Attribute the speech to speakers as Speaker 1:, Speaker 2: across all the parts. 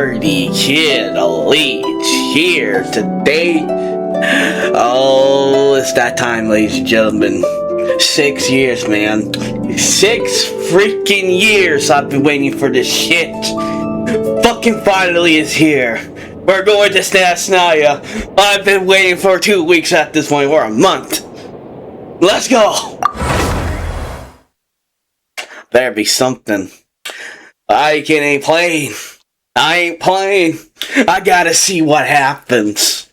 Speaker 1: party kid elite here today. Oh, it's that time, ladies and gentlemen. 6 years, man. 6 freaking years I've been waiting for this shit. Fucking finally is here. We're going to Snezhnaya. I've been waiting for 2 weeks at this point, or a month. Let's go. Better be something. I ain't playing. I ain't playing. I gotta see what happens.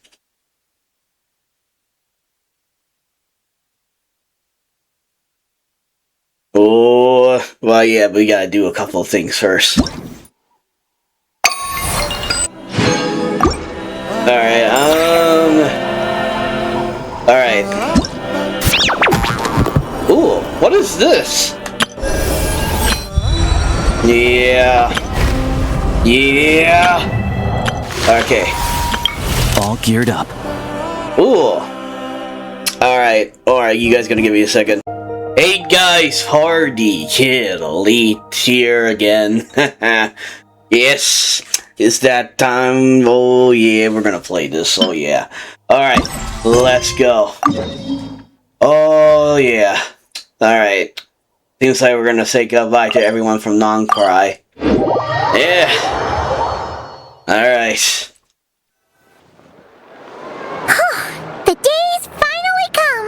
Speaker 1: Oh, well, yeah, we gotta do a couple of things first. Alright, Alright. Ooh, what is this? Yeah. Okay.
Speaker 2: All geared up.
Speaker 1: Ooh. Alright, you guys gonna give me a second. Hey guys, Hardy Kid Elite here again. Yes, it's that time. Oh yeah, we're gonna play this. Oh yeah. Alright, let's go. Oh yeah. Alright. Seems like we're gonna say goodbye to everyone from Nod-Krai. Yeah. Alright.
Speaker 3: The day's finally come.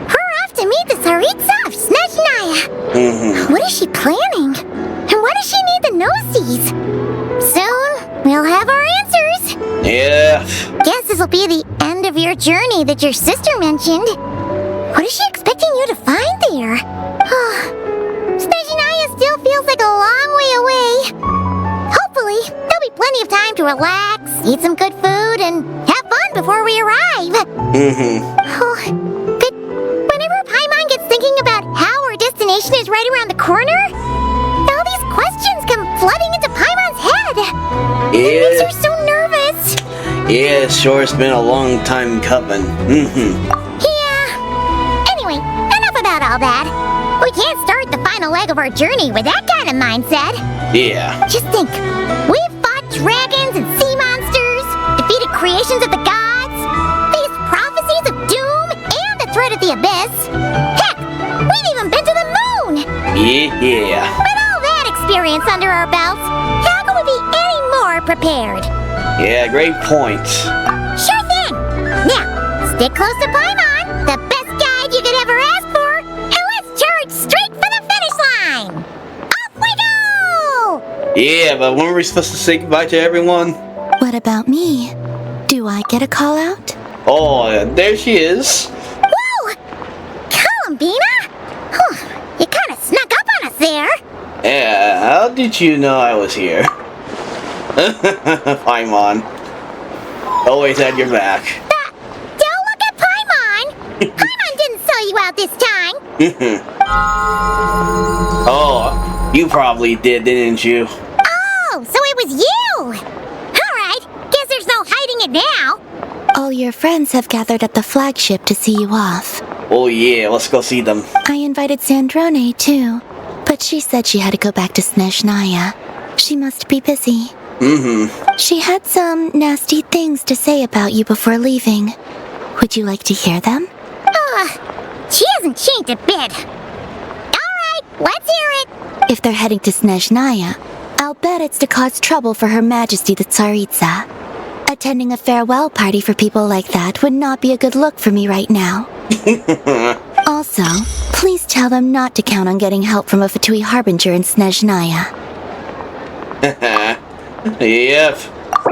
Speaker 3: We're off to meet the Tsaritsa of Snezhnaya. What is she planning? And why does she need the gnosies? Soon, we'll have our answers.
Speaker 1: Yeah.
Speaker 3: Guess this will be the end of your journey that your sister mentioned. What is she expecting you to find there? Snezhnaya still feels like a long way away. Hopefully, there'll be plenty of time to relax, eat some good food, and have fun before we arrive. But whenever Paimon gets thinking about how our destination is right around the corner, all these questions come flooding into Paimon's head. It makes her so nervous.
Speaker 1: Yeah, sure, it's been a long time coming.
Speaker 3: Yeah. Anyway, enough about all that. We can't start the final leg of our journey with that kind of mindset.
Speaker 1: Yeah.
Speaker 3: Just think, we've fought dragons and sea monsters, defeated creations of the gods, faced prophecies of doom and the threat of the abyss. Heck, we've even been to the moon!
Speaker 1: Yeah.
Speaker 3: With all that experience under our belts, how can we be any more prepared?
Speaker 1: Yeah, great point.
Speaker 3: Sure thing! Now, stick close to Paimon, the best guide you could ever ask for, and let's charge straight for the finish line! Off we go!
Speaker 1: Yeah, but weren't we supposed to say goodbye to everyone?
Speaker 4: What about me? Do I get a call out?
Speaker 1: Oh, there she is.
Speaker 3: Whoa! Columbina? You kind of snuck up on us there.
Speaker 1: Yeah, how did you know I was here? Paimon. Always had your back.
Speaker 3: Don't look at Paimon! Paimon didn't sell you out this time.
Speaker 1: Oh, you probably did, didn't you?
Speaker 3: Oh, so it was you! Alright, guess there's no hiding it now.
Speaker 4: All your friends have gathered at the flagship to see you off.
Speaker 1: Oh yeah, let's go see them.
Speaker 4: I invited Sandrone too, but she said she had to go back to Snezhnaya. She must be busy. She had some nasty things to say about you before leaving. Would you like to hear them?
Speaker 3: She hasn't changed a bit. Alright, let's hear it.
Speaker 4: If they're heading to Snezhnaya, I'll bet it's to cause trouble for Her Majesty the Tsaritsa. Attending a farewell party for people like that would not be a good look for me right now. Also, please tell them not to count on getting help from a Fatui Harbinger in Snezhnaya.
Speaker 1: Yep.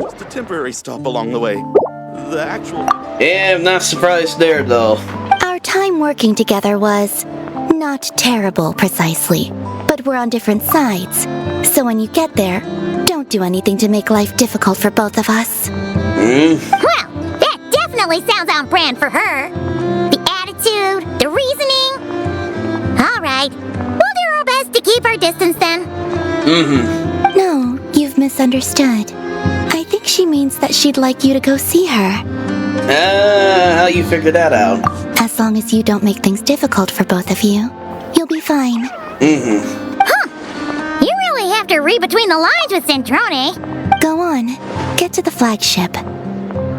Speaker 5: Just a temporary stop along the way. The actual...
Speaker 1: Yeah, I'm not surprised there, though.
Speaker 4: Our time working together was not terrible, precisely, but we're on different sides. So when you get there, don't do anything to make life difficult for both of us.
Speaker 3: Well, that definitely sounds on brand for her. The attitude, the reasoning. Alright, we'll do our best to keep our distance then.
Speaker 4: No, you've misunderstood. I think she means that she'd like you to go see her.
Speaker 1: How you figure that out?
Speaker 4: As long as you don't make things difficult for both of you, you'll be fine.
Speaker 3: You really have to read between the lines with Sandrone.
Speaker 4: Go on. on, get to the flagship.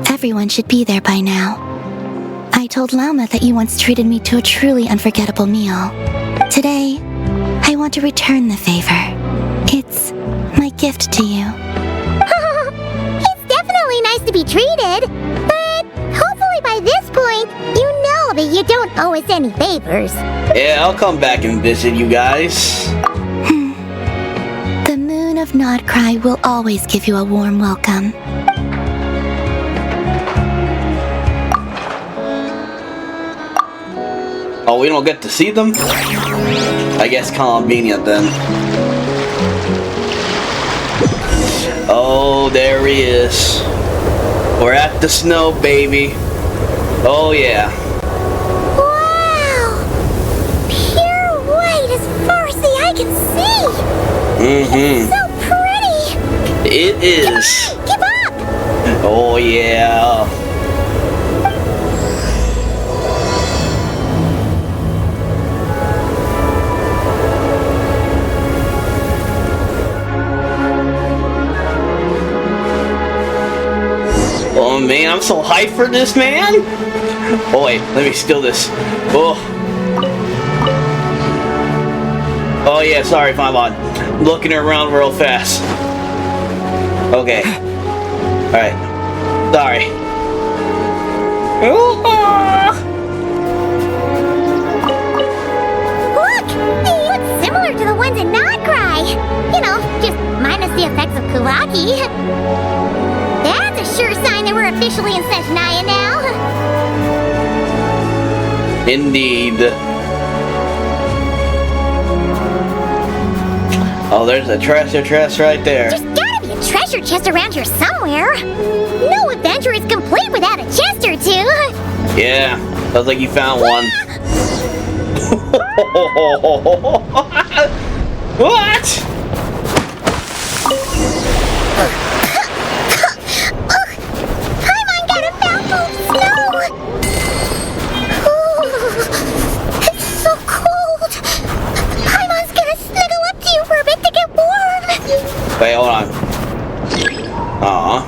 Speaker 4: Everyone should be there by now. I told Lama that you once treated me to a truly unforgettable meal. Today, I want to return the favor. It's my gift to you.
Speaker 3: It's definitely nice to be treated, but hopefully by this point, you know that you don't owe us any favors.
Speaker 1: Yeah, I'll come back and visit you guys.
Speaker 4: The moon of Nod-Krai will always give you a warm welcome.
Speaker 1: Oh, we don't get to see them? I guess convenient then. Oh, there he is. We're at the snow, baby. Oh, yeah.
Speaker 3: Wow! Pure white as far as the eye can see!
Speaker 1: Mm-hmm.
Speaker 3: So pretty!
Speaker 1: It is.
Speaker 3: Keep up!
Speaker 1: Oh, yeah. Oh man, I'm so hyped for this, man! Oh wait, let me steal this. Oh. Oh yeah, sorry, Paimon. I'm looking around real fast. Okay. Alright. Sorry.
Speaker 3: Look! They look similar to the ones in Nod-Krai! You know, just minus the effects of Kuraki. That's a sure sign that we're officially in Snezhnaya now.
Speaker 1: Indeed. Oh, there's a treasure chest right there.
Speaker 3: There's gotta be a treasure chest around here somewhere. No adventure is complete without a chest or two.
Speaker 1: Yeah, sounds like you found one. What?
Speaker 3: Paimon got a mouthful of snow. Ooh, it's so cold. Paimon's gonna snuggle up to you for a bit to get warm.
Speaker 1: Wait, hold on. Aw.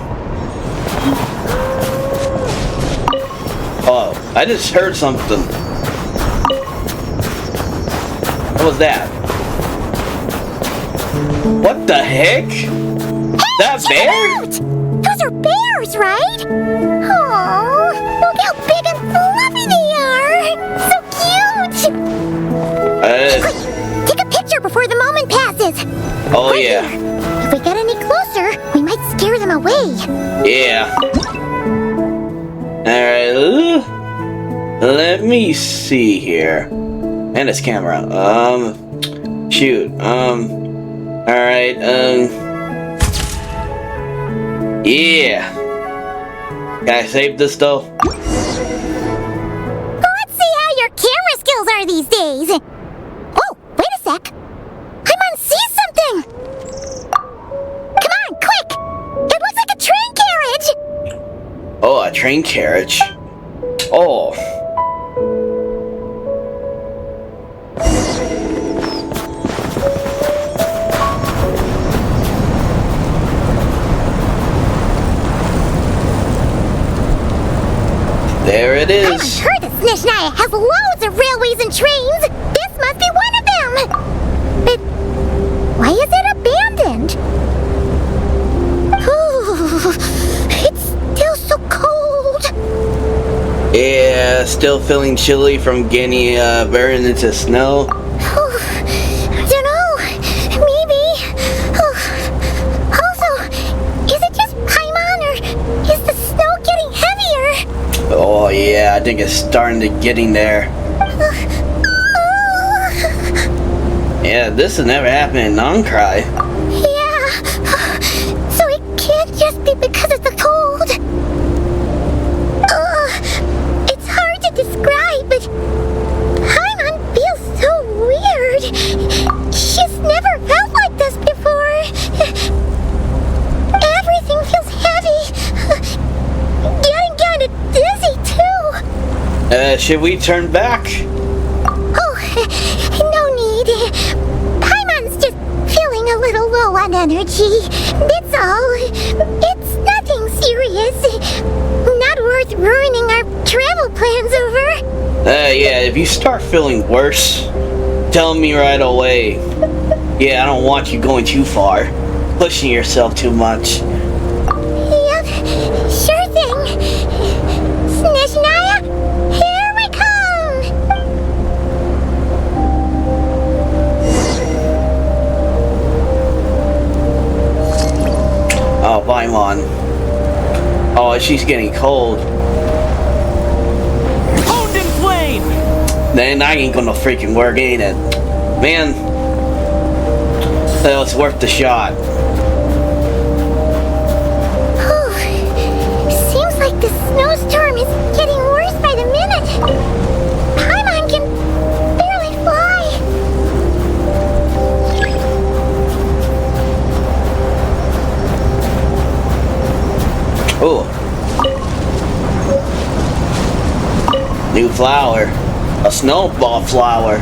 Speaker 1: Oh, I just heard something. What was that? What the heck?
Speaker 3: Hey,
Speaker 1: That
Speaker 3: check it
Speaker 1: bear?
Speaker 3: out! Those are bears, right? Oh, look how big and fluffy they are! So cute! Quick, take a picture before the moment passes.
Speaker 1: Oh
Speaker 3: Right
Speaker 1: yeah.
Speaker 3: here. If we get any closer, we might scare them away.
Speaker 1: Yeah. Alright, let me see here. And this camera. Shoot. Alright, yeah. Can I save this though?
Speaker 3: Let's see how your camera skills are these days. Oh, wait a sec. Paimon sees something. Come on, quick! It looks like a train carriage.
Speaker 1: Oh, a train carriage. Oh. There it
Speaker 3: I've
Speaker 1: is.
Speaker 3: heard that Snezhnaya has loads of railways and trains. This must be one of them. But why is it abandoned? Ooh, it's still so cold.
Speaker 1: Yeah, still feeling chilly from getting buried into snow.
Speaker 3: I don't know. Maybe. Also, is it just Paimon or is the snow getting heavier?
Speaker 1: Oh yeah, I think it's starting to getting there. Yeah, this has never happened in Nod-Krai.
Speaker 3: Yeah. So it can't just be because of the cold. It's hard to describe, but Paimon feels so weird. She's never felt like this before. Everything feels heavy. Getting kind of dizzy, too.
Speaker 1: Should we turn back?
Speaker 3: Oh, no need. Paimon's just feeling a little low on energy. That's all. It's not worth ruining our travel plans over.
Speaker 1: Yeah, if you start feeling worse, tell me right away. Yeah, I don't want you going too far, pushing yourself too much.
Speaker 3: Yep, sure thing. Snezhnaya, here we come!
Speaker 1: Oh, Paimon. Oh, she's getting cold.
Speaker 2: Honed in flame!
Speaker 1: Then I ain't gonna freaking work, ain't it? Man, it's worth the shot.
Speaker 3: Seems like the snowstorm is getting worse by the minute. Paimon can barely fly.
Speaker 1: Oh. New flower. A snowball flower.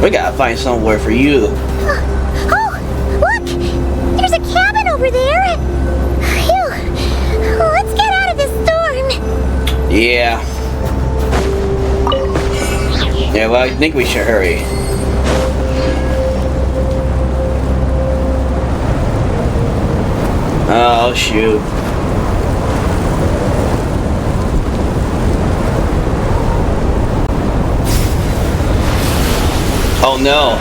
Speaker 1: We gotta find somewhere for you.
Speaker 3: Oh, look! There's a cabin over there. Phew. Let's get out of this storm.
Speaker 1: Yeah. Yeah, well, I think we should hurry. Oh, shoot. Oh, no.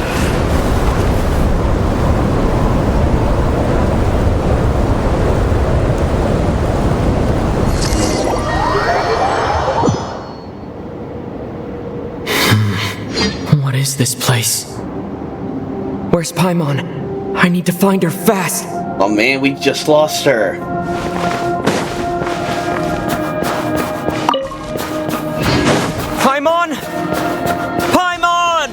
Speaker 6: What is this place? Where's Paimon? I need to find her fast.
Speaker 1: Oh, man, we just lost her.
Speaker 6: Paimon! Paimon!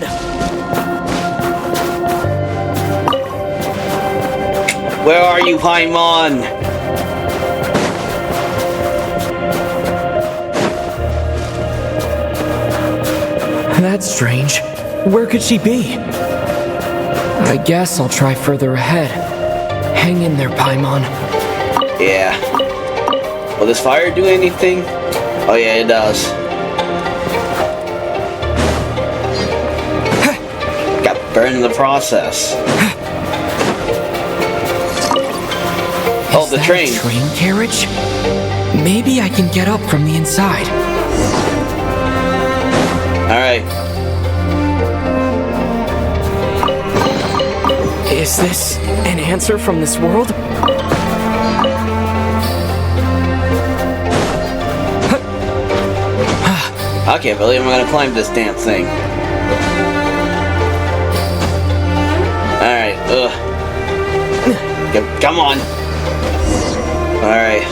Speaker 1: Where are you, Paimon?
Speaker 6: That's strange. Where could she be? I guess I'll try further ahead. Hang in there, Paimon.
Speaker 1: Yeah. Will this fire do anything? Oh, yeah, it does. Got burned in the process. Oh, the train.
Speaker 6: Is that a train carriage? Maybe I can get up from the inside.
Speaker 1: Alright.
Speaker 6: Is this an answer from this world?
Speaker 1: I can't believe I'm gonna climb this damn thing. Alright, come on. Alright.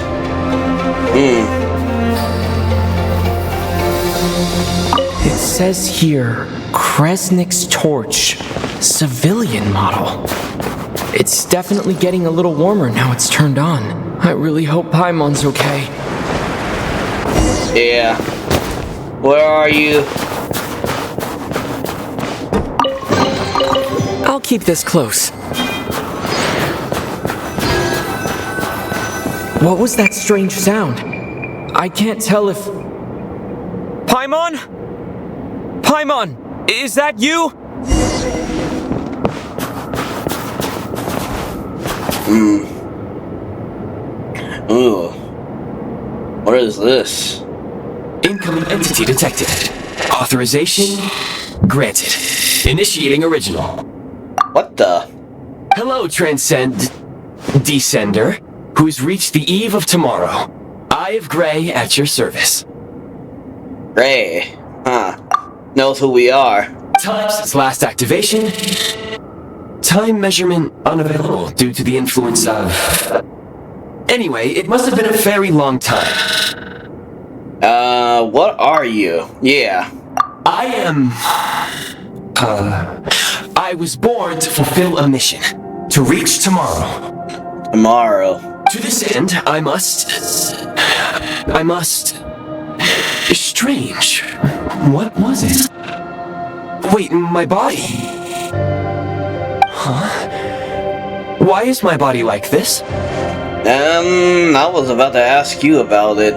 Speaker 6: It says here, Kresnik's torch, civilian model. It's definitely getting a little warmer now it's turned on. I really hope Paimon's okay.
Speaker 1: Yeah. Where are you?
Speaker 6: I'll keep this close. What was that strange sound? I can't tell if... Paimon? Paimon, is that you?
Speaker 1: Ooh. What is this?
Speaker 7: Incoming entity detected. Authorization granted. Initiating original.
Speaker 1: What the?
Speaker 7: Hello, Descender, who's reached the eve of tomorrow. Eye of Graeae at your service.
Speaker 1: Graeae. Huh. Knows who we are.
Speaker 7: Time since last activation. Time measurement unavailable due to the influence of... Anyway, it must have been a very long time.
Speaker 1: What are you? Yeah.
Speaker 7: I am... I was born to fulfill a mission. To reach tomorrow.
Speaker 1: Tomorrow.
Speaker 7: To this end, I must... Strange. What was it? Wait, my body? Huh? Why is my body like this?
Speaker 1: I was about to ask you about it.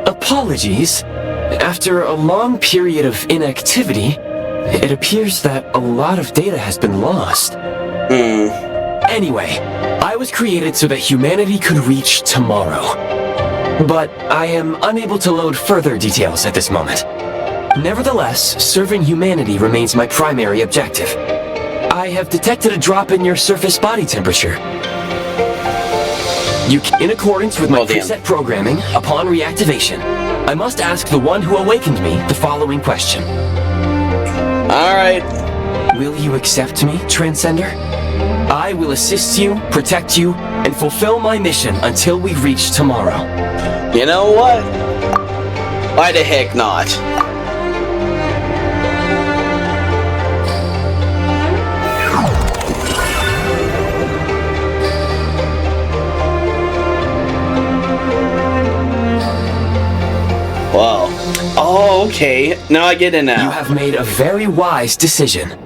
Speaker 7: Apologies. After a long period of inactivity, it appears that a lot of data has been lost. Anyway, I was created so that humanity could reach tomorrow. But I am unable to load further details at this moment. Nevertheless, serving humanity remains my primary objective. I have detected a drop in your surface body temperature. In accordance with my preset programming, upon reactivation, I must ask the one who awakened me the following question.
Speaker 1: Alright.
Speaker 7: Will you accept me, Transcender? I will assist you, protect you, and fulfill my mission until we reach tomorrow.
Speaker 1: You know what? Why the heck not? Wow. Oh, okay. Now I get it now.
Speaker 7: You have made a very wise decision.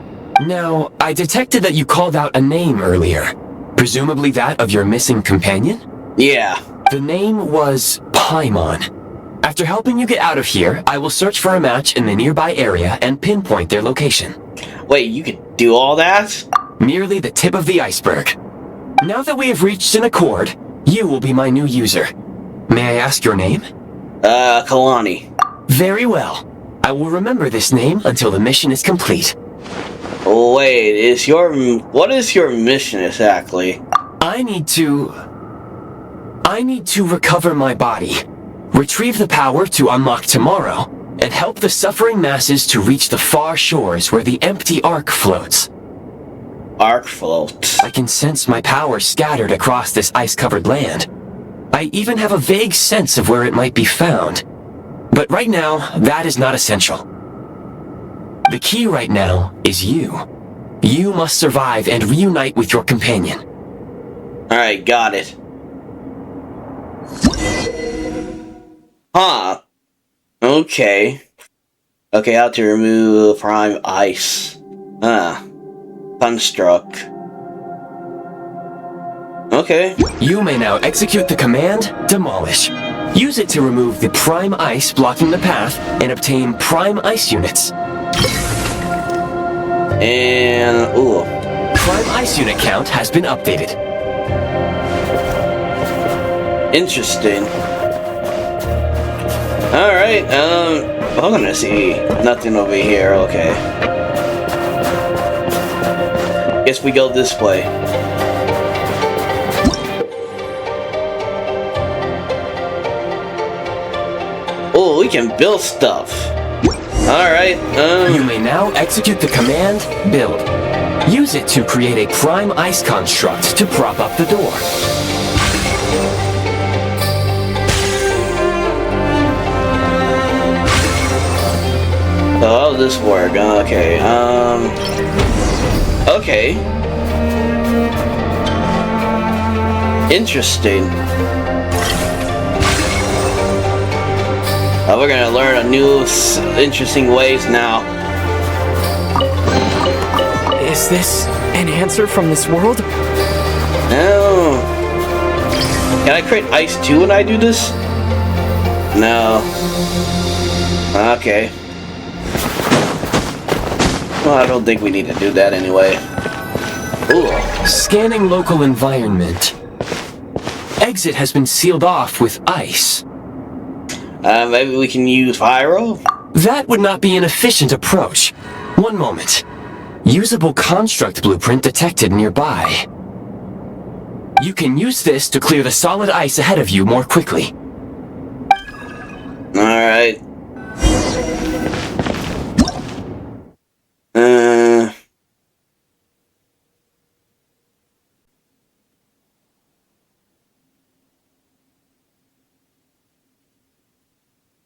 Speaker 7: Now, I detected that you called out a name earlier. Presumably that of your missing companion?
Speaker 1: Yeah.
Speaker 7: The name was Paimon. After helping you get out of here, I will search for a match in the nearby area and pinpoint their location.
Speaker 1: Wait, you could do all that?
Speaker 7: Merely the tip of the iceberg. Now that we have reached an accord, you will be my new user. May I ask your name?
Speaker 1: Kalani.
Speaker 7: Very well. I will remember this name until the mission is complete.
Speaker 1: Wait, what is your mission exactly?
Speaker 7: I need to recover my body, retrieve the power to unlock tomorrow, and help the suffering masses to reach the far shores where the empty Ark floats.
Speaker 1: Ark floats.
Speaker 7: I can sense my power scattered across this ice-covered land. I even have a vague sense of where it might be found. But right now, that is not essential. The key right now is you. You must survive and reunite with your companion.
Speaker 1: Alright, got it. Huh. Okay. Okay, how to remove prime ice. Construct. Okay.
Speaker 7: You may now execute the command, Demolish. Use it to remove the prime ice blocking the path and obtain prime ice units.
Speaker 1: And, ooh.
Speaker 7: Prime ice unit count has been updated.
Speaker 1: Interesting. Alright, I'm gonna see nothing over here, okay. Guess we go this way. Oh, we can build stuff. Alright,
Speaker 7: You may now execute the command, Build. Use it to create a prime ice construct to prop up the door.
Speaker 1: So how does this work? Okay, okay. Interesting. We're gonna learn a new, interesting ways now.
Speaker 6: Is this an answer from this world?
Speaker 1: No. Can I create ice too when I do this? No. Okay. Well, I don't think we need to do that anyway. Ooh.
Speaker 7: Scanning local environment. Exit has been sealed off with ice.
Speaker 1: Maybe we can use pyro?
Speaker 7: That would not be an efficient approach. One moment. Usable construct blueprint detected nearby. You can use this to clear the solid ice ahead of you more quickly.
Speaker 1: Alright.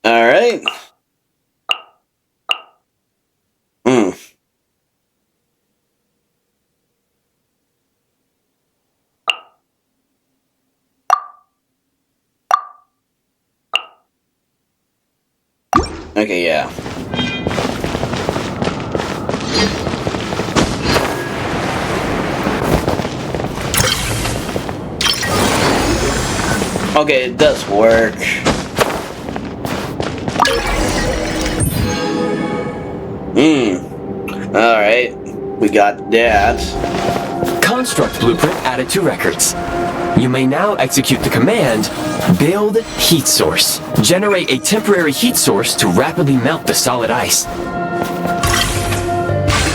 Speaker 1: Alright. Okay, yeah. Okay, it does work. Alright. We got that.
Speaker 7: Construct blueprint added to records. You may now execute the command, build heat source. Generate a temporary heat source to rapidly melt the solid ice.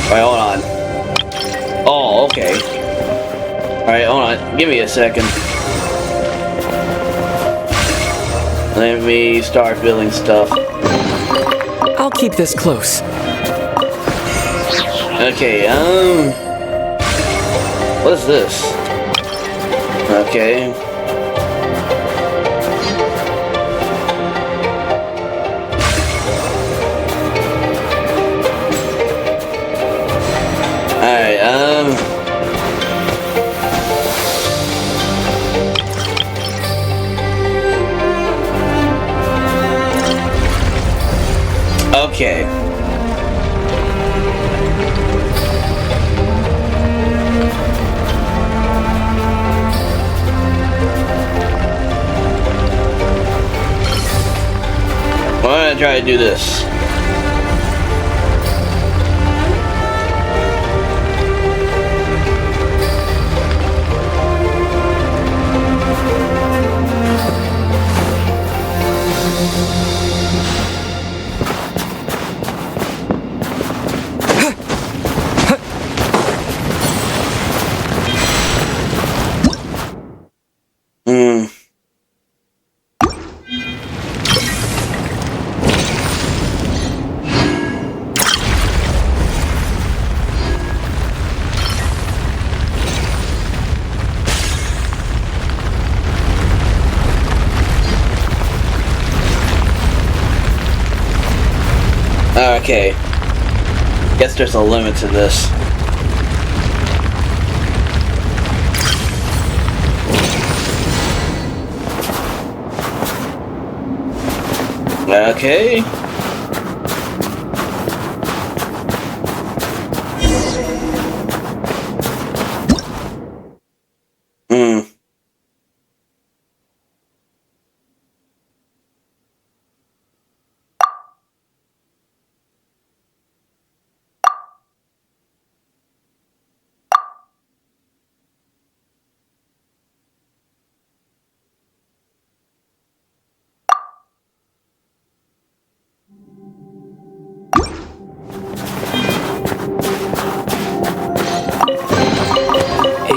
Speaker 1: Alright, hold on. Oh, okay. Alright, hold on. Give me a second. Let me start building stuff.
Speaker 6: I'll keep this close.
Speaker 1: Okay, what is this? Okay. Alright, okay. I'm gonna try to do this. Okay. Guess there's a limit to this. Okay.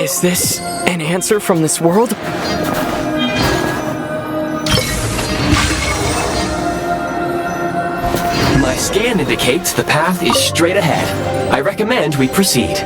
Speaker 6: Is this an answer from this world?
Speaker 7: My scan indicates the path is straight ahead. I recommend we proceed.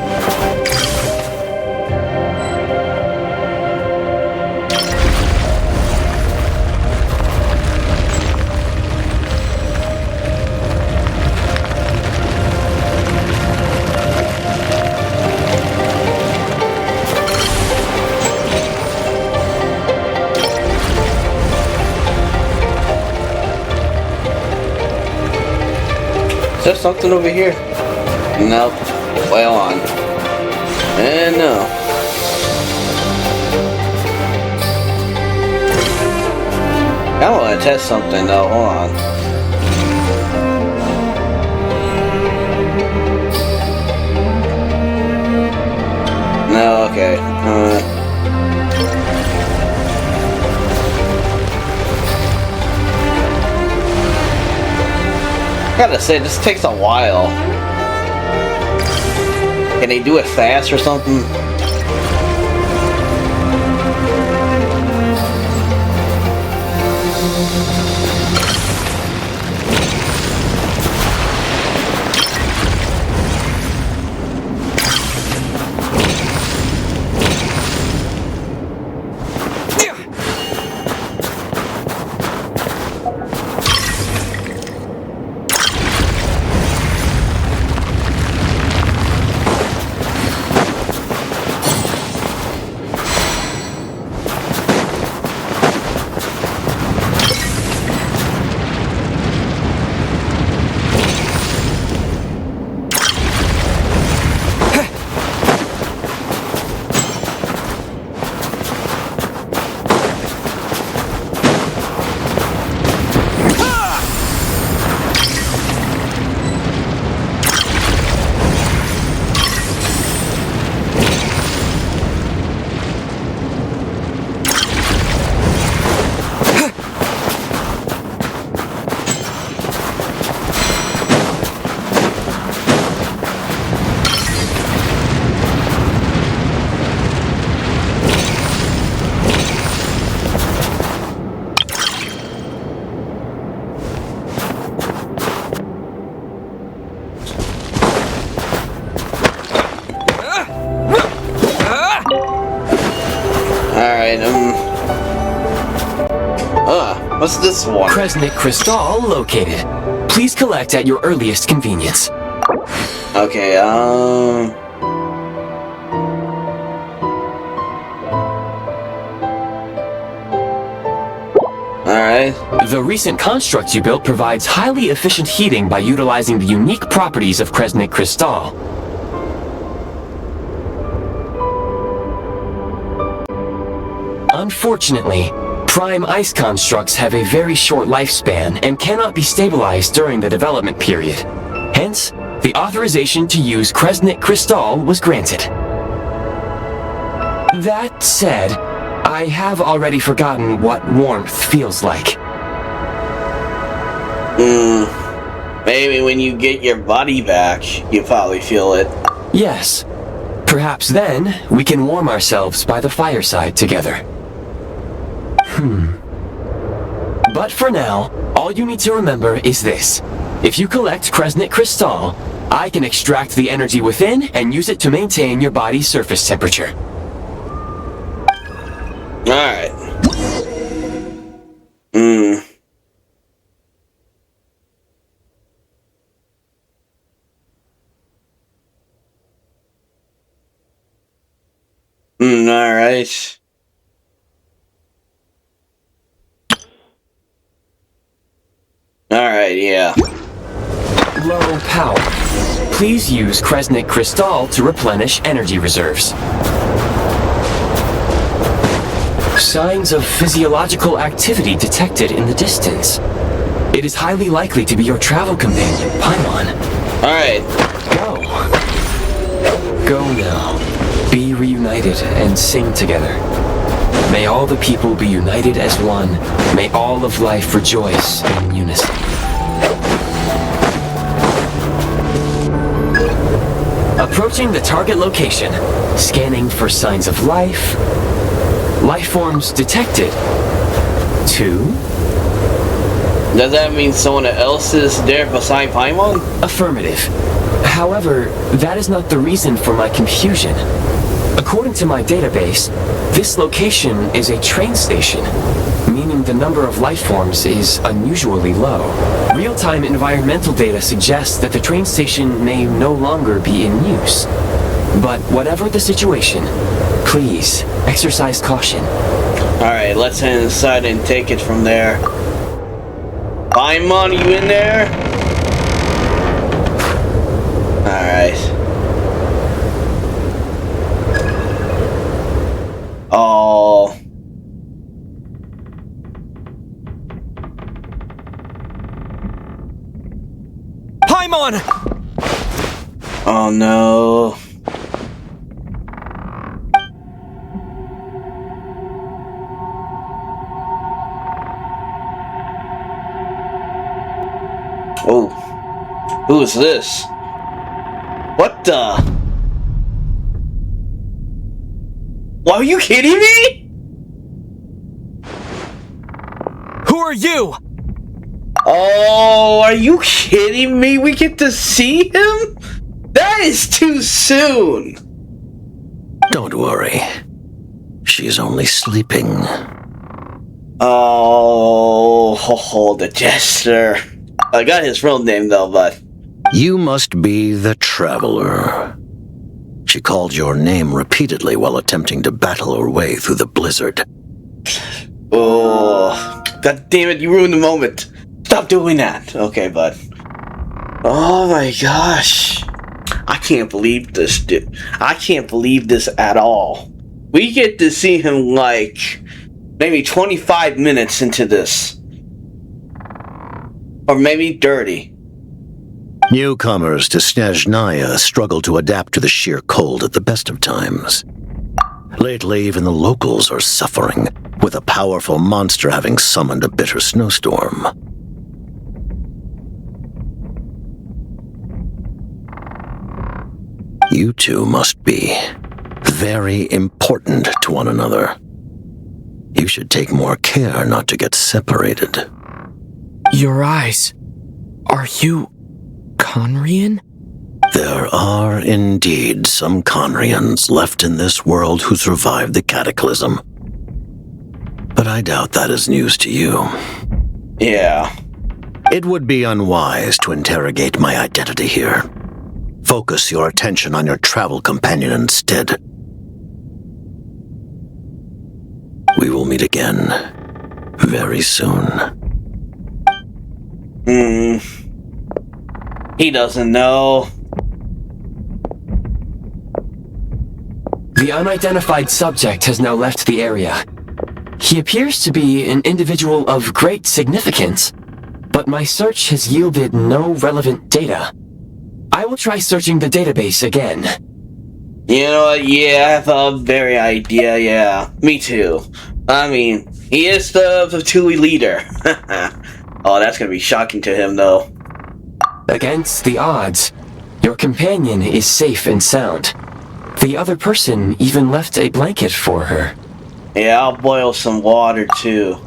Speaker 1: Is there something over here? Nope. Well on. And no. I want to test something though. Hold on. No, okay. I gotta say, this takes a while. Can they do it fast or something? Alright, what's this one?
Speaker 7: Kresnik crystal located. Please collect at your earliest convenience.
Speaker 1: Okay, Alright.
Speaker 7: The recent construct you built provides highly efficient heating by utilizing the unique properties of Kresnik crystal. Unfortunately, prime ice constructs have a very short lifespan and cannot be stabilized during the development period. Hence, the authorization to use Kresnik crystal was granted. That said, I have already forgotten what warmth feels like.
Speaker 1: Maybe when you get your body back, you probably feel it.
Speaker 7: Yes. Perhaps then, we can warm ourselves by the fireside together. But for now, all you need to remember is this. If you collect Kresnik crystal, I can extract the energy within and use it to maintain your body's surface temperature.
Speaker 1: Alright. Alright. Alright, yeah.
Speaker 7: Low power. Please use Kresnik crystal to replenish energy reserves. Signs of physiological activity detected in the distance. It is highly likely to be your travel companion, Paimon.
Speaker 1: Alright.
Speaker 7: Go. Go now. Be reunited and sing together. May all the people be united as one. May all of life rejoice in unison. Approaching the target location. Scanning for signs of life. Life forms detected. 2.
Speaker 1: Does that mean someone else is there beside Paimon?
Speaker 7: Affirmative. However, that is not the reason for my confusion. According to my database, this location is a train station, meaning the number of life forms is unusually low. Real-time environmental data suggests that the train station may no longer be in use. But whatever the situation, please exercise caution.
Speaker 1: Alright, let's head inside and take it from there. Paimon, you in there? Alright. Oh.
Speaker 6: Paimon!
Speaker 1: Oh no. Oh. Who is this? What the? Are you kidding me?
Speaker 6: Who are you?
Speaker 1: Oh, are you kidding me? We get to see him? That is too soon.
Speaker 2: Don't worry. She's only sleeping.
Speaker 1: Oh, the jester. I got his real name though, but...
Speaker 2: You must be the Traveler. She called your name repeatedly while attempting to battle her way through the blizzard.
Speaker 1: Oh, god damn it, you ruined the moment. Stop doing that. Okay, bud. Oh my gosh. I can't believe this, dude. I can't believe this at all. We get to see him like maybe 25 minutes into this. Or maybe 30.
Speaker 2: Newcomers to Snezhnaya struggle to adapt to the sheer cold at the best of times. Lately, even the locals are suffering, with a powerful monster having summoned a bitter snowstorm. You two must be very important to one another. You should take more care not to get separated.
Speaker 6: Your eyes. Are you Conrian?
Speaker 2: There are indeed some Conrians left in this world who survived the cataclysm. but I doubt that is news to you.
Speaker 1: Yeah.
Speaker 2: It would be unwise to interrogate my identity here. Focus your attention on your travel companion instead. We will meet again very soon.
Speaker 1: He doesn't know.
Speaker 7: The unidentified subject has now left the area. He appears to be an individual of great significance, but my search has yielded no relevant data. I will try searching the database again.
Speaker 1: You know what? Yeah, I have a very idea. Yeah, me too. I mean, he is the Tui leader. Oh, that's gonna be shocking to him, though.
Speaker 7: Against the odds, your companion is safe and sound. The other person even left a blanket for her.
Speaker 1: Yeah, I'll boil some water, too.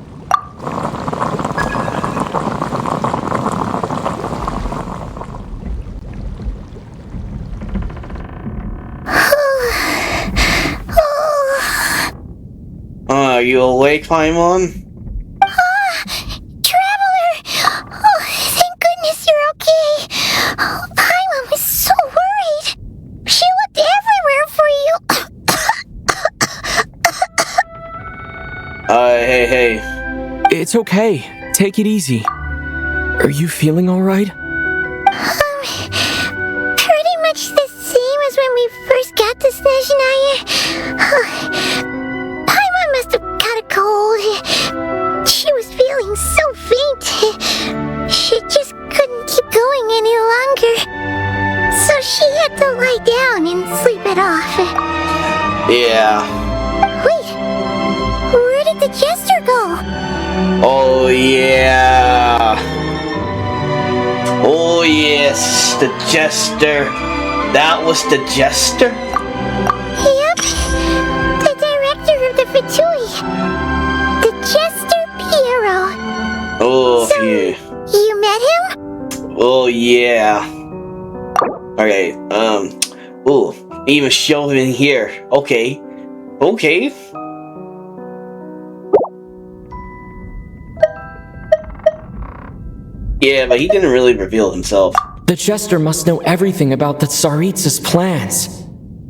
Speaker 1: Are you awake, Paimon?
Speaker 3: Traveler! Oh, thank goodness you're okay. Oh, Paimon was so worried. She looked everywhere for you.
Speaker 1: Hey.
Speaker 6: It's okay. Take it easy. Are you feeling alright?
Speaker 3: Pretty much the same as when we first got to Snezhnaya. Paimon must have got a cold. She was feeling so faint. She just couldn't keep going any longer. So she had to lie down and sleep it off.
Speaker 1: Yeah.
Speaker 3: Wait, where did the jester go?
Speaker 1: Oh, yeah. Oh, yes, the jester. That was the jester?
Speaker 3: Yep, the director of the Fatui. The Jester Piero.
Speaker 1: Oh,
Speaker 3: So,
Speaker 1: yeah.
Speaker 3: you met him?
Speaker 1: Oh, yeah. Okay, ooh, even show him in here. Okay. Yeah, but he didn't really reveal himself.
Speaker 6: The Jester must know everything about the Tsaritsa's plans.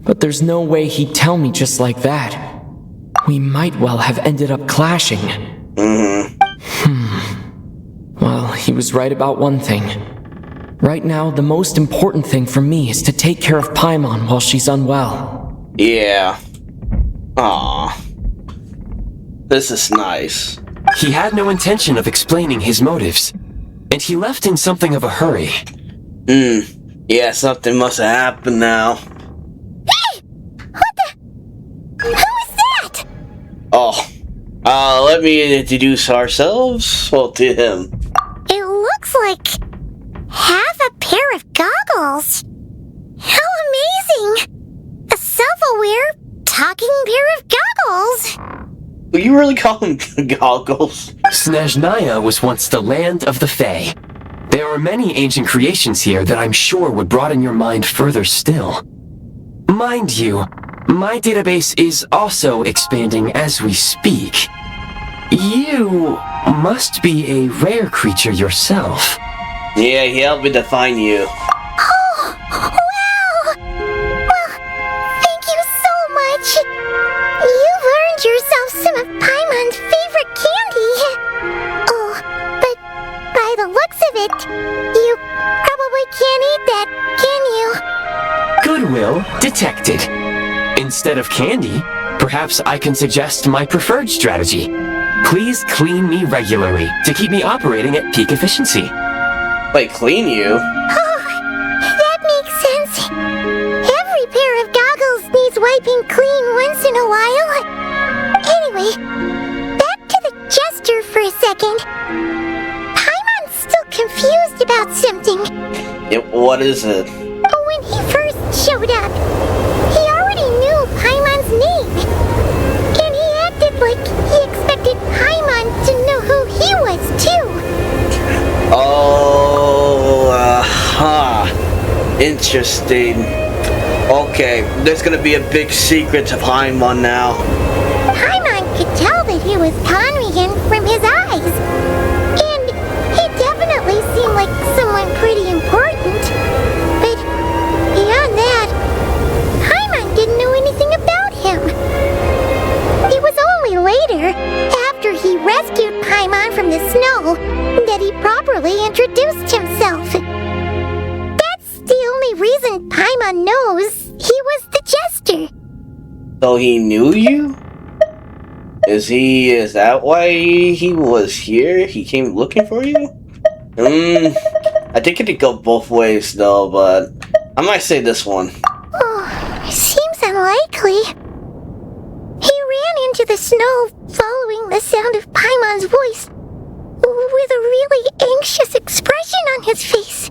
Speaker 6: But there's no way he'd tell me just like that. We might well have ended up clashing. Well, he was right about one thing. Right now, the most important thing for me is to take care of Paimon while she's unwell.
Speaker 1: Yeah. Aww. This is nice.
Speaker 7: He had no intention of explaining his motives, and he left in something of a hurry.
Speaker 1: Yeah, something must have happened now.
Speaker 3: Hey! What the? Who is that?
Speaker 1: Oh. Let me introduce ourselves. Well, to him.
Speaker 3: It looks like half a pair of goggles. How amazing! A self-aware, talking pair of goggles.
Speaker 1: Will you really call him goggles?
Speaker 7: Snezhnaya was once the land of the Fae. There are many ancient creations here that I'm sure would broaden your mind further still. Mind you, my database is also expanding as we speak. You must be a rare creature yourself.
Speaker 1: Yeah, he helped me define you.
Speaker 3: Oh, wow! Well, thank you so much. You've earned yourself some of Paimon's favorite candy. Oh, but by the looks of it, you probably can't eat that, can you?
Speaker 7: Goodwill detected. Instead of candy, perhaps I can suggest my preferred strategy. Please clean me regularly to keep me operating at peak efficiency.
Speaker 1: Wait, clean you?
Speaker 3: Oh, that makes sense. Every pair of goggles needs wiping clean once in a while. Anyway, back to the jester for a second. Paimon's still confused about something.
Speaker 1: Yeah, what is it?
Speaker 3: When he first showed up, he already knew Paimon's name. And he acted like he expected Paimon to know who he was, too.
Speaker 1: Oh, interesting. Okay, there's gonna be a big secret to Paimon now.
Speaker 3: Paimon could tell that he it was Conrigan from his eyes. And he definitely seemed like someone pretty important. But beyond that, Paimon didn't know anything about him. It was only later, after he rescued Paimon from the snow, that he properly introduced himself. That's the only reason Paimon knows he was the jester.
Speaker 1: So he knew you? Is that why he was here? He came looking for you? I think it could go both ways though, but I might say this one.
Speaker 3: Oh, seems unlikely. He ran into the snow following the sound of Paimon's voice, with a really anxious expression on his face.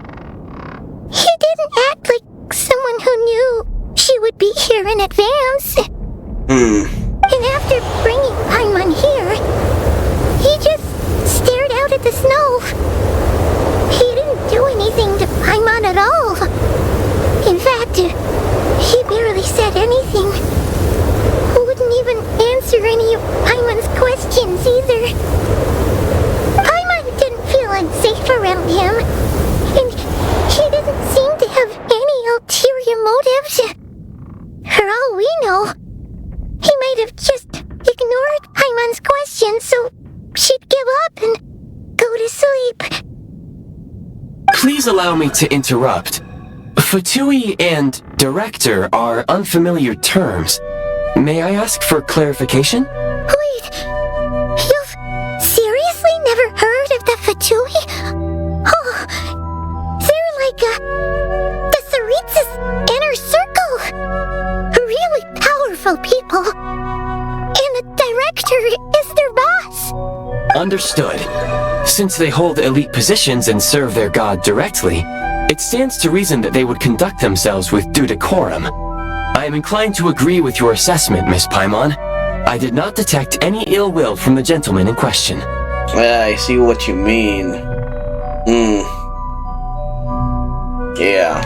Speaker 3: He didn't act like someone who knew she would be here in advance. And after bringing Paimon here, he just stared out at the snow. He didn't do anything to Paimon at all. In fact, he barely said anything. Wouldn't even answer any of Paimon's questions either. Paimon didn't feel unsafe around him, and he didn't seem to have any ulterior motives. For all we know, he might have just ignored Paimon's questions so she'd give up and go to sleep.
Speaker 7: Please allow me to interrupt. Fatui and director are unfamiliar terms. May I ask for clarification?
Speaker 3: Wait, you've seriously never heard of the Fatui? Oh, they're like the Tsaritsa's inner circle. Really powerful people. And the director is their boss.
Speaker 7: Understood. Since they hold elite positions and serve their god directly, it stands to reason that they would conduct themselves with due decorum. I am inclined to agree with your assessment, Miss Paimon. I did not detect any ill will from the gentleman in question.
Speaker 1: I see what you mean. Yeah.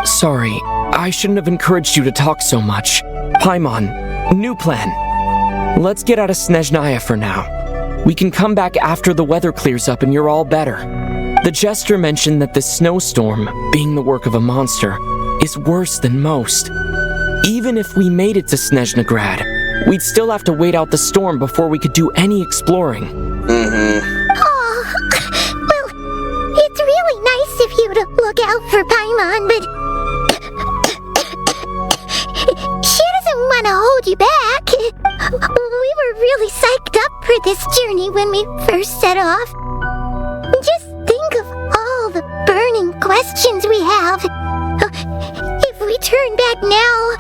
Speaker 6: Sorry, I shouldn't have encouraged you to talk so much. Paimon, new plan. Let's get out of Snezhnaya for now. We can come back after the weather clears up and you're all better. The jester mentioned that this snowstorm, being the work of a monster, is worse than most. Even if we made it to Snezhnograd, we'd still have to wait out the storm before we could do any exploring.
Speaker 3: Oh, well, it's really nice of you to look out for Paimon, but she doesn't want to hold you back. We were really psyched up for this journey when we first set off. Just think of all the burning questions we have. If we turn back now,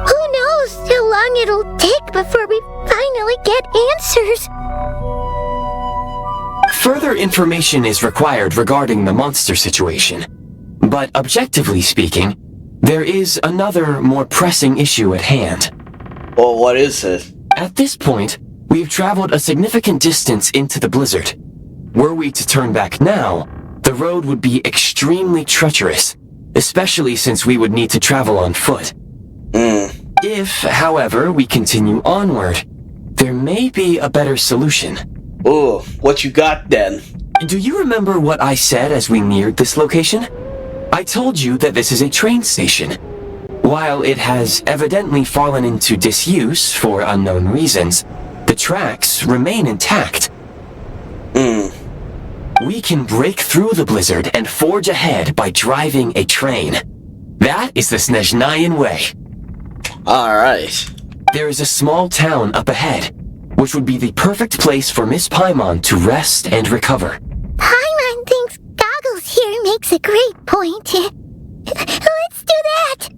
Speaker 3: who knows how long it'll take before we finally get answers.
Speaker 7: Further information is required regarding the monster situation. But objectively speaking, there is another more pressing issue at hand.
Speaker 1: Well, what is it?
Speaker 7: At this point, we have traveled a significant distance into the blizzard. Were we to turn back now, the road would be extremely treacherous, especially since we would need to travel on foot. If, however, we continue onward, there may be a better solution.
Speaker 1: Ooh, what you got then?
Speaker 7: Do you remember what I said as we neared this location? I told you that this is a train station. While it has evidently fallen into disuse for unknown reasons, the tracks remain intact. We can break through the blizzard and forge ahead by driving a train. That is the Snezhnayan way.
Speaker 1: Alright.
Speaker 7: There is a small town up ahead, which would be the perfect place for Miss Paimon to rest and recover.
Speaker 3: Paimon thinks Goggles here makes a great point. Let's do that.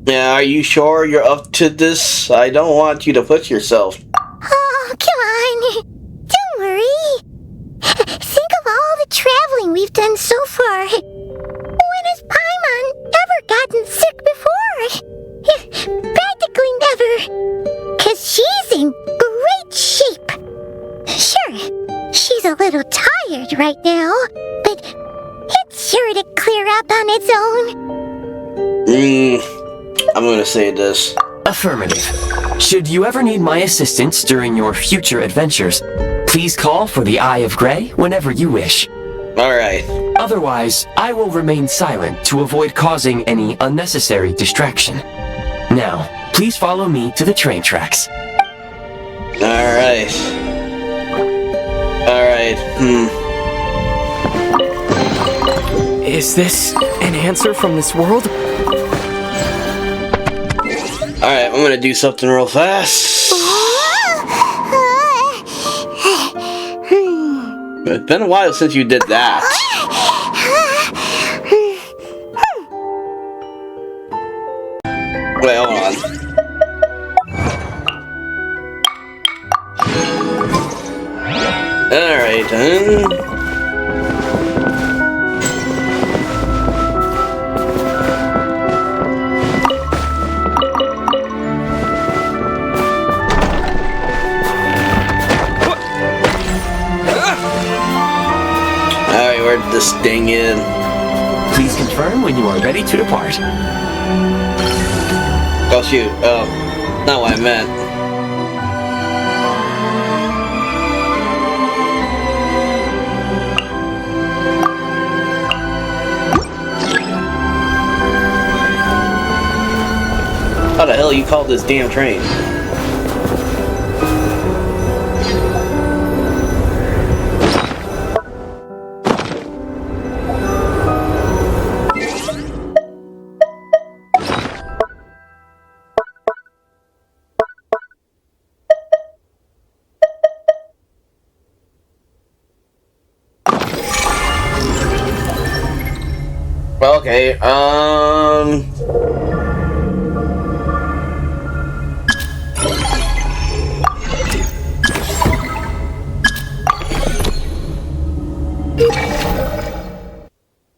Speaker 1: Yeah, are you sure you're up to this? I don't want you to push yourself.
Speaker 3: Oh, come on. Don't worry. Think of all the traveling we've done so far. When has Paimon ever gotten sick before? Practically never. 'Cause she's in great shape. Sure, she's a little tired right now, but it's sure to clear up on its own.
Speaker 1: I'm gonna say this.
Speaker 7: Affirmative. Should you ever need my assistance during your future adventures, please call for the Eye of Graeae whenever you wish.
Speaker 1: Alright.
Speaker 7: Otherwise, I will remain silent to avoid causing any unnecessary distraction. Now, please follow me to the train tracks.
Speaker 1: Alright. Alright,
Speaker 6: Is this an answer from this world?
Speaker 1: Alright, I'm gonna do something real fast. It's been a while since you did that. Wait, hold on. Alright, then. Alright, where'd this thing in?
Speaker 7: Please confirm when you are ready to depart.
Speaker 1: Oh shoot, oh, not what I meant. How the hell you call this damn train? Okay,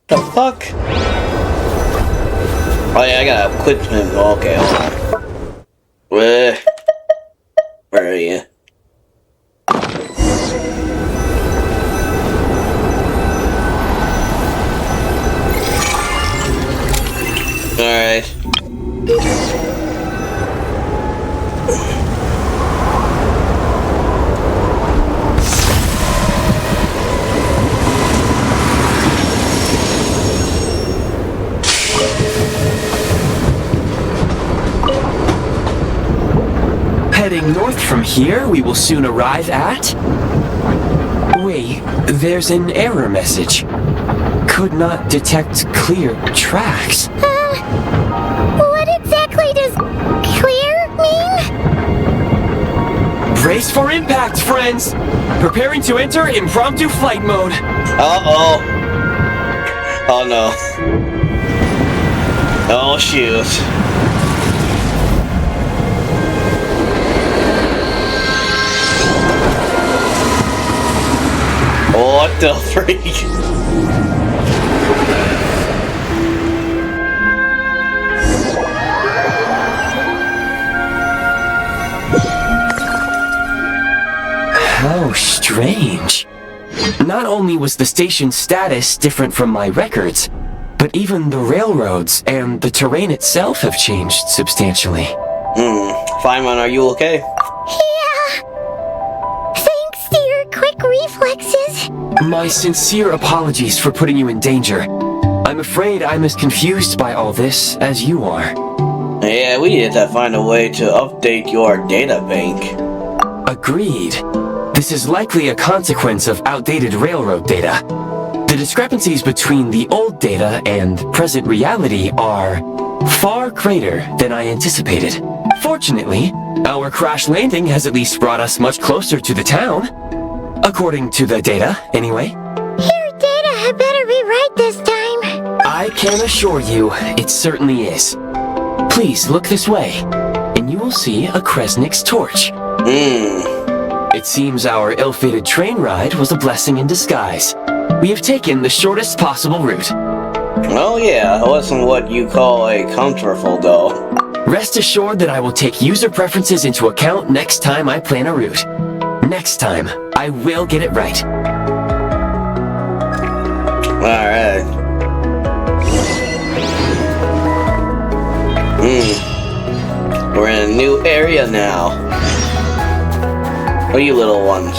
Speaker 1: the fuck? Oh yeah, I gotta quit him. Okay, hold on. Where are you? Alright.
Speaker 7: Heading north from here, we will soon arrive at... Wait, there's an error message. Could not detect clear tracks.
Speaker 3: What exactly does clear mean?
Speaker 7: Brace for impact, friends! Preparing to enter impromptu flight mode.
Speaker 1: Uh-oh. Oh no. Oh shoot. What the freak?
Speaker 7: How strange. Not only was the station's status different from my records, but even the railroads and the terrain itself have changed substantially.
Speaker 1: Paimon, are you okay?
Speaker 3: Yeah. Thanks to your quick reflexes.
Speaker 7: My sincere apologies for putting you in danger. I'm afraid I'm as confused by all this as you are.
Speaker 1: Yeah, we need to find a way to update your data bank.
Speaker 7: Agreed. This is likely a consequence of outdated railroad data. The discrepancies between the old data and present reality are far greater than I anticipated. Fortunately, our crash landing has at least brought us much closer to the town. According to the data, anyway.
Speaker 3: Your data had better be right this time.
Speaker 7: I can assure you, it certainly is. Please look this way, and you will see a Kresnik's torch. It seems our ill-fated train ride was a blessing in disguise. We have taken the shortest possible route.
Speaker 1: Oh yeah, it wasn't what you call a comfortable though.
Speaker 7: Rest assured that I will take user preferences into account next time I plan a route. Next time, I will get it right.
Speaker 1: Alright. We're in a new area now. What are you little ones?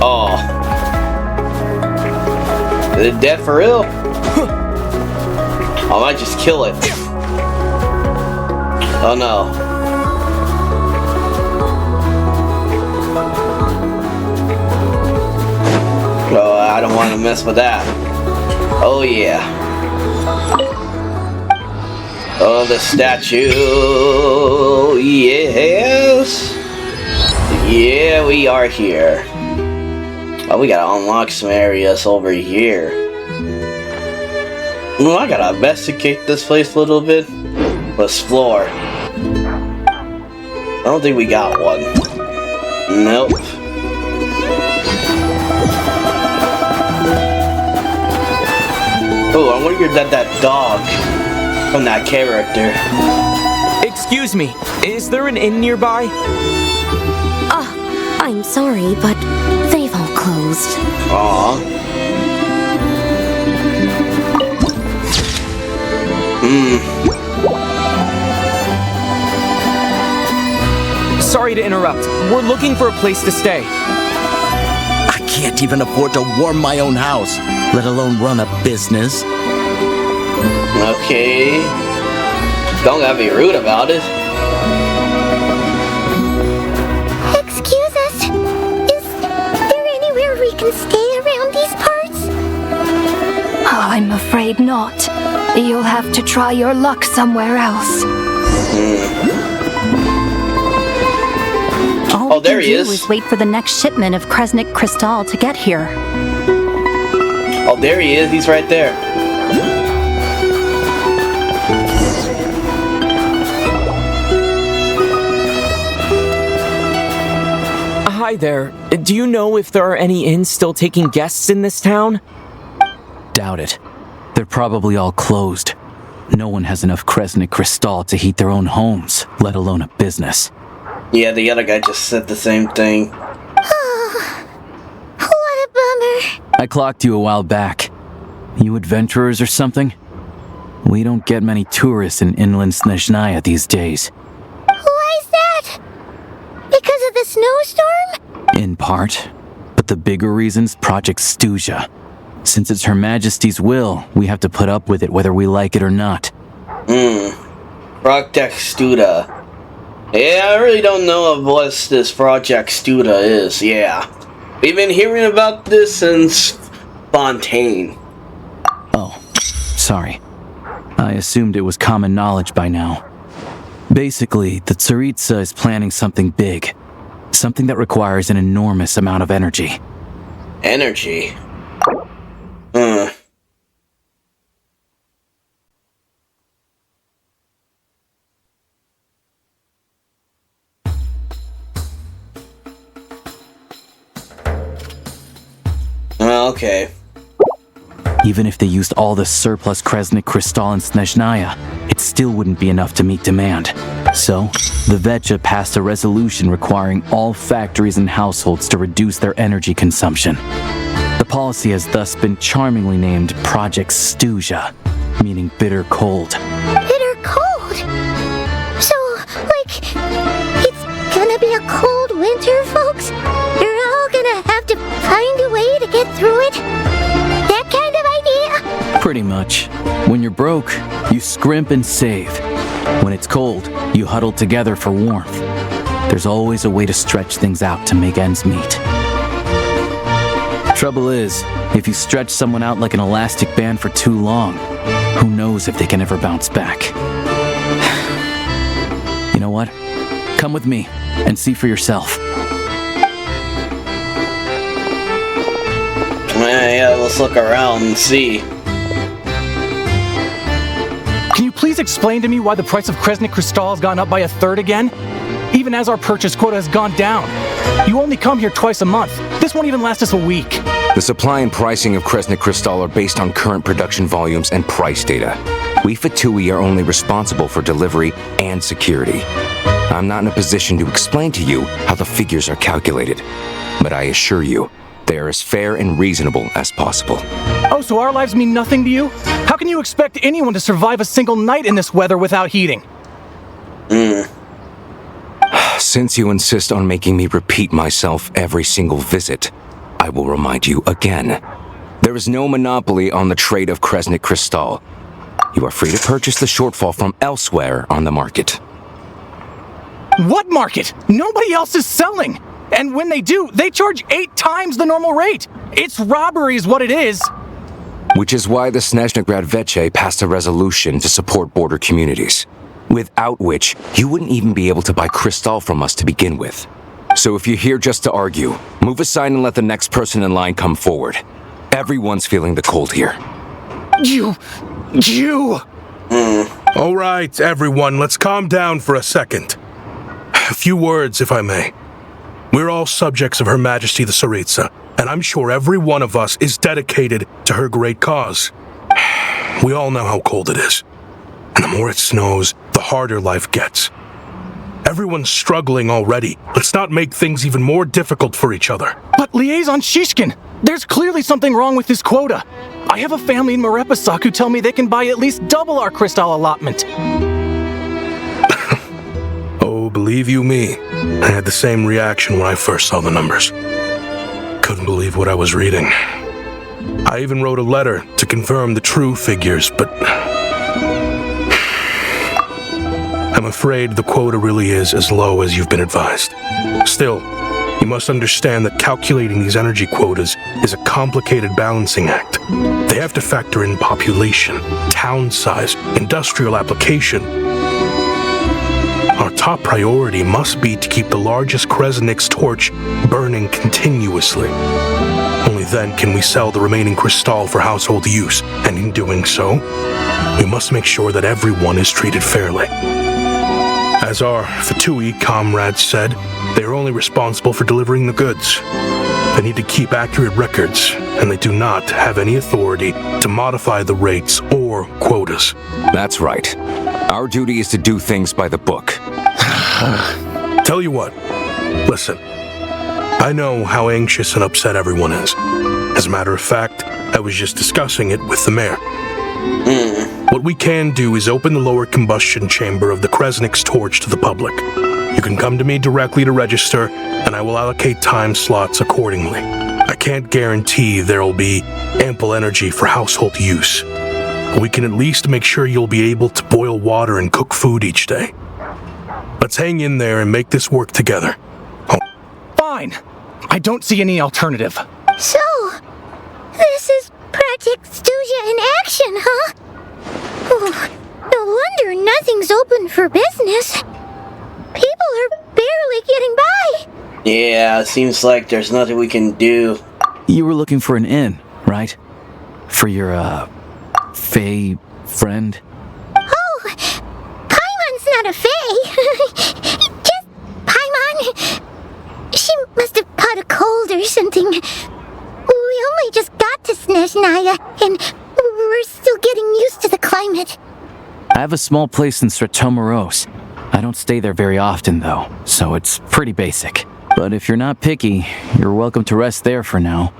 Speaker 1: Oh. Is it dead for real? I might just kill it. Oh no. Oh, I don't want to mess with that. Oh yeah. Oh, the statue. Yes. Yeah, we are here. Oh, we gotta unlock some areas over here. Well, I gotta investigate this place a little bit. Let's explore. I don't think we got one. Nope. Oh, I wonder if that dog from that character.
Speaker 6: Excuse me, is there an inn nearby?
Speaker 8: I'm sorry, but they've all closed.
Speaker 1: Aww.
Speaker 6: Sorry to interrupt. We're looking for a place to stay.
Speaker 9: I can't even afford to warm my own house, let alone run a business.
Speaker 1: Okay. Don't gotta be rude about it.
Speaker 3: Excuse us. Is there anywhere we can stay around these parts?
Speaker 10: I'm afraid not. You'll have to try your luck somewhere else.
Speaker 1: Oh, there he is.
Speaker 10: Is wait for the next shipment of Kresnik Crystal to get here.
Speaker 1: Oh, there he is. He's right there.
Speaker 6: Hi there. Do you know if there are any inns still taking guests in this town?
Speaker 9: Doubt it. They're probably all closed. No one has enough Kresnik Crystal to heat their own homes, let alone a business.
Speaker 1: Yeah, the other guy just said the same thing.
Speaker 3: Oh, what a bummer.
Speaker 9: I clocked you a while back. You adventurers or something? We don't get many tourists in inland Snezhnaya these days.
Speaker 3: Why is that? Because of the snowstorm?
Speaker 9: In part. But the bigger reason's Project Stuja. Since it's Her Majesty's will, we have to put up with it whether we like it or not.
Speaker 1: Project Stuja. Yeah, I really don't know of what this Project Stuja is, yeah. We've been hearing about this since Fontaine.
Speaker 9: Oh, sorry. I assumed it was common knowledge by now. Basically, the Tsaritsa is planning something big. Something that requires an enormous amount of energy.
Speaker 1: Energy? Okay.
Speaker 9: Even if they used all the surplus Kresnik Crystal in Snezhnaya, it still wouldn't be enough to meet demand. So, the Veche passed a resolution requiring all factories and households to reduce their energy consumption. The policy has thus been charmingly named Project Stuja, meaning bitter cold.
Speaker 3: Bitter cold? So, like, it's gonna be a cold winter, folks? You're all gonna have to find a way to get through it? That kind of idea?
Speaker 9: Pretty much. When you're broke, you scrimp and save. When it's cold, you huddle together for warmth. There's always a way to stretch things out to make ends meet. Trouble is, if you stretch someone out like an elastic band for too long, who knows if they can ever bounce back. You know what? Come with me and see for yourself.
Speaker 1: Yeah, let's look around and see.
Speaker 11: Can you please explain to me why the price of Kresnik Crystal has gone up by 1/3 again? Even as our purchase quota has gone down. You only come here twice a month. This won't even last us a week.
Speaker 12: The supply and pricing of Kresnik Crystal are based on current production volumes and price data. We Fatui are only responsible for delivery and security. I'm not in a position to explain to you how the figures are calculated, but I assure you, They are as fair and reasonable as possible.
Speaker 11: Oh, so our lives mean nothing to you? How can you expect anyone to survive a single night in this weather without heating?
Speaker 12: Since you insist on making me repeat myself every single visit, I will remind you again. There is no monopoly on the trade of Kresnik Crystal. You are free to purchase the shortfall from elsewhere on the market.
Speaker 11: What market? Nobody else is selling! And when they do, they charge 8 times the normal rate! It's robbery is what it is!
Speaker 12: Which is why the Snezhnograd Veche passed a resolution to support border communities, without which you wouldn't even be able to buy crystal from us to begin with. So if you're here just to argue, move aside and let the next person in line come forward. Everyone's feeling the cold here.
Speaker 11: You...
Speaker 13: All right, everyone, let's calm down for a second. A few words, if I may. We're all subjects of Her Majesty the Tsaritsa, and I'm sure every one of us is dedicated to her great cause. We all know how cold it is. And the more it snows, the harder life gets. Everyone's struggling already. Let's not make things even more difficult for each other.
Speaker 11: But Liaison Shishkin, there's clearly something wrong with this quota. I have a family in Marepasak who tell me they can buy at least double our crystal allotment.
Speaker 13: Oh, believe you me, I had the same reaction when I first saw the numbers. Couldn't believe what I was reading. I even wrote a letter to confirm the true figures, but I'm afraid the quota really is as low as you've been advised. Still, you must understand that calculating these energy quotas is a complicated balancing act. They have to factor in population, town size, industrial application. Our top priority must be to keep the largest Kresnik's torch burning continuously. Only then can we sell the remaining crystal for household use, and in doing so, we must make sure that everyone is treated fairly. As our Fatui comrades said, they are only responsible for delivering the goods. They need to keep accurate records, and they do not have any authority to modify the rates or quotas.
Speaker 12: That's right. Our duty is to do things by the book.
Speaker 13: Tell you what, listen. I know how anxious and upset everyone is. As a matter of fact, I was just discussing it with the mayor. What we can do is open the lower combustion chamber of the Kresnik's torch to the public. You can come to me directly to register, and I will allocate time slots accordingly. I can't guarantee there'll be ample energy for household use. But we can at least make sure you'll be able to boil water and cook food each day. Let's hang in there and make this work together. Oh.
Speaker 11: Fine. I don't see any alternative.
Speaker 3: So, this is Project Stuja in action, huh? Oh, no wonder nothing's open for business. People are barely getting by.
Speaker 1: Yeah, it seems like there's nothing we can do.
Speaker 9: You were looking for an inn, right? For your, Fae friend?
Speaker 3: Oh, Paimon's not a Fae. Just Paimon. She must have caught a cold or something. We only just got to Snezhnaya, and we're still getting used to the climate.
Speaker 9: I have a small place in Stratomoros. I don't stay there very often, though, so it's pretty basic. But if you're not picky, you're welcome to rest there for now.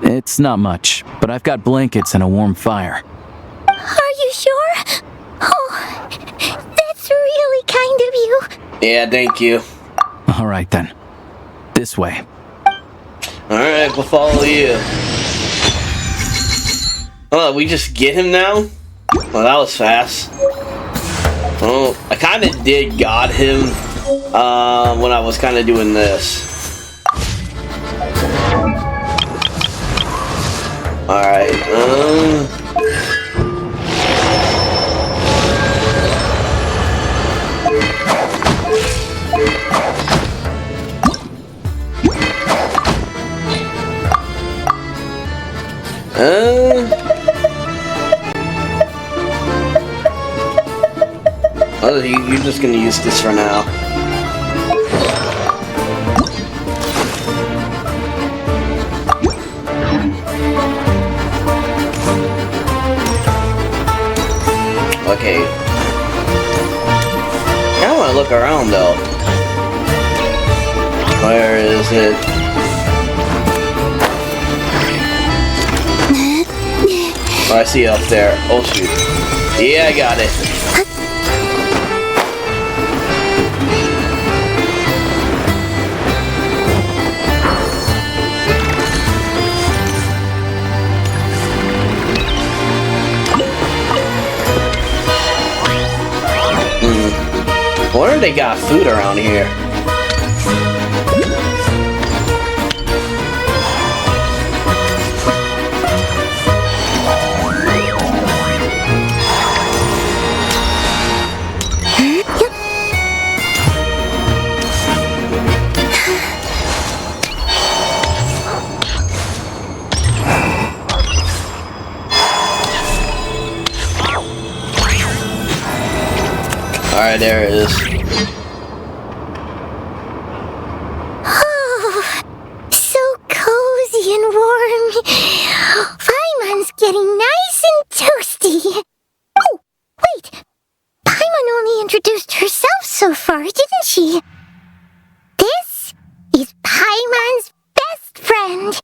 Speaker 9: It's not much, but I've got blankets and a warm fire.
Speaker 3: Are you sure? Oh, that's really kind of you.
Speaker 1: Yeah, thank you.
Speaker 9: All right, then. This way.
Speaker 1: Alright, we'll follow you. Oh, we just get him now? Well, that was fast. Oh, I kind of did got him when I was kind of doing this. Alright, oh, you're just gonna use this for now. Okay. I want to look around though. Where is it? Oh, I see it up there. Oh shoot. Yeah, I got it. I wonder if they got food around here. Alright, there it is.
Speaker 3: Oh, so cozy and warm. Paimon's getting nice and toasty. Oh, wait. Paimon only introduced herself so far, didn't she? This is Paimon's best friend,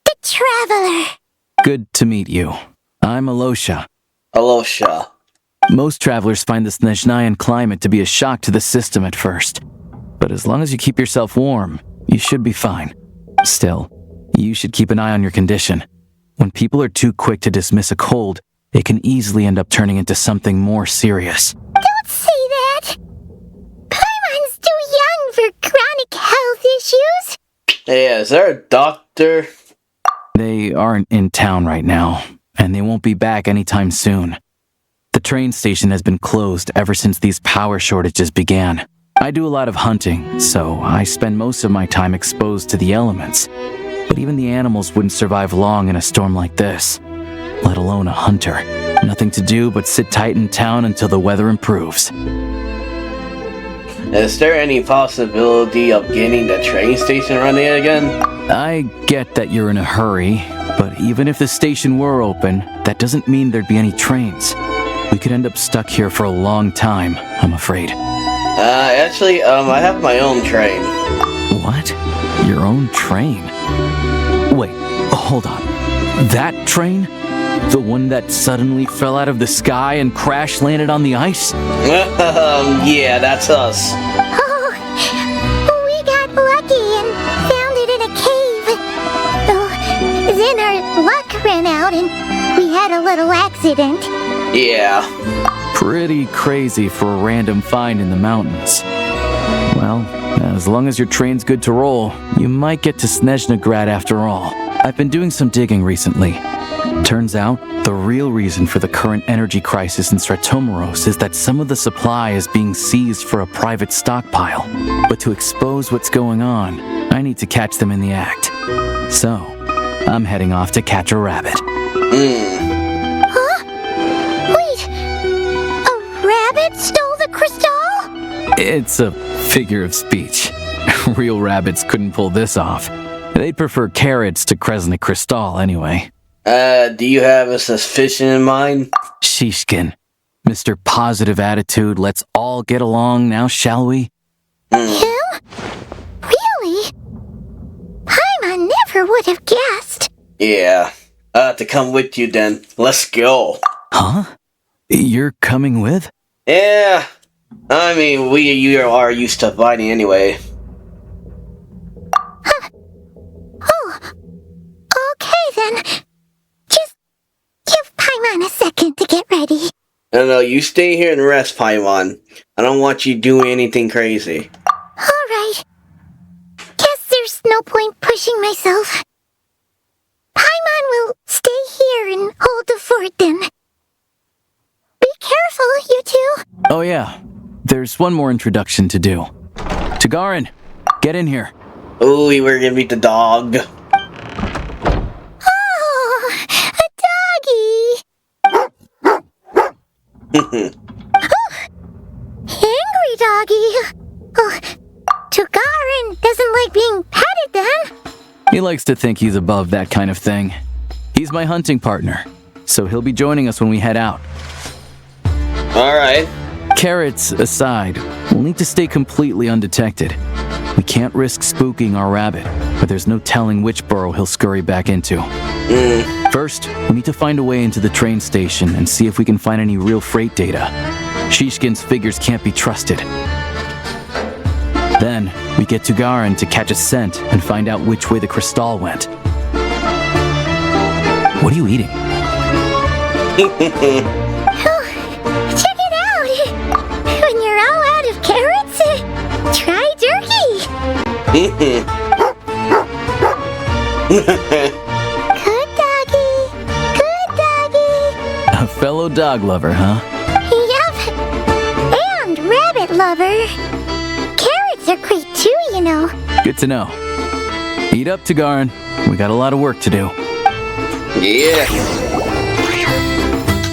Speaker 3: the Traveler.
Speaker 9: Good to meet you. I'm Alyosha.
Speaker 1: Alyosha.
Speaker 9: Most travelers find the Snezhnayan climate to be a shock to the system at first. But as long as you keep yourself warm, you should be fine. Still, you should keep an eye on your condition. When people are too quick to dismiss a cold, it can easily end up turning into something more serious.
Speaker 3: Don't say that! Paimon's too young for chronic health issues.
Speaker 1: Yeah, is there a doctor?
Speaker 9: They aren't in town right now, and they won't be back anytime soon. The train station has been closed ever since these power shortages began. I do a lot of hunting, so I spend most of my time exposed to the elements. But even the animals wouldn't survive long in a storm like this, let alone a hunter. Nothing to do but sit tight in town until the weather improves.
Speaker 1: Is there any possibility of getting the train station running again?
Speaker 9: I get that you're in a hurry, but even if the station were open, that doesn't mean there'd be any trains. We could end up stuck here for a long time, I'm afraid.
Speaker 1: Actually, I have my own train.
Speaker 9: What? Your own train? Wait, hold on. That train? The one that suddenly fell out of the sky and crash-landed on the ice?
Speaker 1: Yeah, that's us.
Speaker 3: Oh, we got lucky and found it in a cave. Oh, then our luck ran out and we had a little accident.
Speaker 1: Yeah.
Speaker 9: Pretty crazy for a random find in the mountains. Well, as long as your train's good to roll, you might get to Snezhnograd after all. I've been doing some digging recently. Turns out, the real reason for the current energy crisis in Stratomeros is that some of the supply is being seized for a private stockpile. But to expose what's going on, I need to catch them in the act. So, I'm heading off to catch a rabbit.
Speaker 3: Huh? Wait, a rabbit stole the crystal?
Speaker 9: It's a figure of speech. Real rabbits couldn't pull this off. They'd prefer carrots to Kresnik Crystal anyway.
Speaker 1: Do you have a suspicion in mind?
Speaker 9: Shishkin. Mr. Positive Attitude, let's all get along now, shall we?
Speaker 3: Him? Really? Paimon never would have guessed.
Speaker 1: Yeah. I'll have to come with you then. Let's go.
Speaker 9: Huh? You're coming with?
Speaker 1: Yeah. I mean, you are used to fighting anyway.
Speaker 3: Huh. Oh. Okay then. Just give Paimon a second to get ready.
Speaker 1: No, you stay here and rest, Paimon. I don't want you doing anything crazy.
Speaker 3: Alright. Guess there's no point pushing myself. Paimon will stay here and hold the fort then. Be careful, you two.
Speaker 9: Oh yeah, there's one more introduction to do. Tagarin, get in here.
Speaker 1: Ooh, we're gonna meet the dog.
Speaker 3: Oh, a doggy. Angry doggy. Oh, Tagarin doesn't like being petted then.
Speaker 9: He likes to think he's above that kind of thing. He's my hunting partner, so he'll be joining us when we head out.
Speaker 1: Alright.
Speaker 9: Carrots aside, we'll need to stay completely undetected. We can't risk spooking our rabbit, but there's no telling which burrow he'll scurry back into. First, we need to find a way into the train station and see if we can find any real freight data. Shishkin's figures can't be trusted. Then, we get to Garin to catch a scent and find out which way the crystal went. What are you eating?
Speaker 3: Check it out! When you're all out of carrots, try turkey! Good doggy! Good doggy!
Speaker 9: A fellow dog lover, huh?
Speaker 3: Yep! And rabbit lover! Carrots are great too, you know.
Speaker 9: Good to know. Eat up, Tagarin. We got a lot of work to do.
Speaker 1: Yeah.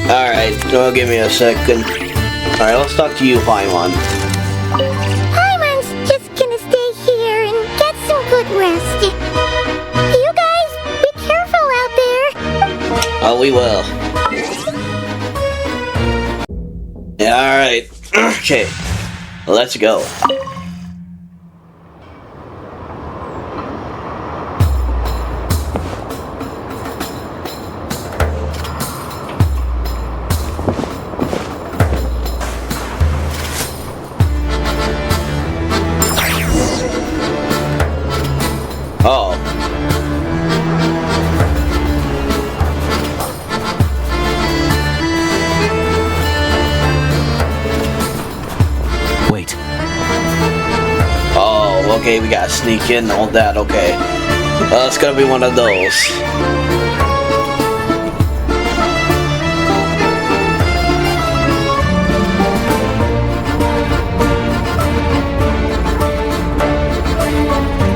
Speaker 1: Alright, well, give me a second. Alright, let's talk to you, Paimon.
Speaker 3: Paimon's just gonna stay here and get some good rest. You guys, be careful out there.
Speaker 1: Oh, we will. Yeah, alright. Okay, let's go. Oh.
Speaker 9: Wait.
Speaker 1: Oh, okay, we gotta sneak in, all that, okay. It's gonna be one of those.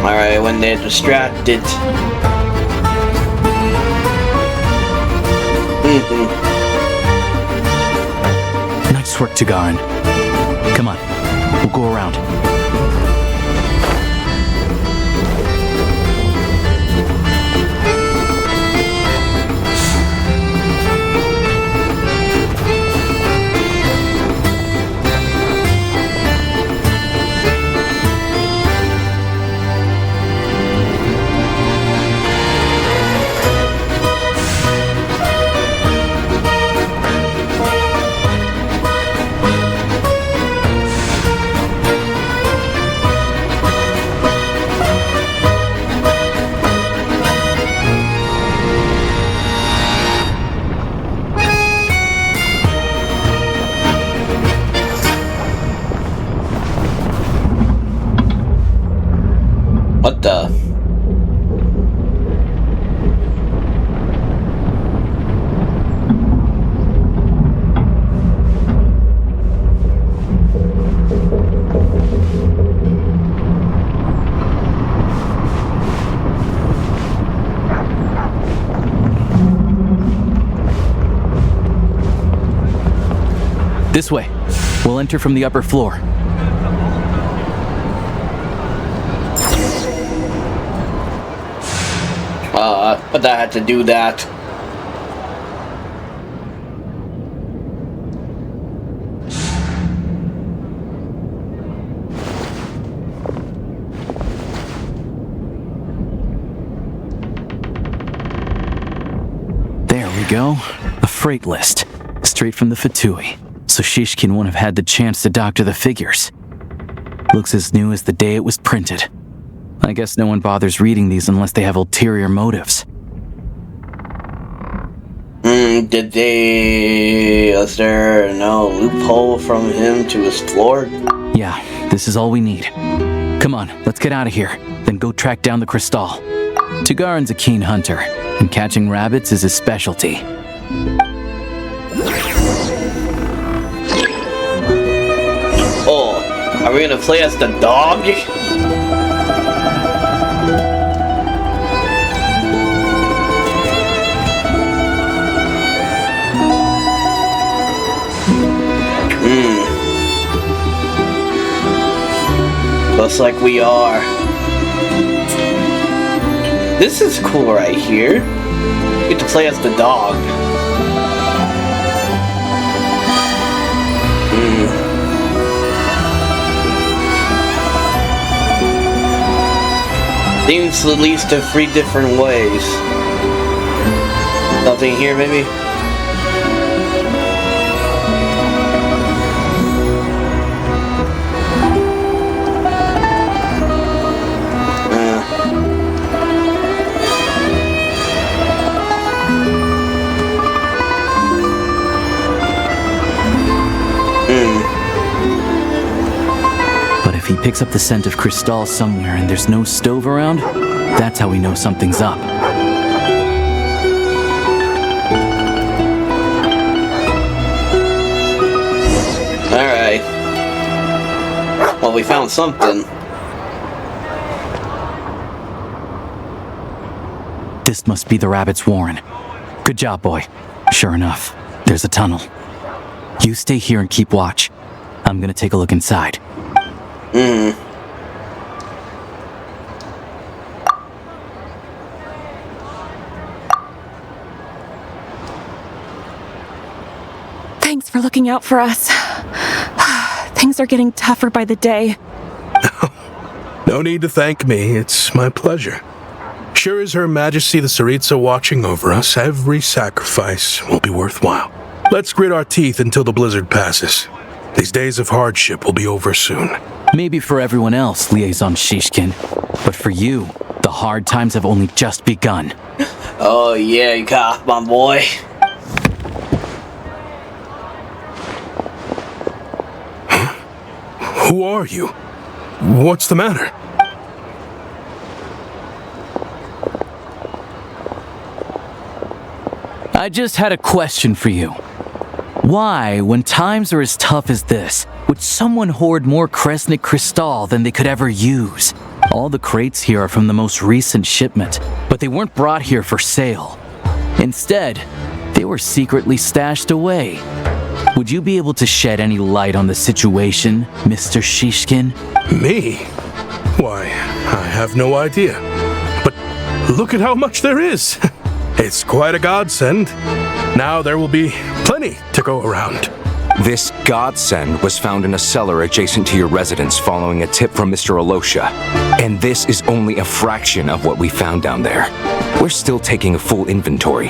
Speaker 1: Alright, when they're distracted.
Speaker 9: Nice work, Tagarin. Come on, we'll go around.
Speaker 1: What the?
Speaker 9: This way. We'll enter from the upper floor.
Speaker 1: But I had to do that.
Speaker 9: There we go. A freight list. Straight from the Fatui. So Shishkin won't have had the chance to doctor the figures. Looks as new as the day it was printed. I guess no one bothers reading these unless they have ulterior motives.
Speaker 1: Was there no loophole from him to his floor?
Speaker 9: Yeah, this is all we need. Come on, let's get out of here, then go track down the crystal. Tagarin's a keen hunter, and catching rabbits is his specialty.
Speaker 1: Oh, are we gonna play as the dog? Looks like we are. This is cool right here. Get to play as the dog. Seems at least in 3 different ways. Nothing here, maybe?
Speaker 9: But if he picks up the scent of Crystal somewhere and there's no stove around, that's how we know something's up.
Speaker 1: Alright. Well, we found something.
Speaker 9: This must be the rabbit's warren. Good job, boy. Sure enough, there's a tunnel. You stay here and keep watch. I'm gonna take a look inside.
Speaker 14: Thanks for looking out for us. Things are getting tougher by the day.
Speaker 13: No need to thank me. It's my pleasure. Sure as Her Majesty the Tsaritsa watching over us, every sacrifice will be worthwhile. Let's grit our teeth until the blizzard passes. These days of hardship will be over soon.
Speaker 9: Maybe for everyone else, Liaison Shishkin, but for you, the hard times have only just begun.
Speaker 1: Oh yeah, you got my boy.
Speaker 13: Who are you? What's the matter?
Speaker 9: I just had a question for you. Why, when times are as tough as this, would someone hoard more Kresnik Crystal than they could ever use? All the crates here are from the most recent shipment, but they weren't brought here for sale. Instead, they were secretly stashed away. Would you be able to shed any light on the situation, Mr. Shishkin?
Speaker 13: Me? Why, I have no idea. But look at how much there is. It's quite a godsend. Now there will be plenty to go around.
Speaker 12: This godsend was found in a cellar adjacent to your residence following a tip from Mr. Alyosha. And this is only a fraction of what we found down there. We're still taking a full inventory.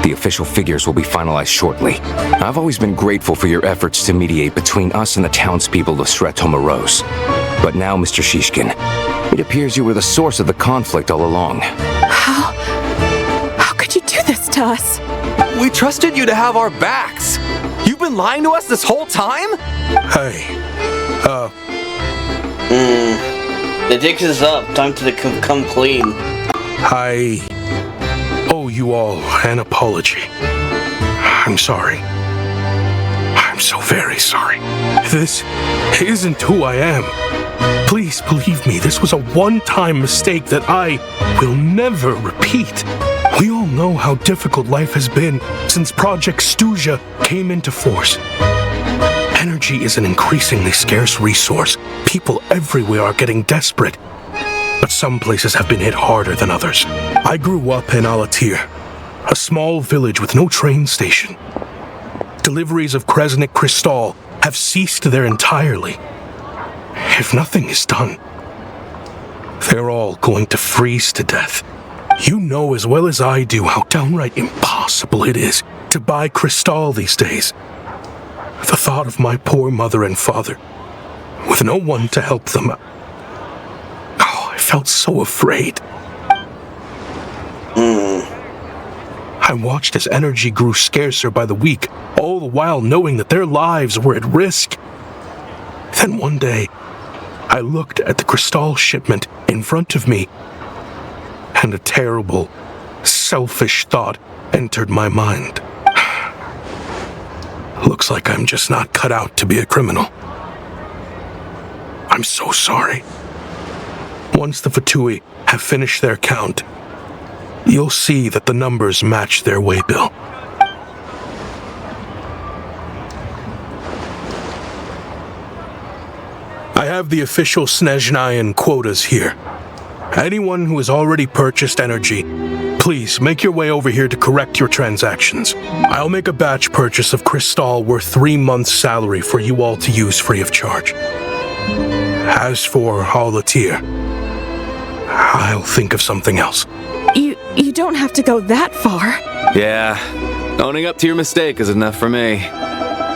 Speaker 12: The official figures will be finalized shortly. I've always been grateful for your efforts to mediate between us and the townspeople of Sretomaros. But now, Mr. Shishkin, it appears you were the source of the conflict all along.
Speaker 14: How could you do this to us?
Speaker 15: We trusted you to have our backs. You've been lying to us this whole time?
Speaker 13: Hey,
Speaker 1: The dix is up. Time to come clean.
Speaker 13: I owe you all an apology. I'm sorry. I'm so very sorry. This isn't who I am. Please believe me, this was a one-time mistake that I will never repeat. We all know how difficult life has been since Project Stuja came into force. Energy is an increasingly scarce resource. People everywhere are getting desperate. But some places have been hit harder than others. I grew up in Alatir, a small village with no train station. Deliveries of Kresnik Crystal have ceased there entirely. If nothing is done, they're all going to freeze to death. You know as well as I do how downright impossible it is to buy Crystal these days. The thought of my poor mother and father, with no one to help them, I felt so afraid. I watched as energy grew scarcer by the week, all the while knowing that their lives were at risk. Then one day, I looked at the Crystal shipment in front of me, and a terrible, selfish thought entered my mind. Looks like I'm just not cut out to be a criminal. I'm so sorry. Once the Fatui have finished their count, you'll see that the numbers match their waybill. I have the official Snezhnayan quotas here. Anyone who has already purchased energy, please make your way over here to correct your transactions. I'll make a batch purchase of Crystal worth 3 months' salary for you all to use free of charge. As for Alatir, I'll think of something else.
Speaker 14: You don't have to go that far.
Speaker 15: Yeah, owning up to your mistake is enough for me.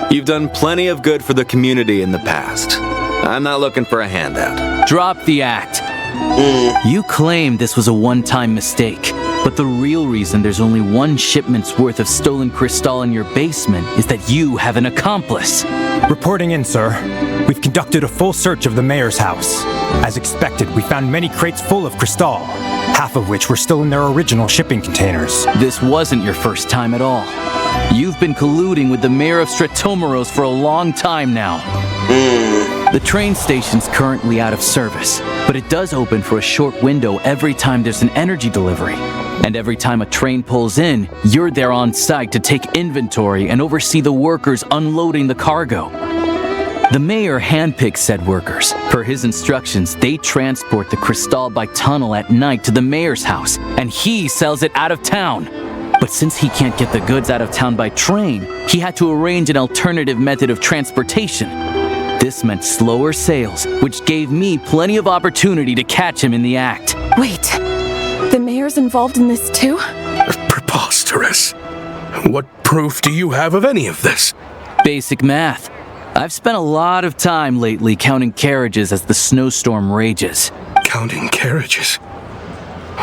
Speaker 15: You've done plenty of good for the community in the past. I'm not looking for a handout.
Speaker 9: Drop the act. You claim this was a one-time mistake, but the real reason there's only one shipment's worth of stolen crystal in your basement is that you have an accomplice.
Speaker 16: Reporting in, sir. We've conducted a full search of the mayor's house. As expected, we found many crates full of crystal, half of which were still in their original shipping containers.
Speaker 9: This wasn't your first time at all. You've been colluding with the mayor of Stratomeros for a long time now. The train station's currently out of service, but it does open for a short window every time there's an energy delivery. And every time a train pulls in, you're there on site to take inventory and oversee the workers unloading the cargo. The mayor handpicks said workers. Per his instructions, they transport the crystal by tunnel at night to the mayor's house, and he sells it out of town. But since he can't get the goods out of town by train, he had to arrange an alternative method of transportation. This meant slower sales, which gave me plenty of opportunity to catch him in the act.
Speaker 14: Wait, the mayor's involved in this too?
Speaker 13: Preposterous. What proof do you have of any of this?
Speaker 9: Basic math. I've spent a lot of time lately counting carriages as the snowstorm rages.
Speaker 13: Counting carriages?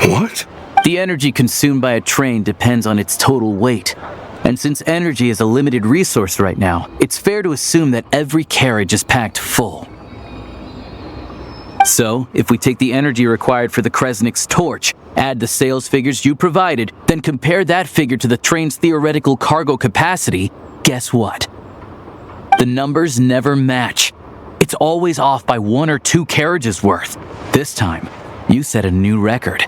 Speaker 13: What?
Speaker 9: The energy consumed by a train depends on its total weight. And since energy is a limited resource right now, it's fair to assume that every carriage is packed full. So, if we take the energy required for the Kresnik's torch, add the sales figures you provided, then compare that figure to the train's theoretical cargo capacity, guess what? The numbers never match. It's always off by 1 or 2 carriages worth. This time, you set a new record.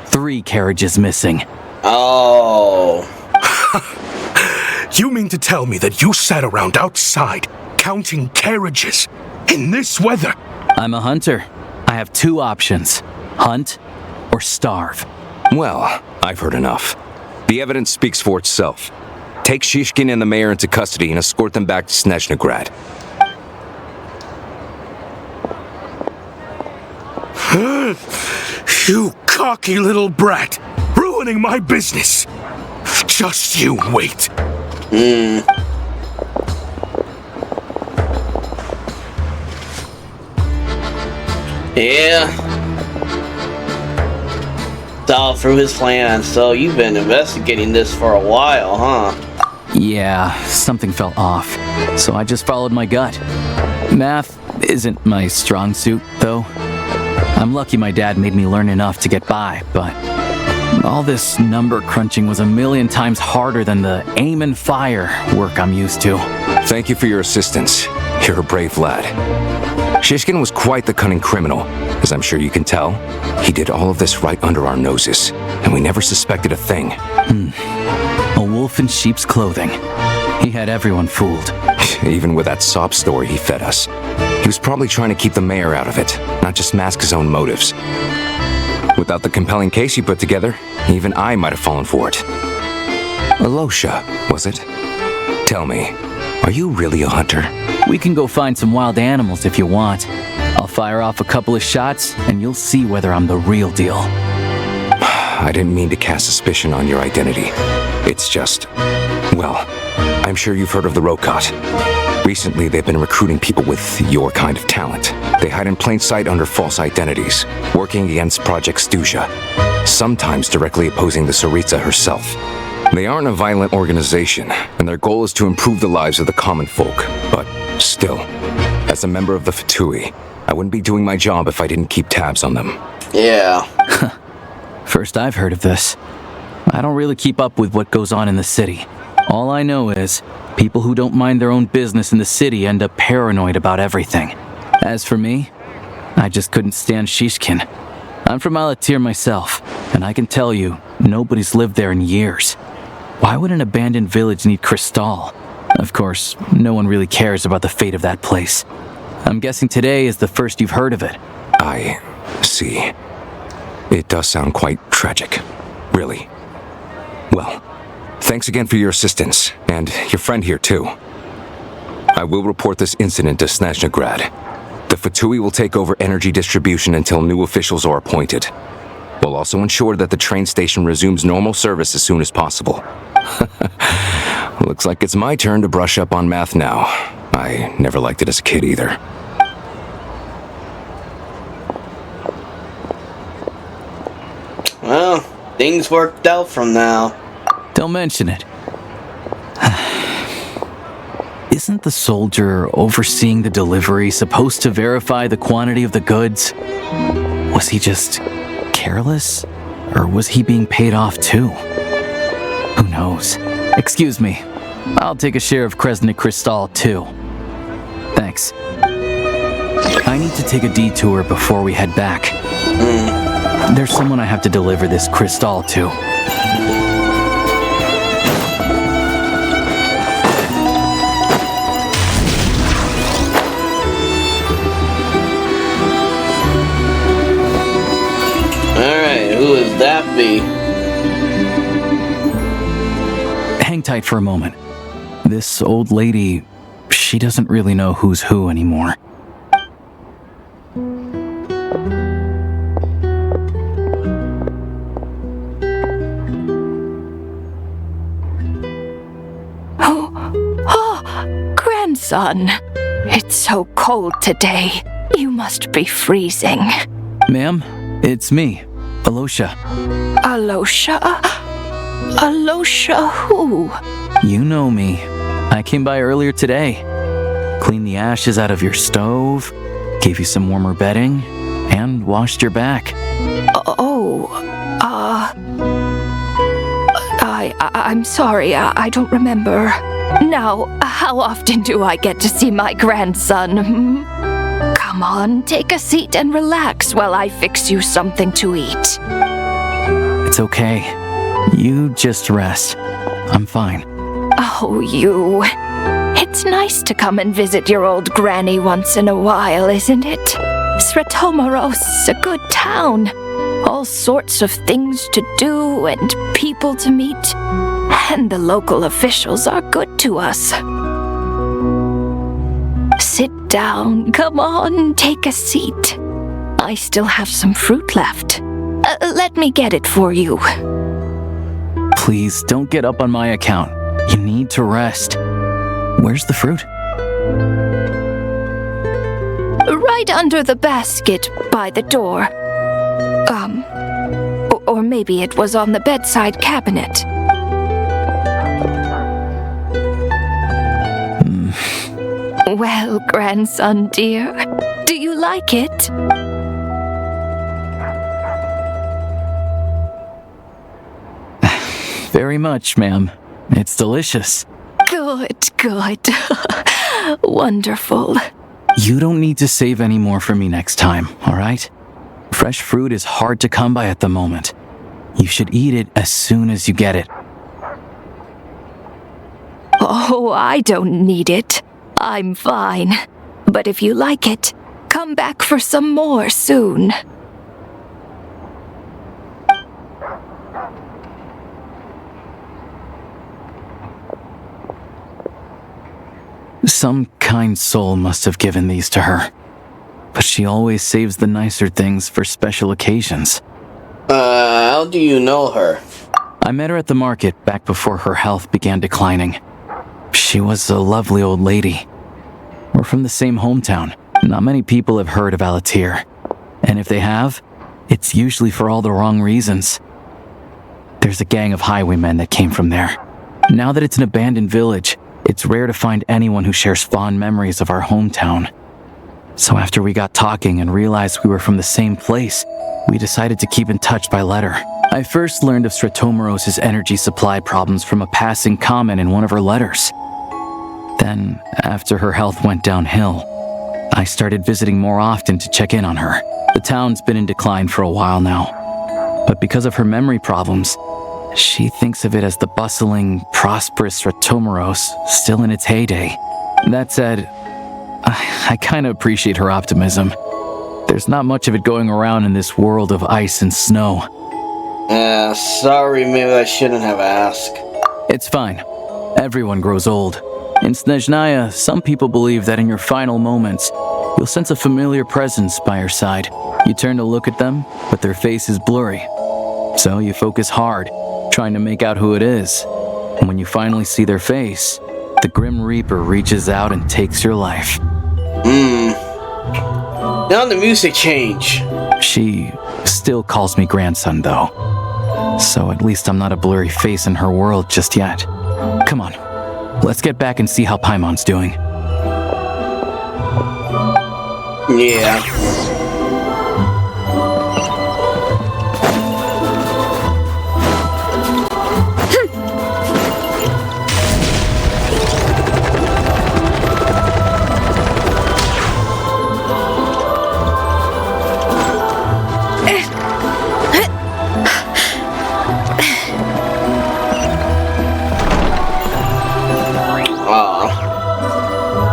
Speaker 9: 3 carriages missing.
Speaker 1: Oh.
Speaker 13: You mean to tell me that you sat around outside counting carriages in this weather?
Speaker 9: I'm a hunter. I have 2 options. Hunt or starve.
Speaker 12: Well, I've heard enough. The evidence speaks for itself. Take Shishkin and the mayor into custody and escort them back to Snezhnograd.
Speaker 13: You cocky little brat! Ruining my business! Just you wait.
Speaker 1: Yeah. It's all through his plan, so you've been investigating this for a while, huh?
Speaker 9: Yeah, something felt off, so I just followed my gut. Math isn't my strong suit, though. I'm lucky my dad made me learn enough to get by, but all this number crunching was a million times harder than the aim and fire work I'm used to.
Speaker 12: Thank you for your assistance. You're a brave lad. Shishkin was quite the cunning criminal, as I'm sure you can tell. He did all of this right under our noses, and we never suspected a thing.
Speaker 9: A wolf in sheep's clothing. He had everyone fooled.
Speaker 12: Even with that sob story he fed us. He was probably trying to keep the mayor out of it, not just mask his own motives. Without the compelling case you put together, even I might have fallen for it. Alyosha, was it? Tell me, are you really a hunter?
Speaker 9: We can go find some wild animals if you want. I'll fire off a couple of shots, and you'll see whether I'm the real deal.
Speaker 12: I didn't mean to cast suspicion on your identity. It's just, well, I'm sure you've heard of the Rokot. Recently, they've been recruiting people with your kind of talent. They hide in plain sight under false identities, working against Project Stuzha, sometimes directly opposing the Tsaritsa herself. They aren't a violent organization, and their goal is to improve the lives of the common folk. But still, as a member of the Fatui, I wouldn't be doing my job if I didn't keep tabs on them.
Speaker 1: Yeah.
Speaker 9: First I've heard of this. I don't really keep up with what goes on in the city. All I know is, people who don't mind their own business in the city end up paranoid about everything. As for me, I just couldn't stand Shishkin. I'm from Alatyr myself, and I can tell you, nobody's lived there in years. Why would an abandoned village need crystal? Of course, no one really cares about the fate of that place. I'm guessing today is the first you've heard of it.
Speaker 12: I see. It does sound quite tragic. Really. Well, thanks again for your assistance, and your friend here too. I will report this incident to Snezhnograd. The Fatui will take over energy distribution until new officials are appointed. We'll also ensure that the train station resumes normal service as soon as possible. Looks like it's my turn to brush up on math now. I never liked it as a kid either.
Speaker 1: Well, things worked out from now.
Speaker 9: Don't mention it. Isn't the soldier overseeing the delivery supposed to verify the quantity of the goods? Was he just careless? Or was he being paid off too? Who knows? Excuse me. I'll take a share of Kresnik Kristall too. Thanks. I need to take a detour before we head back. There's someone I have to deliver this Kristall to.
Speaker 1: Alright, who would that be?
Speaker 9: Hang tight for a moment. This old lady, she doesn't really know who's who anymore.
Speaker 10: Grandson, it's so cold today. You must be freezing.
Speaker 9: Ma'am, it's me, Alyosha.
Speaker 10: Alyosha? Alyosha who?
Speaker 9: You know me. I came by earlier today. Cleaned the ashes out of your stove, gave you some warmer bedding, and washed your back.
Speaker 10: I'm sorry, I don't remember. Now, how often do I get to see my grandson? Come on, take a seat and relax while I fix you something to eat.
Speaker 9: It's okay. You just rest. I'm fine.
Speaker 10: Oh, you. It's nice to come and visit your old granny once in a while, isn't it? Sretomaros is a good town. All sorts of things to do and people to meet. And the local officials are good to us. Sit down. Come on, take a seat. I still have some fruit left. Let me get it for you.
Speaker 9: Please, don't get up on my account. You need to rest. Where's the fruit?
Speaker 10: Right under the basket by the door. Or maybe it was on the bedside cabinet. Well, grandson dear, do you like it?
Speaker 9: Very much, ma'am. It's delicious.
Speaker 10: Good, good. Wonderful.
Speaker 9: You don't need to save any more for me next time, all right? Fresh fruit is hard to come by at the moment. You should eat it as soon as you get it.
Speaker 10: Oh, I don't need it. I'm fine. But if you like it, come back for some more soon.
Speaker 9: Some kind soul must have given these to her. But she always saves the nicer things for special occasions.
Speaker 1: How do you know her?
Speaker 9: I met her at the market back before her health began declining. She was a lovely old lady. We're from the same hometown. Not many people have heard of Alatyr. And if they have, it's usually for all the wrong reasons. There's a gang of highwaymen that came from there. Now that it's an abandoned village, it's rare to find anyone who shares fond memories of our hometown. So after we got talking and realized we were from the same place, we decided to keep in touch by letter. I first learned of Sretomaros' energy supply problems from a passing comment in one of her letters. Then, after her health went downhill, I started visiting more often to check in on her. The town's been in decline for a while now. But because of her memory problems, she thinks of it as the bustling, prosperous Sretomaros still in its heyday. That said, I kind of appreciate her optimism. There's not much of it going around in this world of ice and snow.
Speaker 1: Sorry, maybe I shouldn't have asked.
Speaker 9: It's fine. Everyone grows old. In Snezhnaya, some people believe that in your final moments, You'll sense a familiar presence by your side. You turn to look at them, but their face is blurry. So you focus hard, trying to make out who it is. And when you finally see their face, the Grim Reaper reaches out and takes your life.
Speaker 1: Now the music change.
Speaker 9: She still calls me grandson, though. So at least I'm not a blurry face in her world just yet. Come on, let's get back and see how Paimon's doing.
Speaker 1: Yeah.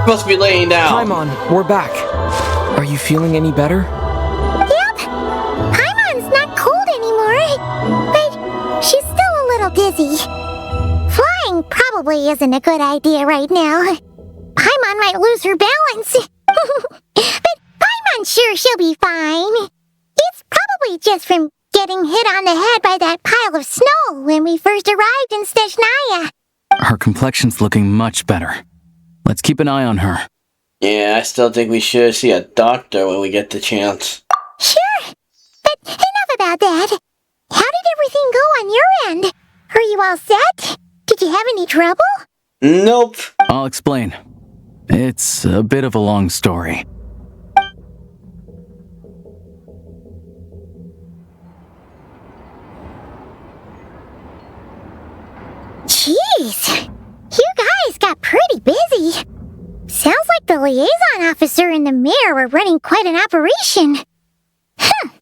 Speaker 1: Must be laying down.
Speaker 6: Paimon, we're back. Are you feeling any better?
Speaker 3: Yep. Paimon's not cold anymore, but she's still a little dizzy. Flying probably isn't a good idea right now. Paimon might lose her balance. But Paimon's sure she'll be fine. It's probably just from getting hit on the head by that pile of snow when we first arrived in Snezhnaya.
Speaker 9: Her complexion's looking much better. Let's keep an eye on her.
Speaker 1: Yeah, I still think we should see a doctor when we get the chance.
Speaker 3: Sure, but enough about that. How did everything go on your end? Are you all set? Did you have any trouble?
Speaker 1: Nope.
Speaker 9: I'll explain. It's a bit of a long story.
Speaker 3: Jeez, you guys got pretty busy. Sounds like the liaison officer and the mayor were running quite an operation. Good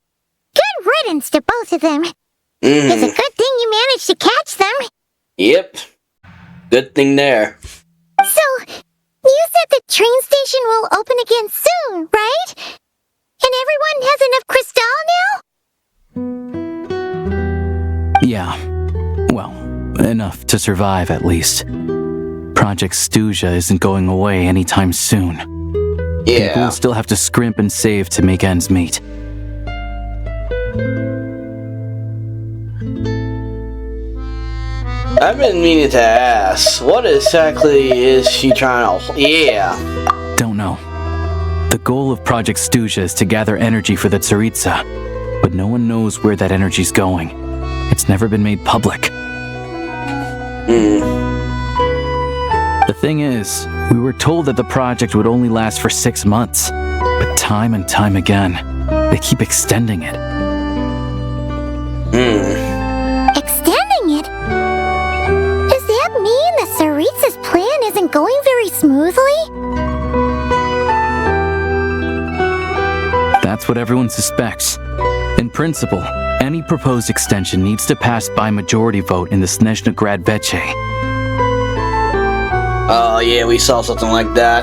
Speaker 3: riddance to both of them. It's a good thing you managed to catch them.
Speaker 1: Yep. Good thing there.
Speaker 3: So, you said the train station will open again soon, right? And everyone has enough crystal now?
Speaker 9: Yeah. Well, enough to survive at least. Project Stuzha isn't going away anytime soon.
Speaker 1: Yeah.
Speaker 9: People will still have to scrimp and save to make ends meet.
Speaker 1: I've been meaning to ask, what exactly is she trying to... Yeah.
Speaker 9: Don't know. The goal of Project Stuzha is to gather energy for the Tsaritsa, but no one knows where that energy's going. It's never been made public. The thing is, we were told that the project would only last for 6 months, but time and time again, they keep extending it.
Speaker 3: Extending it? Does that mean the Tsaritsa's plan isn't going very smoothly?
Speaker 9: That's what everyone suspects. In principle, any proposed extension needs to pass by majority vote in the Snezhnograd Veche.
Speaker 1: Oh yeah, we saw something like that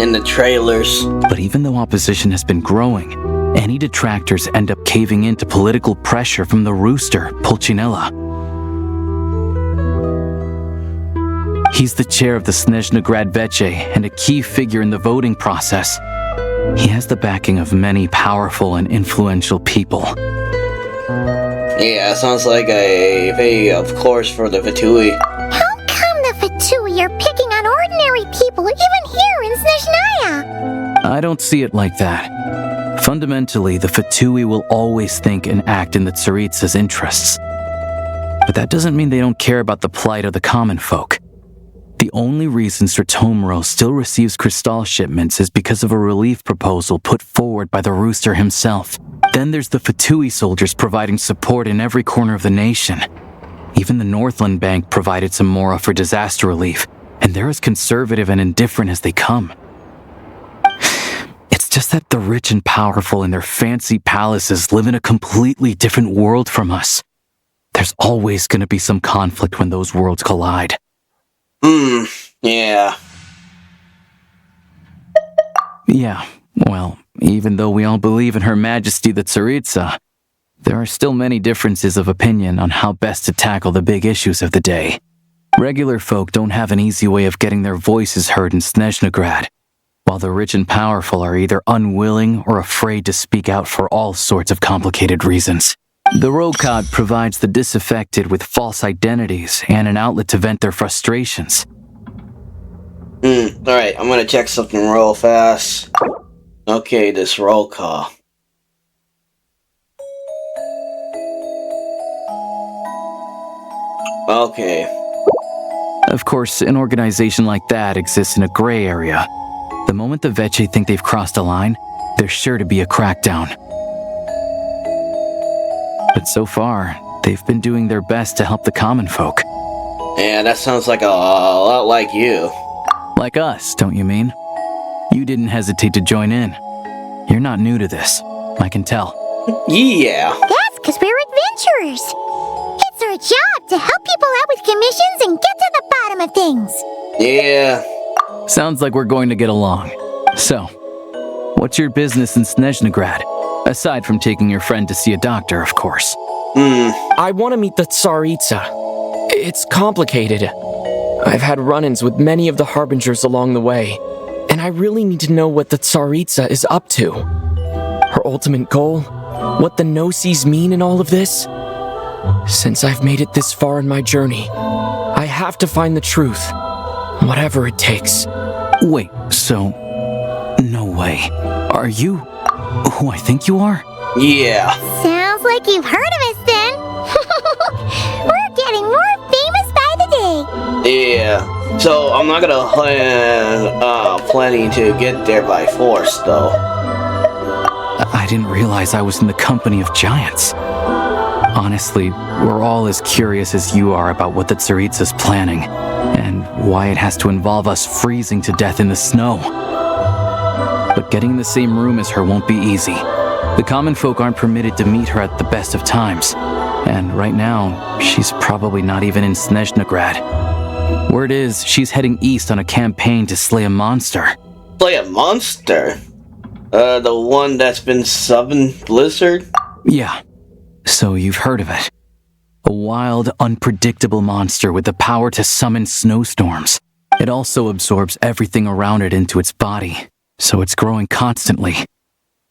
Speaker 1: in the trailers.
Speaker 9: But even though opposition has been growing, any detractors end up caving into political pressure from the rooster, Pulcinella. He's the chair of the Snezhnograd Veche and a key figure in the voting process. He has the backing of many powerful and influential people.
Speaker 1: Yeah, sounds like a pay, of course, for the Fatui.
Speaker 3: How come the Fatui are picking on ordinary people even here in Snezhnaya?
Speaker 9: I don't see it like that. Fundamentally, the Fatui will always think and act in the Tsaritsa's interests. But that doesn't mean they don't care about the plight of the common folk. The only reason Sratomiro still receives crystal shipments is because of a relief proposal put forward by the rooster himself. Then there's the Fatui soldiers providing support in every corner of the nation. Even the Northland Bank provided some mora for disaster relief, and they're as conservative and indifferent as they come. It's just that the rich and powerful in their fancy palaces live in a completely different world from us. There's always going to be some conflict when those worlds collide.
Speaker 1: Yeah.
Speaker 9: Yeah, well, even though we all believe in Her Majesty the Tsaritsa, there are still many differences of opinion on how best to tackle the big issues of the day. Regular folk don't have an easy way of getting their voices heard in Snezhnograd. while the rich and powerful are either unwilling or afraid to speak out for all sorts of complicated reasons. The Rokot provides the disaffected with false identities and an outlet to vent their frustrations.
Speaker 1: Alright, I'm gonna check something real fast. Okay, this roll call. Okay.
Speaker 9: Of course, an organization like that exists in a gray area. The moment the Veche think they've crossed a line, there's sure to be a crackdown. But so far, they've been doing their best to help the common folk.
Speaker 1: Yeah, that sounds like a lot like you.
Speaker 9: Like us, don't you mean? You didn't hesitate to join in. You're not new to this, I can tell.
Speaker 1: Yeah.
Speaker 3: That's because we're adventurers. It's our job to help people out with commissions and get to the bottom of things.
Speaker 1: Yeah.
Speaker 9: Sounds like we're going to get along. So, what's your business in Snezhnograd? Aside from taking your friend to see a doctor, of course.
Speaker 6: I want to meet the Tsaritsa. It's complicated. I've had run-ins with many of the Harbingers along the way, and I really need to know what the Tsaritsa is up to. Her ultimate goal? What the Gnosis mean in all of this? Since I've made it this far in my journey, I have to find the truth, whatever it takes.
Speaker 9: Wait, so... no way. Are you who I think you are?
Speaker 1: Yeah.
Speaker 3: Sounds like you've heard of us then. We're getting more famous by the day.
Speaker 1: Yeah. So I'm not gonna planning to get there by force, though.
Speaker 9: I didn't realize I was in the company of giants. Honestly, we're all as curious as you are about what the Tsaritsa's planning, and why it has to involve us freezing to death in the snow. But getting in the same room as her won't be easy. The common folk aren't permitted to meet her at the best of times, and right now, she's probably not even in Snezhnograd. Word is, she's heading east on a campaign to slay a monster.
Speaker 1: Slay a monster? The one that's been summoned Blizzard?
Speaker 9: Yeah. So you've heard of it. A wild, unpredictable monster with the power to summon snowstorms. It also absorbs everything around it into its body, so it's growing constantly.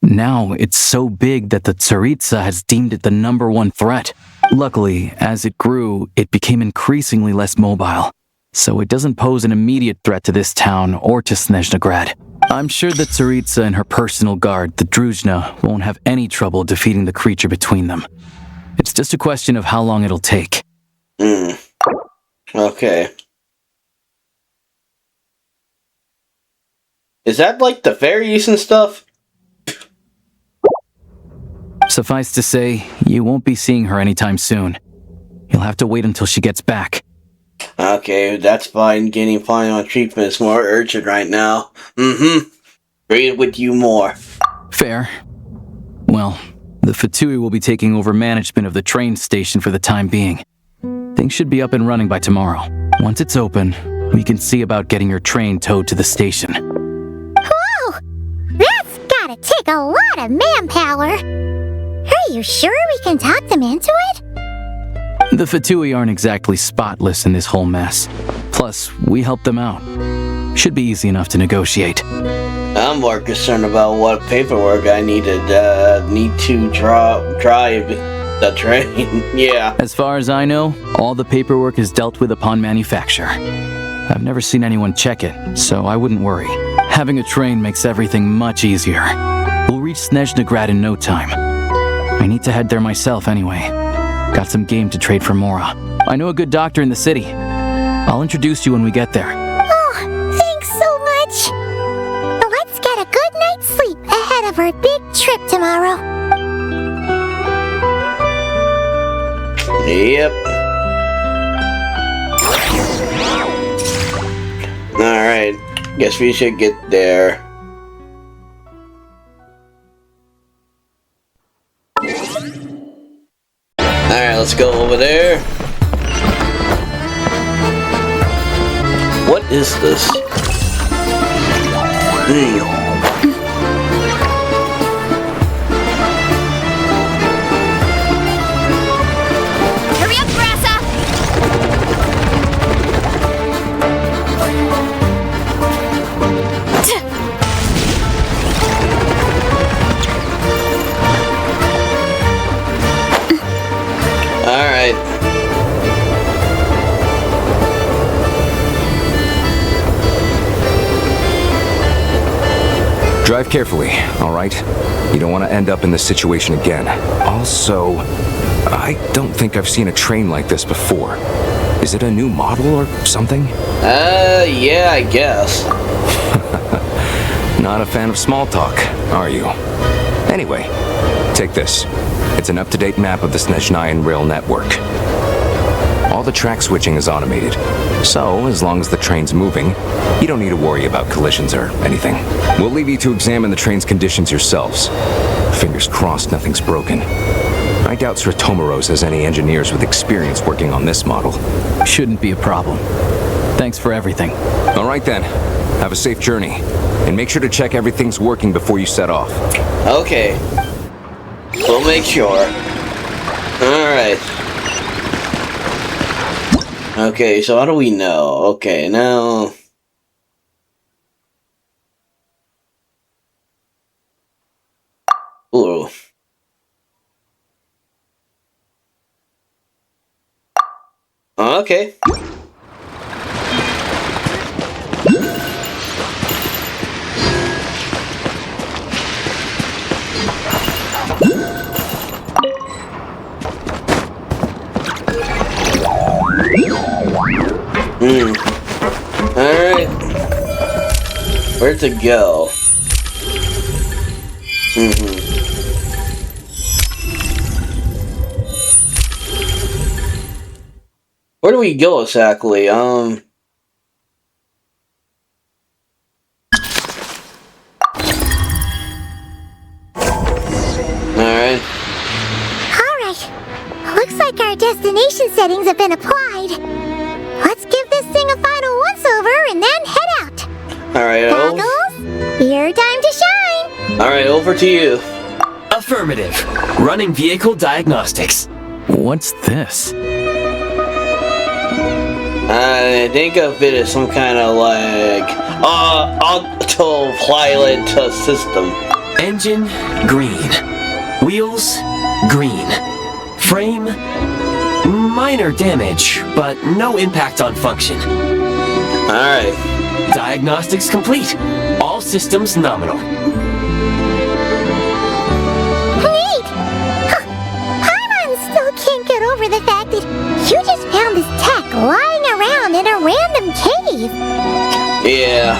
Speaker 9: Now, it's so big that the Tsaritsa has deemed it the #1 threat. Luckily, as it grew, it became increasingly less mobile, so it doesn't pose an immediate threat to this town or to Snezhnograd. I'm sure the Tsaritsa and her personal guard, the Druzhna, won't have any trouble defeating the creature between them. It's just a question of how long it'll take.
Speaker 1: Okay. Is that like the fairies and stuff?
Speaker 9: Suffice to say, you won't be seeing her anytime soon. You'll have to wait until she gets back.
Speaker 1: Okay, that's fine. Getting Paimon treatment is more urgent right now. Read with you more.
Speaker 9: Fair. Well, the Fatui will be taking over management of the train station for the time being. Things should be up and running by tomorrow. Once it's open, we can see about getting your train towed to the station.
Speaker 3: Whoa! That's gotta take a lot of manpower. Are you sure we can talk them into it?
Speaker 9: The Fatui aren't exactly spotless in this whole mess. Plus, we helped them out. Should be easy enough to negotiate.
Speaker 1: I'm more concerned about what paperwork I need to drive the train. Yeah.
Speaker 9: As far as I know, all the paperwork is dealt with upon manufacture. I've never seen anyone check it, so I wouldn't worry. Having a train makes everything much easier. We'll reach Snezhnograd in no time. I need to head there myself anyway. Got some game to trade for Mora. I know a good doctor in the city. I'll introduce you when we get there.
Speaker 3: Oh, thanks so much. Let's get a good night's sleep ahead of our big trip tomorrow.
Speaker 1: Yep. Alright. Guess we should get there. Alright, let's go over there. What is this?
Speaker 3: Hurry up, Graeae!
Speaker 12: Drive carefully, alright? You don't want to end up in this situation again. Also, I don't think I've seen a train like this before. Is it a new model or something?
Speaker 1: Yeah, I guess.
Speaker 12: Not a fan of small talk, are you? Anyway, take this. It's an up-to-date map of the Snezhnayan rail network. All the track switching is automated, so as long as the train's moving, you don't need to worry about collisions or anything. We'll leave you to examine the train's conditions yourselves. Fingers crossed nothing's broken. I doubt Sratomaros has any engineers with experience working on this model.
Speaker 9: Shouldn't be a problem. Thanks for everything.
Speaker 12: All right then. Have a safe journey. And make sure to check everything's working before you set off.
Speaker 1: Okay. We'll make sure. Alright. Okay, so how do we know? Okay, now... Ooh. Okay. Alright. Where to go? Where do we go exactly? Alright.
Speaker 3: Alright. Looks like our destination settings have been applied. Let's give this thing a final once-over and then head out.
Speaker 1: Alright,
Speaker 3: DaGoose, your time to shine.
Speaker 1: Alright, over to you.
Speaker 7: Affirmative. Running vehicle diagnostics.
Speaker 9: What's this?
Speaker 1: I think of it as some kind of like autopilot system.
Speaker 7: Engine, green. Wheels, green. Frame, minor damage, but no impact on function.
Speaker 1: Alright.
Speaker 7: Diagnostics complete. All systems nominal.
Speaker 3: Neat! Huh. Paimon still can't get over the fact that you just found this tech lying around in a random cave.
Speaker 1: Yeah,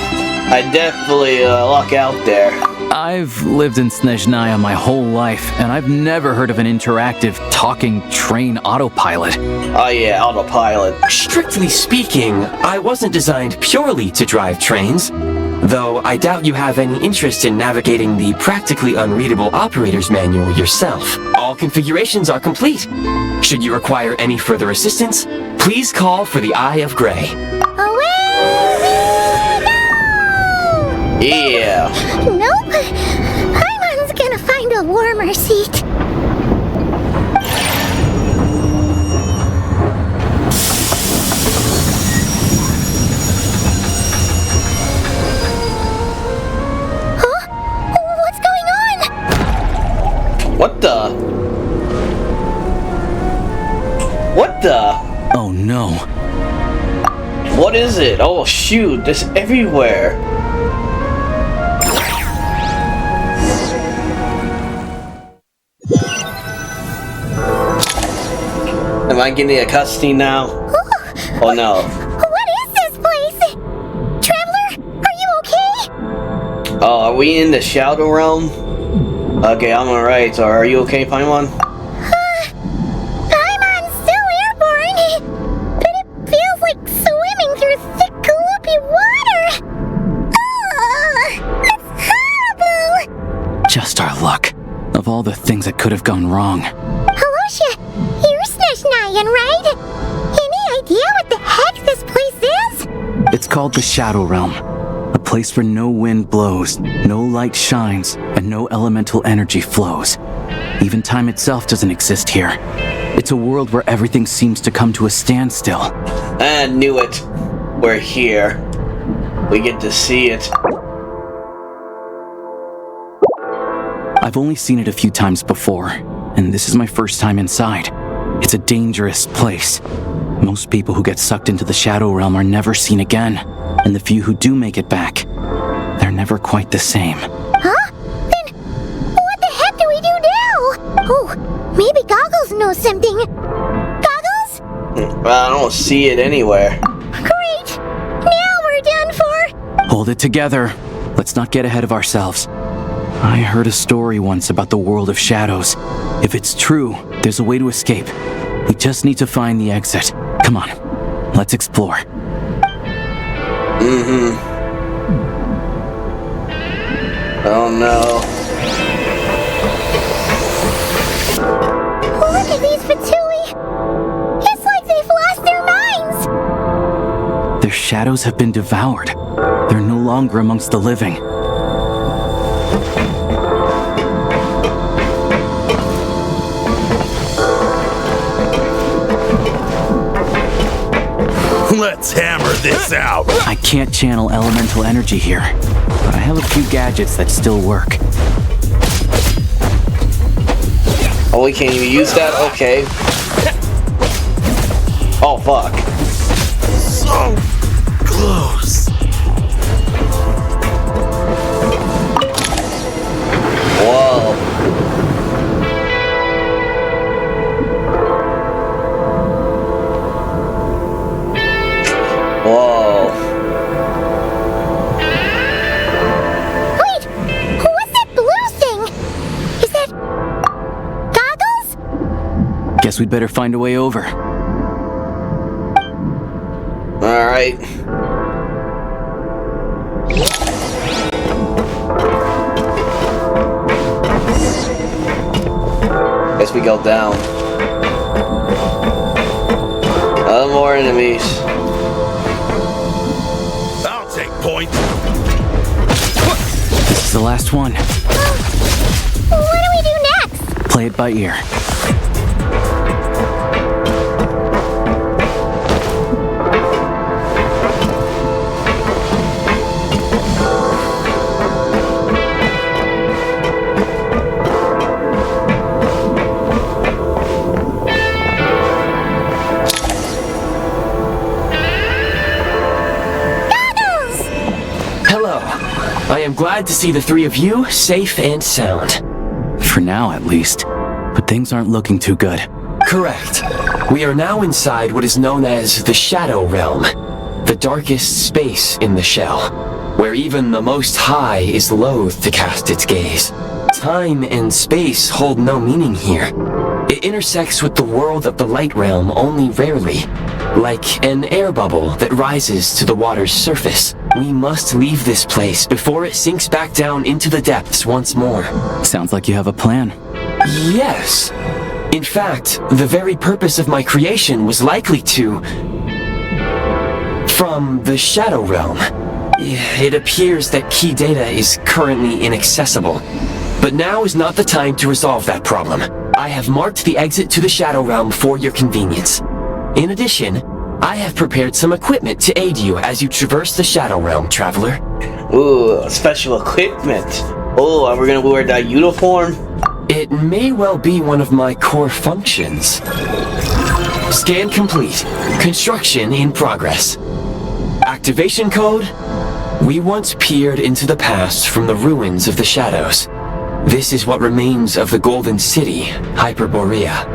Speaker 1: I definitely luck out there.
Speaker 9: I've lived in Snezhnaya my whole life, and I've never heard of an interactive, talking train autopilot.
Speaker 1: Oh yeah, autopilot.
Speaker 7: Strictly speaking, I wasn't designed purely to drive trains, though I doubt you have any interest in navigating the practically unreadable operator's manual yourself. All configurations are complete. Should you require any further assistance, please call for the Eye of Graeae.
Speaker 1: Yeah.
Speaker 3: Nope. Paimon's gonna find a warmer seat. Huh? What's going on?
Speaker 1: What the? What the?
Speaker 9: Oh no.
Speaker 1: What is it? Oh shoot, this everywhere. Am I getting a cutscene now? Oh no.
Speaker 3: What is this place? Traveler, are you okay?
Speaker 1: Oh, are we in the Shadow Realm? Okay, I'm alright. So are you okay, Paimon?
Speaker 3: Paimon's still airborne, but it feels like swimming through thick, gloopy water. It's horrible.
Speaker 9: Just our luck. Of all the things that could have gone wrong.
Speaker 3: Alyosha, you're Snezhnayan, right? Any idea what the heck this place is?
Speaker 9: It's called the Shadow Realm. A place where no wind blows, no light shines, and no elemental energy flows. Even time itself doesn't exist here. It's a world where everything seems to come to a standstill.
Speaker 1: I knew it. We're here. We get to see it.
Speaker 9: I've only seen it a few times before, and this is my first time inside. It's a dangerous place. Most people who get sucked into the Shadow Realm are never seen again, and the few who do make it back, they're never quite the same.
Speaker 3: Huh? Maybe Goggles knows something. Goggles?
Speaker 1: I don't see it anywhere.
Speaker 3: Great! Now we're done for!
Speaker 9: Hold it together. Let's not get ahead of ourselves. I heard a story once about the world of shadows. If it's true, there's a way to escape. We just need to find the exit. Come on, let's explore.
Speaker 1: Oh no.
Speaker 3: Look at these Fatui! It's like they've lost their minds!
Speaker 9: Their shadows have been devoured. They're no longer amongst the living.
Speaker 13: Let's hammer this out!
Speaker 9: I can't channel elemental energy here, but I have a few gadgets that still work.
Speaker 1: Oh, we can't even use that? Okay. Oh, fuck.
Speaker 13: So close.
Speaker 1: Whoa. Whoa.
Speaker 3: Wait! What's that blue thing? Is that... Goggles?
Speaker 9: Guess we'd better find a way over.
Speaker 1: Alright. Guess we go down. More enemies.
Speaker 13: I'll take point.
Speaker 9: This is the last one.
Speaker 3: What do we do next?
Speaker 9: Play it by ear.
Speaker 7: I am glad to see the three of you safe and sound.
Speaker 9: For now, at least. But things aren't looking too good.
Speaker 7: Correct. We are now inside what is known as the Shadow Realm, the darkest space in the shell, where even the Most High is loath to cast its gaze. Time and space hold no meaning here. It intersects with the world of the Light Realm only rarely, like an air bubble that rises to the water's surface. We must leave this place before it sinks back down into the depths once more.
Speaker 9: Sounds like you have a plan.
Speaker 7: Yes. In fact, the very purpose of my creation was likely to... from the Shadow Realm. It appears that key data is currently inaccessible. But now is not the time to resolve that problem. I have marked the exit to the Shadow Realm for your convenience. In addition, I have prepared some equipment to aid you as you traverse the Shadow Realm, traveler.
Speaker 1: Ooh, special equipment. Oh, are we gonna wear that uniform?
Speaker 7: It may well be one of my core functions. Scan complete. Construction in progress. Activation code? We once peered into the past from the ruins of the shadows. This is what remains of the Golden City, Hyperborea.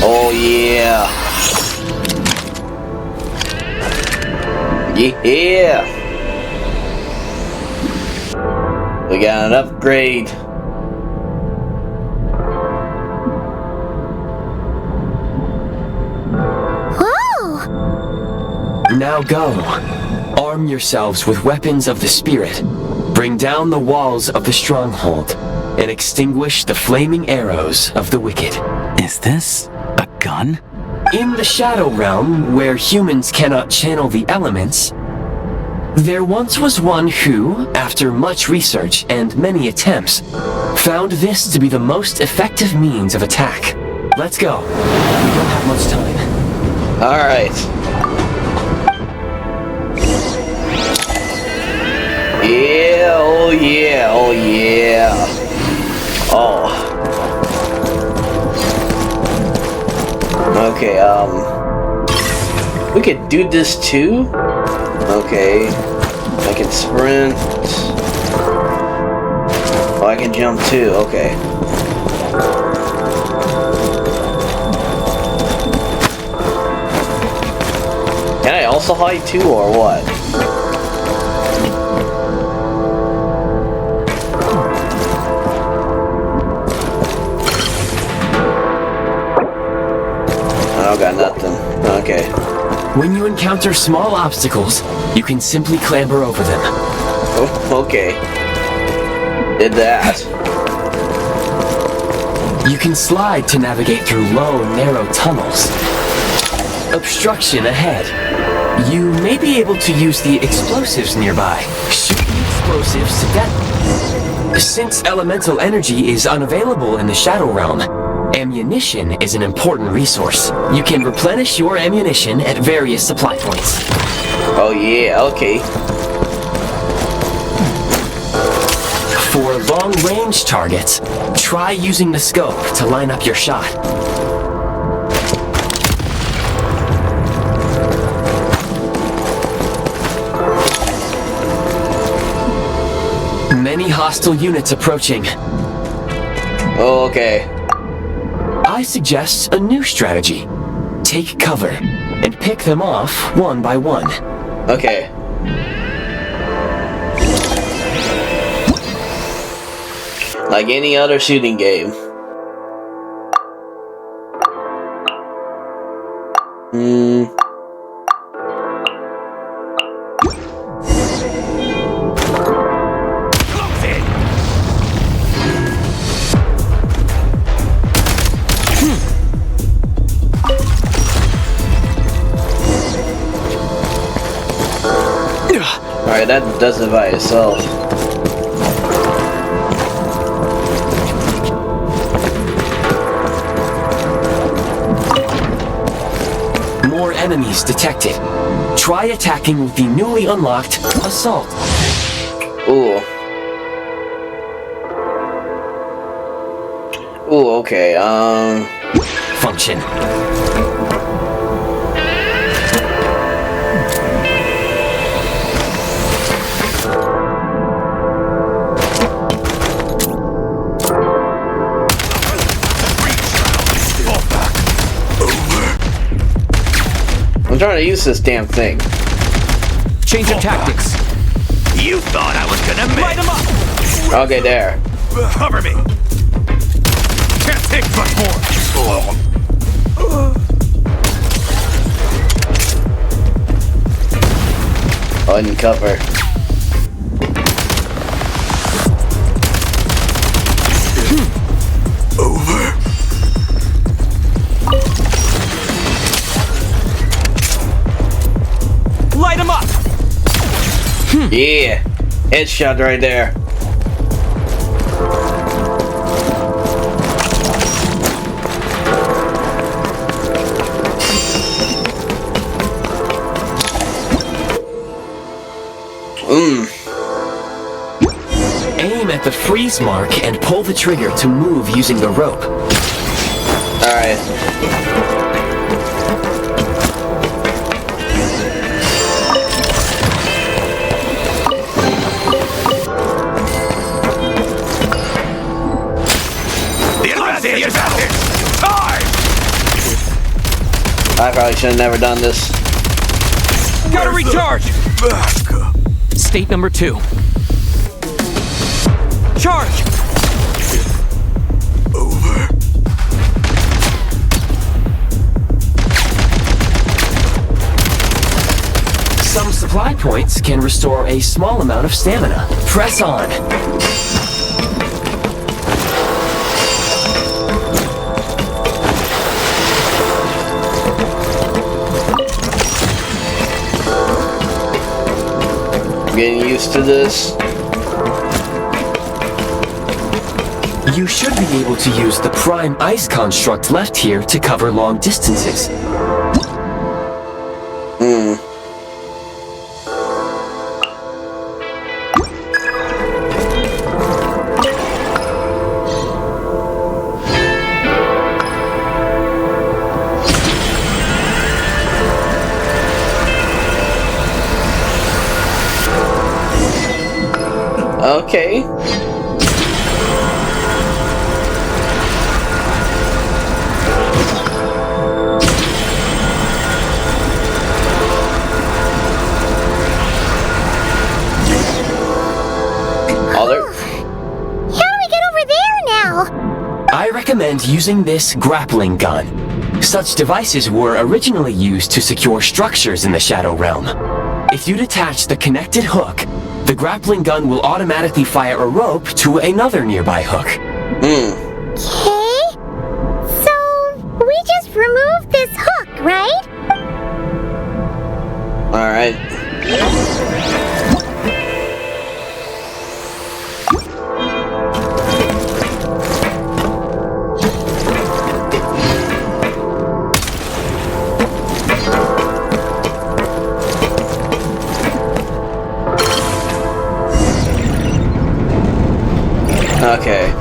Speaker 1: Oh yeah. Yeah. We got an upgrade.
Speaker 7: Now go. Arm yourselves with weapons of the spirit. Bring down the walls of the stronghold and extinguish the flaming arrows of the wicked.
Speaker 9: Is this a gun?
Speaker 7: In the Shadow Realm, where humans cannot channel the elements, there once was one who, after much research and many attempts, found this to be the most effective means of attack. Let's go. We don't have much time.
Speaker 1: Alright. Yeah, oh yeah, oh yeah. Oh. Okay, we could do this too? Okay. I can sprint. Oh, I can jump too, okay. Can I also hide too, or what? I got nothing. Okay.
Speaker 7: When you encounter small obstacles, you can simply clamber over them.
Speaker 1: Oh, okay. Did that.
Speaker 7: You can slide to navigate through low, narrow tunnels. Obstruction ahead. You may be able to use the explosives nearby. Shoot the explosives to death. Since elemental energy is unavailable in the Shadow Realm, ammunition is an important resource. You can replenish your ammunition at various supply points.
Speaker 1: Oh yeah, okay.
Speaker 7: For long-range targets, try using the scope to line up your shot. Many hostile units approaching.
Speaker 1: Oh, okay.
Speaker 7: I suggest a new strategy. Take cover and pick them off one by one.
Speaker 1: Okay. Like any other shooting game. Alright, that does it by itself.
Speaker 7: More enemies detected. Try attacking with the newly unlocked Assault.
Speaker 1: Ooh. Ooh, okay,
Speaker 7: Function.
Speaker 1: I'm trying to use this damn thing.
Speaker 6: Change of tactics.
Speaker 5: You thought I was gonna miss.
Speaker 6: Light him up!
Speaker 1: Okay, there.
Speaker 5: Cover me. Can't take much more.
Speaker 1: Uncover.
Speaker 5: Over.
Speaker 6: Light him up!
Speaker 1: Yeah. Headshot right there.
Speaker 7: Aim at the freeze mark and pull the trigger to move using the rope.
Speaker 1: Alright. I probably should have never done this.
Speaker 6: Gotta recharge! State number 2. Charge!
Speaker 5: Over.
Speaker 7: Some supply points can restore a small amount of stamina. Press on.
Speaker 1: Getting used to this.
Speaker 7: You should be able to use the prime ice construct left here to cover long distances.
Speaker 1: Okay.
Speaker 7: I recommend using this grappling gun. Such devices were originally used to secure structures in the Shadow Realm. If you detach the connected hook, the grappling gun will automatically fire a rope to another nearby hook.
Speaker 3: Okay. So, we just remove this hook, right?
Speaker 1: Alright. Okay.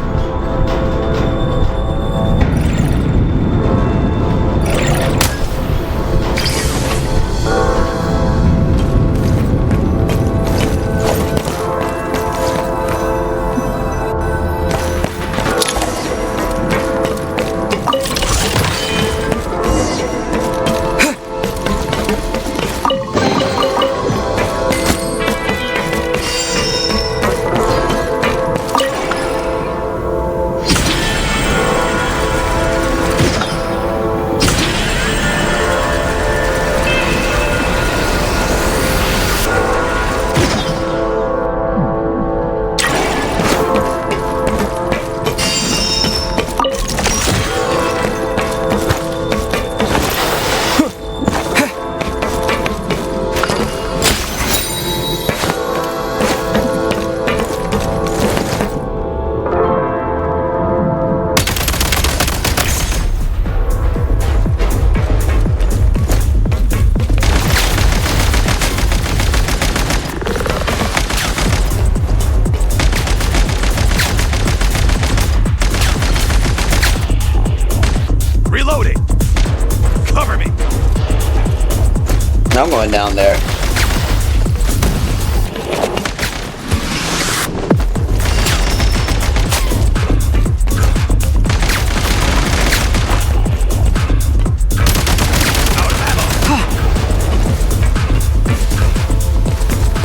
Speaker 1: I'm going down there.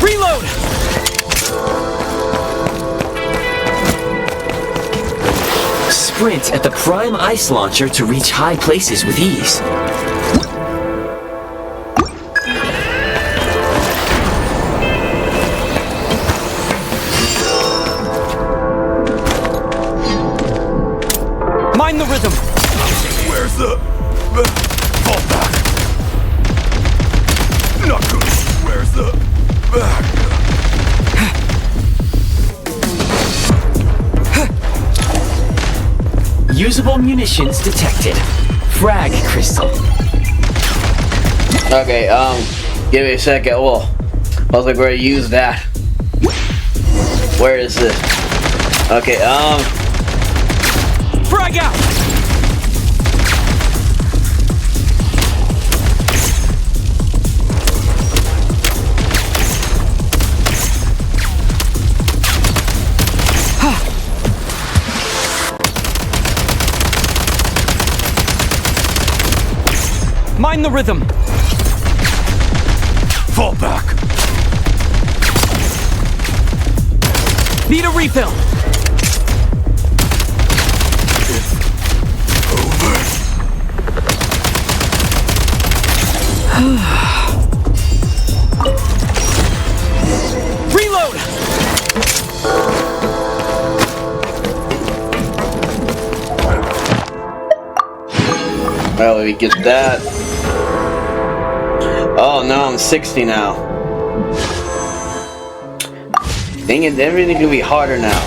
Speaker 6: Reload!
Speaker 7: Sprint at the prime ice launcher to reach high places with ease.
Speaker 6: Mind the rhythm!
Speaker 13: Where's the... fall back? Not good. Where's the...
Speaker 7: Usable munitions detected. Frag crystal.
Speaker 1: Okay, give me a second. Oh, I was like, where to use that? Where is it? Okay,
Speaker 6: frag out! Mind the rhythm.
Speaker 13: Fall back.
Speaker 6: Need a refill. Reload!
Speaker 1: Well, we get that. Oh no, I'm 60 now. Dang it, everything can be harder now.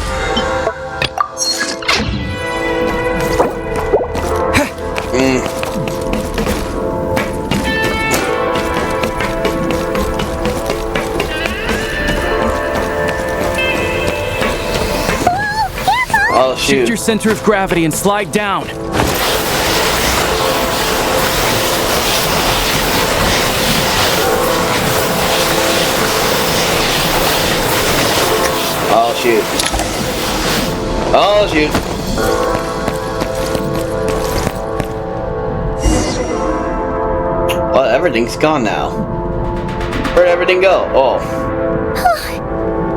Speaker 1: Oh shoot.
Speaker 6: Shift your center of gravity and slide down.
Speaker 1: Oh shoot. Oh, shoot. Well, everything's gone now. Where'd everything go? Oh.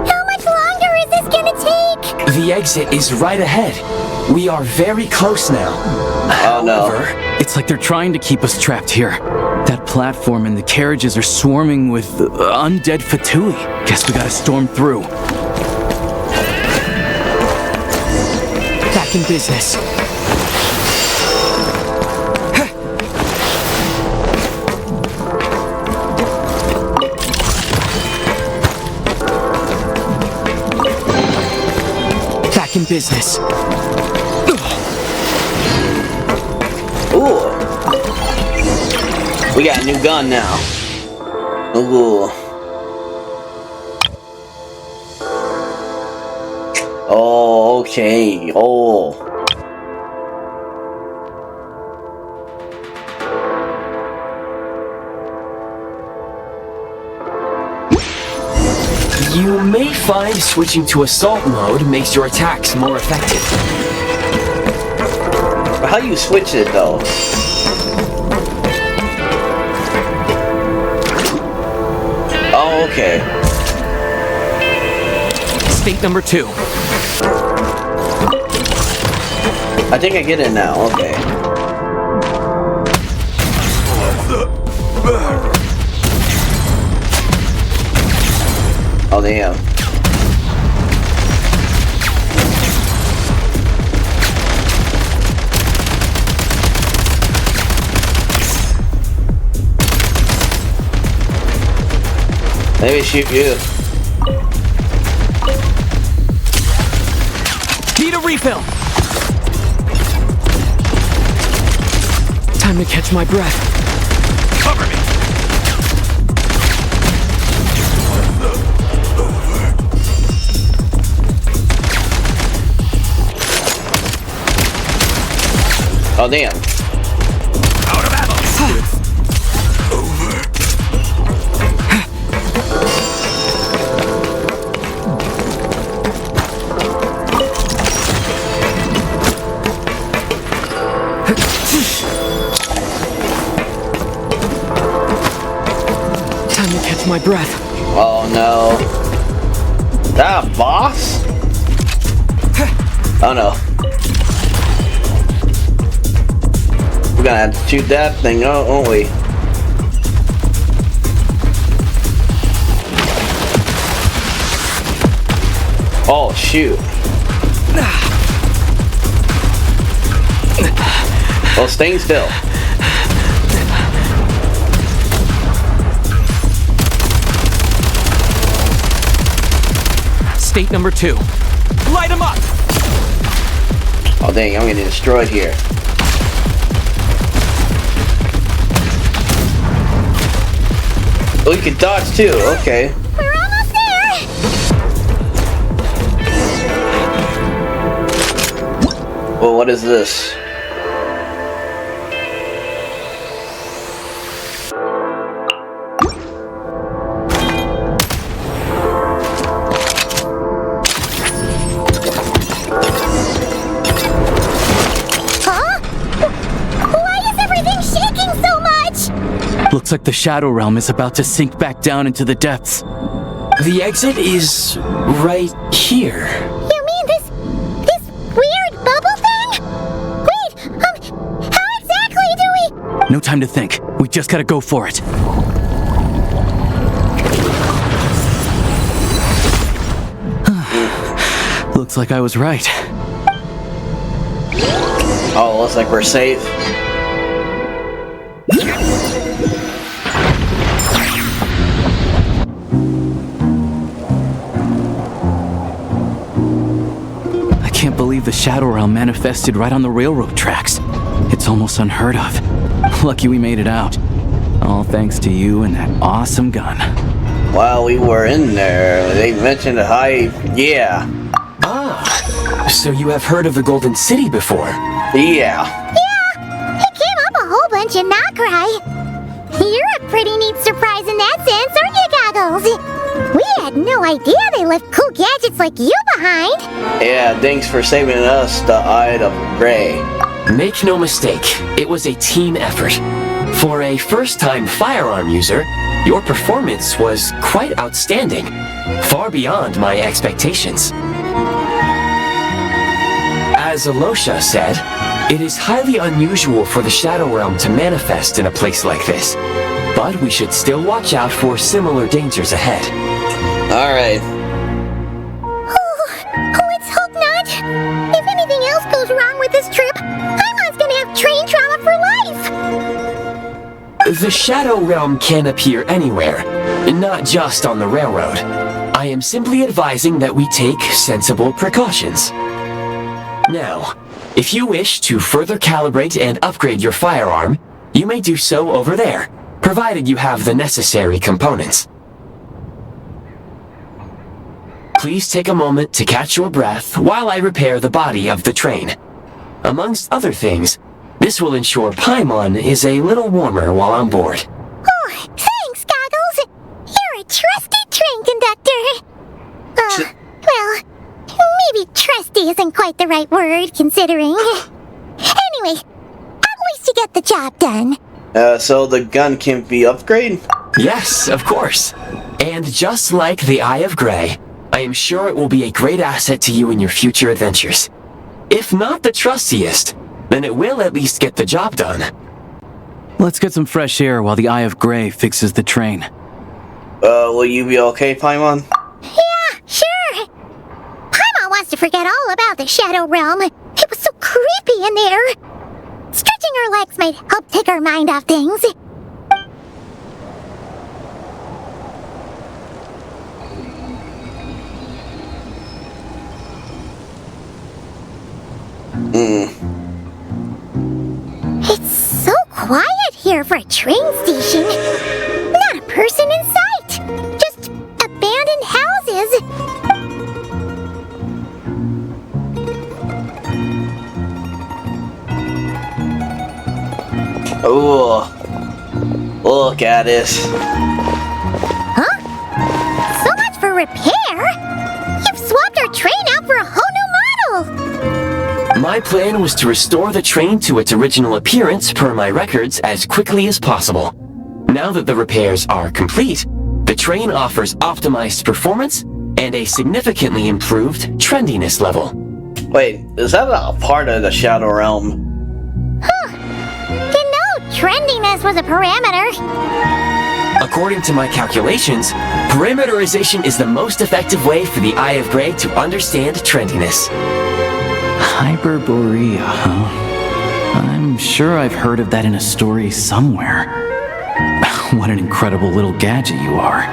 Speaker 3: How much longer is this gonna take?
Speaker 7: The exit is right ahead. We are very close now.
Speaker 1: Oh no.
Speaker 9: It's like they're trying to keep us trapped here. That platform and the carriages are swarming with undead Fatui. Guess we gotta storm through.
Speaker 6: Back in business. Back in business.
Speaker 1: Ooh. We got a new gun now. Ooh. Oh, okay. Oh.
Speaker 7: You may find switching to assault mode makes your attacks more effective.
Speaker 1: How do you switch it though? Oh, okay.
Speaker 6: State number 2.
Speaker 1: I think I get it now. Okay. Oh, damn. Let me shoot you.
Speaker 6: Need a refill. Time to catch my breath.
Speaker 13: Cover me.
Speaker 1: Oh, damn.
Speaker 13: Out of ammo.
Speaker 6: Time to catch my breath.
Speaker 1: Oh no. That a boss? Oh no. We're gonna have to shoot that thing, won't we? Oh shoot. Well, staying still.
Speaker 6: State number 2. Light him up!
Speaker 1: Oh dang, I'm getting destroyed here. Oh, you can dodge too, okay.
Speaker 3: We're almost there!
Speaker 1: Well, what is this?
Speaker 9: Looks like the Shadow Realm is about to sink back down into the depths.
Speaker 7: The exit is right here.
Speaker 3: You mean this weird bubble thing? Wait, how exactly do we...
Speaker 9: No time to think. We just gotta go for it. Looks like I was right.
Speaker 1: Oh, looks like we're safe.
Speaker 9: I can't believe the Shadow Realm manifested right on the railroad tracks. It's almost unheard of. Lucky we made it out. All thanks to you and that awesome gun.
Speaker 1: While we were in there, they mentioned a high... Yeah.
Speaker 7: Ah, so you have heard of the Golden City before?
Speaker 1: Yeah.
Speaker 3: Yeah, it came up a whole bunch in Nod-Krai. You're a pretty neat surprise in that sense, aren't you, Goggles. We had no idea they left cool gadgets like you behind.
Speaker 1: Yeah, thanks for saving us the Eye of Graeae.
Speaker 7: Make no mistake, it was a team effort. For a first-time firearm user, your performance was quite outstanding, far beyond my expectations. As Alyosha said, it is highly unusual for the Shadow Realm to manifest in a place like this, but we should still watch out for similar dangers ahead.
Speaker 1: Alright.
Speaker 3: Let's hope not. If anything else goes wrong with this trip, Paimon's gonna have train trauma for life.
Speaker 7: The Shadow Realm can appear anywhere, not just on the railroad. I am simply advising that we take sensible precautions. Now, if you wish to further calibrate and upgrade your firearm, you may do so over there, provided you have the necessary components. Please take a moment to catch your breath while I repair the body of the train. Amongst other things, this will ensure Paimon is a little warmer while on board.
Speaker 3: Oh, thanks, Goggles. You're a trusty train conductor. Well, maybe trusty isn't quite the right word, considering. Anyway, at least you get the job done.
Speaker 1: So the gun can be upgraded?
Speaker 7: Yes, of course. And just like the Eye of Graeae, I am sure it will be a great asset to you in your future adventures. If not the trustiest, then it will at least get the job done.
Speaker 9: Let's get some fresh air while the Eye of Graeae fixes the train.
Speaker 1: Will you be okay, Paimon?
Speaker 3: Yeah, sure. Paimon wants to forget all about the Shadow Realm. It was so creepy in there. Stretching our legs might help take our mind off things. It's so quiet here for a train station. Not a person in sight. Just abandoned houses.
Speaker 1: Ooh. Look at this.
Speaker 3: Huh? So much for repair? You've swapped our train out for a whole new model!
Speaker 7: My plan was to restore the train to its original appearance per my records as quickly as possible. Now that the repairs are complete, the train offers optimized performance and a significantly improved trendiness level.
Speaker 1: Wait, is that a part of the Shadow Realm?
Speaker 3: Trendiness was a parameter.
Speaker 7: According to my calculations, parameterization is the most effective way for the Eye of Graeae to understand trendiness.
Speaker 9: Hyperborea, huh? I'm sure I've heard of that in a story somewhere. What an incredible little gadget you are.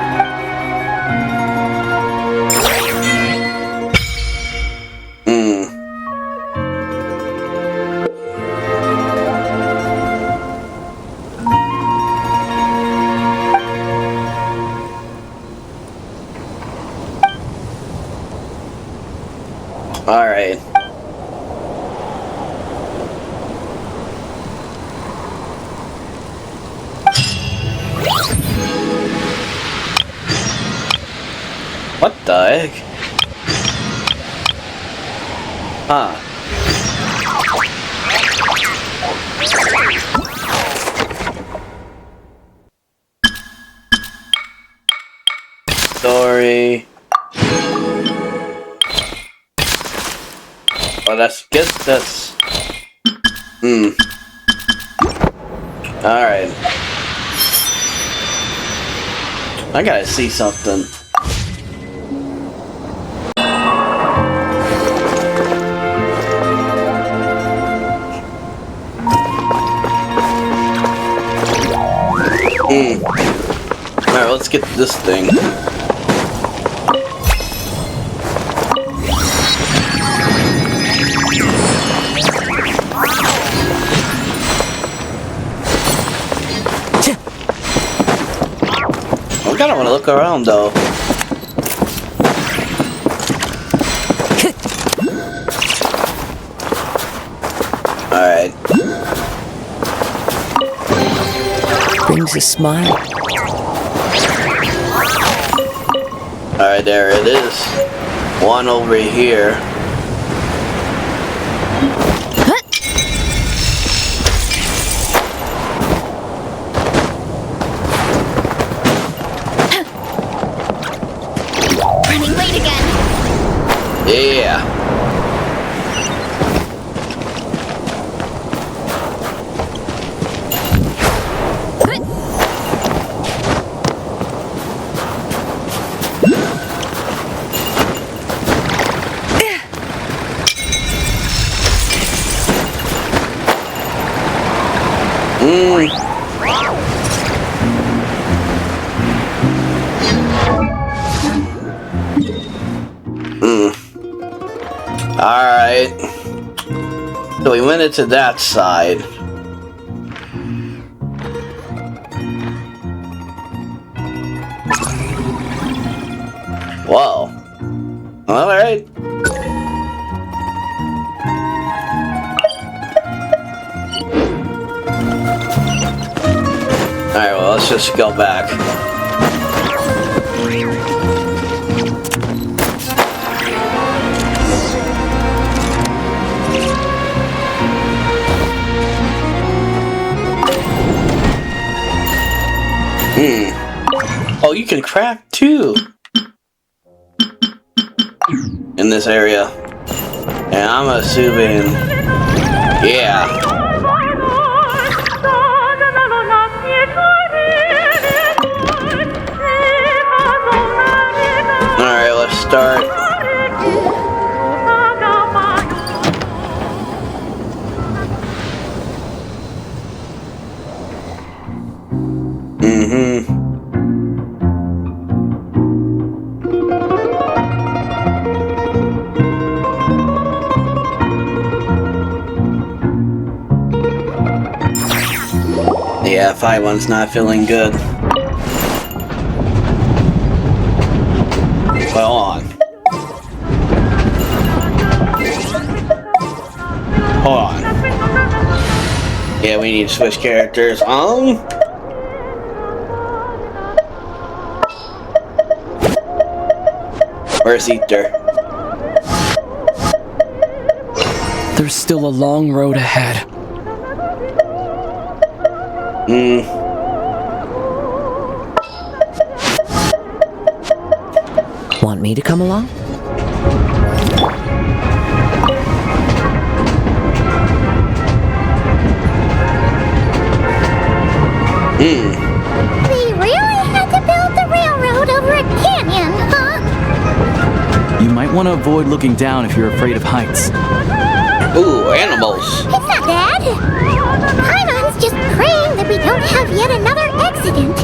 Speaker 1: Alright. What the heck? Huh. Story. Oh, that's... Alright. I gotta see something. Alright, let's get this thing. I kinda wanna look around though. Alright.
Speaker 17: Brings a smile.
Speaker 1: Alright, there it is. One over here.
Speaker 3: Running late again.
Speaker 1: Yeah. Alright. So we went into that side. Whoa. Alright. Alright, well, let's just go back. Oh, you can craft too in this area. And I'm assuming, yeah. Alright, let's start. Yeah, Paimon's not feeling good. Hold on. Hold on. Yeah, we need to switch characters. Where's Aether?
Speaker 6: There's still a long road ahead.
Speaker 17: Want me to come along?
Speaker 3: They really had to build the railroad over a canyon, huh?
Speaker 9: You might want to avoid looking down if you're afraid of heights.
Speaker 1: Ooh, animals.
Speaker 3: It's not bad. Paimon's just praying that we don't have yet another accident.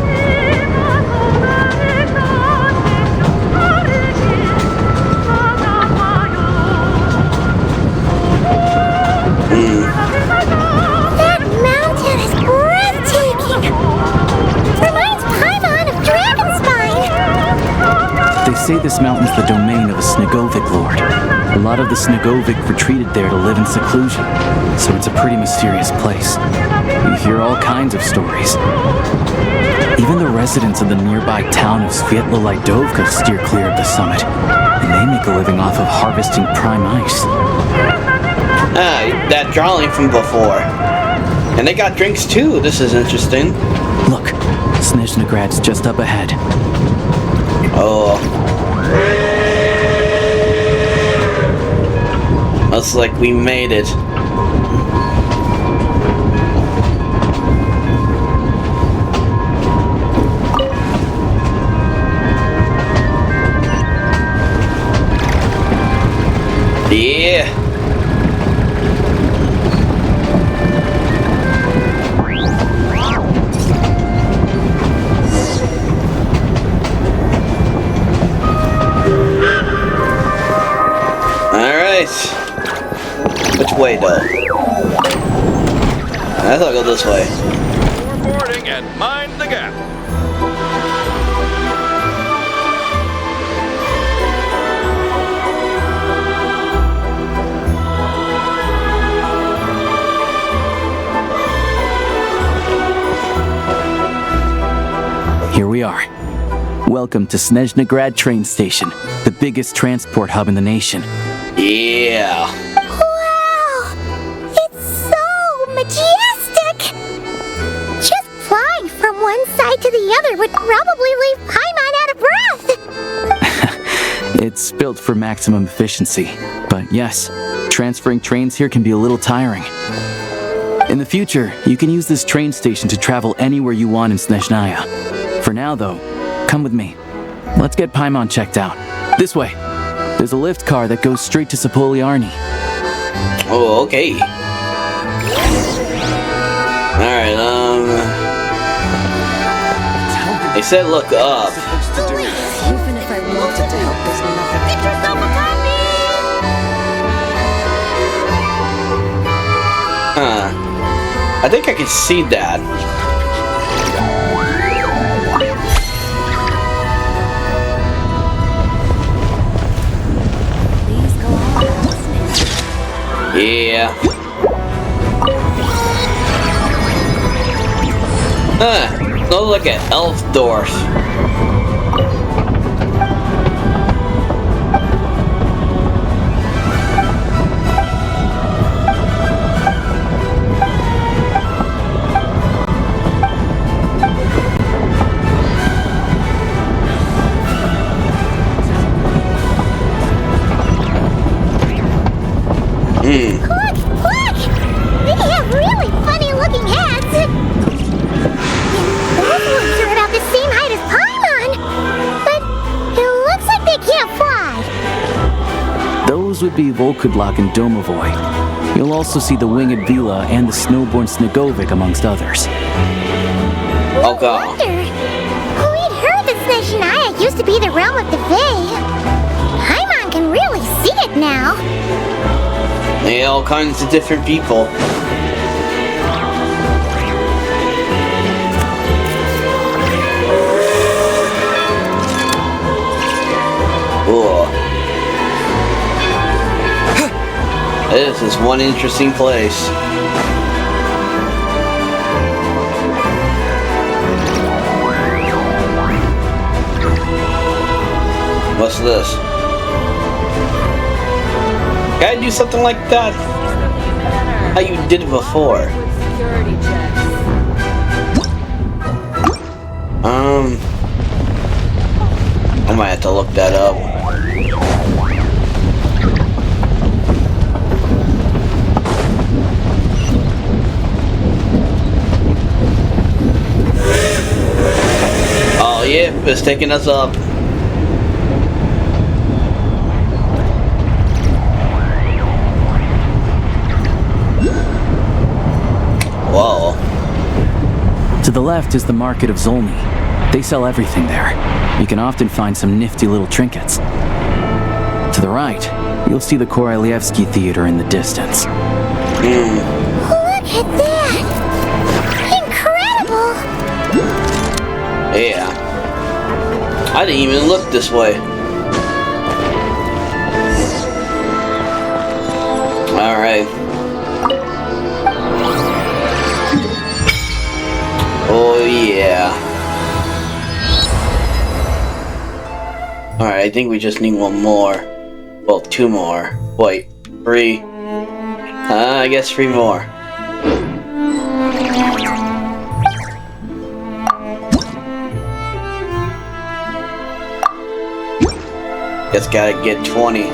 Speaker 3: That mountain is breathtaking. Reminds Paimon of Dragonspine.
Speaker 9: They say this mountain's the domain of a Snezhnograd lord. A lot of the Snezhnograd retreated there to live in seclusion, so it's a pretty mysterious place. You hear all kinds of stories. Even the residents of the nearby town of Svietlo-Lidovka steer clear of the summit, and they make a living off of harvesting prime ice.
Speaker 1: That drawing from before. And they got drinks too. This is interesting.
Speaker 9: Look, Snezhnograd's just up ahead.
Speaker 1: Oh. Looks like we made it. Yeah. Which way, though? I thought I'd go this way.
Speaker 5: You're boarding and mind the gap.
Speaker 9: Here we are. Welcome to Snezhnograd train station, the biggest transport hub in the nation.
Speaker 1: Yeah.
Speaker 3: Wow! It's so majestic! Just flying from one side to the other would probably leave Paimon out of breath!
Speaker 9: It's built for maximum efficiency, but yes, transferring trains here can be a little tiring. In the future, you can use this train station to travel anywhere you want in Snezhnaya. For now, though, come with me. Let's get Paimon checked out. This way. There's a lift car that goes straight to Sapoliarny.
Speaker 1: Oh, okay. Alright, they said look up.
Speaker 8: Even if I wanted to help, there's nothing.
Speaker 3: Get yourself a copy!
Speaker 1: Huh. I think I can see that. Yeah. Look like an elf dwarf.
Speaker 3: Look! They have really funny-looking hats! Those ones are about the same height as Paimon! But it looks like they can't fly!
Speaker 9: Those would be Volkudlak and Domovoy. You'll also see the winged Vila and the snowborn Snegovic amongst others.
Speaker 1: Oh god.
Speaker 3: We'd heard that Snezhnaya used to be the realm of the Veche. Paimon can really see it now.
Speaker 1: Yeah, all kinds of different people. Cool. This is one interesting place. What's this? Gotta do something like that. How you did it before. I might have to look that up. Oh yeah, it's taking us up. Whoa.
Speaker 9: To the left is the market of Zolny. They sell everything there. You can often find some nifty little trinkets. To the right, you'll see the Korolevskiy theater in the distance.
Speaker 3: Look at that! Incredible!
Speaker 1: Yeah. I didn't even look this way. Alright. Oh yeah. Alright, I think we just need one more. Well, two more. Wait, three. I guess three more. Just gotta get 20.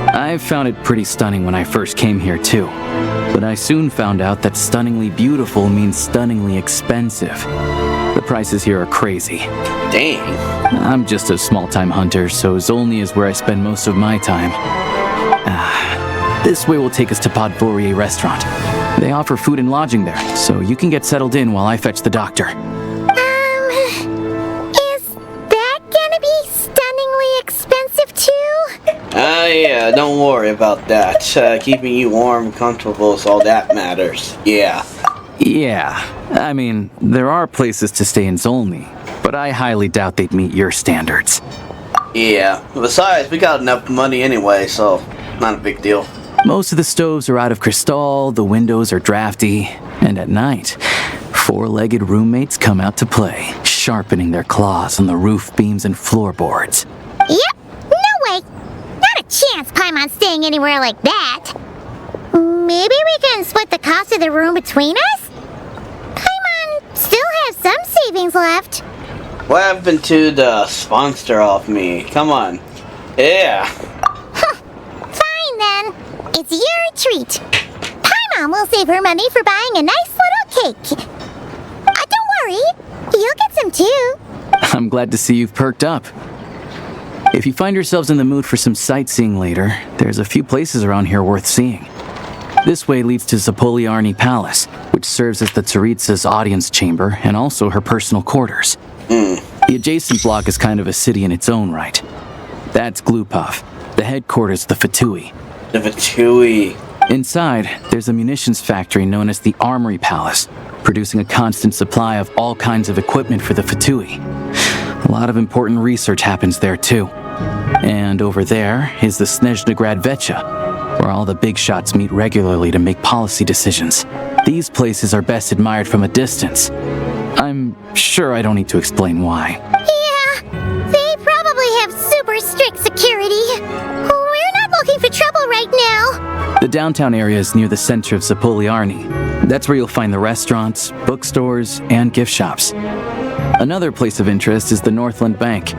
Speaker 9: I found it pretty stunning when I first came here too, but I soon found out that stunningly beautiful means stunningly expensive. The prices here are crazy.
Speaker 1: Dang.
Speaker 9: I'm just a small-time hunter, so Zolny is where I spend most of my time. This way will take us to Podvorye restaurant. They offer food and lodging there, so you can get settled in while I fetch the doctor.
Speaker 3: Is
Speaker 1: Yeah, don't worry about that. Keeping you warm and comfortable is all that matters. Yeah.
Speaker 9: Yeah, I mean, there are places to stay in Zolny, but I highly doubt they'd meet your standards.
Speaker 1: Yeah, besides, we got enough money anyway, so not a big deal.
Speaker 9: Most of the stoves are out of crystal, the windows are drafty, and at night, four-legged roommates come out to play, sharpening their claws on the roof beams and floorboards.
Speaker 3: Yep, no way. Not a chance Paimon's staying anywhere like that. Maybe we can split the cost of the room between us? Paimon still has some savings left.
Speaker 1: What happened to the sponsor off me? Come on. Yeah.
Speaker 3: Fine then. It's your treat. Paimon will save her money for buying a nice little cake. Don't worry, you'll get some too.
Speaker 9: I'm glad to see you've perked up. If you find yourselves in the mood for some sightseeing later, there's a few places around here worth seeing. This way leads to Zapoliarny Palace, which serves as the Tsaritsa's audience chamber and also her personal quarters. The adjacent block is kind of a city in its own right. That's Glupov, the headquarters of the Fatui.
Speaker 1: The Fatui.
Speaker 9: Inside, there's a munitions factory known as the Armory Palace, producing a constant supply of all kinds of equipment for the Fatui. A lot of important research happens there too. And over there is the Snezhnograd Veche, where all the big shots meet regularly to make policy decisions. These places are best admired from a distance. I'm sure I don't need to explain why.
Speaker 3: Yeah, they probably have super strict security. We're not looking for trouble right now.
Speaker 9: The downtown area is near the center of Zapoliarny. That's where you'll find the restaurants, bookstores, and gift shops. Another place of interest is the Northland Bank,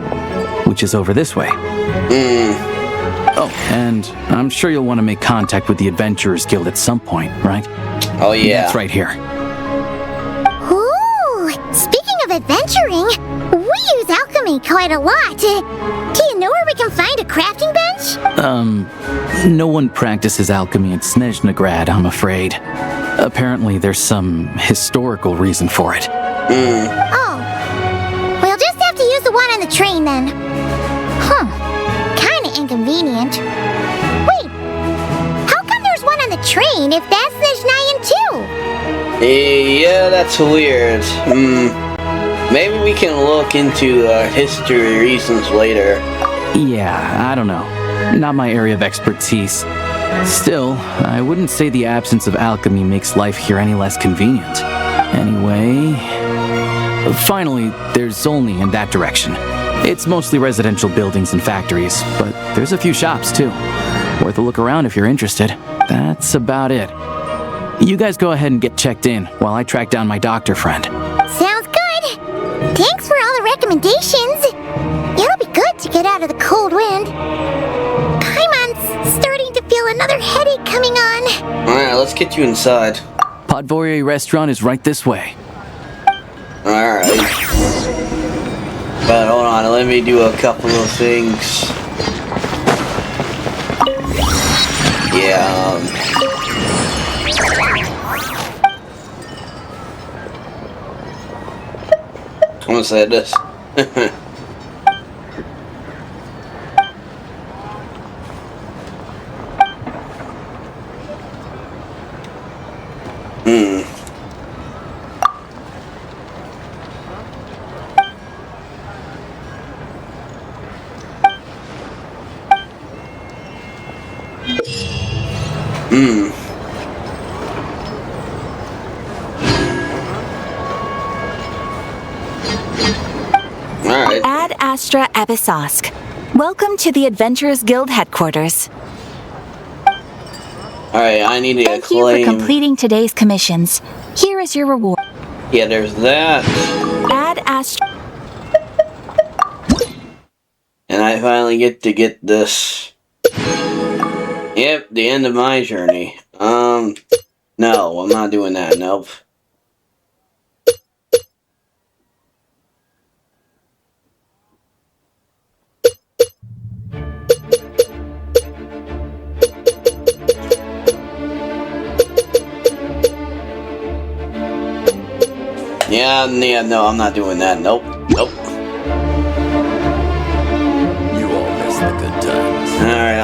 Speaker 9: which is over this way. Oh, and I'm sure you'll want to make contact with the Adventurers Guild at some point, right?
Speaker 1: Oh, yeah.
Speaker 9: That's right here.
Speaker 3: Ooh, speaking of adventuring, we use alchemy quite a lot. Do you know where we can find a crafting bench?
Speaker 9: No one practices alchemy in Snezhnograd, I'm afraid. Apparently, there's some historical reason for it.
Speaker 3: Oh. We'll just have to use the one on the train then. Kinda inconvenient. Wait, how come there's one on the train if that's Snezhnayan too?
Speaker 1: Yeah, that's weird. Maybe we can look into history reasons later.
Speaker 9: Yeah, I don't know. Not my area of expertise. Still, I wouldn't say the absence of alchemy makes life here any less convenient. Anyway... Finally, there's Zolny in that direction. It's mostly residential buildings and factories, but there's a few shops too. Worth a look around if you're interested. That's about it. You guys go ahead and get checked in while I track down my doctor friend.
Speaker 3: Sounds good. Thanks for all the recommendations. It'll be good to get out of the cold wind. Paimon's starting to feel another headache coming on.
Speaker 1: Alright, let's get you inside.
Speaker 9: Podvorye restaurant is right this way.
Speaker 1: Alright. But hold on, let me do a couple of things. Yeah, I'm gonna say this. Alright.
Speaker 17: Ad Astra Abyssosque. Welcome to the Adventurers Guild headquarters.
Speaker 1: Alright, I need to
Speaker 17: Thank you for completing today's commissions. Here is your reward.
Speaker 1: Yeah, there's that.
Speaker 17: Ad Astra.
Speaker 1: And I finally get to get this. Yep, the end of my journey. No, I'm not doing that, nope. Yeah, no, I'm not doing that, nope.
Speaker 15: You all miss the good times.
Speaker 1: Alright,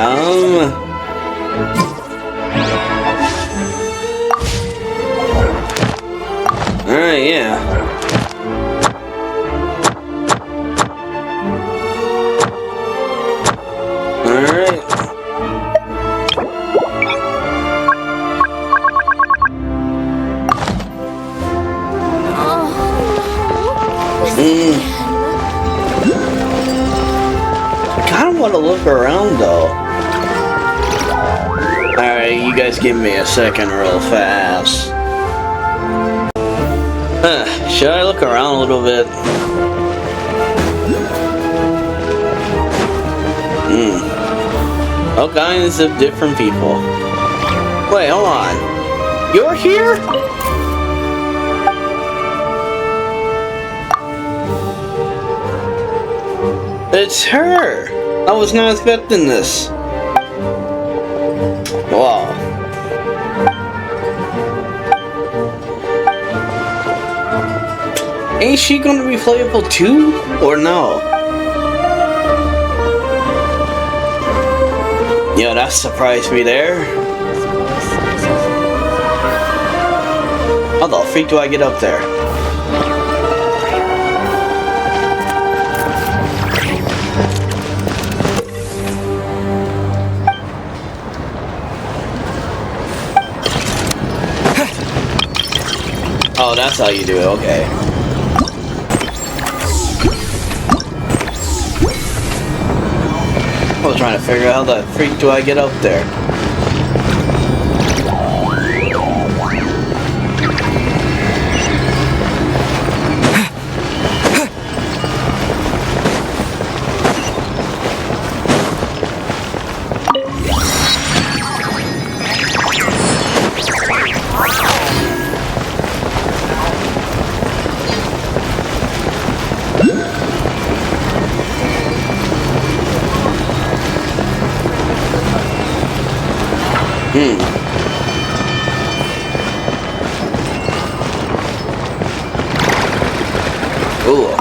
Speaker 1: Alright, yeah. Alright. I kinda wanna look around though. Alright, you guys give me a second real fast. Should I look around a little bit? All kinds of different people. Wait, hold on. You're here? It's her! I was not expecting this. Wow. Ain't she gonna be playable too? Or no? Yeah, that surprised me there. How the freak do I get up there? Oh, that's how you do it, okay. I was trying to figure out how the freak do I get up there. Ooh.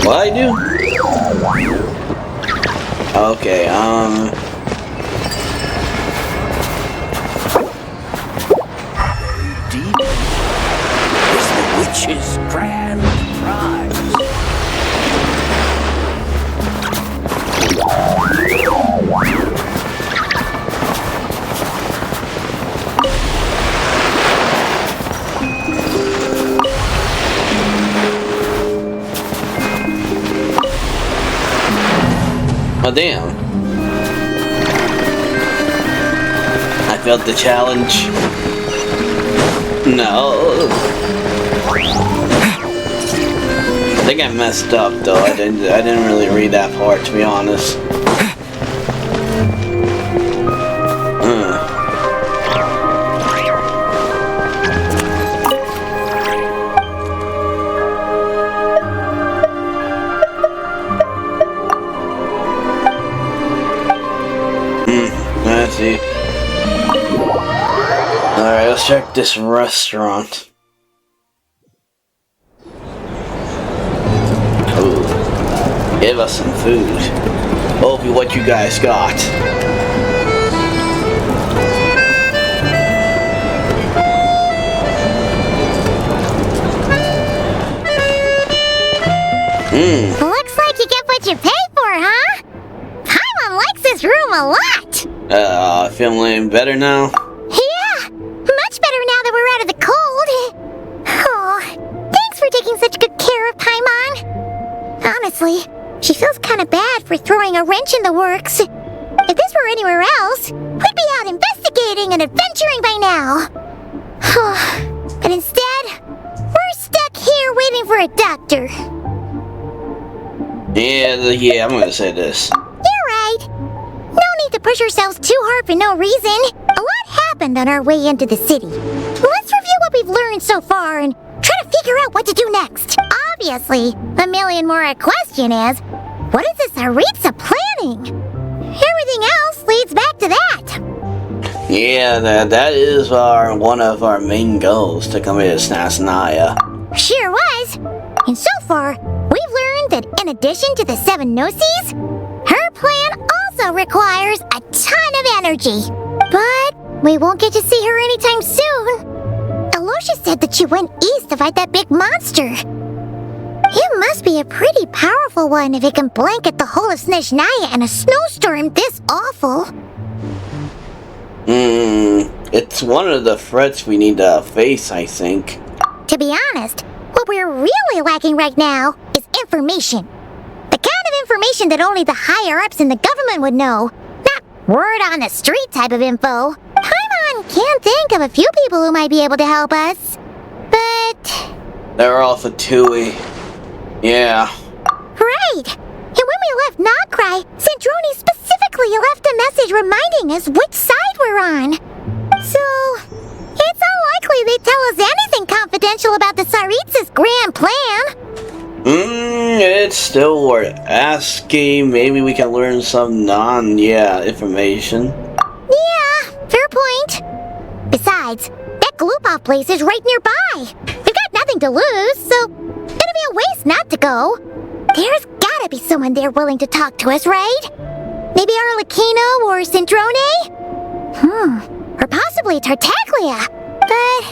Speaker 1: What I do? Okay,
Speaker 18: Deep is the witch's grand prize.
Speaker 1: Oh damn. I failed the challenge. No. I think I messed up though. I didn't really read that part, to be honest. Let's see. Alright, let's check this restaurant. Ooh. Give us some food. Opie, what you guys got?
Speaker 3: Looks like you get what you pay for, huh? Paimon likes this room a lot.
Speaker 1: Feeling better now?
Speaker 3: Yeah, much better now that we're out of the cold. Oh, thanks for taking such good care of Paimon. Honestly, she feels kind of bad for throwing a wrench in the works. If this were anywhere else, we'd be out investigating and adventuring by now. But instead, we're stuck here waiting for a doctor.
Speaker 1: Yeah, I'm gonna say this.
Speaker 3: You're right. No need to push ourselves too hard for no reason. A lot happened on our way into the city. Let's review what we've learned so far and try to figure out what to do next. Obviously, the million more question is, what is this Tsaritsa planning? everything else leads back to that.
Speaker 1: Yeah, that is one of our main goals, to come here to Snezhnaya.
Speaker 3: Sure was. And so far, we've learned that in addition to the 7 Gnosis, her plan also requires a ton of energy. But we won't get to see her anytime soon. Alyosha said that she went east to fight that big monster. It must be a pretty powerful one if it can blanket the whole of Snezhnaya in a snowstorm this awful.
Speaker 1: It's one of the threats we need to face, I think.
Speaker 3: To be honest, what we're really lacking right now is information. The kind of information that only the higher-ups in the government would know. Not word-on-the-street type of info. Paimon can think of a few people who might be able to help us. But...
Speaker 1: They're all for Tui. Yeah.
Speaker 3: Right! And when we left Nod-Krai, Sandrone specifically left a message reminding us which side we're on. So, it's unlikely they tell us anything confidential about the Tsaritsa's grand plan.
Speaker 1: It's still worth asking. Maybe we can learn some information.
Speaker 3: Yeah, fair point. Besides, that Gloop-Off place is right nearby. We've got nothing to lose, so it'd be a waste not to go. There's gotta be someone there willing to talk to us, right? Maybe Arlecchino or Sandrone? Or possibly Tartaglia. But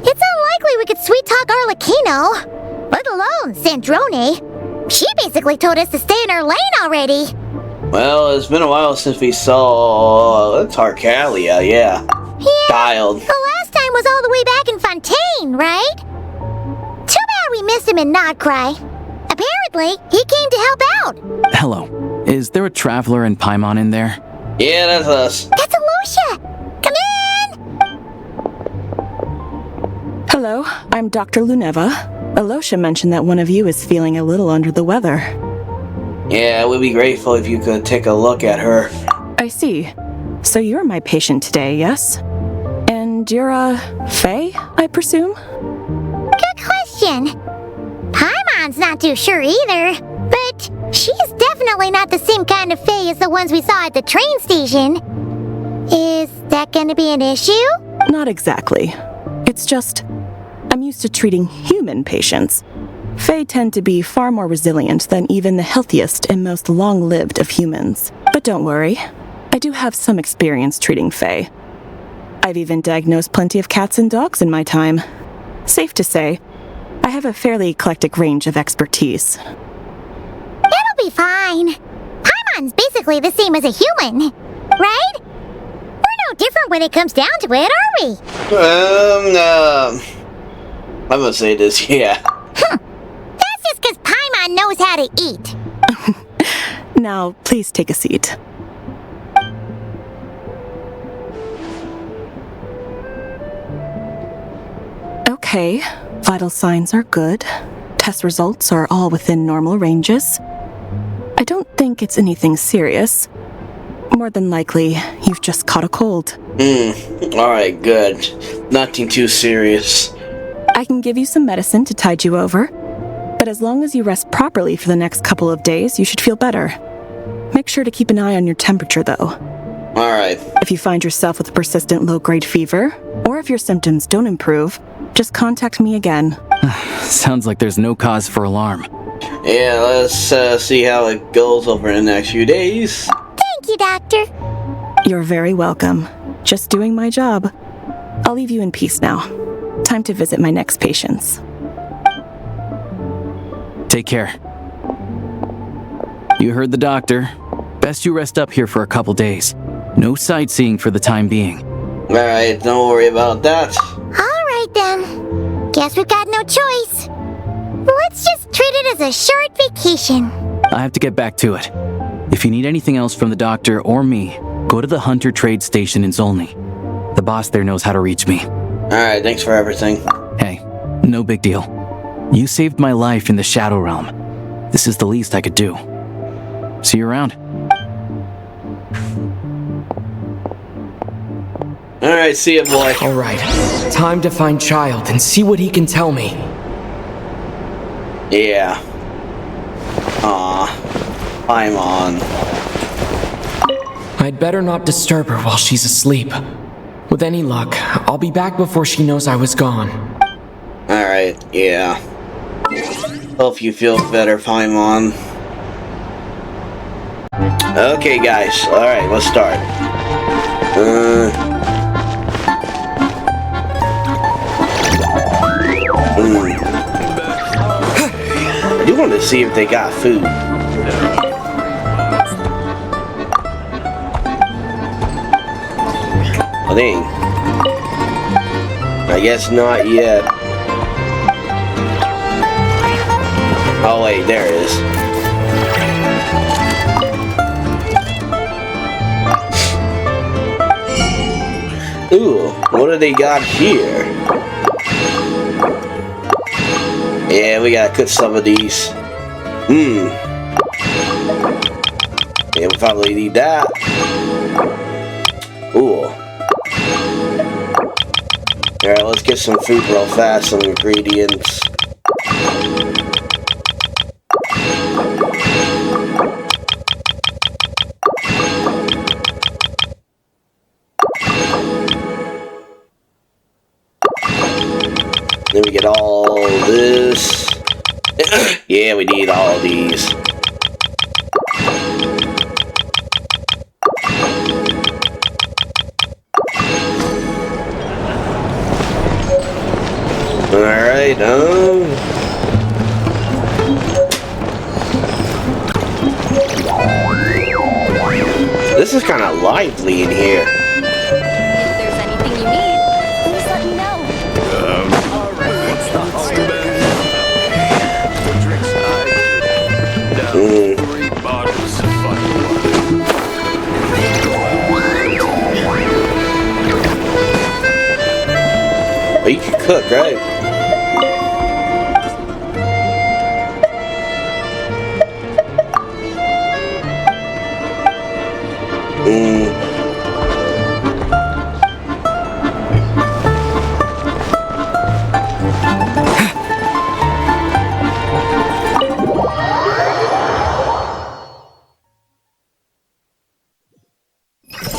Speaker 3: it's unlikely we could sweet-talk Arlecchino, let alone Sandrone. She basically told us to stay in her lane already.
Speaker 1: Well, it's been a while since we saw Tartaglia, yeah. Child.
Speaker 3: The last time was all the way back in Fontaine, right? Too bad we missed him in Nod-Krai. Apparently, he came to help out.
Speaker 9: Hello. Is there a traveler in Paimon in there?
Speaker 1: Yeah, that's us.
Speaker 3: That's Alyosha! Come in!
Speaker 14: Hello, I'm Dr. Luneva. Alyosha mentioned that one of you is feeling a little under the weather.
Speaker 1: Yeah, we'd be grateful if you could take a look at her.
Speaker 14: I see. So you're my patient today, yes? And you're Faye, I presume?
Speaker 3: Good question. Paimon's not too sure either, but she's definitely not the same kind of Fae as the ones we saw at the train station. Is that gonna be an issue?
Speaker 14: Not exactly. It's just, I'm used to treating human patients. Fae tend to be far more resilient than even the healthiest and most long-lived of humans. But don't worry, I do have some experience treating Fae. I've even diagnosed plenty of cats and dogs in my time. Safe to say, I have a fairly eclectic range of expertise.
Speaker 3: It'll be fine. Paimon's basically the same as a human, right? We're no different when it comes down to it, are we?
Speaker 1: I'm gonna say this, yeah.
Speaker 3: That's just because Paimon knows how to eat.
Speaker 14: Now, please take a seat. Okay, vital signs are good. Test results are all within normal ranges. I don't think it's anything serious. More than likely, you've just caught a cold.
Speaker 1: Alright, good. Nothing too serious.
Speaker 14: I can give you some medicine to tide you over. But as long as you rest properly for the next couple of days, you should feel better. Make sure to keep an eye on your temperature, though.
Speaker 1: Alright.
Speaker 14: If you find yourself with a persistent low-grade fever, or if your symptoms don't improve, just contact me again.
Speaker 9: Sounds like there's no cause for alarm.
Speaker 1: Yeah, let's see how it goes over the next few days.
Speaker 3: Thank you, Doctor.
Speaker 14: You're very welcome. Just doing my job. I'll leave you in peace now. Time to visit my next patients.
Speaker 9: Take care. You heard the doctor. Best you rest up here for a couple days. No sightseeing for the time being.
Speaker 1: Alright, don't worry about that.
Speaker 3: Alright then. Guess we've got no choice. Let's just treat it as a short vacation.
Speaker 9: I have to get back to it. If you need anything else from the doctor or me, go to the Hunter Trade Station in Zolny. The boss there knows how to reach me.
Speaker 1: Alright, thanks for everything.
Speaker 9: Hey, no big deal. You saved my life in the Shadow Realm. This is the least I could do. See you around.
Speaker 1: Alright, see ya, boy.
Speaker 6: Alright, time to find Childe and see what he can tell me.
Speaker 1: Yeah. Aw. Paimon.
Speaker 6: I'd better not disturb her while she's asleep. With any luck, I'll be back before she knows I was gone.
Speaker 1: Alright, yeah. Hope you feel better, Paimon. Okay, guys. Alright, let's start. I do want to see if they got food. I guess not yet. Oh wait, there it is. Ooh, what do they got here? Yeah, we gotta cook some of these. Yeah, we probably need that. Ooh. Alright, let's get some food real fast, some ingredients. Then we get all this. Yeah, we need all these. Alright, this is kind of lively in here.
Speaker 3: If there's anything you need, please let me know.
Speaker 1: But you can cook, right?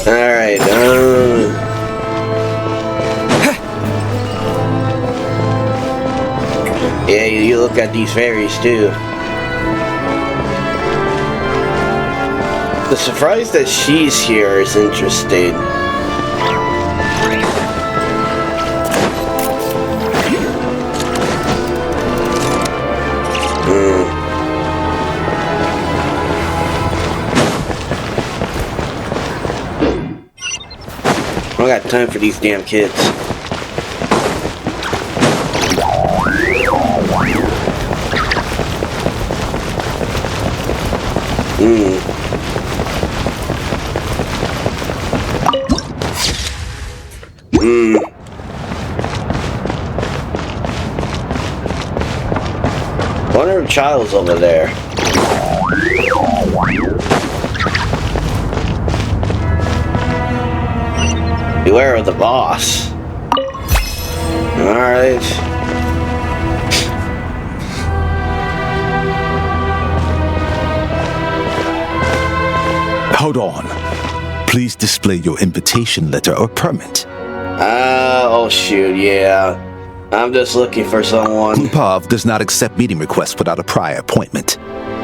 Speaker 1: Alright, yeah, you look at these fairies too. The surprise that she's here is interesting. I don't got time for these damn kids. Wonder if Childe's over there. Beware of the boss. Alright.
Speaker 19: Hold on. Please display your invitation letter or permit.
Speaker 1: Oh shoot, yeah. I'm just looking for someone.
Speaker 19: Klupov does not accept meeting requests without a prior appointment.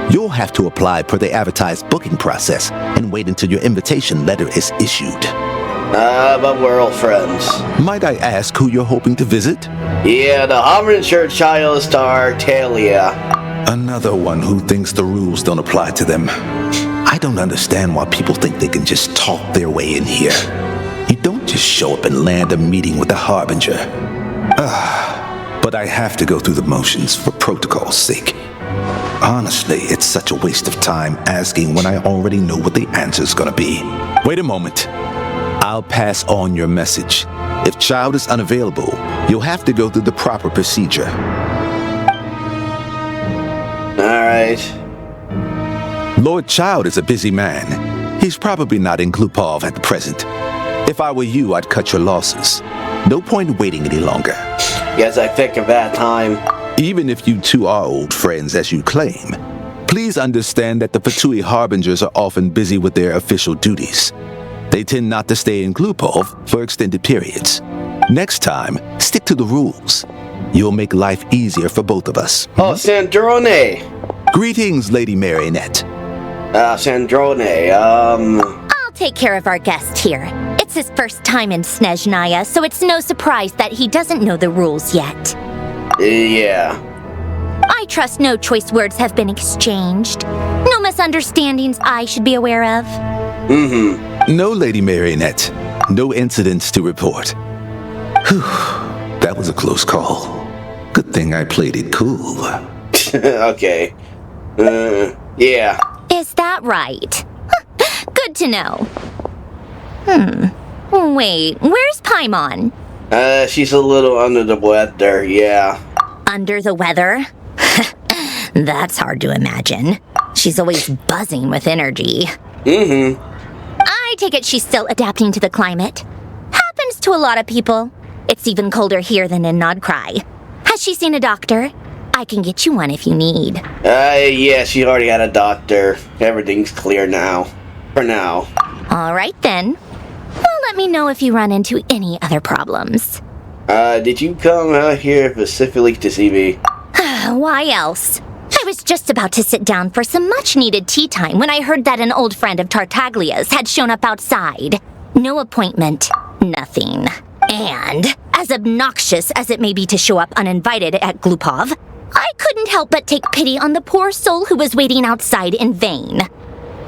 Speaker 19: You'll have to apply per the advertised booking process and wait until your invitation letter is issued.
Speaker 1: But we're all friends.
Speaker 19: Might I ask who you're hoping to visit?
Speaker 1: Yeah, the Harbinger Child Star Talia.
Speaker 19: Another one who thinks the rules don't apply to them. I don't understand why people think they can just talk their way in here. You don't just show up and land a meeting with the Harbinger. But I have to go through the motions for protocol's sake. Honestly, it's such a waste of time asking when I already know what the answer's gonna be. Wait a moment. I'll pass on your message. If Childe is unavailable, you'll have to go through the proper procedure.
Speaker 1: Alright.
Speaker 19: Lord Childe is a busy man. He's probably not in Klupov at the present. If I were you, I'd cut your losses. No point waiting any longer.
Speaker 1: Yes, I picked a bad time.
Speaker 19: Even if you two are old friends as you claim, Please understand that the Fatui Harbingers are often busy with their official duties. They tend not to stay in Glupov for extended periods. Next time, stick to the rules. You'll make life easier for both of us.
Speaker 1: Oh, Sandrone!
Speaker 19: Greetings, Lady Marionette.
Speaker 1: Sandrone,
Speaker 3: I'll take care of our guest here. It's his first time in Snezhnaya, so it's no surprise that he doesn't know the rules yet.
Speaker 1: Yeah.
Speaker 3: I trust no choice words have been exchanged. No misunderstandings I should be aware of.
Speaker 19: No, Lady Marionette. No incidents to report. Whew. That was a close call. Good thing I played it cool.
Speaker 1: Okay. Yeah.
Speaker 3: Is that right? Good to know. Wait, where's Paimon?
Speaker 1: She's a little under the weather, yeah.
Speaker 3: Under the weather? That's hard to imagine. She's always buzzing with energy. I take it she's still adapting to the climate. Happens to a lot of people. It's even colder here than in Nod-Krai. Has she seen a doctor? I can get you one if you need.
Speaker 1: Yeah, she already had a doctor. Everything's clear now. For now.
Speaker 3: All right, then. Well, let me know if you run into any other problems.
Speaker 1: Did you come out here specifically to see me?
Speaker 3: Why else? I was just about to sit down for some much-needed tea time when I heard that an old friend of Tartaglia's had shown up outside. No appointment, nothing. And, as obnoxious as it may be to show up uninvited at Glupov, I couldn't help but take pity on the poor soul who was waiting outside in vain.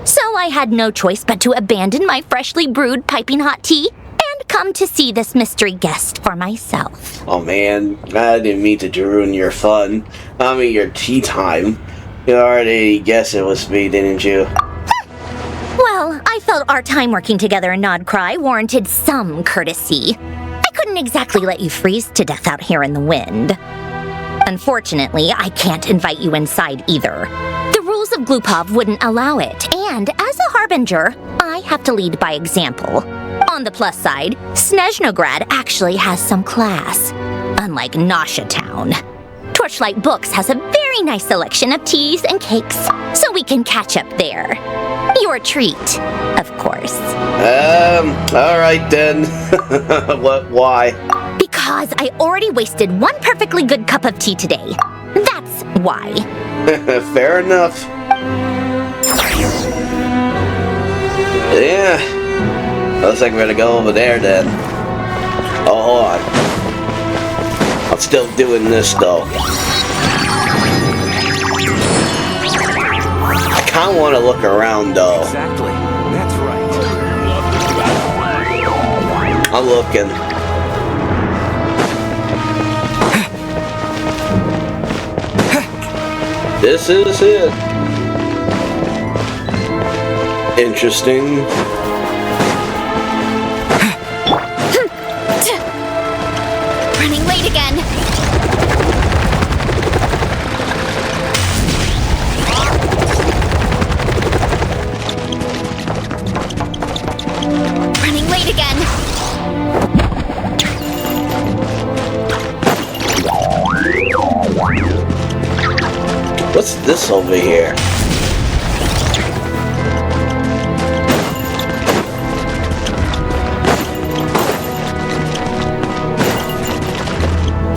Speaker 3: So I had no choice but to abandon my freshly brewed piping hot tea and come to see this mystery guest for myself.
Speaker 1: Oh man, I didn't mean to ruin your fun. I mean your tea time. You already guessed it was me, didn't you?
Speaker 3: Well, I felt our time working together in Nod-Krai warranted some courtesy. I couldn't exactly let you freeze to death out here in the wind. Unfortunately, I can't invite you inside either. The rules of Glupov wouldn't allow it, and as a harbinger, I have to lead by example. On the plus side, Snezhnograd actually has some class, unlike Nosha Town. Torchlight Books has a very nice selection of teas and cakes, so we can catch up there. Your treat, of course.
Speaker 1: Alright then. Why?
Speaker 3: Because I already wasted one perfectly good cup of tea today. That's why.
Speaker 1: Fair enough. Yeah. Looks like we're gonna go over there then. Oh, hold on. I'm still doing this though. I kinda wanna look around though.
Speaker 7: Exactly. That's right.
Speaker 1: I'm looking. This is it. Interesting.
Speaker 3: Running late again. Running late again.
Speaker 1: What's this over here?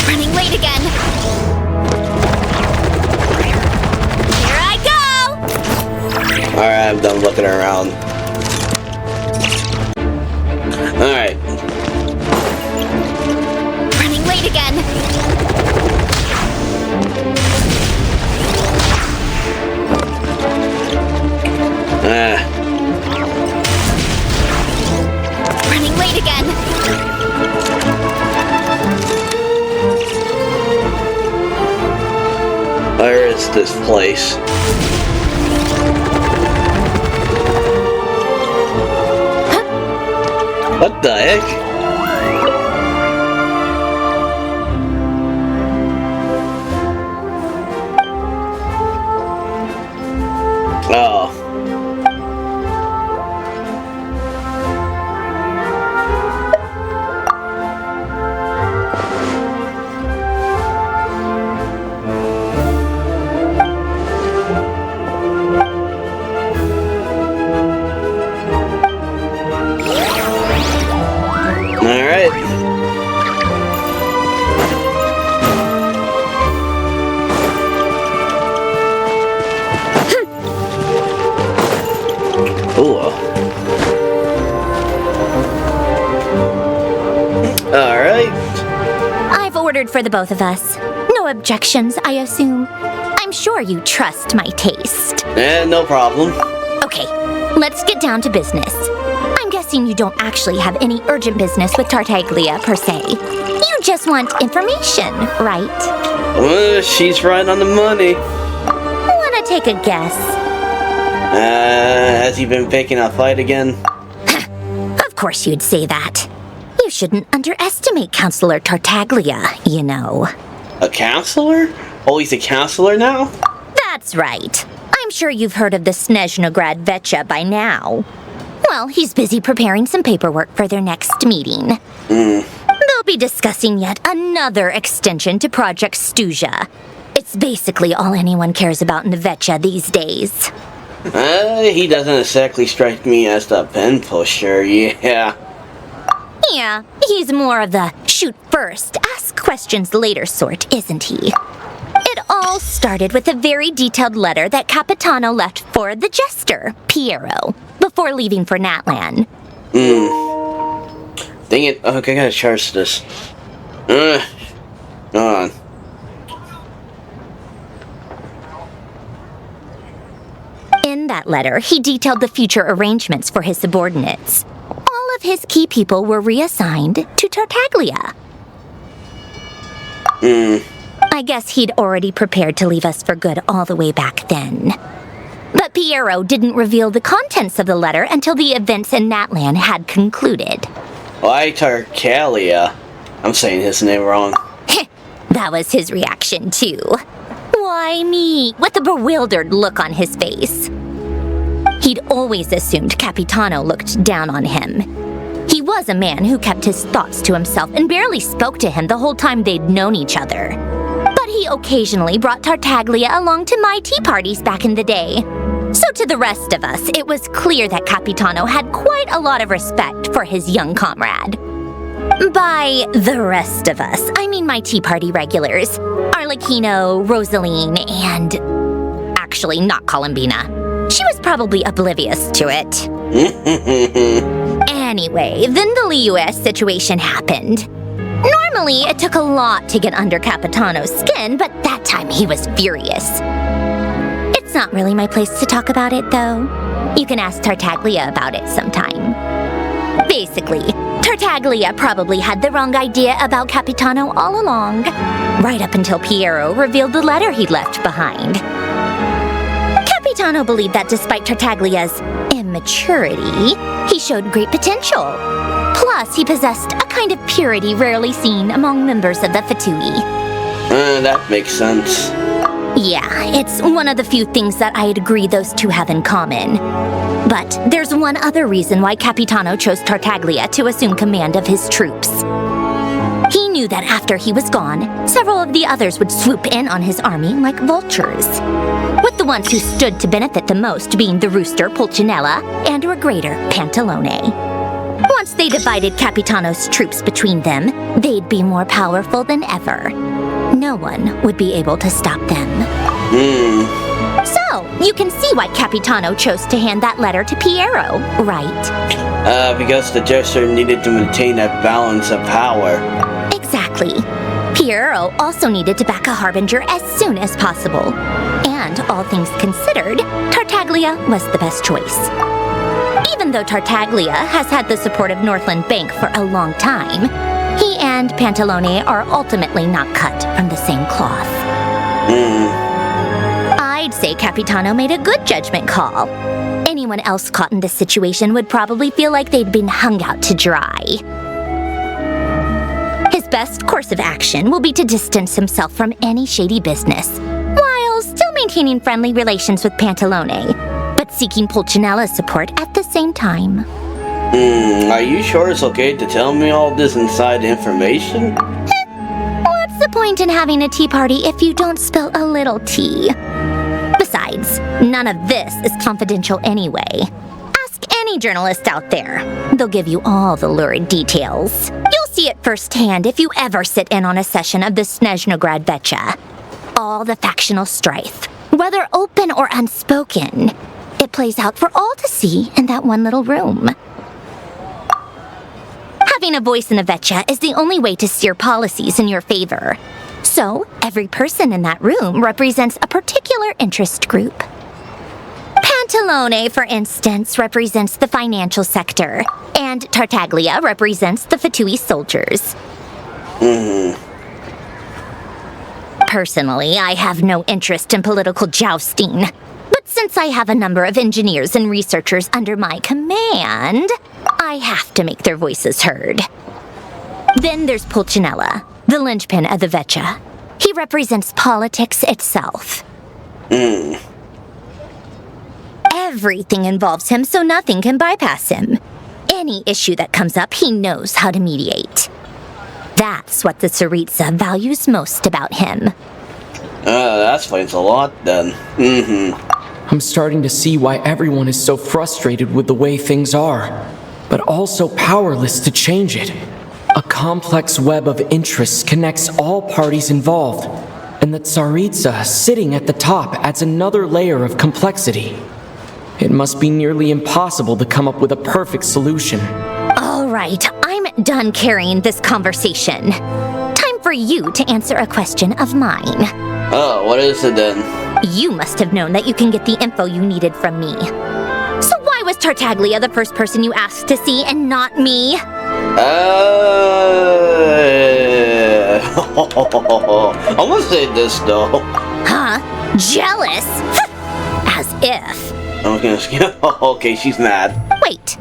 Speaker 3: Running late again. Here I go!
Speaker 1: Alright, I'm done looking around. Alright.
Speaker 3: Running late again. Running late again.
Speaker 1: Where is this place? What the heck? Oh. Alright.
Speaker 3: I've ordered for the both of us. No objections, I assume. I'm sure you trust my taste.
Speaker 1: No problem.
Speaker 3: Okay, let's get down to business. I'm guessing you don't actually have any urgent business with Tartaglia, per se. You just want information, right?
Speaker 1: She's right on the money.
Speaker 3: Wanna take a guess?
Speaker 1: Has he been picking a fight again?
Speaker 3: Of course you'd say that. You shouldn't underestimate Counselor Tartaglia, you know.
Speaker 1: A counselor? Oh, he's a counselor now?
Speaker 3: That's right. I'm sure you've heard of the Snezhnograd Veche by now. Well, he's busy preparing some paperwork for their next meeting. They'll be discussing yet another extension to Project Stuzha. It's basically all anyone cares about in the Veche these days.
Speaker 1: He doesn't exactly strike me as the pen pusher, yeah.
Speaker 3: Yeah, he's more of the shoot first, ask questions later sort, isn't he? It all started with a very detailed letter that Capitano left for the jester, Piero, before leaving for Natlan.
Speaker 1: Dang it. Okay, I gotta charge this. Hold on.
Speaker 3: In that letter, he detailed the future arrangements for his subordinates. All of his key people were reassigned to Tartaglia. I guess he'd already prepared to leave us for good all the way back then. But Piero didn't reveal the contents of the letter until the events in Natlan had concluded.
Speaker 1: Why Tartaglia? I'm saying his name wrong.
Speaker 3: That was his reaction, too. Why me? With a bewildered look on his face. He'd always assumed Capitano looked down on him. He was a man who kept his thoughts to himself and barely spoke to him the whole time they'd known each other. But he occasionally brought Tartaglia along to my tea parties back in the day. So to the rest of us, it was clear that Capitano had quite a lot of respect for his young comrade. By the rest of us, I mean my tea party regulars. Arlecchino, Rosaline, and... actually, not Columbina. She was probably oblivious to it. Anyway, then the Liues situation happened. Normally, it took a lot to get under Capitano's skin, but that time he was furious. It's not really my place to talk about it, though. You can ask Tartaglia about it sometime. Basically, Tartaglia probably had the wrong idea about Capitano all along, right up until Piero revealed the letter he'd left behind. Capitano believed that despite Tartaglia's immaturity, he showed great potential. Plus, he possessed a kind of purity rarely seen among members of the Fatui.
Speaker 1: That makes sense.
Speaker 3: Yeah, it's one of the few things that I'd agree those two have in common. But there's one other reason why Capitano chose Tartaglia to assume command of his troops. He knew that after he was gone, several of the others would swoop in on his army like vultures, with the ones who stood to benefit the most being the rooster Pulcinella and Regrater Pantalone. Once they divided Capitano's troops between them, they'd be more powerful than ever. No one would be able to stop them. So, you can see why Capitano chose to hand that letter to Piero, right?
Speaker 1: Because the jester needed to maintain a balance of power.
Speaker 3: Exactly. Piero also needed to back a harbinger as soon as possible. And, all things considered, Tartaglia was the best choice. Even though Tartaglia has had the support of Northland Bank for a long time, he and Pantalone are ultimately not cut from the same cloth. I'd say Capitano made a good judgment call. Anyone else caught in this situation would probably feel like they'd been hung out to dry. His best course of action will be to distance himself from any shady business, while still maintaining friendly relations with Pantalone, but seeking Pulcinella's support at the same time.
Speaker 1: Are you sure it's okay to tell me all this inside information?
Speaker 3: What's the point in having a tea party if you don't spill a little tea? Besides, none of this is confidential anyway. Ask any journalist out there. They'll give you all the lurid details. You'll see it firsthand if you ever sit in on a session of the Snezhnograd Veche. All the factional strife, whether open or unspoken. It plays out for all to see in that one little room. Having a voice in the Veche is the only way to steer policies in your favor. So, every person in that room represents a particular interest group. Pantalone, for instance, represents the financial sector, and Tartaglia represents the Fatui soldiers. Personally, I have no interest in political jousting. But since I have a number of engineers and researchers under my command, I have to make their voices heard. Then there's Pulcinella, the linchpin of the Veche. He represents politics itself. Everything involves him, so nothing can bypass him. Any issue that comes up, he knows how to mediate. That's what the Tsaritsa values most about him.
Speaker 1: That explains a lot, then.
Speaker 6: I'm starting to see why everyone is so frustrated with the way things are, but also powerless to change it. A complex web of interests connects all parties involved, and the Tsaritsa sitting at the top adds another layer of complexity. It must be nearly impossible to come up with a perfect solution.
Speaker 3: All right, I'm done carrying this conversation. Time for you to answer a question of mine.
Speaker 1: Oh, what is it then?
Speaker 3: You must have known that you can get the info you needed from me. So why was Tartaglia the first person you asked to see and not me?
Speaker 1: I'm gonna say this though.
Speaker 3: Huh? Jealous? As if.
Speaker 1: Okay, she's mad.
Speaker 3: Wait.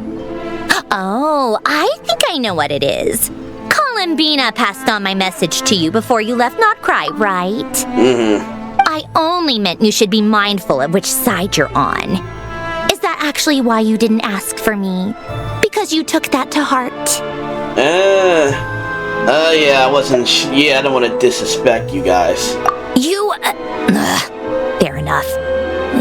Speaker 3: Oh, I think I know what it is. Columbina passed on my message to you before you left Nod-Krai, right? I only meant you should be mindful of which side you're on. Is that actually why you didn't ask for me? Because you took that to heart?
Speaker 1: Yeah, I wasn't I don't want to disrespect you guys.
Speaker 3: You, fair enough.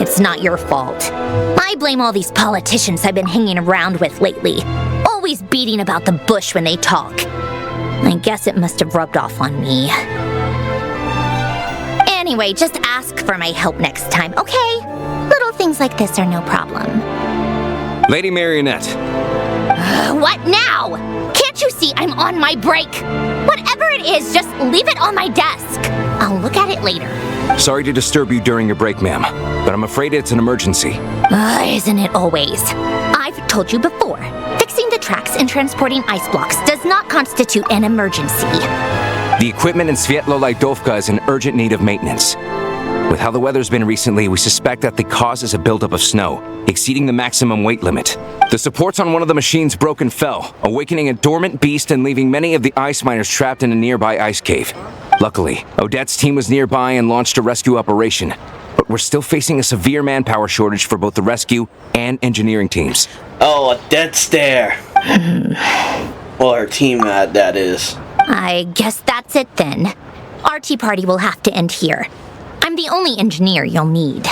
Speaker 3: It's not your fault. I blame all these politicians I've been hanging around with lately. Always beating about the bush when they talk. I guess it must have rubbed off on me. Anyway, just ask for my help next time, okay? Little things like this are no problem.
Speaker 12: Lady Marionette.
Speaker 3: What now? Can't you see I'm on my break? Whatever it is, just leave it on my desk. I'll look at it later.
Speaker 12: Sorry to disturb you during your break, ma'am, but I'm afraid it's an emergency.
Speaker 3: Isn't it always? I've told you before, fixing the tracks and transporting ice blocks does not constitute an emergency.
Speaker 12: The equipment in Svietlo-Laidovka is in urgent need of maintenance. With how the weather's been recently, we suspect that the cause is a buildup of snow, exceeding the maximum weight limit. The supports on one of the machines broke and fell, awakening a dormant beast and leaving many of the ice miners trapped in a nearby ice cave. Luckily, Odette's team was nearby and launched a rescue operation, but we're still facing a severe manpower shortage for both the rescue and engineering teams.
Speaker 1: Oh, Odette's there. Well, her team, that is.
Speaker 3: I guess that's it then. Our tea party will have to end here. I'm the only engineer you'll need.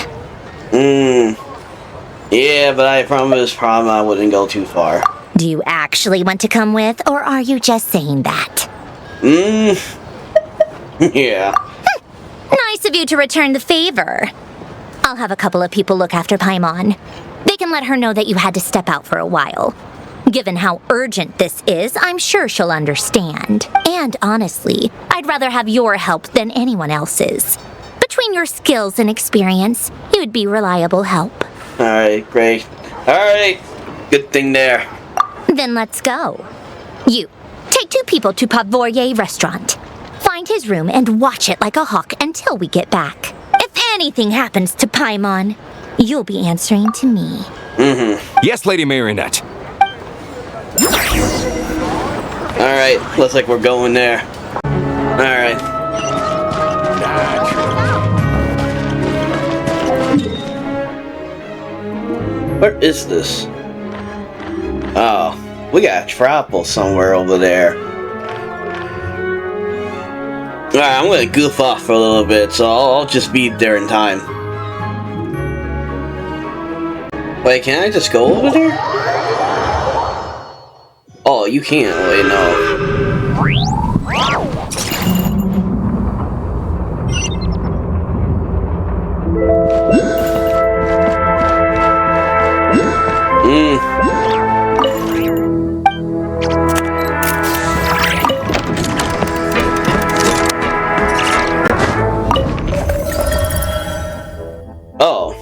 Speaker 1: Yeah, but I promised Prom I wouldn't go too far.
Speaker 3: Do you actually want to come with, or are you just saying that?
Speaker 1: Yeah.
Speaker 3: Nice of you to return the favor. I'll have a couple of people look after Paimon. They can let her know that you had to step out for a while. Given how urgent this is, I'm sure she'll understand. And honestly, I'd rather have your help than anyone else's. Between your skills and experience, you'd be reliable help.
Speaker 1: Alright, great. Alright, good thing there.
Speaker 3: Then let's go. You, take 2 people to Pavorye restaurant. Find his room and watch it like a hawk until we get back. If anything happens to Paimon, you'll be answering to me.
Speaker 12: Yes, Lady Marionette.
Speaker 1: Alright, looks like we're going there. Alright. Where is this? Oh, we got a Troupe somewhere over there. Alright, I'm gonna goof off for a little bit, so I'll just be there in time. Wait, can I just go over there? Oh, you can't. Wait, no. Oh.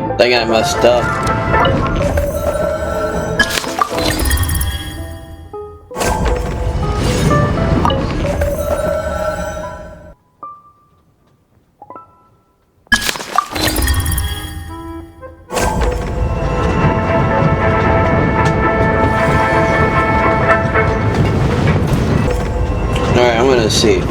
Speaker 1: I think I messed up. Alright, I'm gonna see.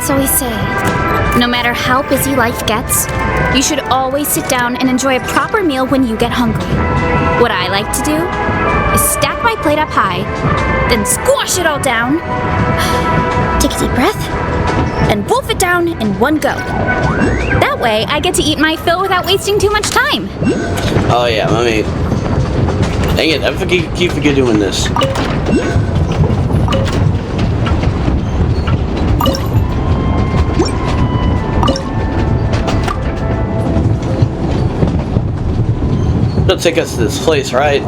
Speaker 20: Always say, no matter how busy life gets, you should always sit down and enjoy a proper meal when you get hungry. What I like to do is stack my plate up high, then squash it all down, take a deep breath, and wolf it down in one go. That way, I get to eat my fill without wasting too much time.
Speaker 1: Oh yeah, let me... Dang it, I keep forgetting doing this. It'll take us to this place, right?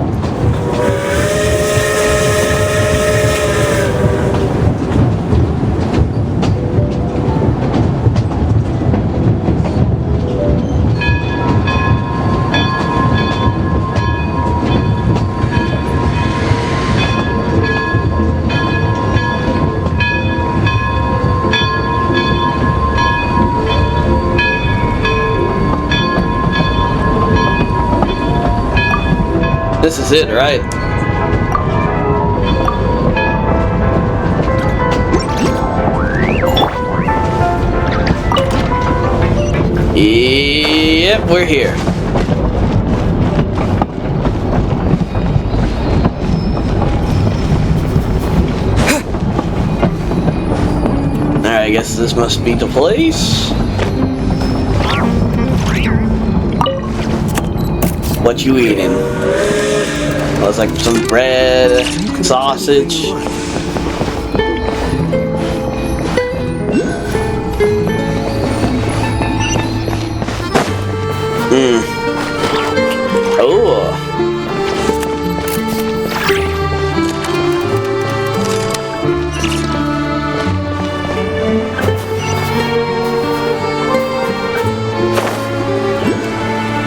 Speaker 1: This is it, right? Yep, we're here. Alright, I guess this must be the place. What you eating? Well, it's like some bread, sausage. Oh.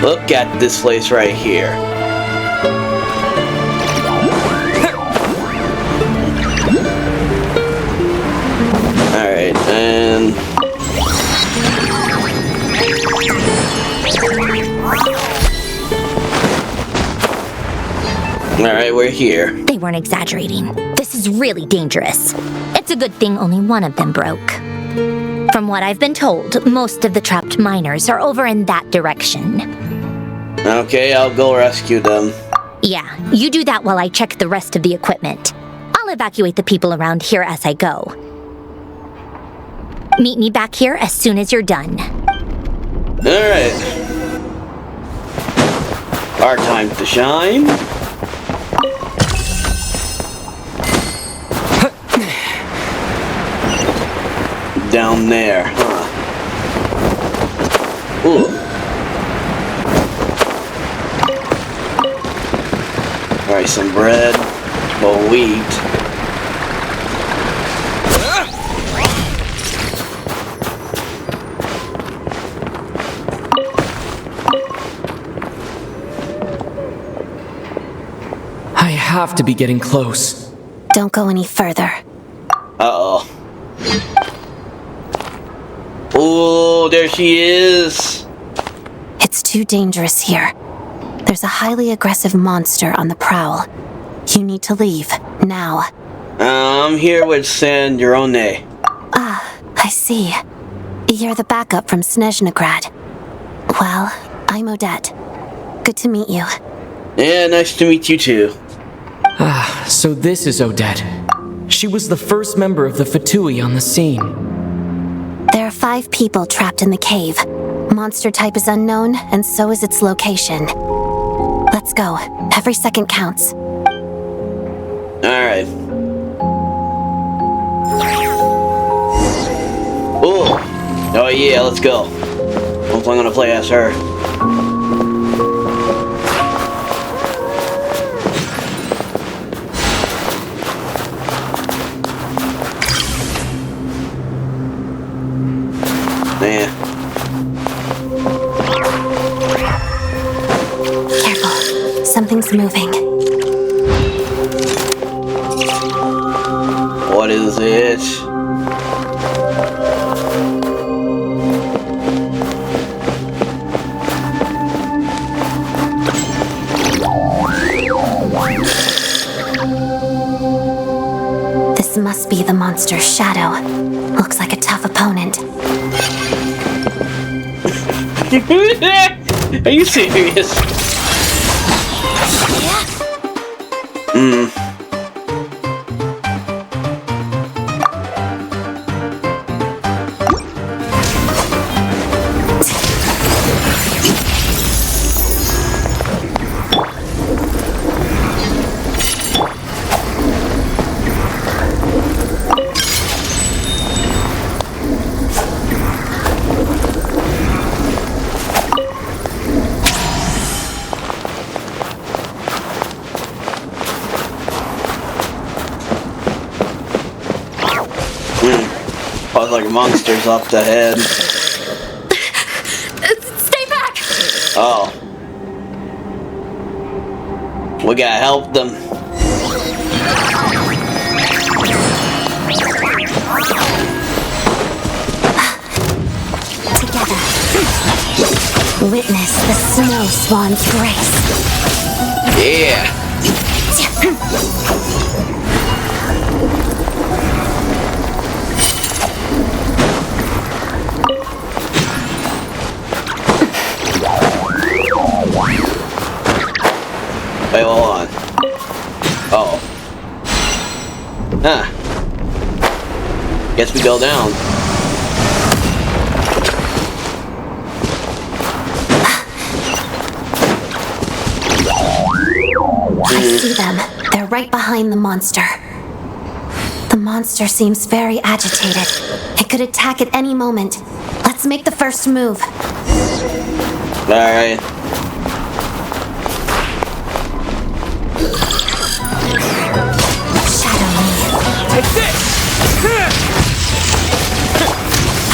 Speaker 1: Look at this place right here. Alright, we're here.
Speaker 21: They weren't exaggerating. This is really dangerous. It's a good thing only one of them broke. From what I've been told, most of the trapped miners are over in that direction.
Speaker 1: Okay, I'll go rescue them.
Speaker 21: Yeah, you do that while I check the rest of the equipment. I'll evacuate the people around here as I go. Meet me back here as soon as you're done.
Speaker 1: Alright. Our time to shine. Down there, huh? Ooh. Alright, some bread, well, wheat.
Speaker 6: I have to be getting close.
Speaker 4: Don't go any further.
Speaker 1: Uh-oh. Oh, there she is.
Speaker 4: It's too dangerous here. There's a highly aggressive monster on the prowl. You need to leave, now.
Speaker 1: I'm here with Sandrone.
Speaker 4: Ah, I see. You're the backup from Snezhnograd. Well, I'm Odette. Good to meet you.
Speaker 1: Yeah, nice to meet you too.
Speaker 6: Ah, so this is Odette. She was the first member of the Fatui on the scene.
Speaker 4: There are 5 people trapped in the cave. Monster type is unknown, and so is its location. Let's go. Every second counts.
Speaker 1: Alright. Oh! Oh yeah, let's go. Hopefully I'm gonna play as her. Yeah.
Speaker 4: Careful. Something's moving.
Speaker 1: What is it?
Speaker 4: This must be the monster's shadow. Looks like a tough opponent.
Speaker 1: Are you serious? Like monsters up the head.
Speaker 21: Stay back!
Speaker 1: Oh. We gotta help them.
Speaker 4: Together. Witness the snow swan's grace.
Speaker 1: Yeah. Wait, hold on. Uh-oh. Huh. Guess we go down.
Speaker 4: I see them. They're right behind the monster. The monster seems very agitated. It could attack at any moment. Let's make the first move.
Speaker 1: Alright.
Speaker 4: Shadow me.
Speaker 6: Take this!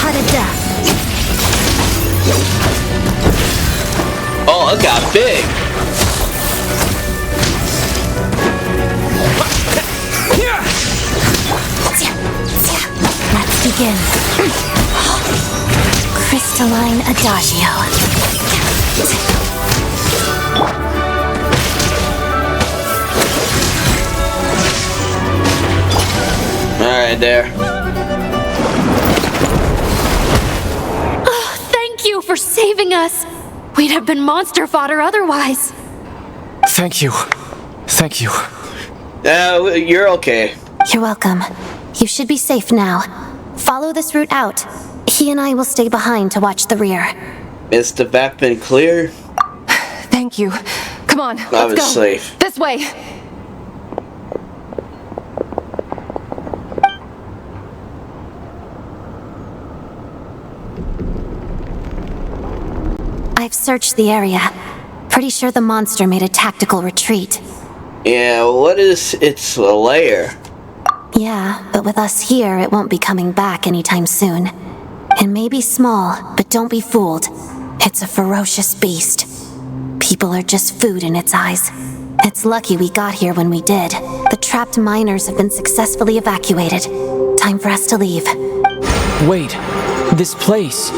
Speaker 4: Pot of death.
Speaker 1: Oh, that got big.
Speaker 4: Let's begin. Crystalline Adagio.
Speaker 1: Alright, there.
Speaker 10: Oh, thank you for saving us. We'd have been monster fodder otherwise.
Speaker 6: Thank you. Thank you.
Speaker 1: You're okay.
Speaker 4: You're welcome. You should be safe now. Follow this route out. He and I will stay behind to watch the rear.
Speaker 1: Is the back been clear?
Speaker 10: Thank you. Come on,
Speaker 1: I
Speaker 10: let's
Speaker 1: was
Speaker 10: go.
Speaker 1: safe.
Speaker 10: This way.
Speaker 4: I've searched the area. Pretty sure the monster made a tactical retreat.
Speaker 1: Yeah, what is its lair?
Speaker 4: Yeah, but with us here, it won't be coming back anytime soon. It may be small, but don't be fooled. It's a ferocious beast. People are just food in its eyes. It's lucky we got here when we did. The trapped miners have been successfully evacuated. Time for us to leave.
Speaker 6: Wait, this place.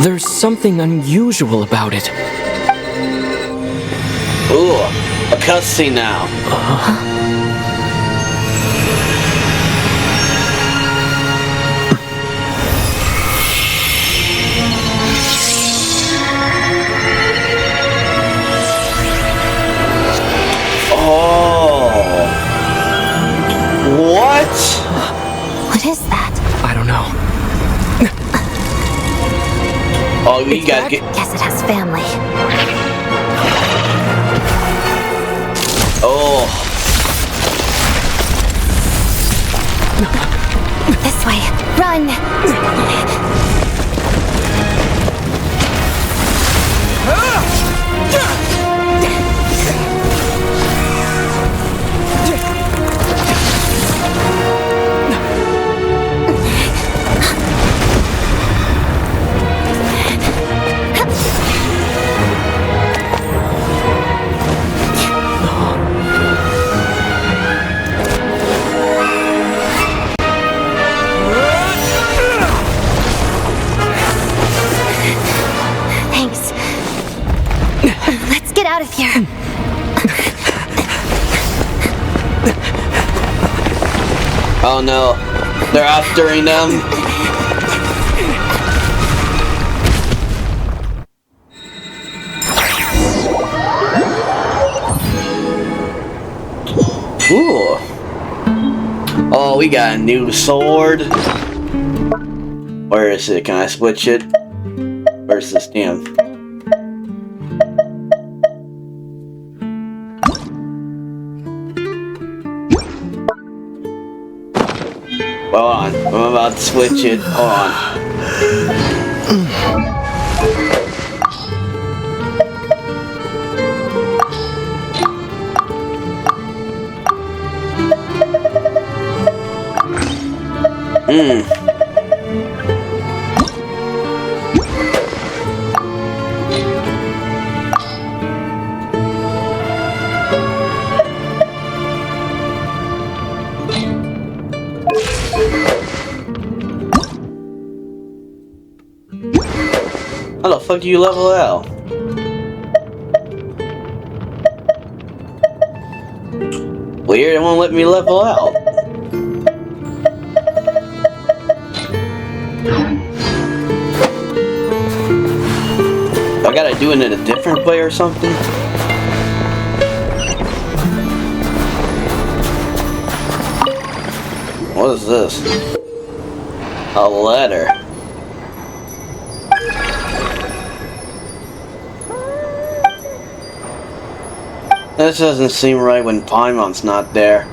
Speaker 6: There's something unusual about it.
Speaker 1: Ooh, a cutscene now. What?
Speaker 4: What is that?
Speaker 6: I don't know.
Speaker 1: Oh, we gotta get.
Speaker 4: Guess it has family.
Speaker 1: Oh.
Speaker 4: This way. Run! Out of here.
Speaker 1: Oh no, they're aftering them. Ooh. Oh, we got a new sword. Where is it? Can I switch it? Where's this damn? Hold on, I'm about to switch it. Hold on. How the fuck do you level out? Weird, it won't let me level out. I gotta do it in a different way or something? What is this? A letter. This doesn't seem right when Paimon's not there.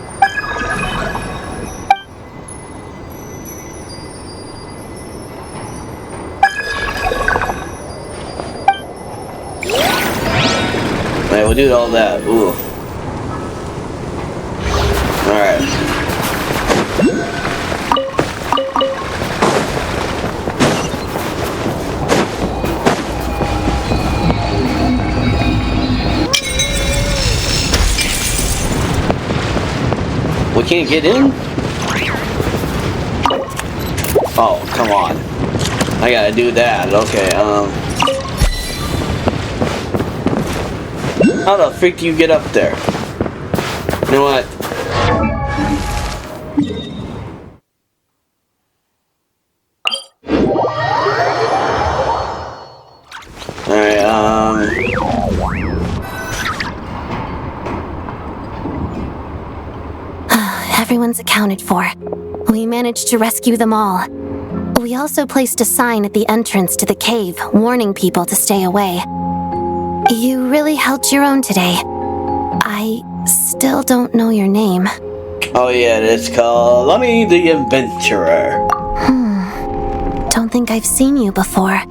Speaker 1: Alright, we'll do all that. Ooh. Alright. We can't get in? Oh, come on. I gotta do that. Okay, how the freak do you get up there? You know what?
Speaker 4: Everyone's accounted for. We managed to rescue them all. We also placed a sign at the entrance to the cave, warning people to stay away. You really held your own today. I still don't know your name.
Speaker 1: Oh yeah, it's called Lummy the Adventurer.
Speaker 4: Don't think I've seen you before.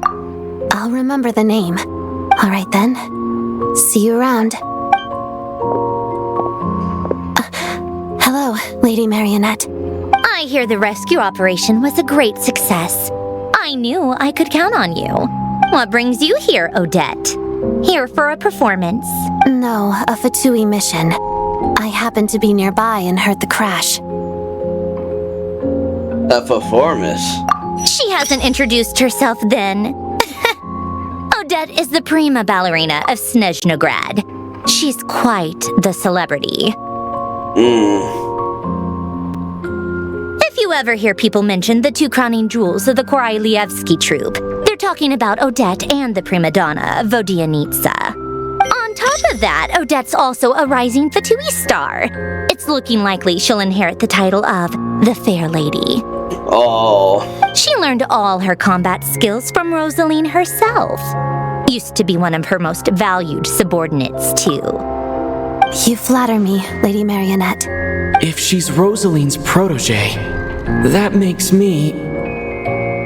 Speaker 4: I'll remember the name. Alright then. See you around. Hello, Lady Marionette.
Speaker 21: I hear the rescue operation was a great success. I knew I could count on you. What brings you here, Odette? Here for a performance?
Speaker 4: No, a Fatui mission. I happened to be nearby and heard the crash.
Speaker 1: A performance?
Speaker 21: She hasn't introduced herself then. Odette is the prima ballerina of Snezhnograd. She's quite the celebrity. If you ever hear people mention the two crowning jewels of the Korolevskiy troupe, they're talking about Odette and the prima donna, Vodyanitsa. On top of that, Odette's also a rising Fatui star. It's looking likely she'll inherit the title of the Fair Lady.
Speaker 1: Oh.
Speaker 21: She learned all her combat skills from Rosaline herself. Used to be one of her most valued subordinates, too.
Speaker 4: You flatter me, Lady Marionette.
Speaker 6: If she's Rosaline's protege, that makes me...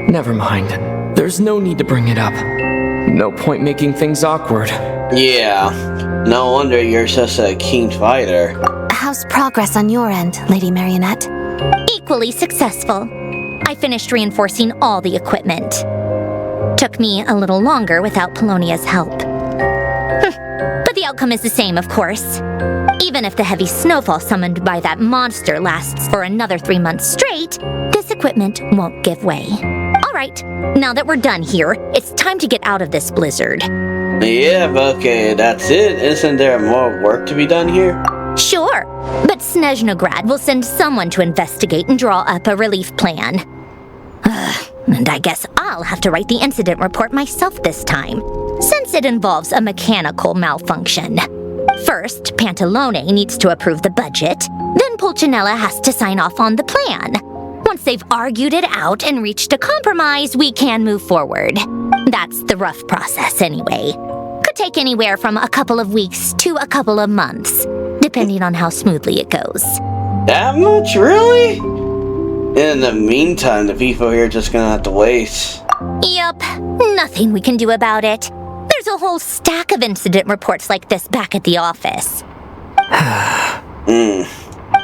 Speaker 6: Never mind. There's no need to bring it up. No point making things awkward.
Speaker 1: Yeah. No wonder you're such a keen fighter.
Speaker 4: How's progress on your end, Lady Marionette?
Speaker 21: Equally successful. I finished reinforcing all the equipment. Took me a little longer without Polonia's help. But the outcome is the same, of course. Even if the heavy snowfall summoned by that monster lasts for another 3 months straight, this equipment won't give way. Alright, now that we're done here, it's time to get out of this blizzard.
Speaker 1: Yeah, but okay, that's it. Isn't there more work to be done here?
Speaker 21: Sure, but Snezhnograd will send someone to investigate and draw up a relief plan. And I guess I'll have to write the incident report myself this time, since it involves a mechanical malfunction. First, Pantalone needs to approve the budget, then Pulcinella has to sign off on the plan. Once they've argued it out and reached a compromise, we can move forward. That's the rough process anyway. Could take anywhere from a couple of weeks to a couple of months, depending on how smoothly it goes.
Speaker 1: That much, really? In the meantime, the people here are just gonna have to wait.
Speaker 21: Yup, nothing we can do about it. There's a whole stack of incident reports like this back at the office.
Speaker 6: The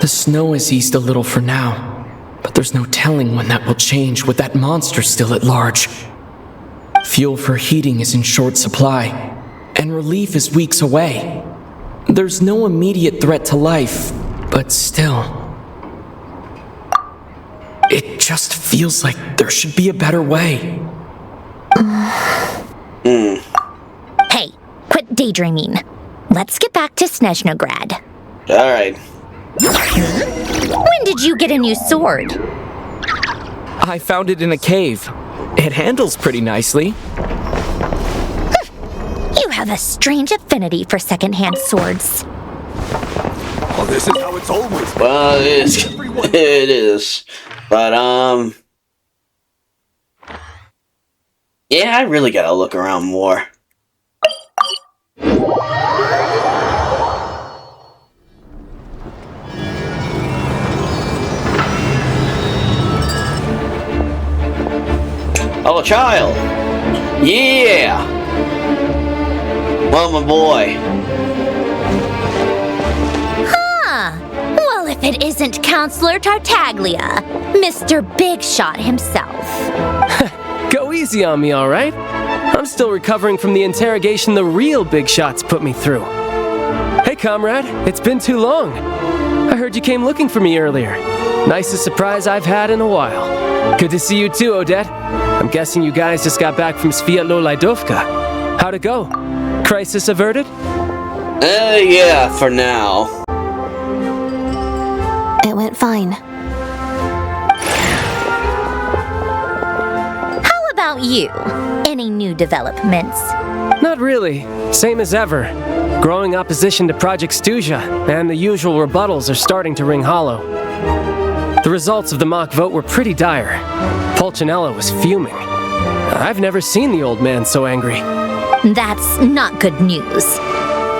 Speaker 6: snow has eased a little for now, but there's no telling when that will change with that monster still at large. Fuel for heating is in short supply, and relief is weeks away. There's no immediate threat to life, but still... It just feels like there should be a better way.
Speaker 21: Hey, quit daydreaming. Let's get back to Snezhnograd.
Speaker 1: Alright.
Speaker 21: When did you get a new sword?
Speaker 7: I found it in a cave. It handles pretty nicely.
Speaker 21: You have a strange affinity for second-hand swords.
Speaker 5: Oh, this is how it's always been.
Speaker 1: Well, it is. But, yeah, I really gotta look around more. Oh, child! Yeah! Well, my boy.
Speaker 21: Well, if it isn't Counselor Tartaglia, Mr. Big Shot himself.
Speaker 7: Go easy on me, all right? I'm still recovering from the interrogation the real Big Shots put me through. Hey, comrade, it's been too long. I heard you came looking for me earlier. Nicest surprise I've had in a while. Good to see you too, Odette. I'm guessing you guys just got back from Sviatlo-Laidovka. How'd it go? Crisis averted?
Speaker 1: Yeah, for now.
Speaker 4: It went fine.
Speaker 21: How about you? Any new developments?
Speaker 7: Not really. Same as ever.
Speaker 2: Growing opposition to Project Stuzha and the usual rebuttals are starting to ring hollow. The results of the mock vote were pretty dire. Pulcinella was fuming. I've never seen the old man so angry.
Speaker 21: That's not good news.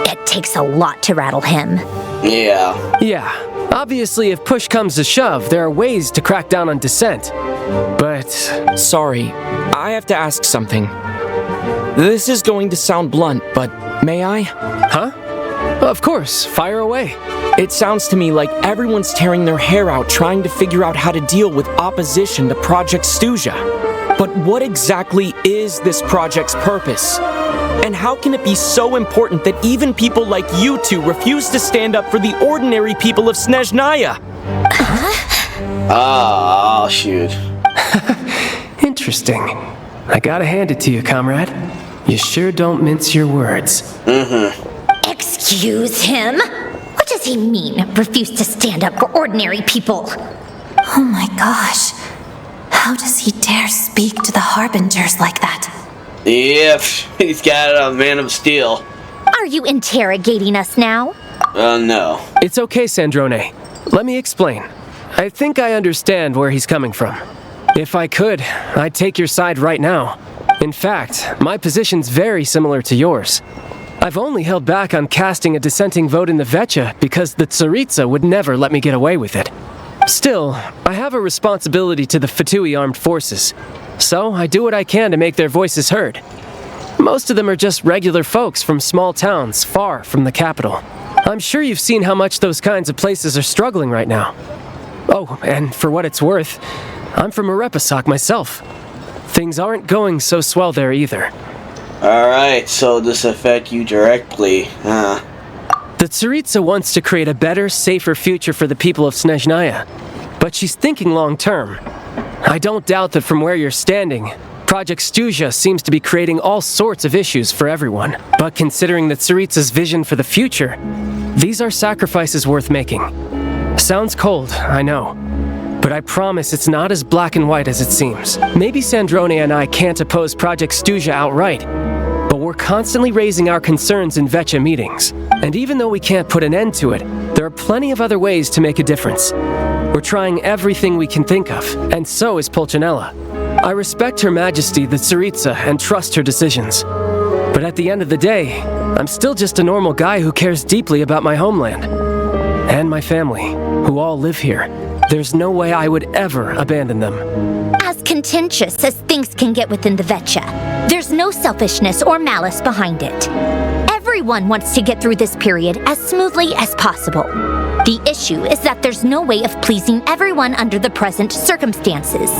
Speaker 21: It takes a lot to rattle him.
Speaker 2: Yeah. Obviously, if push comes to shove, there are ways to crack down on dissent. But...
Speaker 6: Sorry, I have to ask something. This is going to sound blunt, but may I?
Speaker 2: Huh? Of course, fire away.
Speaker 6: It sounds to me like everyone's tearing their hair out trying to figure out how to deal with opposition to Project Stuzha. But what exactly is this project's purpose? And how can it be so important that even people like you two refuse to stand up for the ordinary people of Snezhnaya?
Speaker 1: Oh, shoot.
Speaker 2: Interesting. I gotta hand it to you, comrade. You sure don't mince your words.
Speaker 21: Excuse him? What does he mean, refuse to stand up for ordinary people?
Speaker 4: Oh my gosh. How does he dare speak to the Harbingers like that?
Speaker 1: Yep, he's got a man of steel.
Speaker 21: Are you interrogating us now?
Speaker 1: No.
Speaker 2: It's okay, Sandrone. Let me explain. I think I understand where he's coming from. If I could, I'd take your side right now. In fact, my position's very similar to yours. I've only held back on casting a dissenting vote in the Veche because the Tsaritsa would never let me get away with it. Still, I have a responsibility to the Fatui armed forces, so I do what I can to make their voices heard. Most of them are just regular folks from small towns far from the capital. I'm sure you've seen how much those kinds of places are struggling right now. Oh, and for what it's worth, I'm from Arepasak myself. Things aren't going so swell there either.
Speaker 1: Alright, so this affect you directly, huh?
Speaker 2: The Tsaritsa wants to create a better, safer future for the people of Snezhnaya, but she's thinking long-term. I don't doubt that from where you're standing, Project Stuzha seems to be creating all sorts of issues for everyone. But considering the Tsaritsa's vision for the future, these are sacrifices worth making. Sounds cold, I know, but I promise it's not as black and white as it seems. Maybe Sandrone and I can't oppose Project Stuzha outright, but we're constantly raising our concerns in Veche meetings. And even though we can't put an end to it, there are plenty of other ways to make a difference. We're trying everything we can think of, and so is Pulcinella. I respect Her Majesty, the Tsaritsa, and trust her decisions. But at the end of the day, I'm still just a normal guy who cares deeply about my homeland. And my family, who all live here. There's no way I would ever abandon them.
Speaker 21: As contentious as things can get within the Veche, there's no selfishness or malice behind it. Everyone wants to get through this period as smoothly as possible. The issue is that there's no way of pleasing everyone under the present circumstances.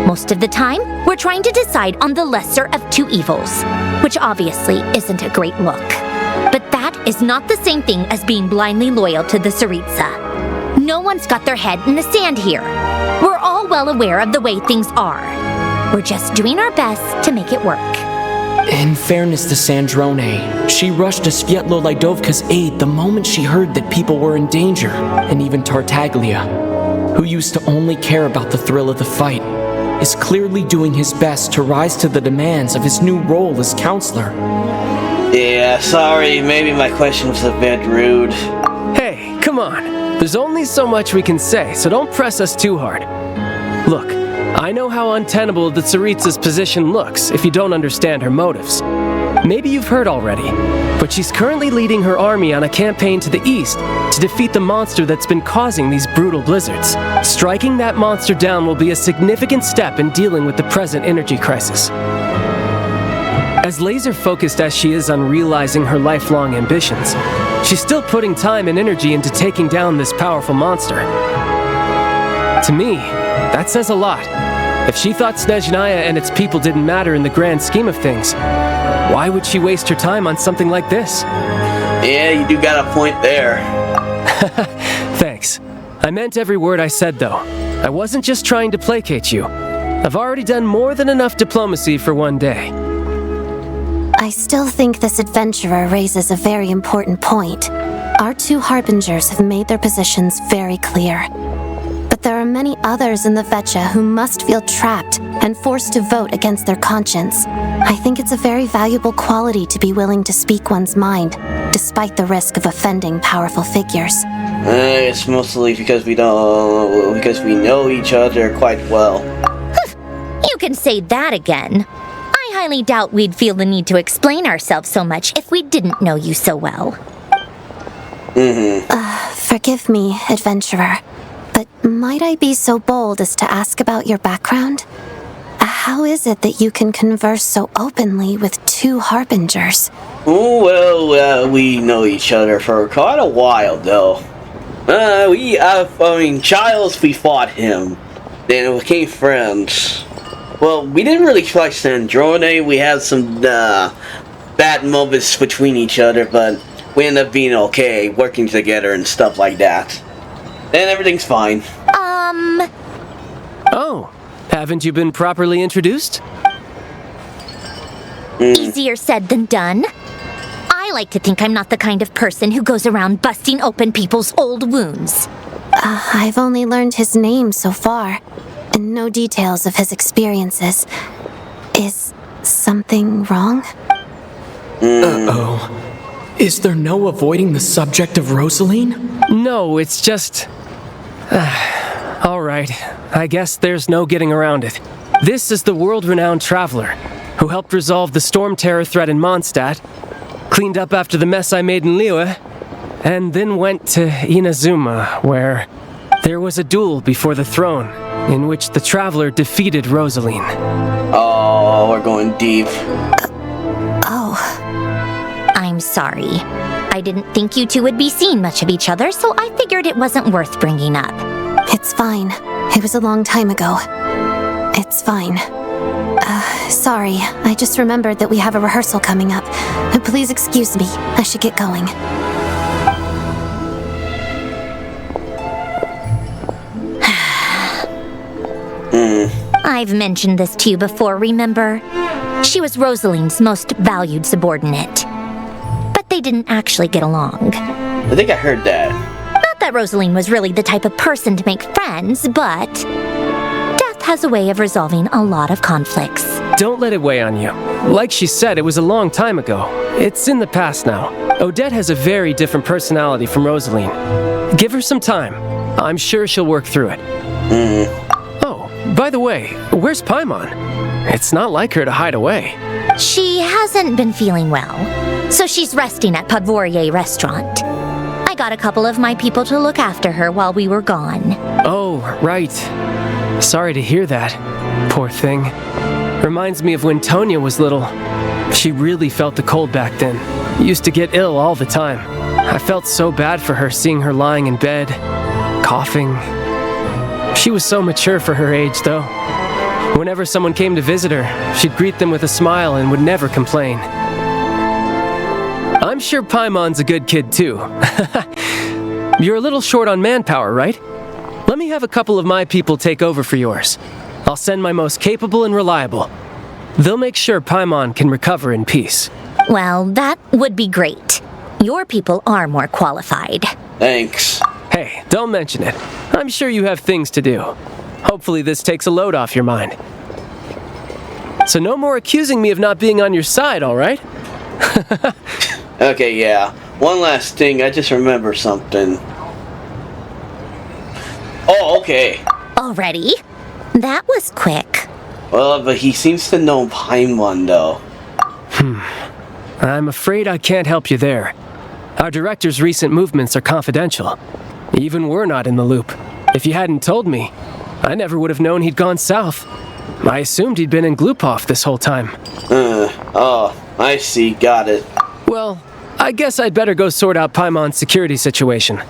Speaker 21: Most of the time, we're trying to decide on the lesser of two evils, which obviously isn't a great look. But that is not the same thing as being blindly loyal to the Tsaritsa. No one's got their head in the sand here. We're all well aware of the way things are. We're just doing our best to make it work.
Speaker 6: In fairness to Sandrone, she rushed to Svietlo Lidovka's aid the moment she heard that people were in danger, and even Tartaglia, who used to only care about the thrill of the fight, is clearly doing his best to rise to the demands of his new role as counselor.
Speaker 1: Yeah, sorry, maybe my question was a bit rude.
Speaker 2: Hey, come on. There's only so much we can say, so don't press us too hard. Look, I know how untenable the Tsaritsa's position looks if you don't understand her motives. Maybe you've heard already, but she's currently leading her army on a campaign to the east to defeat the monster that's been causing these brutal blizzards. Striking that monster down will be a significant step in dealing with the present energy crisis. As laser-focused as she is on realizing her lifelong ambitions, she's still putting time and energy into taking down this powerful monster. To me, that says a lot. If she thought Snezhnaya and its people didn't matter in the grand scheme of things, why would she waste her time on something like this?
Speaker 1: Yeah, you do got a point there.
Speaker 2: Thanks. I meant every word I said, though. I wasn't just trying to placate you. I've already done more than enough diplomacy for one day.
Speaker 4: I still think this adventurer raises a very important point. Our two Harbingers have made their positions very clear. But But there are many others in the Veche who must feel trapped and forced to vote against their conscience. I think it's a very valuable quality to be willing to speak one's mind, despite the risk of offending powerful figures.
Speaker 1: It's mostly because we know each other quite well.
Speaker 21: You can say that again. I highly doubt we'd feel the need to explain ourselves so much if we didn't know you so well.
Speaker 4: Forgive me, adventurer, but might I be so bold as to ask about your background? How is it that you can converse so openly with two harbingers?
Speaker 1: Well, we know each other for quite a while, though. Childe, we fought him. Then we became friends. Well, we didn't really fight Sandrone. We had some bad moments between each other, but we ended up being okay, working together and stuff like that. And everything's fine.
Speaker 2: Oh, haven't you been properly introduced?
Speaker 21: Easier said than done. I like to think I'm not the kind of person who goes around busting open people's old wounds.
Speaker 4: I've only learned his name so far, and no details of his experiences. Is something wrong?
Speaker 6: Uh-oh. Is there no avoiding the subject of Rosaline?
Speaker 2: No, it's just... Alright, I guess there's no getting around it. This is the world-renowned traveler, who helped resolve the storm terror threat in Mondstadt, cleaned up after the mess I made in Liyue, and then went to Inazuma, where there was a duel before the throne, in which the traveler defeated Rosaline.
Speaker 1: Oh, we're going deep.
Speaker 21: I'm sorry. I didn't think you two would be seeing much of each other, so I figured it wasn't worth bringing up.
Speaker 4: It's fine. It was a long time ago. It's fine. Sorry, I just remembered that we have a rehearsal coming up. Please excuse me. I should get going.
Speaker 21: I've mentioned this to you before, remember? She was Rosaline's most valued subordinate. But they didn't actually get along.
Speaker 1: I think I heard that.
Speaker 21: Not that Rosaline was really the type of person to make friends, but death has a way of resolving a lot of conflicts.
Speaker 2: Don't let it weigh on you. Like she said, it was a long time ago. It's in the past now. Odette has a very different personality from Rosaline. Give her some time. I'm sure she'll work through it. Oh, by the way, where's Paimon? It's not like her to hide away.
Speaker 21: She hasn't been feeling well, so she's resting at Podvorier restaurant. I got a couple of my people to look after her while we were gone.
Speaker 2: Oh, right. Sorry to hear that. Poor thing. Reminds me of when Tonya was little. She really felt the cold back then. Used to get ill all the time. I felt so bad for her seeing her lying in bed, coughing. She was so mature for her age, though. Whenever someone came to visit her, she'd greet them with a smile and would never complain. I'm sure Paimon's a good kid, too. You're a little short on manpower, right? Let me have a couple of my people take over for yours. I'll send my most capable and reliable. They'll make sure Paimon can recover in peace.
Speaker 21: Well, that would be great. Your people are more qualified.
Speaker 1: Thanks.
Speaker 2: Hey, don't mention it. I'm sure you have things to do. Hopefully this takes a load off your mind. So no more accusing me of not being on your side, all right?
Speaker 1: Okay, yeah. One last thing, I just remember something. Oh, okay.
Speaker 21: Already? That was quick.
Speaker 1: Well, but he seems to know Paimon, though.
Speaker 2: I'm afraid I can't help you there. Our director's recent movements are confidential. Even we're not in the loop. If you hadn't told me, I never would have known he'd gone south. I assumed he'd been in Glupov this whole time.
Speaker 1: Oh, I see. Got it.
Speaker 2: Well, I guess I'd better go sort out Paimon's security situation.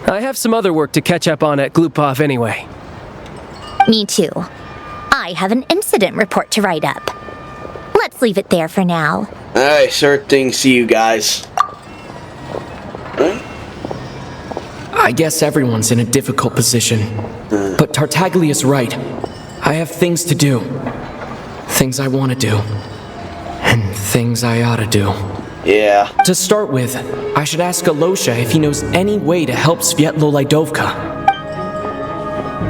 Speaker 2: I have some other work to catch up on at Glupov anyway.
Speaker 21: Me too. I have an incident report to write up. Let's leave it there for now.
Speaker 1: Alright, sure thing. See you guys.
Speaker 6: I guess everyone's in a difficult position. But Tartaglia's right. I have things to do. Things I want to do. And things I ought to do.
Speaker 1: Yeah.
Speaker 6: To start with, I should ask Alyosha if he knows any way to help Svietlo Lydovka.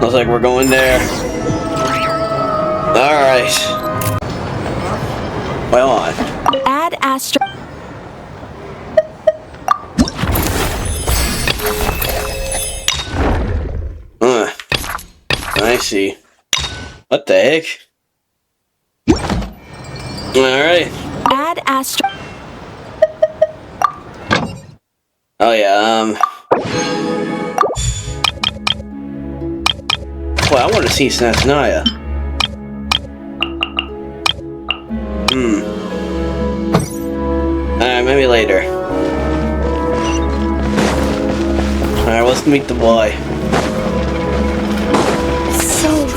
Speaker 1: Looks like we're going there. Alright. Wait on.
Speaker 14: Add Astro.
Speaker 1: I see. What the heck? Alright.
Speaker 14: Add Astro.
Speaker 1: Oh yeah, well, I want to see Snezhnaya. Alright, maybe later. Alright, let's meet the boy.
Speaker 3: So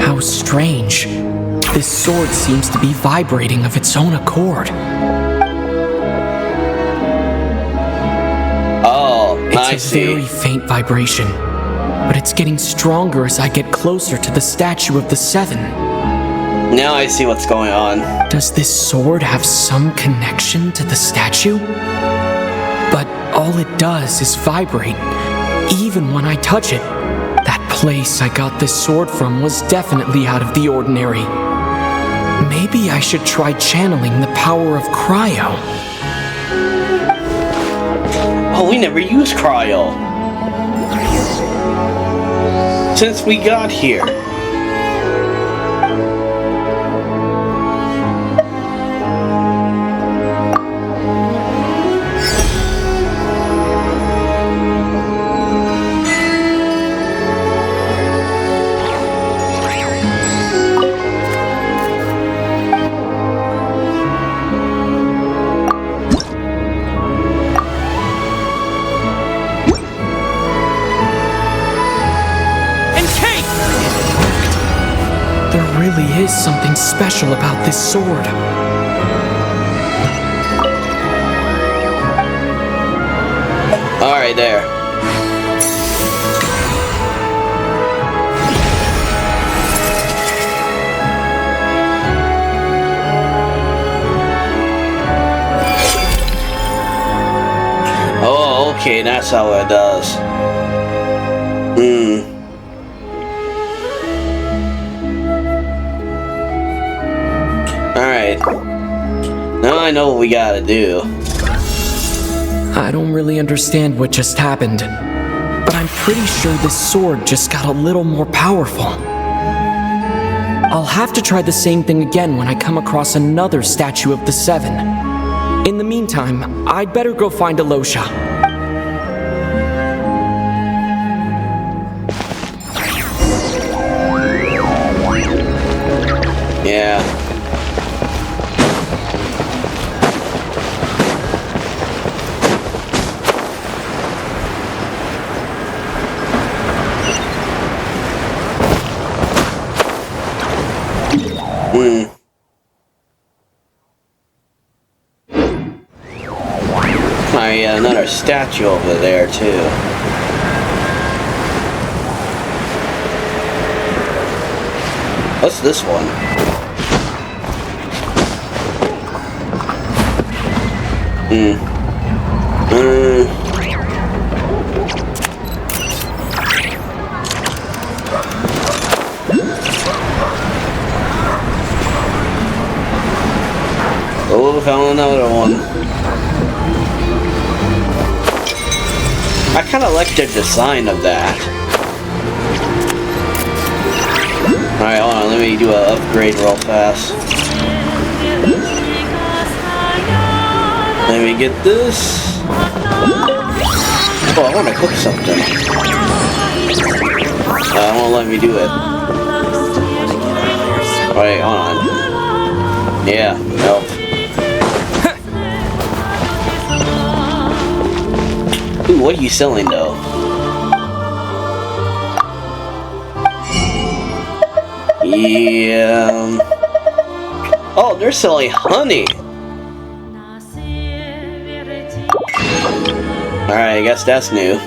Speaker 6: How strange. This sword seems to be vibrating of its own accord.
Speaker 1: Oh, I
Speaker 6: It's a
Speaker 1: see.
Speaker 6: very faint vibration, but it's getting stronger as I get closer to the statue of the Seven.
Speaker 1: Now I see what's going on.
Speaker 6: Does this sword have some connection to the statue? But all it does is vibrate, even when I touch it. That place I got this sword from was definitely out of the ordinary. Maybe I should try channeling the power of cryo.
Speaker 1: Oh, we never used cryo since we got here.
Speaker 6: There really is something special about this sword.
Speaker 1: Alright, there. Oh, okay, that's how it does. Alright. Now I know what we gotta do.
Speaker 6: I don't really understand what just happened, but I'm pretty sure this sword just got a little more powerful. I'll have to try the same thing again when I come across another statue of the Seven. In the meantime, I'd better go find Alyosha.
Speaker 1: Yeah. Another statue over there too. What's this one? Oh, found another one. I kind of like the design of that. Alright, hold on, let me do an upgrade real fast. Let me get this. Oh, I want to cook something. It won't let me do it. Alright, hold on. Yeah, nope. Ooh, what are you selling though? Yeah. Oh, they're selling honey. Alright, I guess that's new.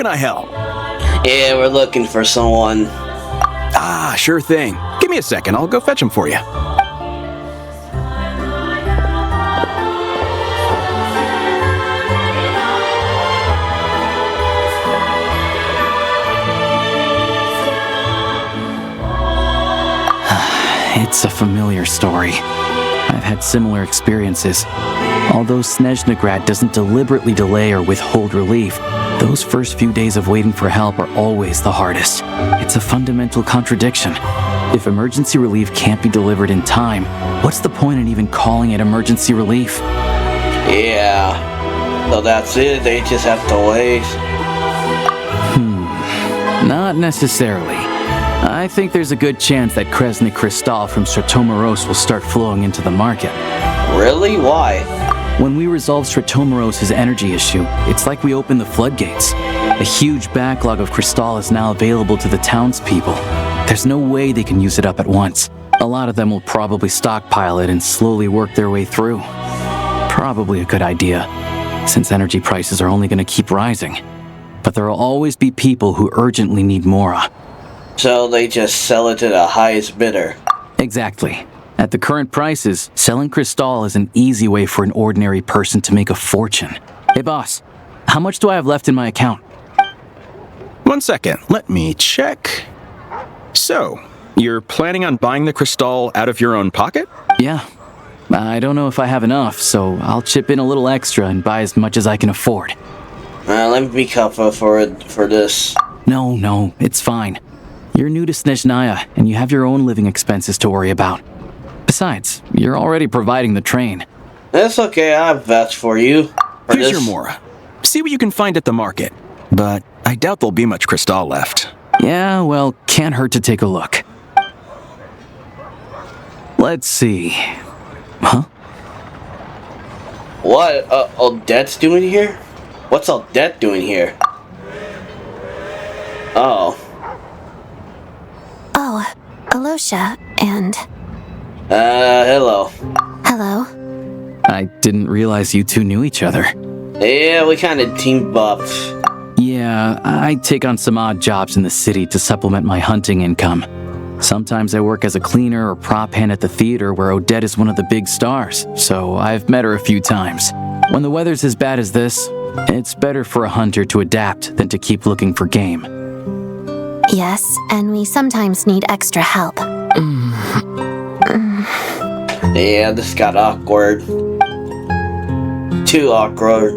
Speaker 11: can I help?
Speaker 1: Yeah, we're looking for someone.
Speaker 11: Ah, sure thing. Give me a second, I'll go fetch him for you.
Speaker 9: It's a familiar story. I've had similar experiences. Although Snezhnograd doesn't deliberately delay or withhold relief, those first few days of waiting for help are always the hardest. It's a fundamental contradiction. If emergency relief can't be delivered in time, what's the point in even calling it emergency relief?
Speaker 1: Yeah. So that's it, they just have to wait.
Speaker 9: Not necessarily. I think there's a good chance that Kresnik Crystal from Stratomoros will start flowing into the market.
Speaker 1: Really? Why?
Speaker 9: When we resolve Stratomoros' energy issue, it's like we open the floodgates. A huge backlog of Crystal is now available to the townspeople. There's no way they can use it up at once. A lot of them will probably stockpile it and slowly work their way through. Probably a good idea, since energy prices are only going to keep rising. But there will always be people who urgently need more.
Speaker 1: So they just sell it to the highest bidder.
Speaker 9: Exactly. At the current prices, selling Crystal is an easy way for an ordinary person to make a fortune. Hey boss, how much do I have left in my account?
Speaker 11: 1 second, let me check. So, you're planning on buying the Crystal out of your own pocket?
Speaker 9: Yeah. I don't know if I have enough, so I'll chip in a little extra and buy as much as I can afford.
Speaker 1: Let me be careful for this.
Speaker 9: No, it's fine. You're new to Snezhnaya, and you have your own living expenses to worry about. Besides, you're already providing the train.
Speaker 1: That's okay, I have vouched for you.
Speaker 11: Here's your Mora. See what you can find at the market. But I doubt there'll be much Crystal left.
Speaker 9: Yeah, well, can't hurt to take a look. Let's see. Huh?
Speaker 1: What? Odette's doing here? What's Odette doing here? Oh.
Speaker 4: Oh, Alyosha and...
Speaker 1: hello.
Speaker 4: Hello.
Speaker 9: I didn't realize you two knew each other.
Speaker 1: Yeah, we kind of teamed up.
Speaker 9: Yeah, I take on some odd jobs in the city to supplement my hunting income. Sometimes I work as a cleaner or prop hand at the theater where Odette is one of the big stars, so I've met her a few times. When the weather's as bad as this, it's better for a hunter to adapt than to keep looking for game.
Speaker 4: Yes, and we sometimes need extra help.
Speaker 1: Yeah, this got awkward. Too awkward.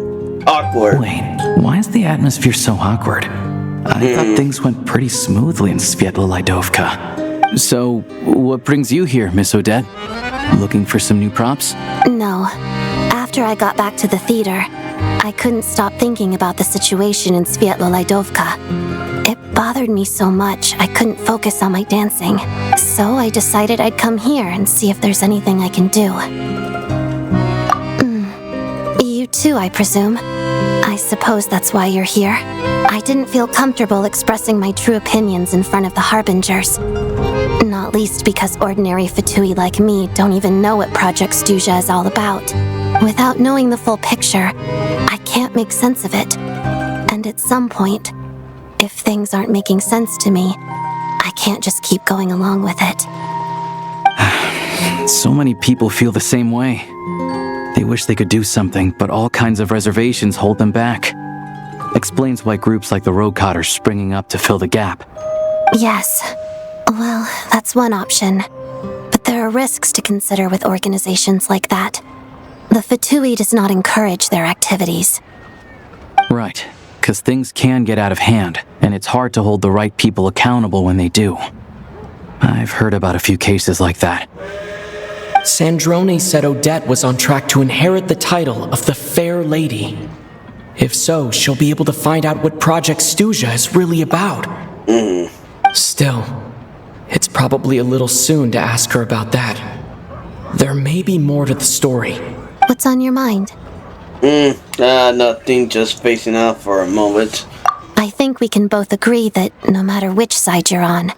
Speaker 9: Wait, why is the atmosphere so awkward? I thought things went pretty smoothly in Sviatlo-Lidovka. So, what brings you here, Miss Odette? Looking for some new props?
Speaker 4: No. After I got back to the theater, I couldn't stop thinking about the situation in Sviatlo-Lidovka. It bothered me so much I couldn't focus on my dancing. So I decided I'd come here and see if there's anything I can do. You too, I presume. I suppose that's why you're here. I didn't feel comfortable expressing my true opinions in front of the Harbingers. Not least because ordinary Fatui like me don't even know what Project Stuzha is all about. Without knowing the full picture, I can't make sense of it. And at some point, if things aren't making sense to me, I can't just keep going along with it.
Speaker 9: So many people feel the same way. They wish they could do something, but all kinds of reservations hold them back. Explains why groups like the Rokot are springing up to fill the gap.
Speaker 4: Yes. Well, that's one option. But there are risks to consider with organizations like that. The Fatui does not encourage their activities.
Speaker 9: Right, because things can get out of hand, and it's hard to hold the right people accountable when they do. I've heard about a few cases like that.
Speaker 6: Sandrone said Odette was on track to inherit the title of the Fair Lady. If so, she'll be able to find out what Project Stuzha is really about. Still, it's probably a little soon to ask her about that. There may be more to the story.
Speaker 4: What's on your mind?
Speaker 1: Nothing, just spacing out for a moment.
Speaker 4: I think we can both agree that no matter which side you're on,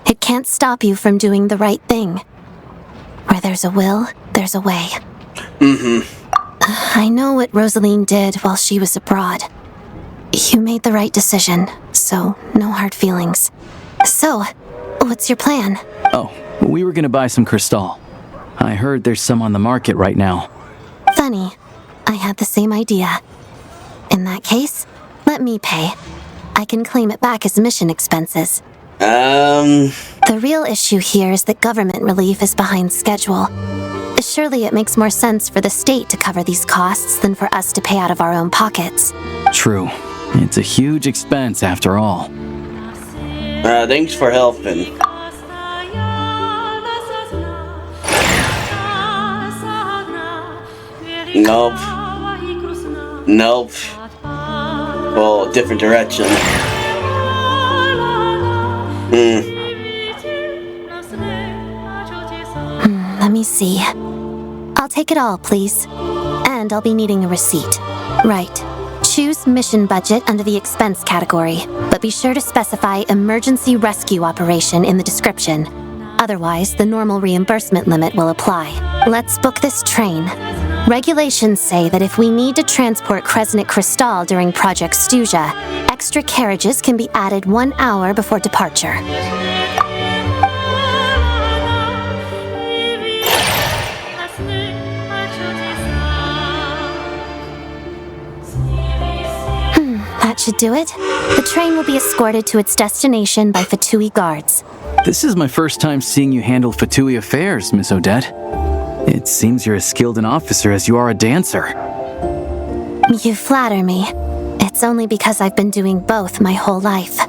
Speaker 4: it can't stop you from doing the right thing. Where there's a will, there's a way. I know what Rosaline did while she was abroad. You made the right decision, so no hard feelings. So, what's your plan?
Speaker 9: Oh, we were gonna buy some crystal. I heard there's some on the market right now.
Speaker 4: Funny. I had the same idea. In that case, let me pay. I can claim it back as mission expenses. The real issue here is that government relief is behind schedule. Surely it makes more sense for the state to cover these costs than for us to pay out of our own pockets.
Speaker 9: True. It's a huge expense after all.
Speaker 1: Thanks for helping. Nope. Nope. Well, different direction.
Speaker 4: Let me see. I'll take it all, please. And I'll be needing a receipt. Right. Choose mission budget under the expense category, but be sure to specify emergency rescue operation in the description. Otherwise, the normal reimbursement limit will apply. Let's book this train. Regulations say that if we need to transport Kresnik Crystal during Project Stuja, extra carriages can be added 1 hour before departure. That should do it. The train will be escorted to its destination by Fatui guards.
Speaker 9: This is my first time seeing you handle Fatui affairs, Miss Odette. It seems you're as skilled an officer as you are a dancer.
Speaker 4: You flatter me. It's only because I've been doing both my whole life.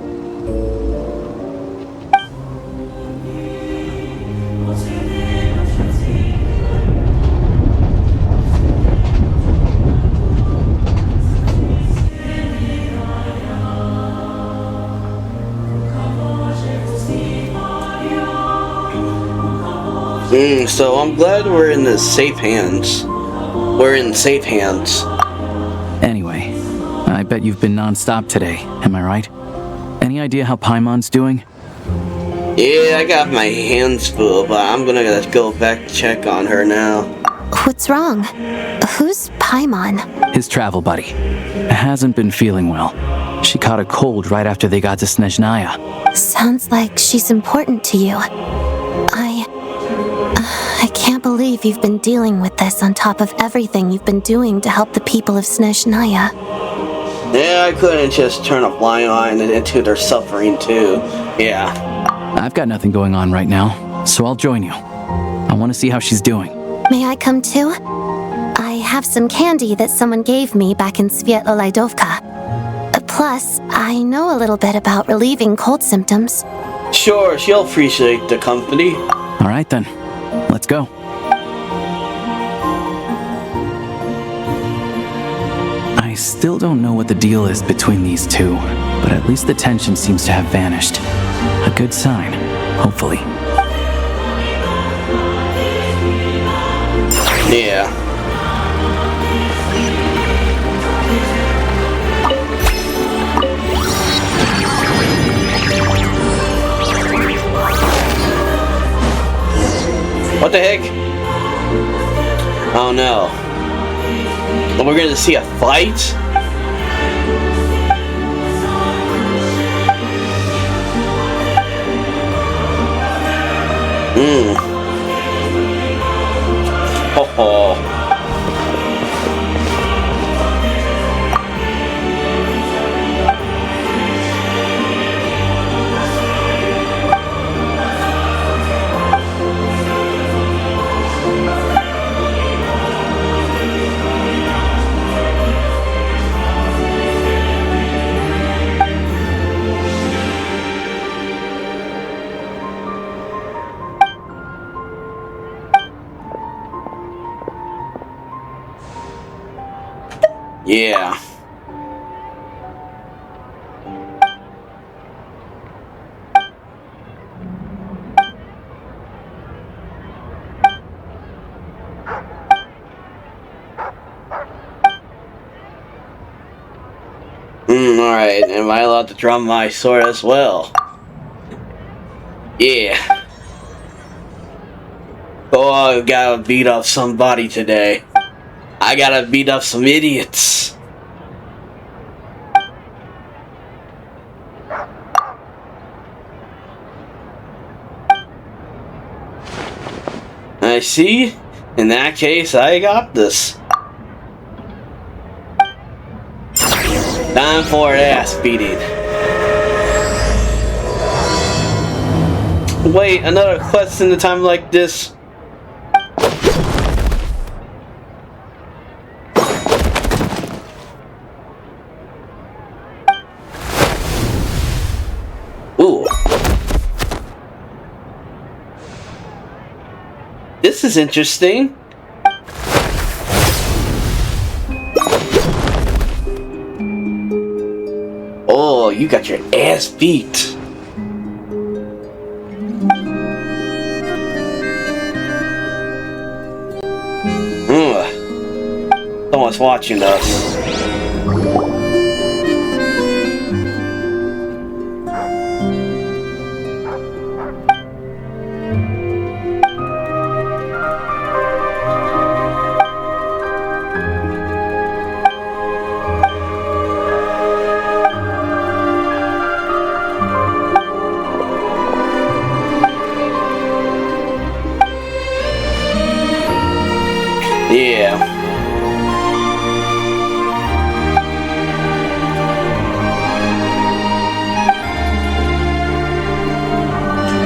Speaker 1: So I'm glad we're in the safe hands. We're in safe hands.
Speaker 9: Anyway, I bet you've been non-stop today, am I right? Any idea how Paimon's doing?
Speaker 1: Yeah, I got my hands full, but I'm gonna go back to check on her now.
Speaker 4: What's wrong? Who's Paimon?
Speaker 9: His travel buddy. Hasn't been feeling well. She caught a cold right after they got to Snezhnaya.
Speaker 4: Sounds like she's important to you. I can't believe you've been dealing with this on top of everything you've been doing to help the people of Snezhnaya.
Speaker 1: Yeah, I couldn't just turn a blind eye into their suffering too. Yeah.
Speaker 9: I've got nothing going on right now, so I'll join you. I want to see how she's doing.
Speaker 4: May I come too? I have some candy that someone gave me back in Svietla Laidovka. Plus, I know a little bit about relieving cold symptoms.
Speaker 1: Sure, she'll appreciate the company.
Speaker 9: All right then. Let's go. I still don't know what the deal is between these two, but at least the tension seems to have vanished. A good sign, hopefully.
Speaker 1: Yeah. What the heck? Oh no. We're gonna see a fight? Ho ho. Yeah. Alright, am I allowed to draw my sword as well? Yeah. Oh, I gotta beat up somebody today. I gotta beat up some idiots. I see. In that case, I got this. Time for an ass beating. Wait, another quest in a time like this? Ooh. This is interesting. Oh, you got your ass beat. Someone's watching us. Yeah.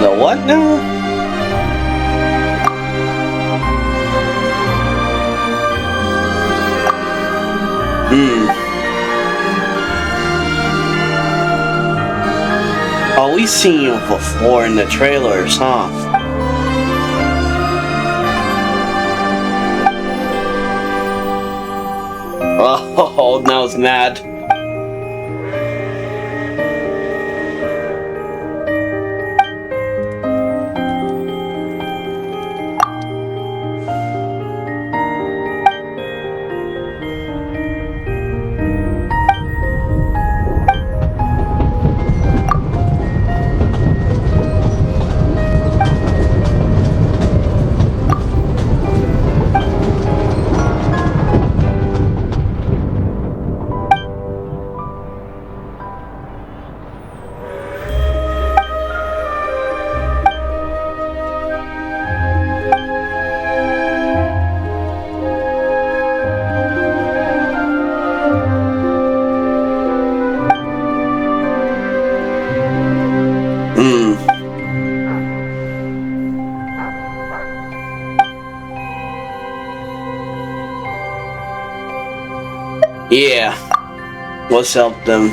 Speaker 1: The what now? Oh, we've seen you before in the trailers, huh? Oh, now it's mad. Yeah, let's help them.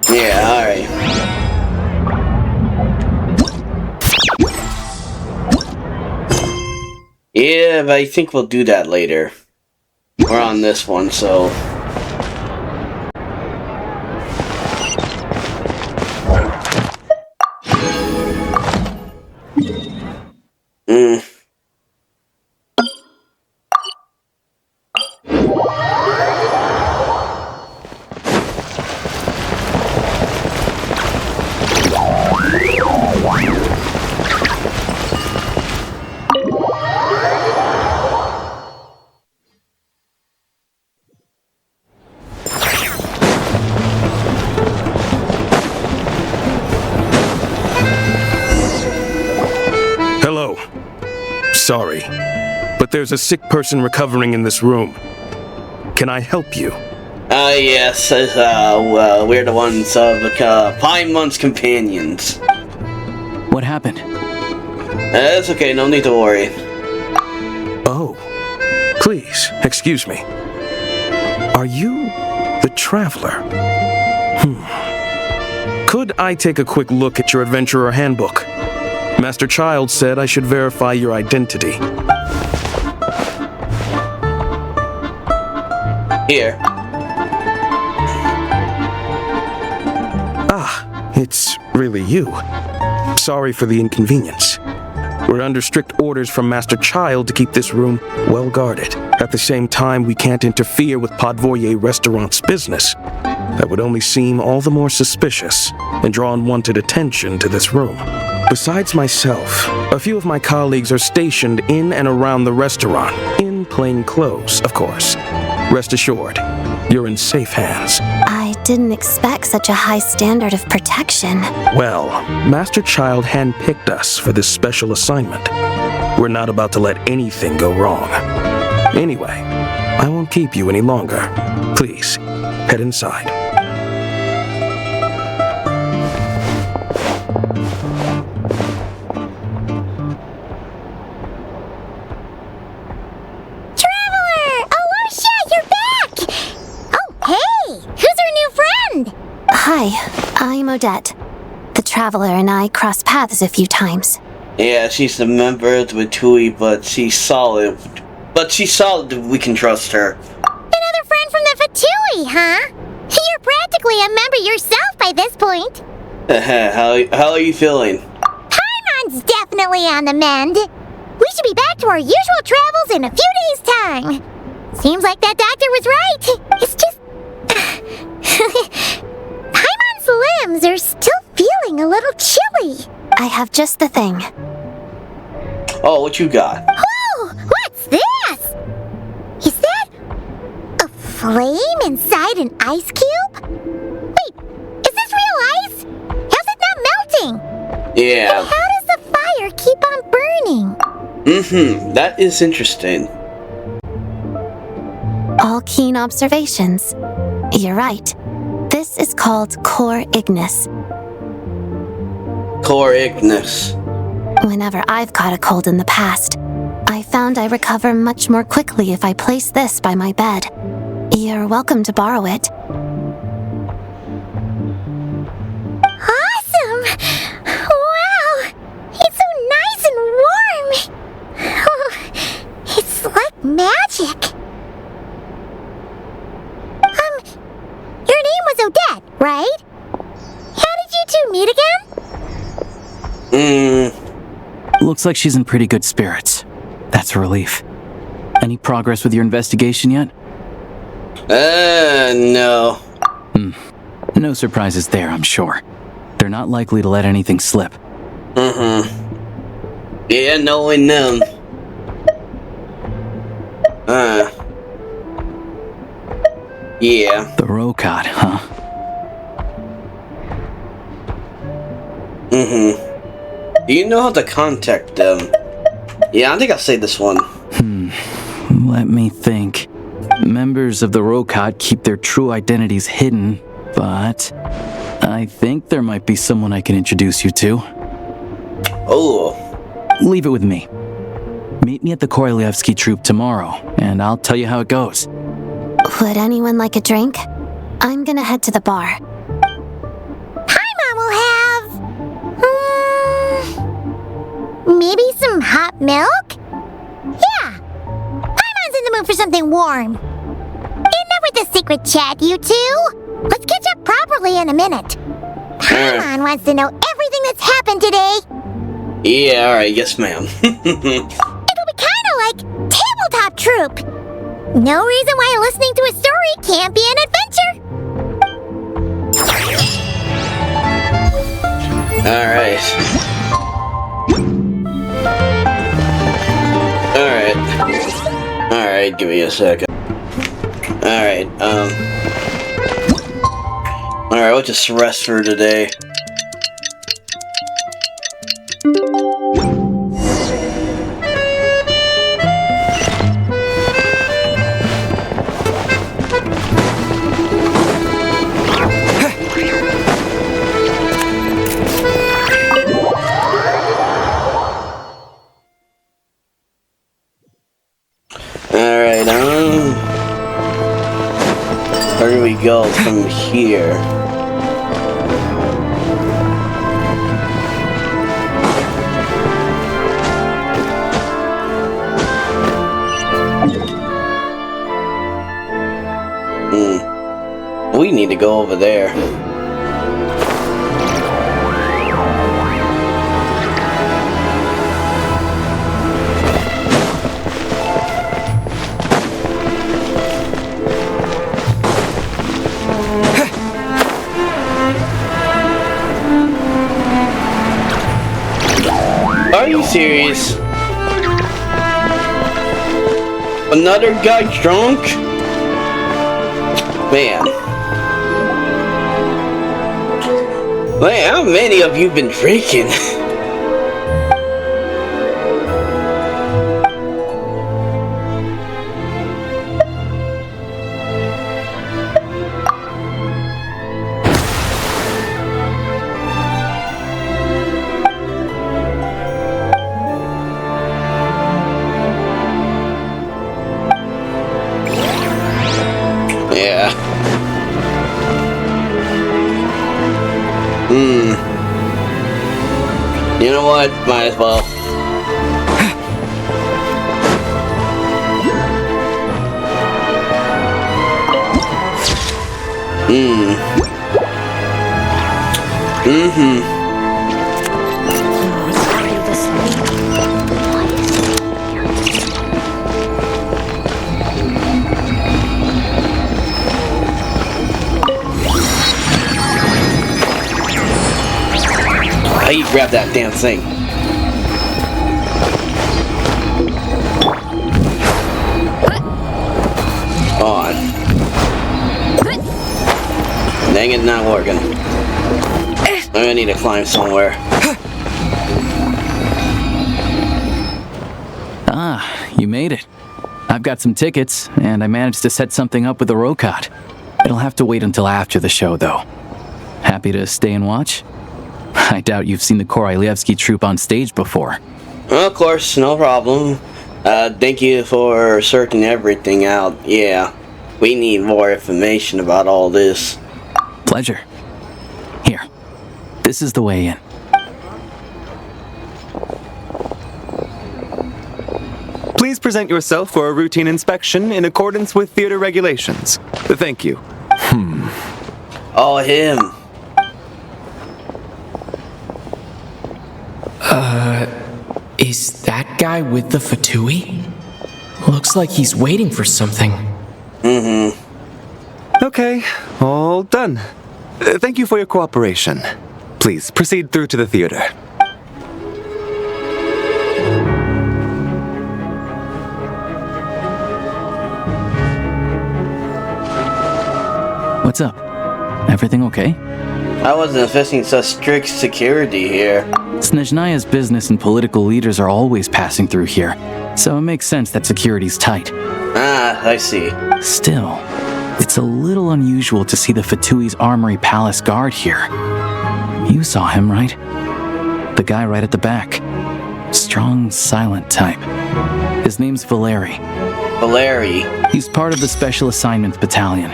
Speaker 1: Yeah, alright. Yeah, but I think we'll do that later. We're on this one, so...
Speaker 13: Sorry, but there's a sick person recovering in this room. Can I help you?
Speaker 1: Yes, we're the ones of Paimon's companions.
Speaker 9: What happened?
Speaker 1: It's okay, no need to worry.
Speaker 13: Oh, please, excuse me. Are you the Traveler? Could I take a quick look at your Adventurer Handbook? Master Childe said I should verify your identity.
Speaker 1: Here.
Speaker 13: Ah, it's really you. Sorry for the inconvenience. We're under strict orders from Master Childe to keep this room well guarded. At the same time, we can't interfere with Podvoye Restaurant's business.
Speaker 11: that would only seem all the more suspicious and draw unwanted attention to this room. Besides myself, a few of my colleagues are stationed in and around the restaurant, in plain clothes, of course. Rest assured, you're in safe hands.
Speaker 4: I didn't expect such a high standard of protection.
Speaker 11: Well, Master Childe handpicked us for this special assignment. We're not about to let anything go wrong. Anyway, I won't keep you any longer. Please, head inside.
Speaker 4: Hi, I'm Odette. The Traveler and I crossed paths a few times.
Speaker 1: Yeah, she's a member of the Tui, but she's solid. We can trust her.
Speaker 3: Another friend from the Fatui, huh? You're practically a member yourself by this point.
Speaker 1: How are you feeling?
Speaker 3: Paimon's definitely on the mend. We should be back to our usual travels in a few days' time. Seems like that doctor was right. It's just... Paimon's limbs are still feeling a little chilly.
Speaker 4: I have just the thing.
Speaker 1: Oh, what you got?
Speaker 3: Whoa! What's this? Is that a flame inside an ice cube? Wait, is this real ice? How's it not melting?
Speaker 1: Yeah.
Speaker 3: And how does the fire keep on burning?
Speaker 1: That is interesting.
Speaker 4: All keen observations. You're right. This is called core ignis.
Speaker 1: Core ignis.
Speaker 4: Whenever I've caught a cold in the past, I found I recover much more quickly if I place this by my bed. You're welcome to borrow it.
Speaker 3: Awesome! Wow! It's so nice and warm! Oh, it's like magic. Your name was Odette, right? How did you two meet again?
Speaker 9: Looks like she's in pretty good spirits. That's a relief. Any progress with your investigation yet?
Speaker 1: No.
Speaker 9: No surprises there, I'm sure. They're not likely to let anything slip.
Speaker 1: Yeah, knowing them. Yeah.
Speaker 9: The Rokot, huh?
Speaker 1: Do you know how to contact them? Yeah, I think I'll say this one.
Speaker 9: Let me think. Members of the Rokot keep their true identities hidden, but I think there might be someone I can introduce you to.
Speaker 1: Oh.
Speaker 9: Leave it with me. Meet me at the Korolevskiy Troupe tomorrow, and I'll tell you how it goes.
Speaker 4: Would anyone like a drink? I'm gonna head to the bar.
Speaker 3: Paimon will have... maybe some hot milk? Yeah. Paimon's in the mood for something warm. Enough with the secret chat, you two. Let's catch up properly in a minute. Paimon wants to know everything that's happened today.
Speaker 1: Yeah, alright, yes ma'am.
Speaker 3: It'll be kinda like tabletop troupe. No reason why listening to a story can't be an adventure.
Speaker 1: Alright, give me a second. Alright, Alright, we'll just rest for today. Where do we go from here? We need to go over there. Are you serious? Another guy drunk? Man. Man, how many of you been drinking? You know what? Might as well. How you grab that damn thing? On. Dang it, not working. I'm gonna need to climb somewhere.
Speaker 9: Ah, you made it. I've got some tickets, and I managed to set something up with the Rokot. It'll have to wait until after the show, though. Happy to stay and watch? I doubt you've seen the Korolevskiy troupe on stage before.
Speaker 1: Of course, no problem. Thank you for sorting everything out. Yeah, we need more information about all this.
Speaker 9: Pleasure. Here, this is the way in.
Speaker 15: Please present yourself for a routine inspection in accordance with theater regulations. Thank you.
Speaker 1: Oh, him.
Speaker 6: Is that guy with the fatui? Looks like he's waiting for something.
Speaker 15: Okay, all done. Thank you for your cooperation. Please proceed through to the theater.
Speaker 9: What's up? Everything okay?
Speaker 1: I wasn't expecting such strict security here.
Speaker 9: Snezhnaya's business and political leaders are always passing through here, so it makes sense that security's tight.
Speaker 1: Ah, I see.
Speaker 9: Still, it's a little unusual to see the Fatui's Armory Palace guard here. You saw him, right? The guy right at the back. Strong, silent type. His name's Valeriy.
Speaker 1: Valeriy?
Speaker 9: He's part of the Special Assignments Battalion,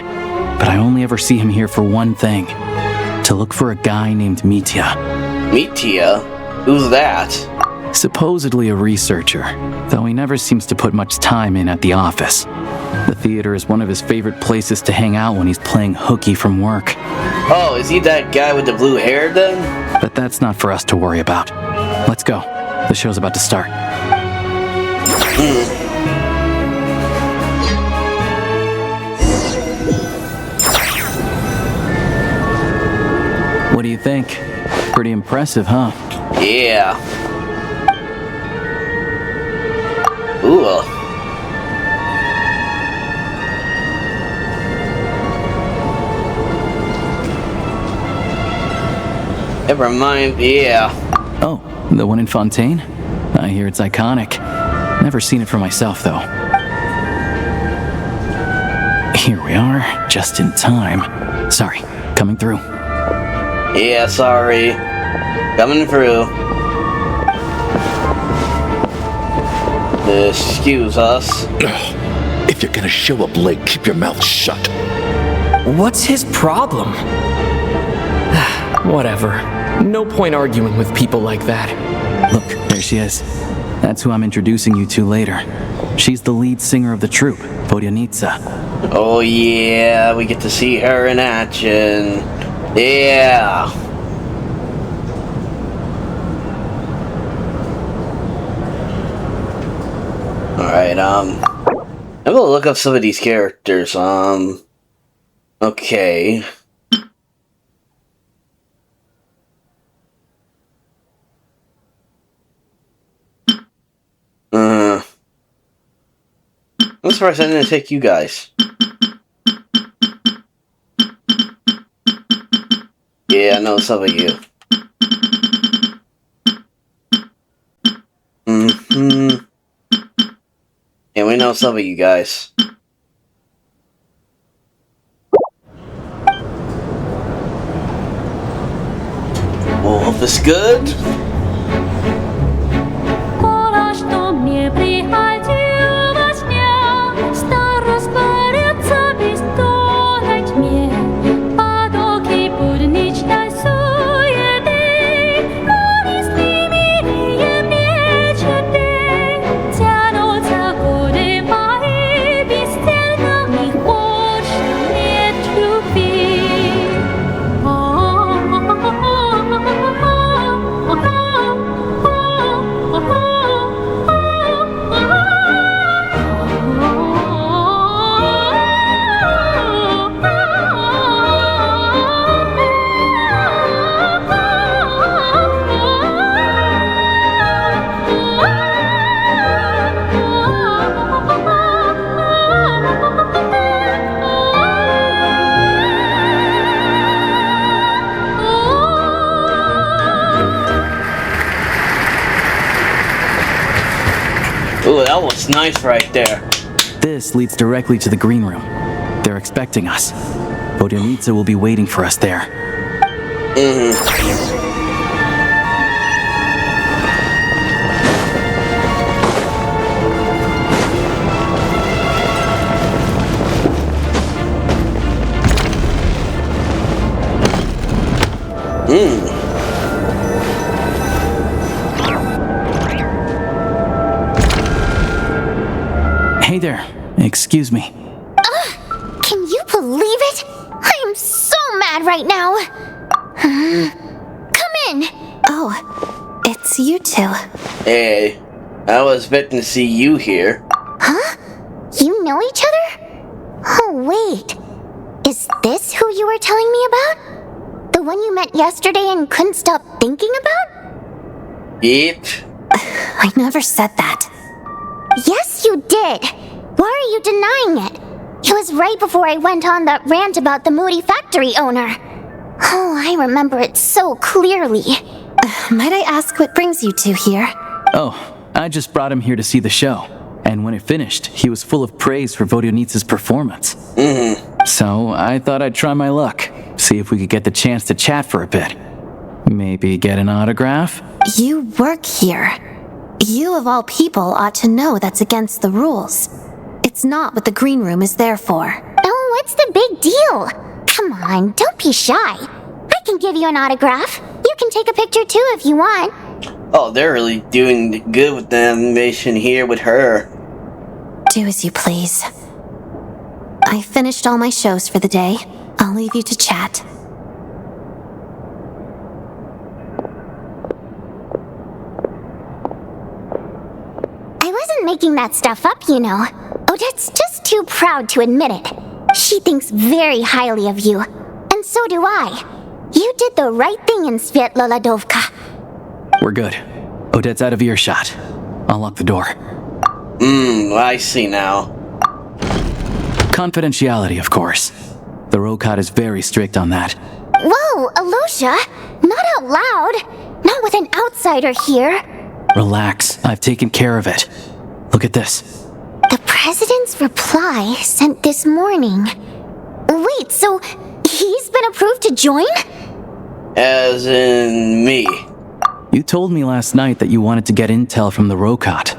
Speaker 9: but I only ever see him here for one thing. To look for a guy named Mitya.
Speaker 1: Mitya? Who's that?
Speaker 9: Supposedly a researcher, though he never seems to put much time in at the office. The theater is one of his favorite places to hang out when he's playing hooky from work.
Speaker 1: Oh, is he that guy with the blue hair then?
Speaker 9: But that's not for us to worry about. Let's go. The show's about to start. What do you think? Pretty impressive, huh?
Speaker 1: Yeah. Ooh. Never mind, yeah.
Speaker 9: Oh, the one in Fontaine? I hear it's iconic. Never seen it for myself, though. Here we are, just in time. Sorry, coming through.
Speaker 1: Yeah, sorry. Coming through. Excuse us.
Speaker 19: If you're gonna show up late, keep your mouth shut.
Speaker 6: What's his problem? Whatever. No point arguing with people like that.
Speaker 9: Look, there she is. That's who I'm introducing you to later. She's the lead singer of the troupe, Vodyanitsa.
Speaker 1: Oh yeah, we get to see her in action. Yeah. Alright, I'm gonna look up some of these characters. Okay. I'm surprised I didn't take you guys. Yeah, I know some of you. And we know some of you guys. Well, hope it's good. Ooh, that was nice right there.
Speaker 9: This leads directly to the green room. They're expecting us. Vodyanitsa will be waiting for us there. Hey there. Excuse me.
Speaker 3: Can you believe it? I am so mad right now. Come in.
Speaker 4: Oh, it's you two.
Speaker 1: Hey, I was expecting to see you here.
Speaker 3: Huh? You know each other? Oh, wait. Is this who you were telling me about? The one you met yesterday and couldn't stop thinking about?
Speaker 1: Yep.
Speaker 4: I never said that.
Speaker 3: Yes, you did. Why are you denying it? It was right before I went on that rant about the moody factory owner. Oh, I remember it so clearly.
Speaker 4: Might I ask what brings you two here?
Speaker 9: Oh, I just brought him here to see the show. And when it finished, he was full of praise for Vodyanitsa's performance. So I thought I'd try my luck, see if we could get the chance to chat for a bit. Maybe get an autograph?
Speaker 4: You work here. You of all people ought to know that's against the rules. It's not what the green room is there for.
Speaker 3: Oh, what's the big deal? Come on, don't be shy. I can give you an autograph. You can take a picture too if you want.
Speaker 1: Oh, they're really doing good with the animation here with her.
Speaker 4: Do as you please. I finished all my shows for the day. I'll leave you to chat.
Speaker 3: I wasn't making that stuff up, you know. Odette's just too proud to admit it. She thinks very highly of you. And so do I. You did the right thing in Svetlolodovka.
Speaker 9: We're good. Odette's out of earshot. I'll lock the door.
Speaker 1: I see now.
Speaker 9: Confidentiality, of course. The Rokot is very strict on that.
Speaker 3: Whoa, Alyosha! Not out loud! Not with an outsider here!
Speaker 9: Relax, I've taken care of it. Look at this.
Speaker 3: The president's reply sent this morning. Wait, so he's been approved to join?
Speaker 1: As in me.
Speaker 9: You told me last night that you wanted to get intel from the Rokot.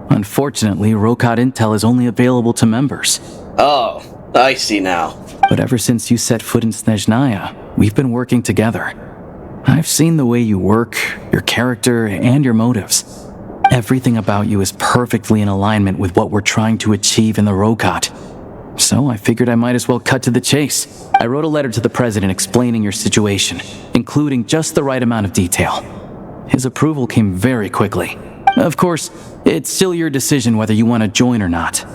Speaker 9: Unfortunately, Rokot intel is only available to members.
Speaker 1: Oh, I see now.
Speaker 9: But ever since you set foot in Snezhnaya, we've been working together. I've seen the way you work, your character, and your motives. Everything about you is perfectly in alignment with what we're trying to achieve in the Rokot. So I figured I might as well cut to the chase. I wrote a letter to the president explaining your situation, including just the right amount of detail. His approval came very quickly. Of course, it's still your decision whether you want to join or not.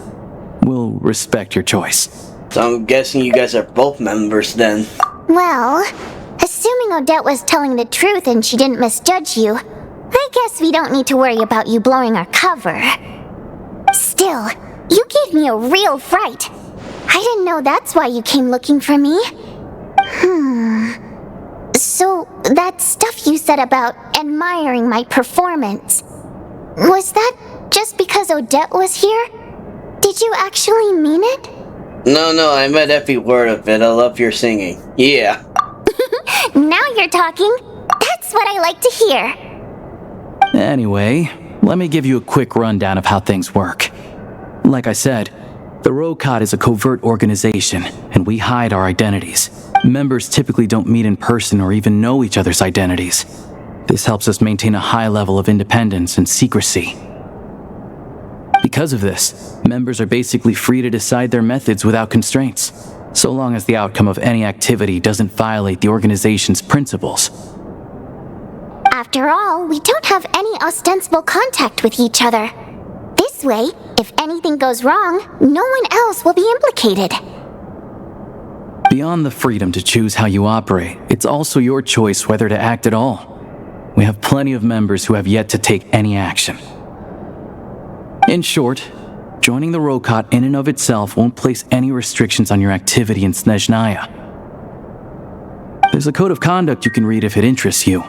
Speaker 9: We'll respect your choice.
Speaker 1: So I'm guessing you guys are both members then.
Speaker 3: Well, assuming Odette was telling the truth and she didn't misjudge you, I guess we don't need to worry about you blowing our cover. Still, you gave me a real fright. I didn't know that's why you came looking for me. So, that stuff you said about admiring my performance, was that just because Odette was here? Did you actually mean it?
Speaker 1: No, I meant every word of it. I love your singing. Yeah.
Speaker 3: Now you're talking. That's what I like to hear.
Speaker 9: Anyway, let me give you a quick rundown of how things work. Like I said, the Rokot is a covert organization, and we hide our identities. Members typically don't meet in person or even know each other's identities. This helps us maintain a high level of independence and secrecy. Because of this, members are basically free to decide their methods without constraints, so long as the outcome of any activity doesn't violate the organization's principles.
Speaker 3: After all, we don't have any ostensible contact with each other. This way, if anything goes wrong, no one else will be implicated.
Speaker 9: Beyond the freedom to choose how you operate, it's also your choice whether to act at all. We have plenty of members who have yet to take any action. In short, joining the Rokot in and of itself won't place any restrictions on your activity in Snezhnaya. There's a code of conduct you can read if it interests you.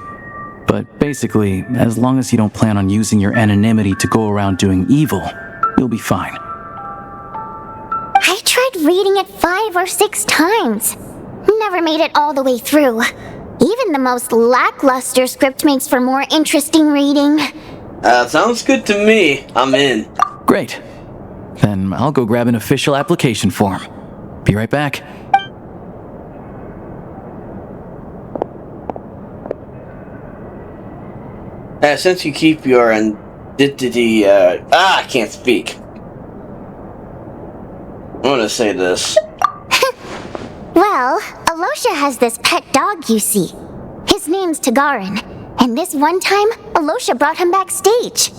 Speaker 9: But basically, as long as you don't plan on using your anonymity to go around doing evil, you'll be fine.
Speaker 3: I tried reading it 5 or 6 times. Never made it all the way through. Even the most lackluster script makes for more interesting reading.
Speaker 1: Sounds good to me. I'm in.
Speaker 9: Great. Then I'll go grab an official application form. Be right back.
Speaker 1: Since you keep your identity, I can't speak. I'm gonna say this.
Speaker 3: Well, Alyosha has this pet dog, you see. His name's Tagarin, and this one time, Alyosha brought him backstage.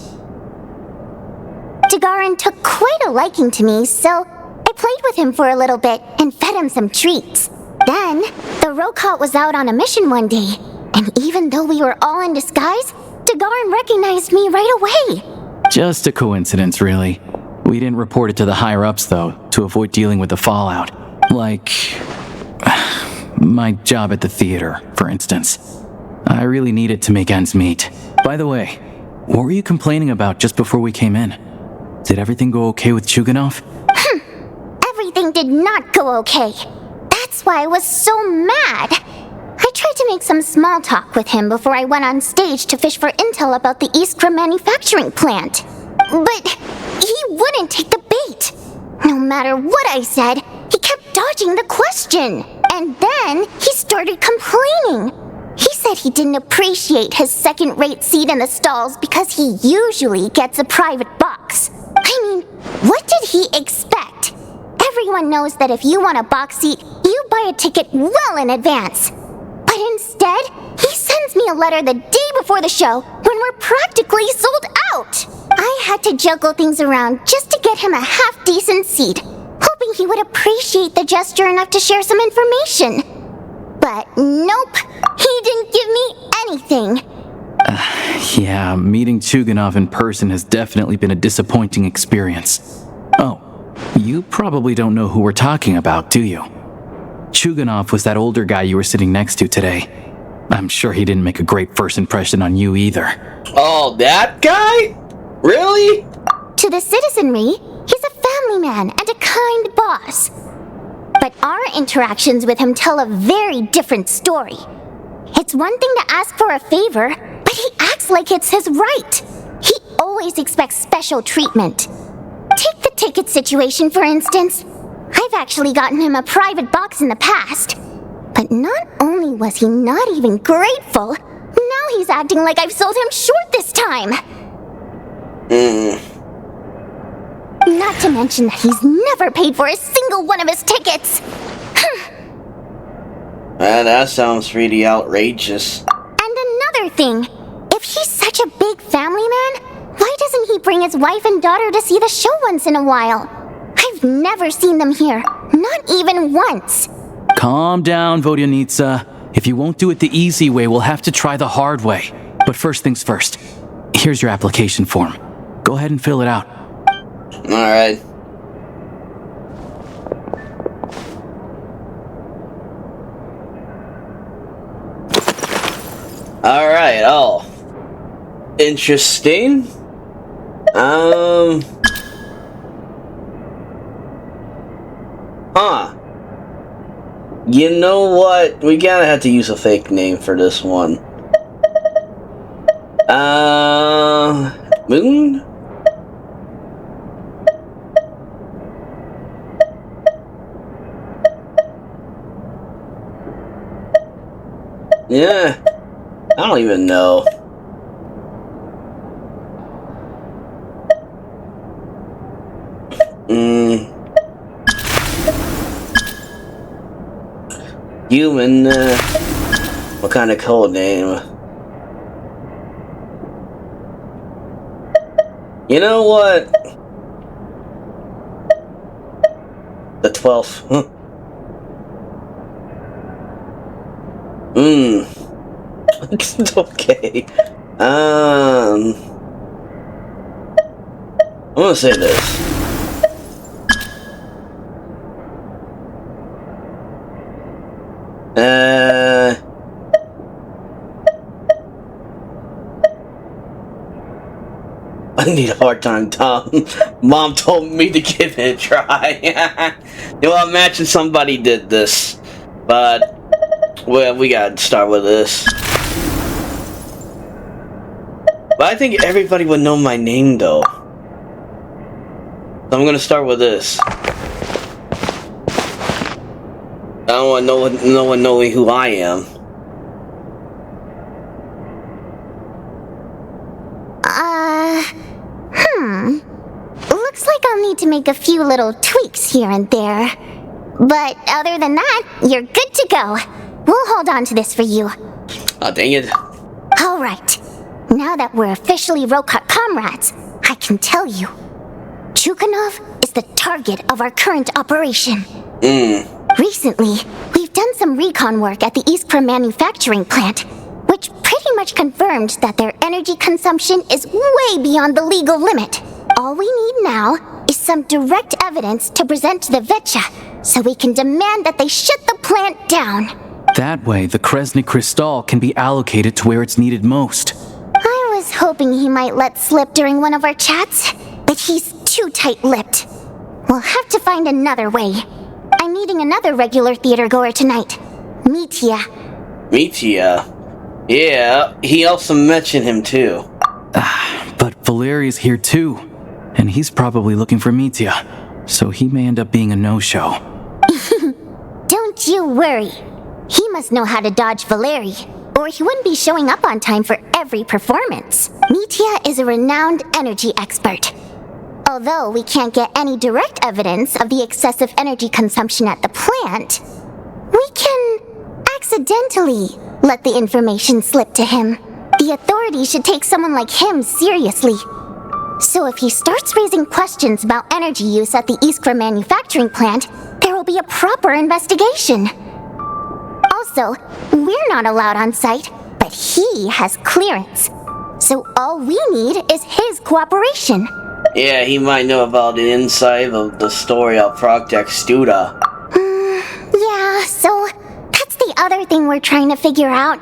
Speaker 3: Tagarin took quite a liking to me, so I played with him for a little bit and fed him some treats. Then, the Rokot was out on a mission one day, and even though we were all in disguise, Tagarin recognized me right away.
Speaker 9: Just a coincidence, really. We didn't report it to the higher-ups, though, to avoid dealing with the fallout. Like my job at the theater, for instance. I really needed to make ends meet. By the way, what were you complaining about just before we came in? Did everything go okay with Chuganov?
Speaker 3: Everything did not go okay. That's why I was so mad. I tried to make some small talk with him before I went on stage to fish for intel about the Iskra manufacturing plant. But he wouldn't take the bait. No matter what I said, he kept dodging the question. And then he started complaining. He said he didn't appreciate his second-rate seat in the stalls because he usually gets a private box. I mean, what did he expect? Everyone knows that if you want a box seat, you buy a ticket well in advance. But instead, he sends me a letter the day before the show when we're practically sold out. I had to juggle things around just to get him a half-decent seat, hoping he would appreciate the gesture enough to share some information. But nope, he didn't give me anything.
Speaker 9: Yeah, meeting Chuganov in person has definitely been a disappointing experience. Oh, you probably don't know who we're talking about, do you? Chuganov was that older guy you were sitting next to today. I'm sure he didn't make a great first impression on you either.
Speaker 1: Oh, that guy? Really?
Speaker 3: To the citizenry, he's a family man and a kind boss. But our interactions with him tell a very different story. It's one thing to ask for a favor, but he acts like it's his right. He always expects special treatment. Take the ticket situation, for instance. I've actually gotten him a private box in the past. But not only was he not even grateful, now he's acting like I've sold him short this time. Not to mention that he's never paid for a single one of his tickets.
Speaker 1: That sounds really outrageous.
Speaker 3: And another thing, if he's such a big family man, why doesn't he bring his wife and daughter to see the show once in a while? I've never seen them here, not even once.
Speaker 9: Calm down, Vodyanitsa. If you won't do it the easy way, we'll have to try the hard way. But first things first. Here's your application form. Go ahead and fill it out.
Speaker 1: Alright. Oh. Interesting. Huh. You know what? We gotta have to use a fake name for this one. Moon? Yeah. I don't even know. Human, what kind of code name? You know what? The 12th. It's okay. I'm gonna say this. I need a hard time, Tom. Mom told me to give it a try. You know, imagine somebody did this. But, well, we gotta start with this. But I think everybody would know my name, though. So I'm gonna start with this. I don't want no one knowing who I am.
Speaker 3: Looks like I'll need to make a few little tweaks here and there. But other than that, you're good to go. We'll hold on to this for you.
Speaker 1: Oh, dang it.
Speaker 3: Alright. Now that we're officially Rokot comrades, I can tell you. Chukhanov is the target of our current operation. Recently, we've done some recon work at the Iskra manufacturing plant, which pretty much confirmed that their energy consumption is way beyond the legal limit. All we need now is some direct evidence to present to the Veche, so we can demand that they shut the plant down.
Speaker 9: That way, the Kresnik crystal can be allocated to where it's needed most.
Speaker 3: I was hoping he might let slip during one of our chats, but he's too tight-lipped. We'll have to find another way. I'm meeting another regular theater goer tonight, Mitya.
Speaker 1: Mitya? Yeah, he also mentioned him too.
Speaker 9: But Valeriy is here too, and he's probably looking for Mitya, so he may end up being a no-show.
Speaker 3: Don't you worry. He must know how to dodge Valeriy, or he wouldn't be showing up on time for every performance. Mitya is a renowned energy expert. Although we can't get any direct evidence of the excessive energy consumption at the plant, we can accidentally let the information slip to him. The authorities should take someone like him seriously. So if he starts raising questions about energy use at the Iskra manufacturing plant, there will be a proper investigation. Also, we're not allowed on site, but he has clearance. So all we need is his cooperation.
Speaker 1: Yeah, he might know about the inside of the story of Project Studa.
Speaker 3: Yeah, so that's the other thing we're trying to figure out.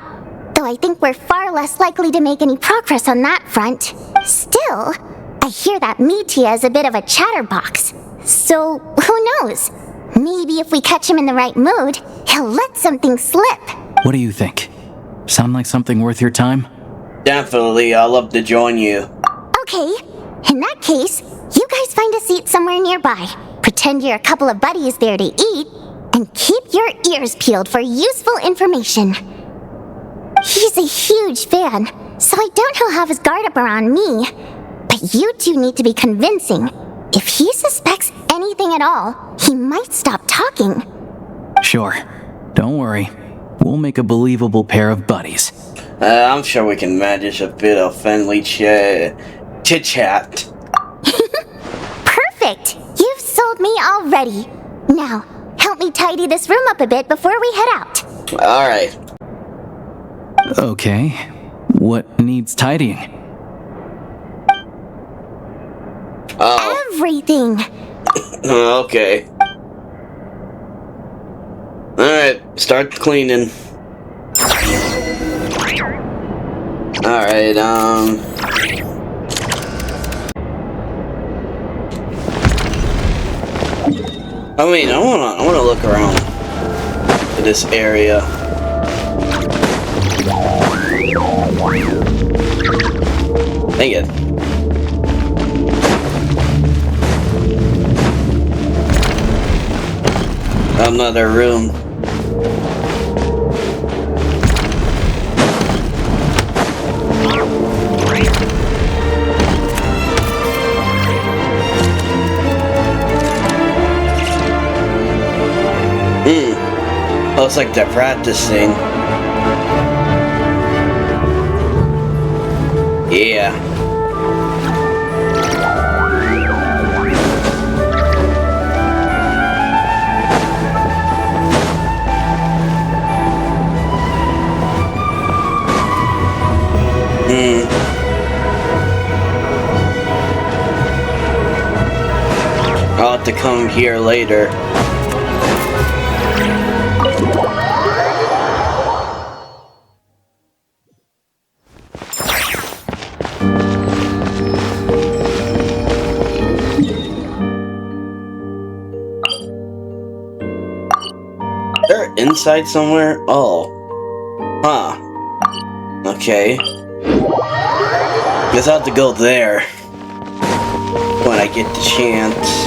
Speaker 3: Though I think we're far less likely to make any progress on that front. Still, I hear that Mitya is a bit of a chatterbox. So, who knows? Maybe if we catch him in the right mood, he'll let something slip.
Speaker 9: What do you think? Sound like something worth your time?
Speaker 1: Definitely, I'd love to join you.
Speaker 3: Okay, in that case, you guys find a seat somewhere nearby. Pretend you're a couple of buddies there to eat, and keep your ears peeled for useful information. He's a huge fan, so I doubt he'll have his guard up around me. But you two need to be convincing. If he suspects anything at all, he might stop talking.
Speaker 9: Sure. Don't worry. We'll make a believable pair of buddies.
Speaker 1: I'm sure we can manage a bit of friendly chit-chat.
Speaker 3: Perfect! You've sold me already. Now, help me tidy this room up a bit before we head out.
Speaker 1: Alright.
Speaker 9: Okay. What needs tidying?
Speaker 1: Oh.
Speaker 3: Everything!
Speaker 1: Okay. Alright, start cleaning. Alright, I mean, I wanna look around in this area. Dang it. Another room. Looks like they're practicing. Yeah. I'll have to come here later. They're inside somewhere? Oh. Huh. Okay. Guess I'll have to go there when I get the chance.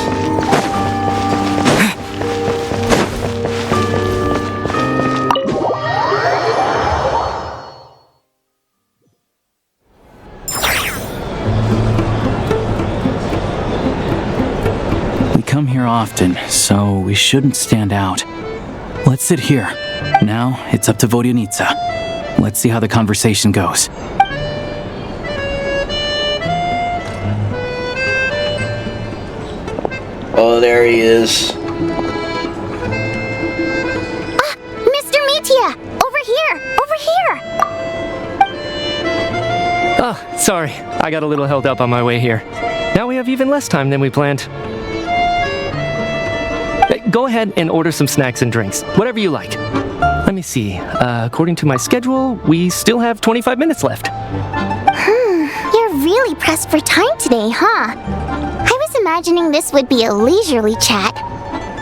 Speaker 9: We come here often, so we shouldn't stand out. Let's sit here. Now, it's up to Vodyanitsa. Let's see how the conversation goes.
Speaker 1: Oh, there he is.
Speaker 3: Mr. Mitya! Over here! Over here!
Speaker 2: Oh, sorry. I got a little held up on my way here. Now we have even less time than we planned. Go ahead and order some snacks and drinks. Whatever you like. Let me see. According to my schedule, we still have 25 minutes left.
Speaker 3: You're really pressed for time today, huh? I was imagining this would be a leisurely chat.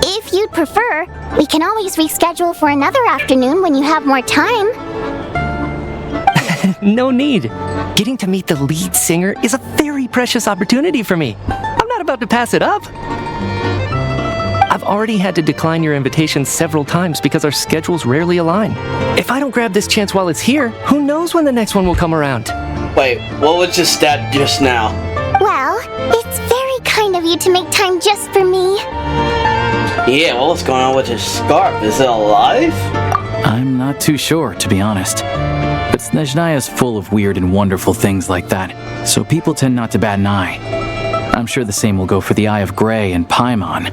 Speaker 3: If you'd prefer, we can always reschedule for another afternoon when you have more time.
Speaker 2: No need. Getting to meet the lead singer is a very precious opportunity for me. I'm not about to pass it up. I've already had to decline your invitation several times because our schedules rarely align. If I don't grab this chance while it's here, who knows when the next one will come around?
Speaker 1: Wait, what was just that just now?
Speaker 3: Well, it's very kind of you to make time just for me.
Speaker 1: Yeah, well, what's going on with his scarf? Is it alive?
Speaker 9: I'm not too sure, to be honest. But Snezhnaya is full of weird and wonderful things like that, so people tend not to bat an eye. I'm sure the same will go for the Eye of Graeae and Paimon.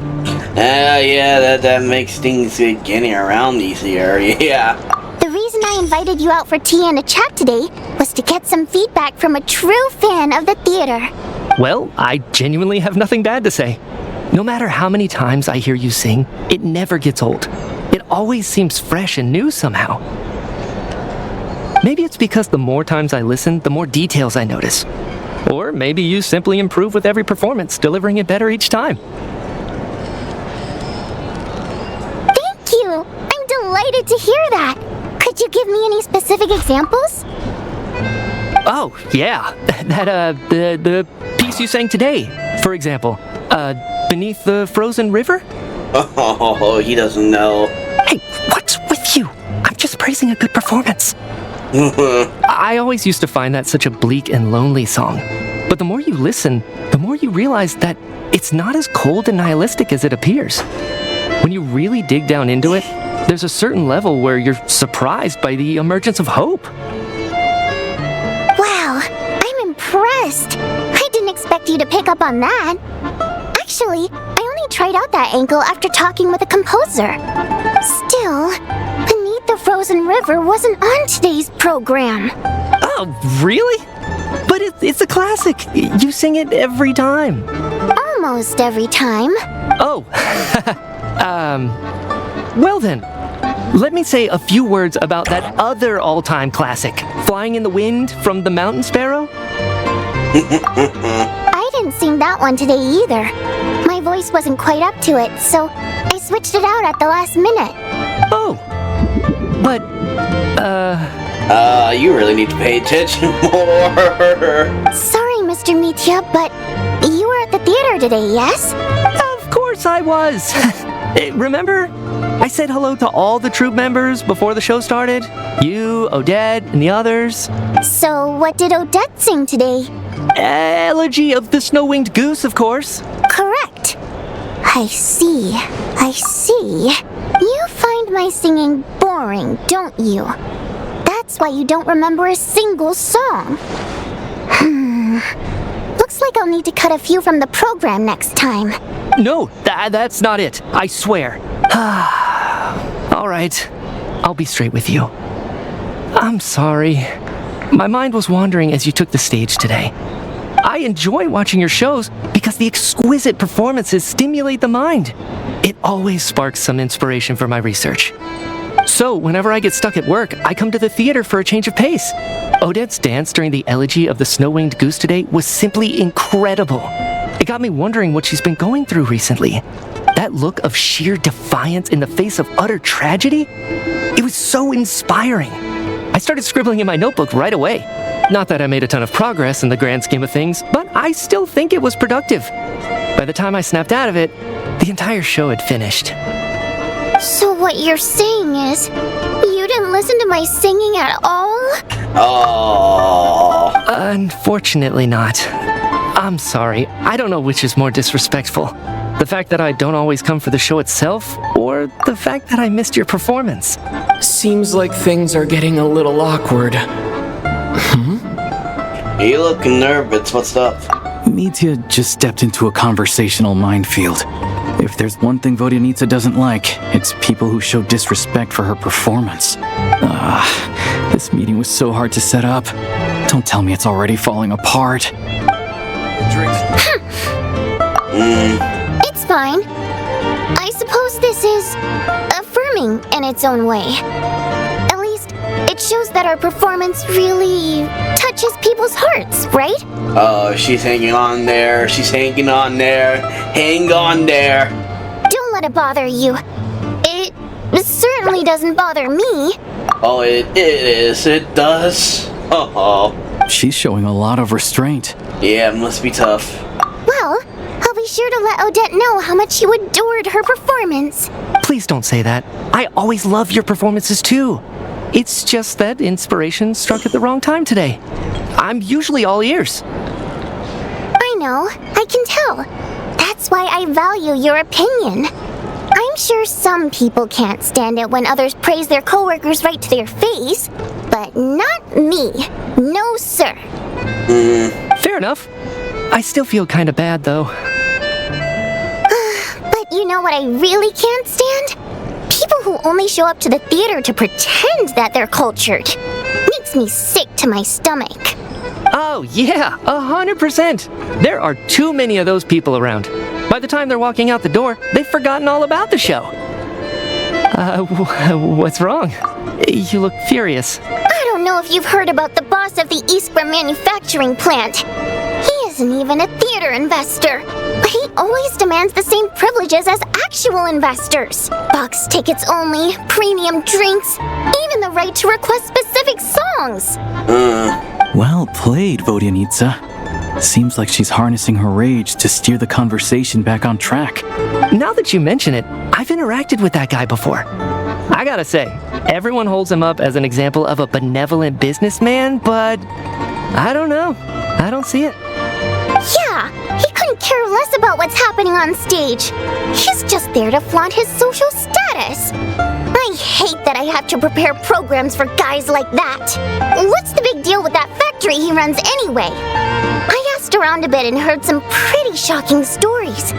Speaker 1: Yeah, that makes things getting around easier, yeah.
Speaker 3: The reason I invited you out for tea and a chat today was to get some feedback from a true fan of the theater.
Speaker 2: Well, I genuinely have nothing bad to say. No matter how many times I hear you sing, it never gets old. It always seems fresh and new somehow. Maybe it's because the more times I listen, the more details I notice. Or maybe you simply improve with every performance, delivering it better each time.
Speaker 3: Thank you! I'm delighted to hear that. Could you give me any specific examples?
Speaker 2: Oh, yeah. The piece you sang today, for example. Beneath the Frozen River?
Speaker 1: Oh, he doesn't know.
Speaker 2: Hey, what's with you? I'm just praising a good performance. I always used to find that such a bleak and lonely song. But the more you listen, the more you realize that it's not as cold and nihilistic as it appears. When you really dig down into it, there's a certain level where you're surprised by the emergence of hope.
Speaker 3: Wow, I'm impressed. I didn't expect you to pick up on that. Actually, I only tried out that angle after talking with a composer. Still, Beneath the Frozen River wasn't on today's program.
Speaker 2: Oh, really? But it's a classic. You sing it every time.
Speaker 3: Almost every time.
Speaker 2: Oh. Well then,
Speaker 16: let me say a few words about that other all-time classic, Flying in the Wind from the Mountain Sparrow.
Speaker 3: I didn't sing that one today either. My voice wasn't quite up to it, so I switched it out at the last minute.
Speaker 16: Oh. But,
Speaker 1: you really need to pay attention more.
Speaker 3: Sorry, Mr. Mitya, but you were at the theater today, yes?
Speaker 16: Of course I was. Remember? I said hello to all the troupe members before the show started. You, Odette, and the others.
Speaker 3: So what did Odette sing today?
Speaker 16: Elegy of the Snow-Winged Goose, of course.
Speaker 3: Correct. I see. You find my singing boring, don't you? That's why you don't remember a single song. Looks like I'll need to cut a few from the program next time.
Speaker 16: No, that's not it. I swear. All right. I'll be straight with you. I'm sorry. My mind was wandering as you took the stage today. I enjoy watching your shows because the exquisite performances stimulate the mind. It always sparks some inspiration for my research. So, whenever I get stuck at work, I come to the theater for a change of pace. Odette's dance during the Elegy of the Snow-Winged Goose today was simply incredible. It got me wondering what she's been going through recently. That look of sheer defiance in the face of utter tragedy? It was so inspiring. I started scribbling in my notebook right away. Not that I made a ton of progress in the grand scheme of things, but I still think it was productive. By the time I snapped out of it, the entire show had finished.
Speaker 3: So what you're saying is, you didn't listen to my singing at all?
Speaker 1: Oh.
Speaker 16: Unfortunately not. I'm sorry. I don't know which is more disrespectful. The fact that I don't always come for the show itself, or the fact that I missed your performance.
Speaker 6: Seems like things are getting a little awkward.
Speaker 1: You look nervous. What's up?
Speaker 9: Mitya just stepped into a conversational minefield. If there's one thing Vodyanitsa doesn't like, it's people who show disrespect for her performance. This meeting was so hard to set up. Don't tell me it's already falling apart.
Speaker 3: It's fine. I suppose this is affirming in its own way. At least, it shows that our performance really touches people's hearts, right?
Speaker 1: Oh, she's hanging on there. Hang on there.
Speaker 3: Don't let it bother you. It certainly doesn't bother me.
Speaker 1: Oh, it is. It does. Oh.
Speaker 9: She's showing a lot of restraint.
Speaker 1: Yeah, it must be tough.
Speaker 3: Well, I'll be sure to let Odette know how much you adored her performance.
Speaker 16: Please don't say that. I always love your performances too. It's just that inspiration struck at the wrong time today. I'm usually all ears.
Speaker 3: I know. I can tell. That's why I value your opinion. I'm sure some people can't stand it when others praise their coworkers right to their face, but not me. No, sir.
Speaker 16: Fair enough. I still feel kind of bad, though.
Speaker 3: But you know what I really can't stand? People who only show up to the theater to pretend that they're cultured. Makes me sick to my stomach.
Speaker 16: Oh, yeah, 100%. There are too many of those people around. By the time they're walking out the door, they've forgotten all about the show. What's wrong? You look furious.
Speaker 3: I don't know if you've heard about the boss of the Iskra manufacturing plant. He isn't even a theater investor, but he always demands the same privileges as actual investors. Box tickets only, premium drinks, even the right to request specific songs.
Speaker 9: Well played, Vodyanitsa. Seems like she's harnessing her rage to steer the conversation back on track.
Speaker 16: Now that you mention it, I've interacted with that guy before. I gotta say, everyone holds him up as an example of a benevolent businessman, but I don't know. I don't see it.
Speaker 3: Yeah, he couldn't care less about what's happening on stage. He's just there to flaunt his social status. I hate that I have to prepare programs for guys like that. What's the big deal with that factory he runs anyway? I asked around a bit and heard some pretty shocking stories.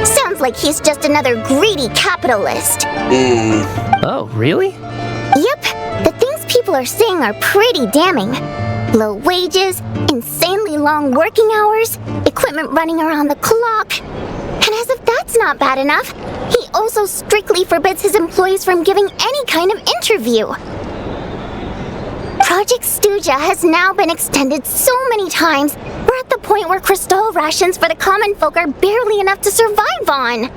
Speaker 3: Sounds like he's just another greedy capitalist.
Speaker 16: Oh, really?
Speaker 3: Yep, the things people are saying are pretty damning. Low wages, insanely long working hours, equipment running around the clock. And as if that that's not bad enough. He also strictly forbids his employees from giving any kind of interview. Project Stuja has now been extended so many times, we're at the point where crystal rations for the common folk are barely enough to survive on.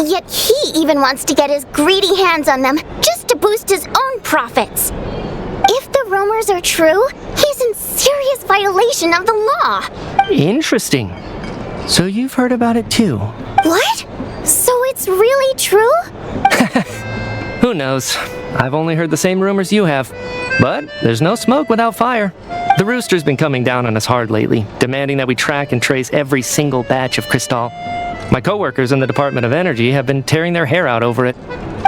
Speaker 3: Yet he even wants to get his greedy hands on them just to boost his own profits. If the rumors are true, he's in serious violation of the law.
Speaker 16: Interesting. So you've heard about it too?
Speaker 3: What? So it's really true?
Speaker 16: Who knows? I've only heard the same rumors you have. But there's no smoke without fire. The Rooster's been coming down on us hard lately, demanding that we track and trace every single batch of crystal. My coworkers in the Department of Energy have been tearing their hair out over it.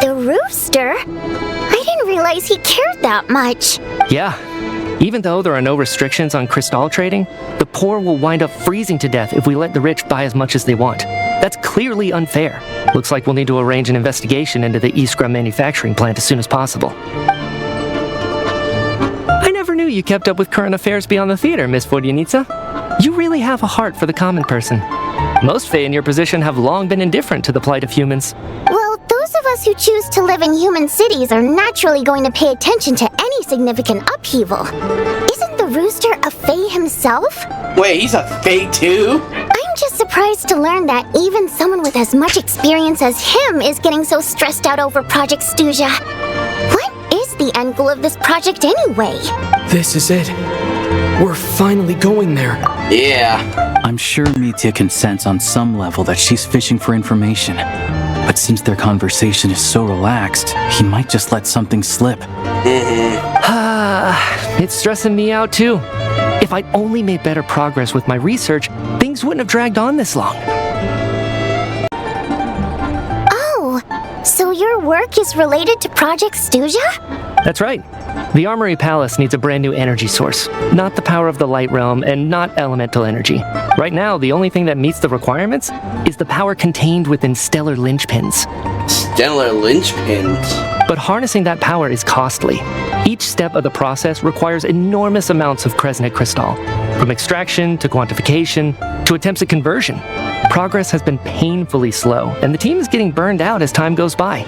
Speaker 3: The Rooster? I didn't realize he cared that much.
Speaker 16: Yeah. Even though there are no restrictions on crystal trading, the poor will wind up freezing to death if we let the rich buy as much as they want. That's clearly unfair. Looks like we'll need to arrange an investigation into the Iskra manufacturing plant as soon as possible. I never knew you kept up with current affairs beyond the theater, Miss Vodyanitsa. You really have a heart for the common person. Most Fae in your position have long been indifferent to the plight of humans.
Speaker 3: Well, those of us who choose to live in human cities are naturally going to pay attention to any significant upheaval. Isn't the Rooster a Fae himself?
Speaker 1: Wait, he's a Fae too?
Speaker 3: I'm just surprised to learn that even someone with as much experience as him is getting so stressed out over Project Stuja. What is the end goal of this project anyway?
Speaker 6: This is it. We're finally going there.
Speaker 1: Yeah.
Speaker 9: I'm sure Mitya can sense on some level that she's fishing for information. But since their conversation is so relaxed, he might just let something slip.
Speaker 16: It's stressing me out too. If I'd only made better progress with my research, things wouldn't have dragged on this long.
Speaker 3: Oh, so your work is related to Project Stuja?
Speaker 16: That's right. The Armory Palace needs a brand new energy source. Not the power of the Light Realm, and not elemental energy. Right now, the only thing that meets the requirements is the power contained within stellar linchpins.
Speaker 1: Stellar linchpins?
Speaker 16: But harnessing that power is costly. Each step of the process requires enormous amounts of Kresnik crystal. From extraction to quantification to attempts at conversion. Progress has been painfully slow, and the team is getting burned out as time goes by.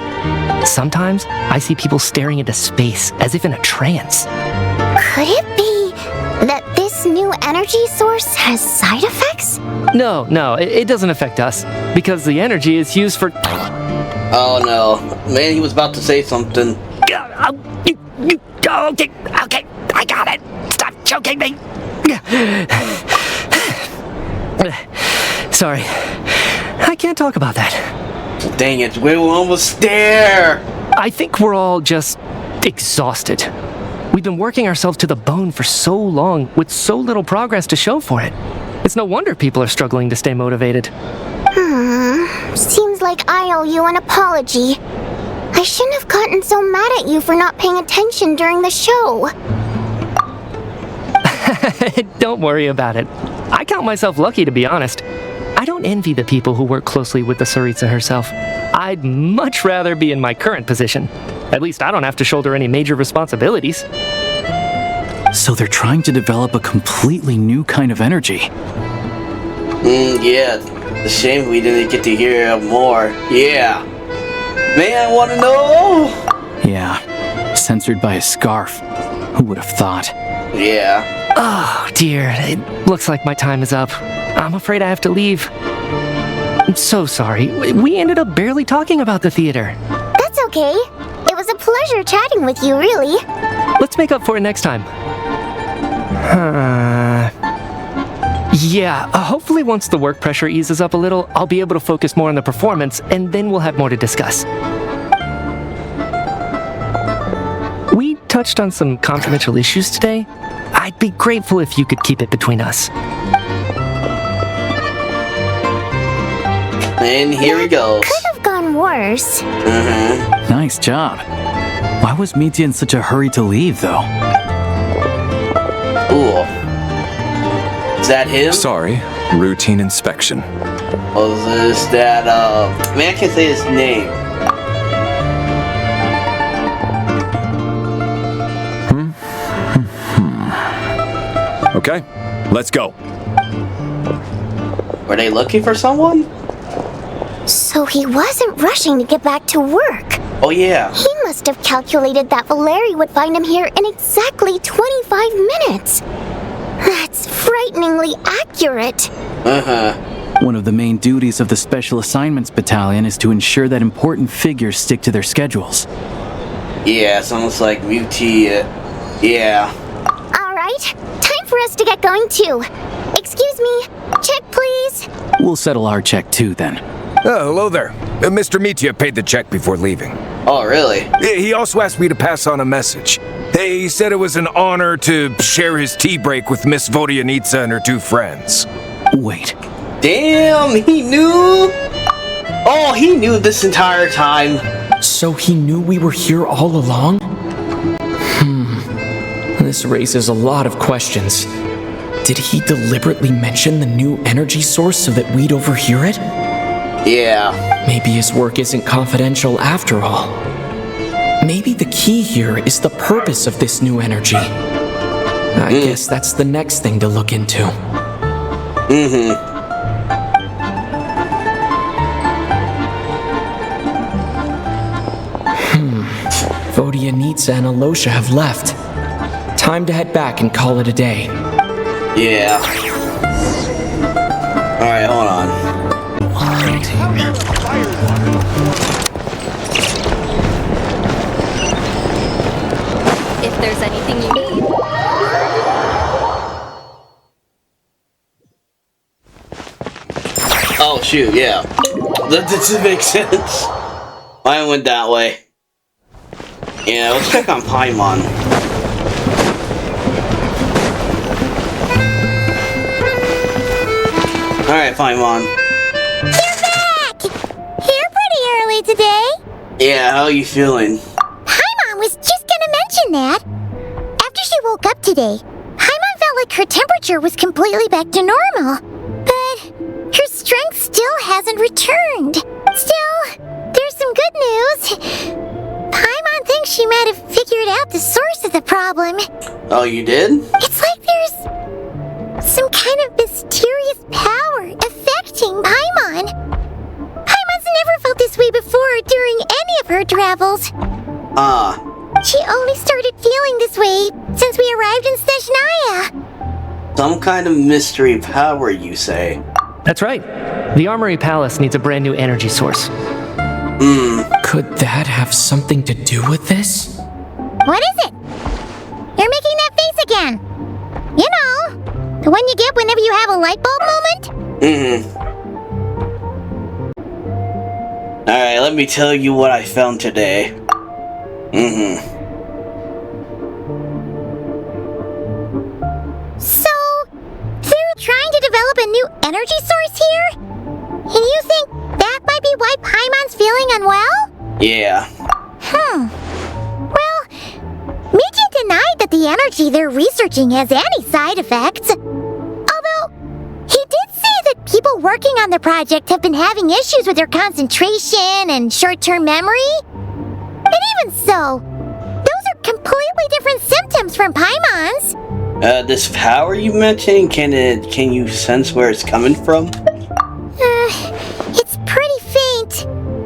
Speaker 16: Sometimes, I see people staring into space as if in a trance.
Speaker 3: Could it be that this new energy source has side effects?
Speaker 16: No, it doesn't affect us, because the energy is used for...
Speaker 1: Oh no. Man, he was about to say something.
Speaker 16: Okay, I got it. Stop choking me. Sorry, I can't talk about that.
Speaker 1: Dang it, we're almost there.
Speaker 16: I think we're all just exhausted. We've been working ourselves to the bone for so long with so little progress to show for it. It's no wonder people are struggling to stay motivated.
Speaker 3: Seems like I owe you an apology. I shouldn't have gotten so mad at you for not paying attention during the show.
Speaker 16: Don't worry about it. I count myself lucky, to be honest. I don't envy the people who work closely with the Tsaritsa herself. I'd much rather be in my current position. At least I don't have to shoulder any major responsibilities.
Speaker 9: So they're trying to develop a completely new kind of energy.
Speaker 1: Yeah. It's a shame we didn't get to hear more. Yeah. Man, I want to know!
Speaker 9: Yeah. Censored by a scarf. Who would have thought?
Speaker 1: Yeah.
Speaker 16: Oh, dear. It looks like my time is up. I'm afraid I have to leave. I'm so sorry. We ended up barely talking about the theater.
Speaker 3: That's okay. It was a pleasure chatting with you, really.
Speaker 16: Let's make up for it next time. Yeah, hopefully once the work pressure eases up a little, I'll be able to focus more on the performance, and then we'll have more to discuss. We touched on some confidential issues today. I'd be grateful if you could keep it between us.
Speaker 1: And here he goes.
Speaker 3: Could have gone worse.
Speaker 9: Nice job. Why was Mitya in such a hurry to leave, though?
Speaker 1: Ooh. Is that him?
Speaker 12: Sorry, routine inspection.
Speaker 1: Oh, is that, man, I can't say his name.
Speaker 12: Okay, let's go.
Speaker 1: Were they looking for someone?
Speaker 3: So he wasn't rushing to get back to work.
Speaker 1: Oh yeah.
Speaker 3: He must have calculated that valeriy would find him here in exactly 25 minutes. That's frighteningly accurate.
Speaker 9: One of the main duties of the Special Assignments Battalion is to ensure that important figures stick to their schedules.
Speaker 1: Yeah, sounds like Mitya. Yeah.
Speaker 3: Alright, time for us to get going too. Excuse me, check please.
Speaker 9: We'll settle our check too then.
Speaker 8: Oh, hello there. Mr. Mitya paid the check before leaving.
Speaker 1: Oh, really?
Speaker 8: He also asked me to pass on a message. He said it was an honor to share his tea break with Miss Vodyanitsa and her 2 friends.
Speaker 9: Wait.
Speaker 1: Damn, he knew? Oh, he knew this entire time.
Speaker 6: So he knew we were here all along? This raises a lot of questions. Did he deliberately mention the new energy source so that we'd overhear it?
Speaker 1: Yeah.
Speaker 6: Maybe his work isn't confidential after all. Maybe the key here is the purpose of this new energy. I guess that's the next thing to look into. Vodyanitsa and Alyosha have left. Time to head back and call it a day.
Speaker 1: Yeah. Alright, hold on.
Speaker 21: If there's anything you need.
Speaker 1: Oh, shoot, yeah. That doesn't make sense. I went that way. Yeah, let's check on Paimon. Alright, Paimon.
Speaker 3: You're back! Here pretty early today.
Speaker 1: Yeah, how are you feeling?
Speaker 3: Paimon was just gonna mention that. After she woke up today, Paimon felt like her temperature was completely back to normal. But her strength still hasn't returned. Still, there's some good news. Paimon thinks she might have figured out the source of the problem.
Speaker 1: Oh, you did?
Speaker 3: It's like there's some kind of mysterious power affecting Paimon. Paimon's never felt this way before during any of her travels. She only started feeling this way since we arrived in Snezhnaya.
Speaker 1: Some kind of mystery power, you say?
Speaker 16: That's right. The Armory Palace needs a brand new energy source.
Speaker 6: Could that have something to do with this?
Speaker 3: What is it? You're making that face again. You know, the one you get whenever you have a light bulb moment?
Speaker 1: Alright, let me tell you what I found today.
Speaker 3: So, they're trying to develop a new energy source here? And you think that might be why Paimon's feeling unwell?
Speaker 1: Yeah.
Speaker 3: Well, Mitya denied that the energy they're researching has any side effects. Although, he did say that people working on the project have been having issues with their concentration and short-term memory. And even so, those are completely different symptoms from Paimon's.
Speaker 1: This power you mentioned, can you sense where it's coming from?
Speaker 3: It's pretty faint,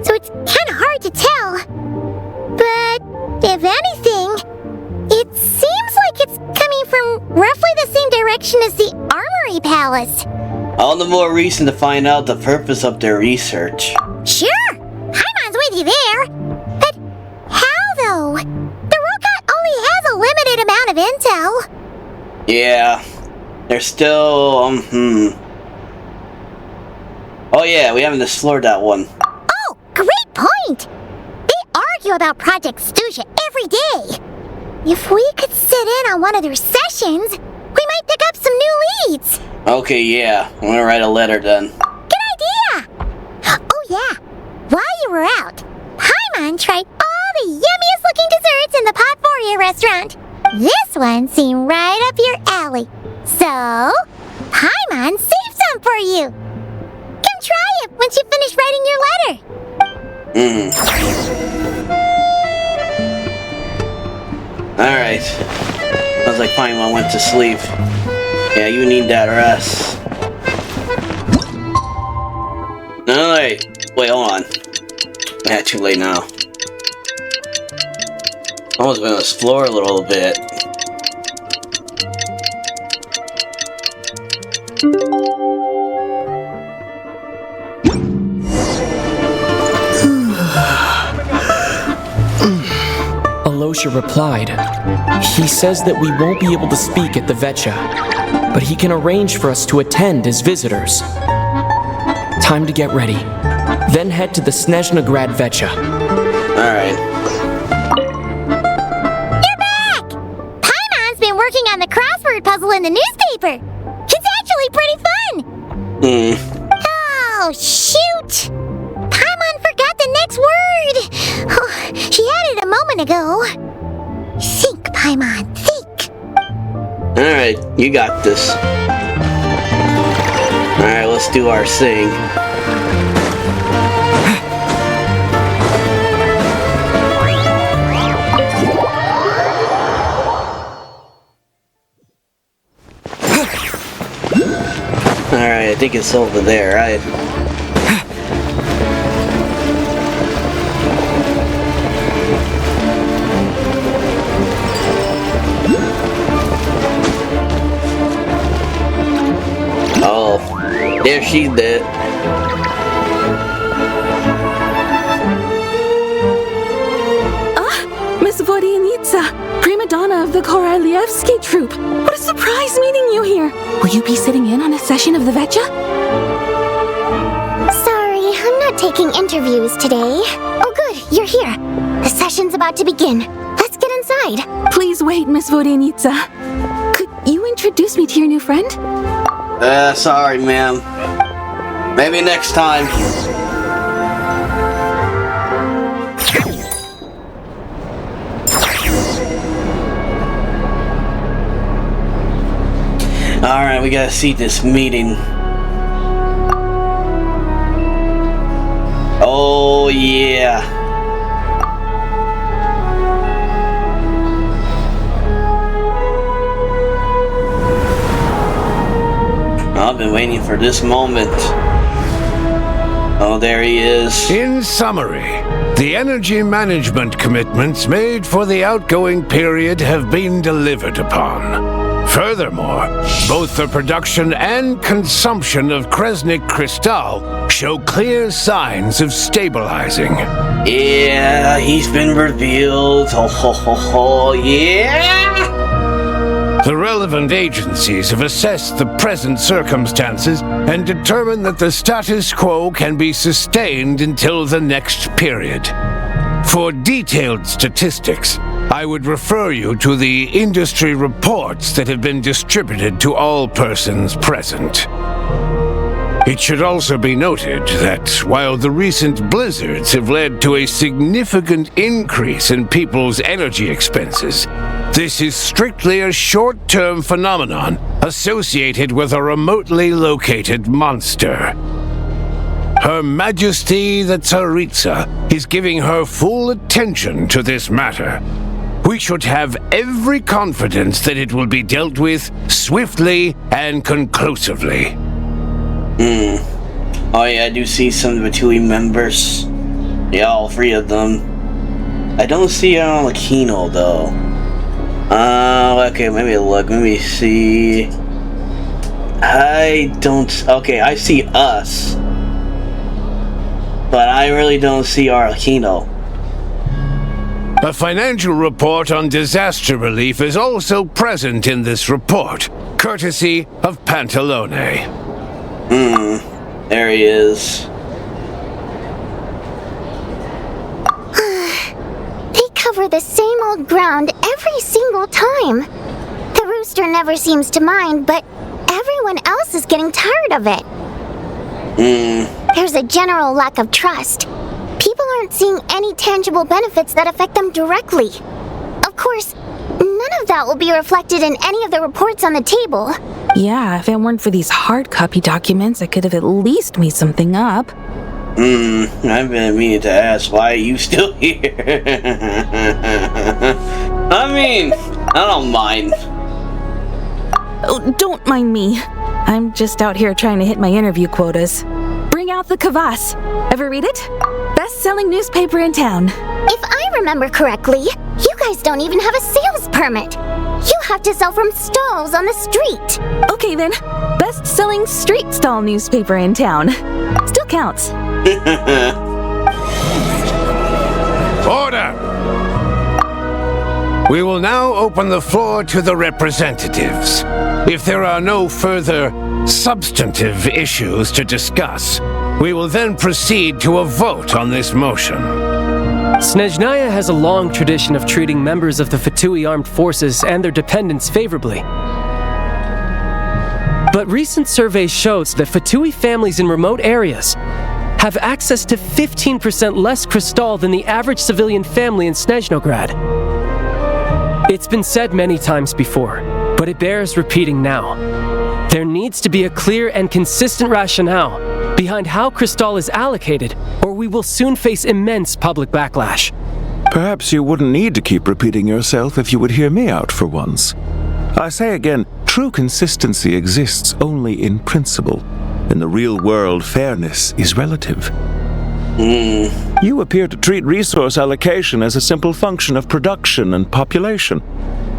Speaker 3: so it's kind of hard to tell. But, if anything, it seems like it's coming from roughly the same direction as the Armory Palace.
Speaker 1: All the more reason to find out the purpose of their research.
Speaker 3: Sure, Paimon's with you there. But how, though? The Rokot only has a limited amount of intel.
Speaker 1: Yeah, they're still, Oh yeah, we haven't explored that one.
Speaker 3: Oh, great point! They argue about Project Stuja every day. If we could sit in on one of their sessions, we might pick up some new leads.
Speaker 1: Okay, yeah, I'm gonna write a letter then.
Speaker 3: Good idea! Oh yeah, while you were out, Paimon tried all the yummiest looking desserts in the Potpourri restaurant. This one seemed right up your alley. So, Paimon saved some for you. Come try it once you finish writing your letter.
Speaker 1: Alright. Sounds like Paimon went to sleep. Yeah, you need that rest. Alright. Wait, hold on. Yeah, too late now. I was gonna explore a little bit.
Speaker 6: Alyosha replied. He says that we won't be able to speak at the Veche, but he can arrange for us to attend as visitors. Time to get ready. Then head to the Snezhnograd Veche.
Speaker 1: Alright.
Speaker 3: You're back! Paimon's been working on the crossword puzzle in the newspaper. It's actually pretty fun. Oh, shoot! Paimon forgot the next word. Oh, she had it a moment ago. Think, Paimon, think.
Speaker 1: Alright, you got this. Alright, let's do our thing. Alright, I think it's over there, right? Oh, there she did.
Speaker 14: Miss Vodyanitsa, prima donna of the Korolevskiy troupe. What a surprise meeting you here. Will you be sitting in on a session of the Veche?
Speaker 3: Sorry, I'm not taking interviews today. Oh good, you're here. The session's about to begin. Let's get inside.
Speaker 14: Please wait, Miss Vodyanitsa. Could you introduce me to your new friend?
Speaker 1: Sorry, ma'am. Maybe next time. Alright, we gotta see this meeting. Oh, yeah. I've been waiting for this moment. Oh, there he is.
Speaker 17: In summary, the energy management commitments made for the outgoing period have been delivered upon. Furthermore, both the production and consumption of Kresnik Crystal show clear signs of stabilizing.
Speaker 1: Yeah, he's been revealed. Ho ho ho ho, yeah!
Speaker 17: The relevant agencies have assessed the present circumstances and determined that the status quo can be sustained until the next period. For detailed statistics, I would refer you to the industry reports that have been distributed to all persons present. It should also be noted that while the recent blizzards have led to a significant increase in people's energy expenses, this is strictly a short-term phenomenon associated with a remotely located monster. Her Majesty the Tsaritsa is giving her full attention to this matter. We should have every confidence that it will be dealt with swiftly and conclusively.
Speaker 1: Oh yeah, I do see some of the Batui members. Yeah, all three of them. I don't see Alyosha though. Okay, maybe look, let me see. I don't, okay, I see us. But I really don't see Alyosha.
Speaker 17: A financial report on disaster relief is also present in this report, courtesy of Pantalone.
Speaker 1: There he is.
Speaker 3: They cover the same old ground every single time. The rooster never seems to mind, but everyone else is getting tired of it. There's a general lack of trust. People aren't seeing any tangible benefits that affect them directly. Of course, none of that will be reflected in any of the reports on the table.
Speaker 14: Yeah, if it weren't for these hard copy documents, I could have at least made something up.
Speaker 1: I've been meaning to ask, why are you still here? I mean, I don't mind.
Speaker 14: Oh, don't mind me. I'm just out here trying to hit my interview quotas. Bring
Speaker 18: out the Kvass. Ever read it? Best-selling newspaper in town.
Speaker 3: If I remember correctly, you guys don't even have a sales permit. You have to sell from stalls on the street.
Speaker 18: Okay then, best-selling street stall newspaper in town. Still counts.
Speaker 17: Order! We will now open the floor to the representatives. If there are no further substantive issues to discuss, we will then proceed to a vote on this motion.
Speaker 2: Snezhnaya has a long tradition of treating members of the Fatui armed forces and their dependents favorably. But recent surveys shows that Fatui families in remote areas have access to 15% less crystal than the average civilian family in Snezhnograd. It's been said many times before, but it bears repeating now. There needs to be a clear and consistent rationale behind how crystal is allocated, or we will soon face immense public backlash.
Speaker 22: Perhaps you wouldn't need to keep repeating yourself if you would hear me out for once. I say again, true consistency exists only in principle. In the real world, fairness is relative. You appear to treat resource allocation as a simple function of production and population.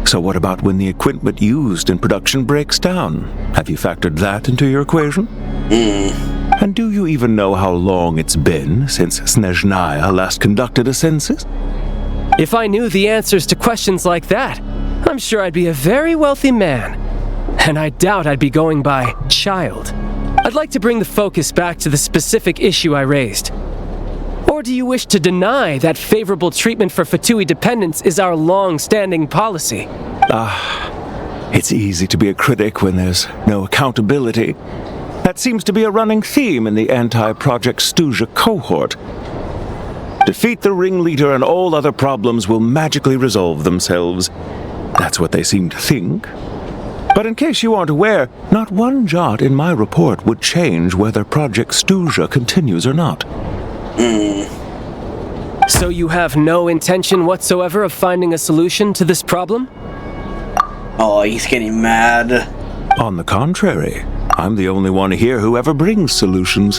Speaker 22: So what about when the equipment used in production breaks down? Have you factored that into your equation? And do you even know how long it's been since Snezhnaya last conducted a census?
Speaker 2: If I knew the answers to questions like that, I'm sure I'd be a very wealthy man. And I doubt I'd be going by Childe. I'd like to bring the focus back to the specific issue I raised. Or do you wish to deny that favorable treatment for Fatui dependents is our long-standing policy?
Speaker 22: It's easy to be a critic when there's no accountability. That seems to be a running theme in the anti-Project Stuja cohort. Defeat the ringleader and all other problems will magically resolve themselves. That's what they seem to think. But in case you aren't aware, not one jot in my report would change whether Project Stuja continues or not.
Speaker 2: So you have no intention whatsoever of finding a solution to this problem?
Speaker 1: Oh, he's getting mad.
Speaker 22: On the contrary, I'm the only one here who ever brings solutions.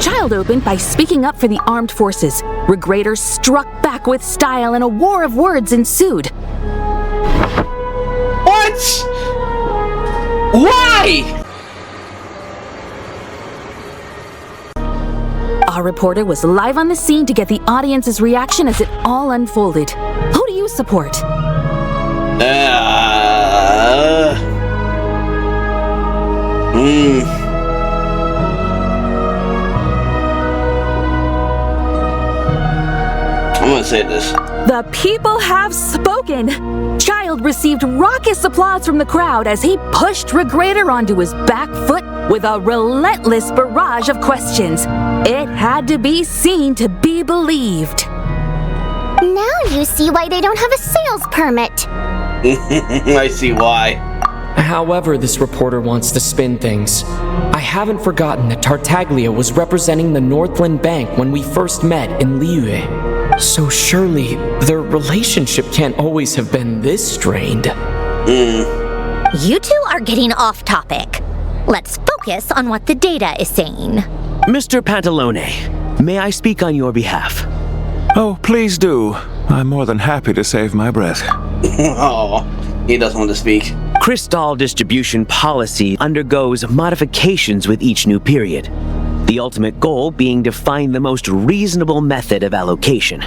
Speaker 18: Childe opened by speaking up for the armed forces. Regrator struck back with style and a war of words ensued.
Speaker 1: What? Why?
Speaker 18: Our reporter was live on the scene to get the audience's reaction as it all unfolded. Who do you support?
Speaker 1: I'm gonna say this.
Speaker 18: The people have spoken! Childe received raucous applause from the crowd as he pushed Regrator onto his back foot with a relentless barrage of questions. It had to be seen to be believed.
Speaker 3: Now you see why they don't have a sales permit.
Speaker 1: I see why.
Speaker 6: However this reporter wants to spin things, I haven't forgotten that Tartaglia was representing the Northland Bank when we first met in Liyue. So surely their relationship can't always have been this strained.
Speaker 21: You two are getting off topic. Let's focus on what the data is saying.
Speaker 23: Mr. Pantalone, may I speak on your behalf?
Speaker 22: Oh, please do. I'm more than happy to save my breath.
Speaker 1: Oh, he doesn't want to speak.
Speaker 23: Crystal distribution policy undergoes modifications with each new period. The ultimate goal being to find the most reasonable method of allocation,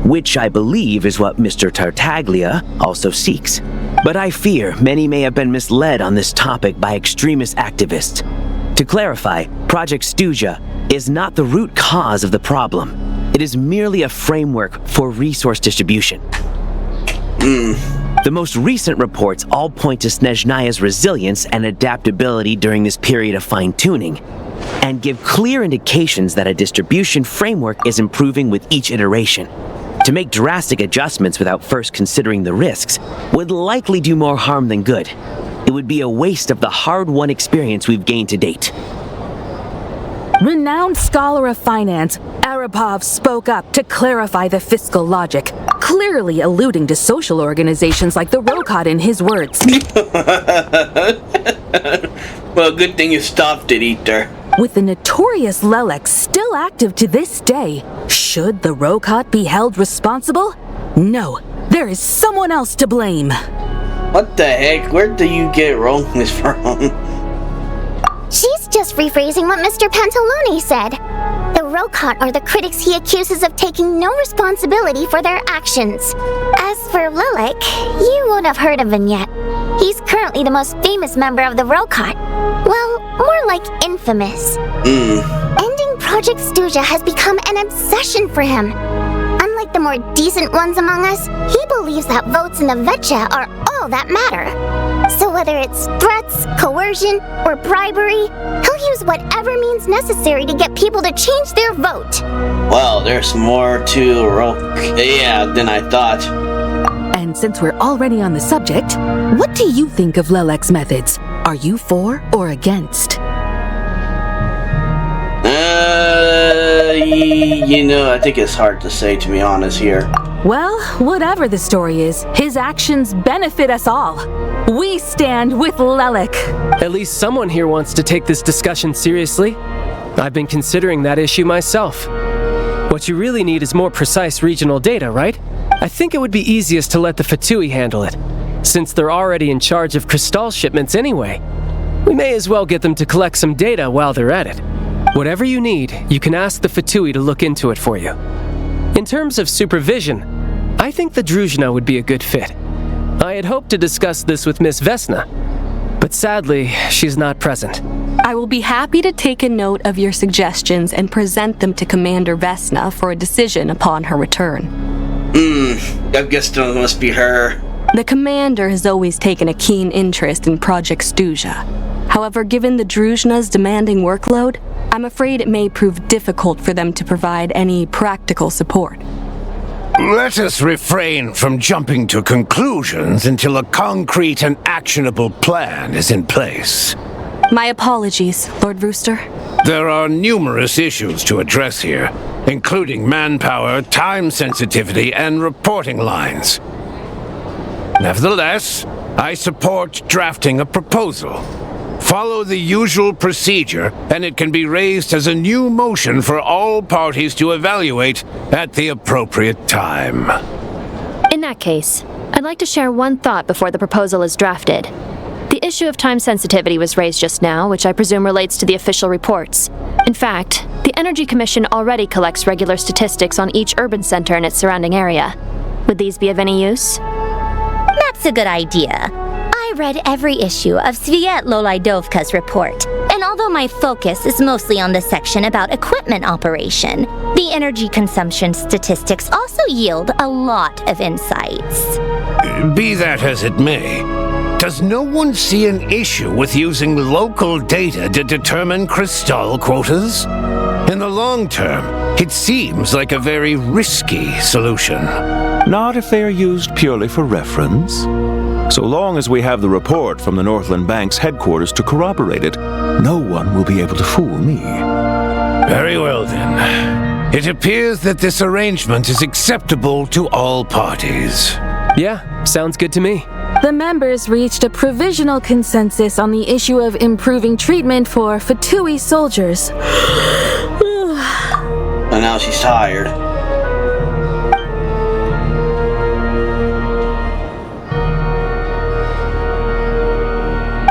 Speaker 23: which I believe is what Mr. Tartaglia also seeks. But I fear many may have been misled on this topic by extremist activists. To clarify, Project Stuja is not the root cause of the problem. It is merely a framework for resource distribution. The most recent reports all point to Snezhnaya's resilience and adaptability during this period of fine-tuning, and give clear indications that a distribution framework is improving with each iteration. To make drastic adjustments without first considering the risks would likely do more harm than good. It would be a waste of the hard-won experience we've gained to date.
Speaker 18: Renowned scholar of finance, Arapov spoke up to clarify the fiscal logic, clearly alluding to social organizations like the Rokot in his words.
Speaker 1: Well, good thing you stopped it, Ether.
Speaker 18: With the notorious Leraing still active to this day, should the Rokot be held responsible? No, there is someone else to blame.
Speaker 1: What the heck? Where do you get wrongness from?
Speaker 3: She's just rephrasing what Mr. Pantalone said. The Rokot are the critics he accuses of taking no responsibility for their actions. As for Leraing, you won't have heard of him yet. He's currently the most famous member of the Rokot. Well, more like infamous. Ending Project Stuja has become an obsession for him. Unlike the more decent ones among us, he believes that votes in the Veche are all that matter. So whether it's threats, coercion, or bribery, he'll use whatever means necessary to get people to change their vote.
Speaker 1: Well, there's more to than I thought.
Speaker 18: And since we're already on the subject, what do you think of Leraing's methods? Are you for or against?
Speaker 1: I think it's hard to say, to be honest here.
Speaker 18: Well, whatever the story is, his actions benefit us all. We stand with Leraing.
Speaker 2: At least someone here wants to take this discussion seriously. I've been considering that issue myself. What you really need is more precise regional data, right? I think it would be easiest to let the Fatui handle it, since they're already in charge of Crystal shipments anyway. We may as well get them to collect some data while they're at it. Whatever you need, you can ask the Fatui to look into it for you. In terms of supervision, I think the Druzhna would be a good fit. I had hoped to discuss this with Miss Vesna, but sadly, she's not present.
Speaker 5: I will be happy to take a note of your suggestions and present them to Commander Vesna for a decision upon her return.
Speaker 1: I guess that must be her.
Speaker 5: The Commander has always taken a keen interest in Project Stuja. However, given the Druzhna's demanding workload, I'm afraid it may prove difficult for them to provide any practical support.
Speaker 17: Let us refrain from jumping to conclusions until a concrete and actionable plan is in place.
Speaker 5: My apologies, Lord Rooster.
Speaker 17: There are numerous issues to address here, including manpower, time sensitivity, and reporting lines. Nevertheless, I support drafting a proposal. Follow the usual procedure, and it can be raised as a new motion for all parties to evaluate at the appropriate time.
Speaker 10: In that case, I'd like to share one thought before the proposal is drafted. The issue of time sensitivity was raised just now, which I presume relates to the official reports. In fact, the Energy Commission already collects regular statistics on each urban center and its surrounding area. Would these be of any use?
Speaker 21: That's a good idea. I read every issue of Svietlolaidovka's report, and although my focus is mostly on the section about equipment operation, the energy consumption statistics also yield a lot of insights.
Speaker 17: Be that as it may, does no one see an issue with using local data to determine Crystal quotas? In the long term, it seems like a very risky solution.
Speaker 22: Not if they are used purely for reference. So long as we have the report from the Northland Bank's headquarters to corroborate it, no one will be able to fool me.
Speaker 17: Very well then. It appears that this arrangement is acceptable to all parties.
Speaker 2: Yeah, sounds good to me.
Speaker 18: The members reached a provisional consensus on the issue of improving treatment for Fatui soldiers.
Speaker 1: And now she's tired.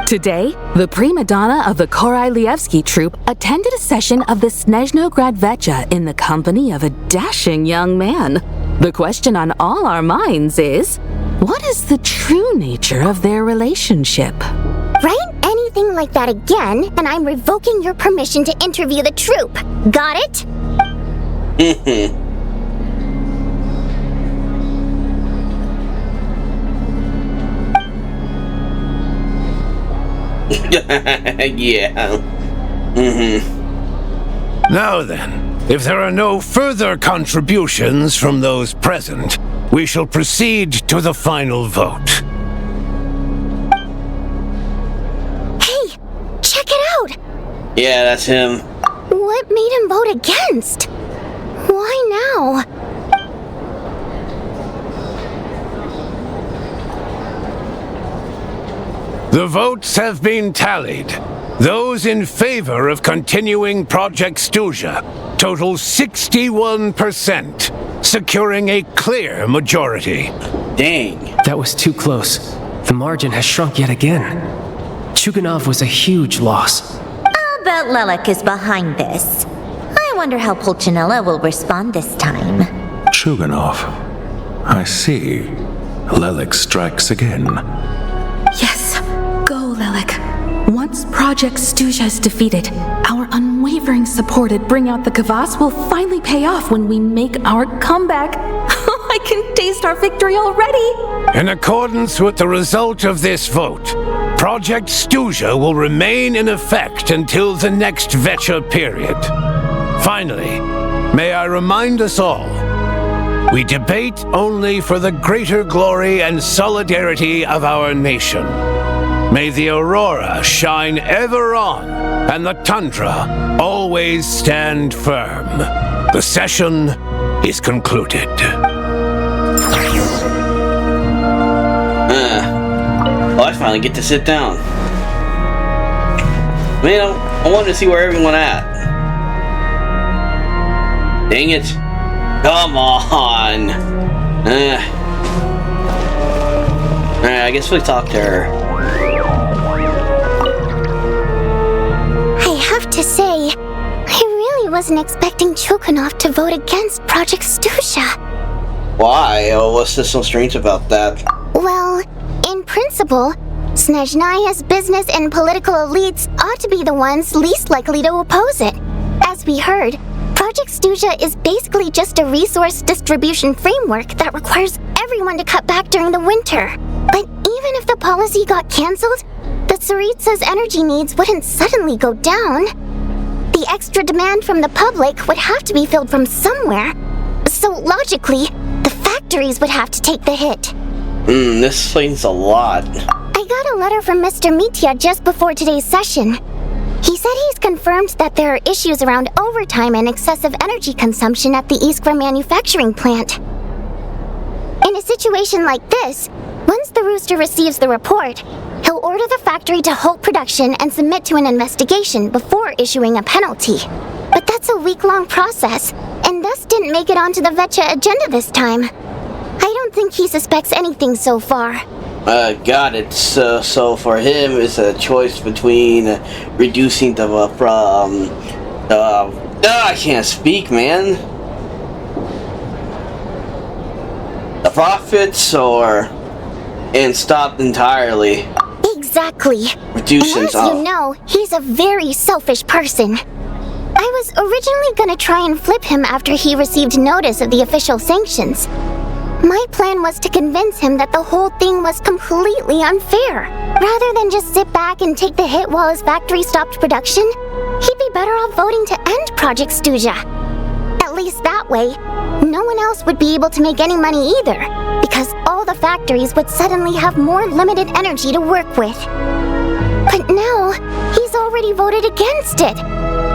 Speaker 18: Today, the prima donna of the Korolevskiy troupe attended a session of the Snezhnograd Veche in the company of a dashing young man. The question on all our minds is, what is the true nature of their relationship?
Speaker 3: Write anything like that again, and I'm revoking your permission to interview the troupe. Got it?
Speaker 1: Yeah.
Speaker 17: Now then, if there are no further contributions from those present, we shall proceed to the final vote.
Speaker 3: Hey, check it out!
Speaker 1: Yeah, that's him.
Speaker 3: What made him vote against? Why now?
Speaker 17: The votes have been tallied. Those in favor of continuing Project Stuzha total 61%, securing a clear majority.
Speaker 1: Dang.
Speaker 2: That was too close. The margin has shrunk yet again. Chuganov was a huge loss.
Speaker 21: I'll bet Lelek is behind this. I wonder how Pulcinella will respond this time.
Speaker 22: Chuganov. I see. Lelek strikes again.
Speaker 18: Yes, go, Lelek. Once Project Stuzha is defeated, our unwavering support at Bring Out the Kvass will finally pay off when we make our comeback. I can taste our victory already!
Speaker 17: In accordance with the result of this vote, Project Stuzha will remain in effect until the next Veche period. Finally, may I remind us all, we debate only for the greater glory and solidarity of our nation. May the aurora shine ever on, and the tundra always stand firm. The session is concluded.
Speaker 1: Oh, I finally get to sit down. Man, I wanted to see where everyone at. Dang it. Come on. Alright, I guess we talk to her.
Speaker 3: I have to say, I really wasn't expecting Chuganov to vote against Project Stuzha.
Speaker 1: Why? Oh, what's so strange about that?
Speaker 3: Well, in principle, Snezhnaya's business and political elites ought to be the ones least likely to oppose it. As we heard, Project Stuzha is basically just a resource distribution framework that requires everyone to cut back during the winter. But even if the policy got cancelled, the Tsaritsa's energy needs wouldn't suddenly go down. The extra demand from the public would have to be filled from somewhere. So logically, the factories would have to take the hit.
Speaker 1: This explains a lot.
Speaker 3: I got a letter from Mr. Mitya just before today's session. He said he's confirmed that there are issues around overtime and excessive energy consumption at the Iskra manufacturing plant. In a situation like this, once the Rooster receives the report, he'll order the factory to halt production and submit to an investigation before issuing a penalty. But that's a week-long process, and thus didn't make it onto the Veche agenda this time. I don't think he suspects anything so far.
Speaker 1: Got it. So for him, it's a choice between reducing the I can't speak, man. The profits, and stop entirely.
Speaker 3: Exactly.
Speaker 1: Reducing.
Speaker 3: And as you know, he's a very selfish person. I was originally gonna try and flip him after he received notice of the official sanctions. My plan was to convince him that the whole thing was completely unfair. Rather than just sit back and take the hit while his factory stopped production, he'd be better off voting to end Project Stuzha. At least that way, no one else would be able to make any money either, because all the factories would suddenly have more limited energy to work with. But now, he's already voted against it,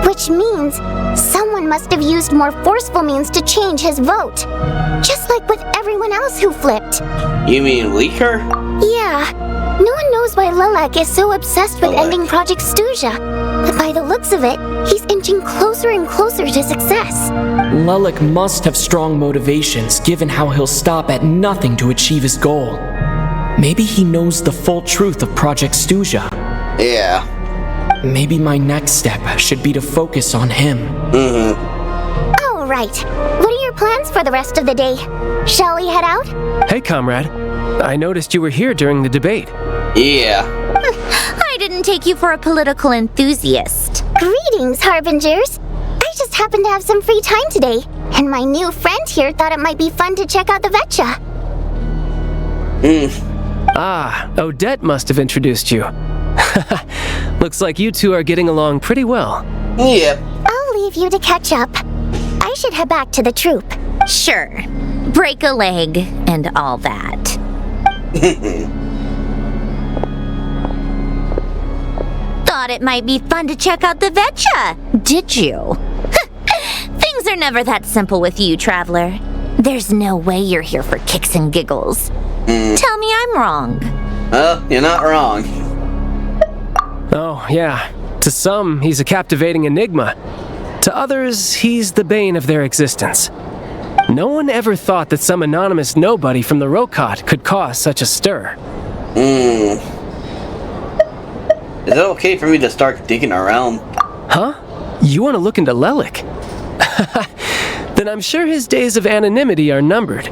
Speaker 3: which means someone must have used more forceful means to change his vote. Just like with everyone else who flipped.
Speaker 1: You mean leaker?
Speaker 3: Yeah. No one knows why Lelek is so obsessed with ending Project Stuzha, but by the looks of it, he's inching closer and closer to success.
Speaker 6: Lelek must have strong motivations, given how he'll stop at nothing to achieve his goal. Maybe he knows the full truth of Project Stuzha.
Speaker 1: Yeah.
Speaker 6: Maybe my next step should be to focus on him.
Speaker 3: All right. What are your plans for the rest of the day? Shall we head out?
Speaker 2: Hey, comrade. I noticed you were here during the debate.
Speaker 1: Yeah.
Speaker 21: I didn't take you for a political enthusiast.
Speaker 3: Greetings, Harbingers. I just happened to have some free time today, and my new friend here thought it might be fun to check out the Veche.
Speaker 2: Ah, Odette must have introduced you. Looks like you two are getting along pretty well.
Speaker 1: Yep.
Speaker 3: I'll leave you to catch up. I should head back to the Troupe.
Speaker 21: Sure. Break a leg and all that. Thought it might be fun to check out the Veche, did you? Things are never that simple with you, Traveler. There's no way you're here for kicks and giggles. Tell me I'm wrong.
Speaker 1: Well, you're not wrong.
Speaker 2: Oh, yeah. To some, he's a captivating enigma. To others, he's the bane of their existence. No one ever thought that some anonymous nobody from the Rokot could cause such a stir.
Speaker 1: Is it okay for me to start digging around?
Speaker 2: Huh? You want to look into Leraing? Then I'm sure his days of anonymity are numbered.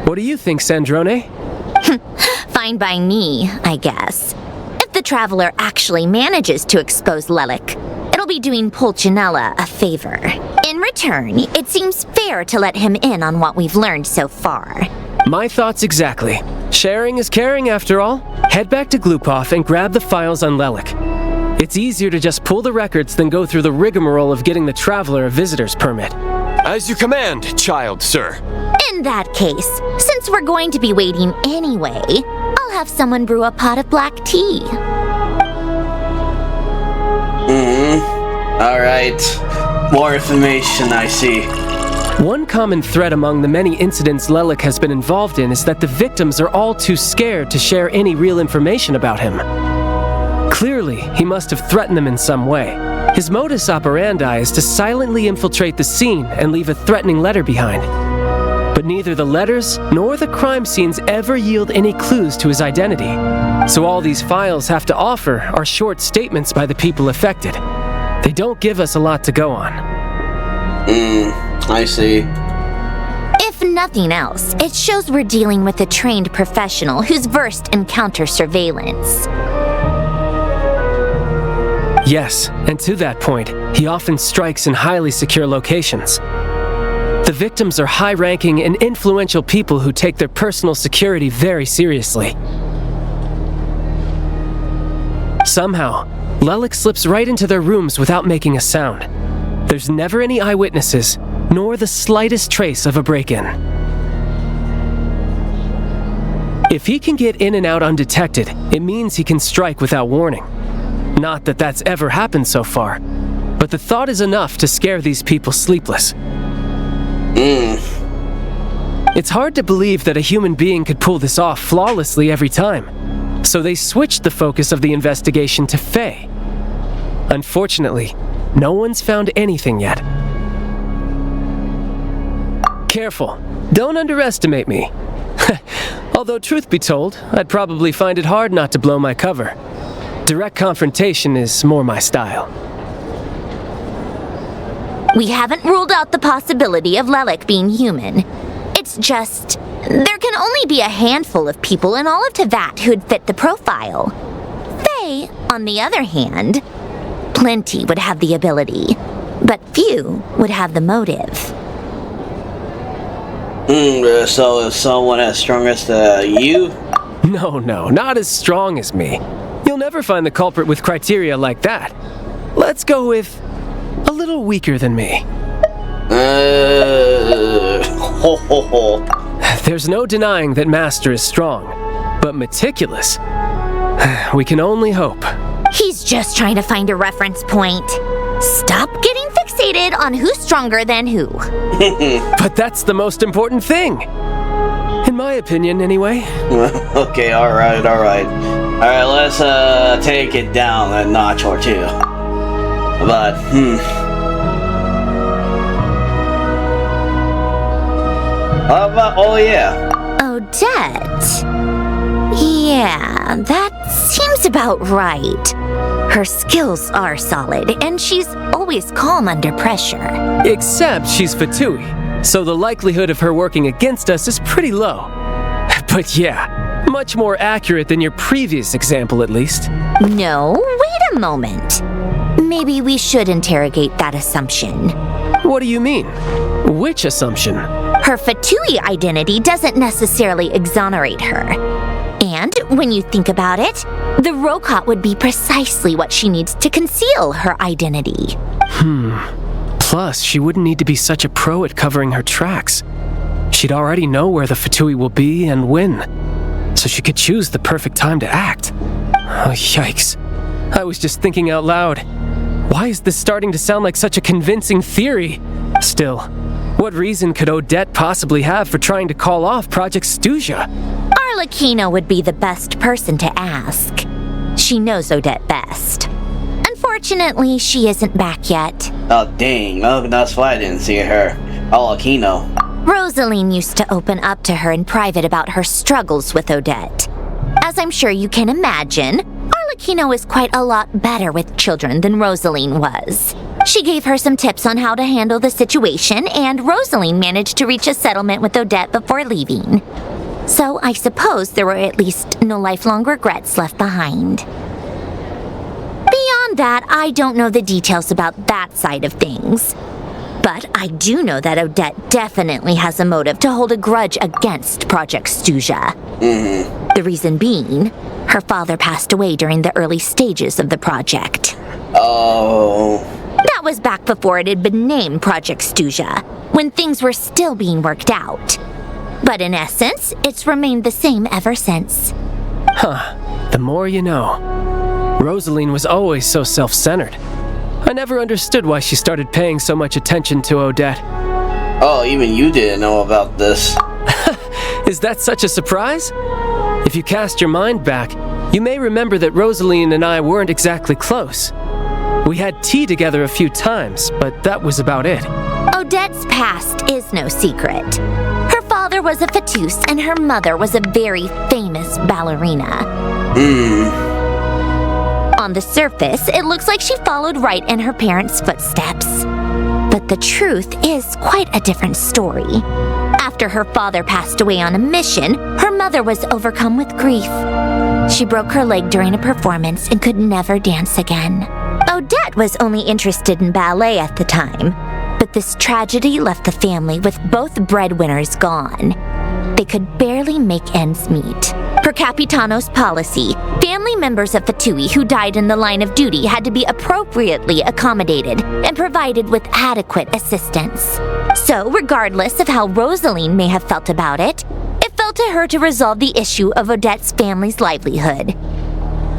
Speaker 2: What do you think, Sandrone?
Speaker 21: Fine by me, I guess. If the Traveler actually manages to expose Leraing, it'll be doing Pulcinella a favor. In return, it seems fair to let him in on what we've learned so far.
Speaker 2: My thoughts exactly. Sharing is caring, after all. Head back to Glupov and grab the files on Leraing. It's easier to just pull the records than go through the rigmarole of getting the Traveler a visitor's permit.
Speaker 7: As you command, Childe, sir.
Speaker 21: In that case, since we're going to be waiting anyway, I'll have someone brew a pot of black tea.
Speaker 1: Alright. More information, I see.
Speaker 2: One common thread among the many incidents Leraing has been involved in is that the victims are all too scared to share any real information about him. Clearly, he must have threatened them in some way. His modus operandi is to silently infiltrate the scene and leave a threatening letter behind. But neither the letters nor the crime scenes ever yield any clues to his identity. So all these files have to offer are short statements by the people affected. They don't give us a lot to go on.
Speaker 1: I see.
Speaker 21: If nothing else, it shows we're dealing with a trained professional who's versed in counter-surveillance.
Speaker 2: Yes, and to that point, he often strikes in highly secure locations. The victims are high-ranking and influential people who take their personal security very seriously. Somehow, Leraing slips right into their rooms without making a sound. There's never any eyewitnesses, nor the slightest trace of a break-in. If he can get in and out undetected, it means he can strike without warning. Not that that's ever happened so far, but the thought is enough to scare these people sleepless. It's hard to believe that a human being could pull this off flawlessly every time, so they switched the focus of the investigation to Faye. Unfortunately, no one's found anything yet. Careful, don't underestimate me. Although truth be told, I'd probably find it hard not to blow my cover. Direct confrontation is more my style.
Speaker 21: We haven't ruled out the possibility of Leraing being human. It's just, there can only be a handful of people in all of Teyvat who'd fit the profile. Faye, on the other hand, plenty would have the ability, but few would have the motive.
Speaker 1: So if someone as strong as you?
Speaker 2: No, not as strong as me. You'll never find the culprit with criteria like that. Let's go with a little weaker than me. There's no denying that Master is strong, but meticulous. We can only hope.
Speaker 21: He's just trying to find a reference point. Stop getting fixated on who's stronger than who.
Speaker 2: But that's the most important thing. In my opinion, anyway.
Speaker 1: Okay, alright. Alright, let's take it down a notch or two. But, oh yeah.
Speaker 21: Odette? Yeah, that seems about right. Her skills are solid, and she's always calm under pressure.
Speaker 2: Except she's Fatui, so the likelihood of her working against us is pretty low. But yeah, much more accurate than your previous example, at least.
Speaker 21: No, wait a moment. Maybe we should interrogate that assumption.
Speaker 2: What do you mean? Which assumption?
Speaker 21: Her Fatui identity doesn't necessarily exonerate her. And when you think about it, the Rokot would be precisely what she needs to conceal her identity.
Speaker 2: Plus, she wouldn't need to be such a pro at covering her tracks. She'd already know where the Fatui will be and when, so she could choose the perfect time to act. Oh, yikes. I was just thinking out loud. Why is this starting to sound like such a convincing theory? Still, what reason could Odette possibly have for trying to call off Project Stuzha?
Speaker 21: Arlecchino would be the best person to ask. She knows Odette best. Unfortunately, she isn't back yet.
Speaker 1: Oh, dang. Oh, that's why I didn't see her. Oh, Aquino.
Speaker 21: Rosaline used to open up to her in private about her struggles with Odette. As I'm sure you can imagine, Arlecchino is quite a lot better with children than Rosaline was. She gave her some tips on how to handle the situation, and Rosaline managed to reach a settlement with Odette before leaving. So I suppose there were at least no lifelong regrets left behind. Beyond that, I don't know the details about that side of things. But I do know that Odette definitely has a motive to hold a grudge against Project Stuzha. The reason being, her father passed away during the early stages of the project.
Speaker 1: Oh.
Speaker 21: That was back before it had been named Project Stuzha, when things were still being worked out. But in essence, it's remained the same ever since.
Speaker 2: Huh. The more you know. Rosaline was always so self-centered. I never understood why she started paying so much attention to Odette.
Speaker 1: Oh, even you didn't know about this.
Speaker 2: Is that such a surprise? If you cast your mind back, you may remember that Rosaline and I weren't exactly close. We had tea together a few times, but that was about it.
Speaker 21: Odette's past is no secret. Her father was a fatus and her mother was a very famous ballerina. On the surface, it looks like she followed right in her parents' footsteps. But the truth is quite a different story. After her father passed away on a mission, her mother was overcome with grief. She broke her leg during a performance and could never dance again. Odette was only interested in ballet at the time, but this tragedy left the family with both breadwinners gone. They could barely make ends meet. Per Capitano's policy, family members of Fatui who died in the line of duty had to be appropriately accommodated and provided with adequate assistance. So, regardless of how Rosaline may have felt about it, it fell to her to resolve the issue of Odette's family's livelihood.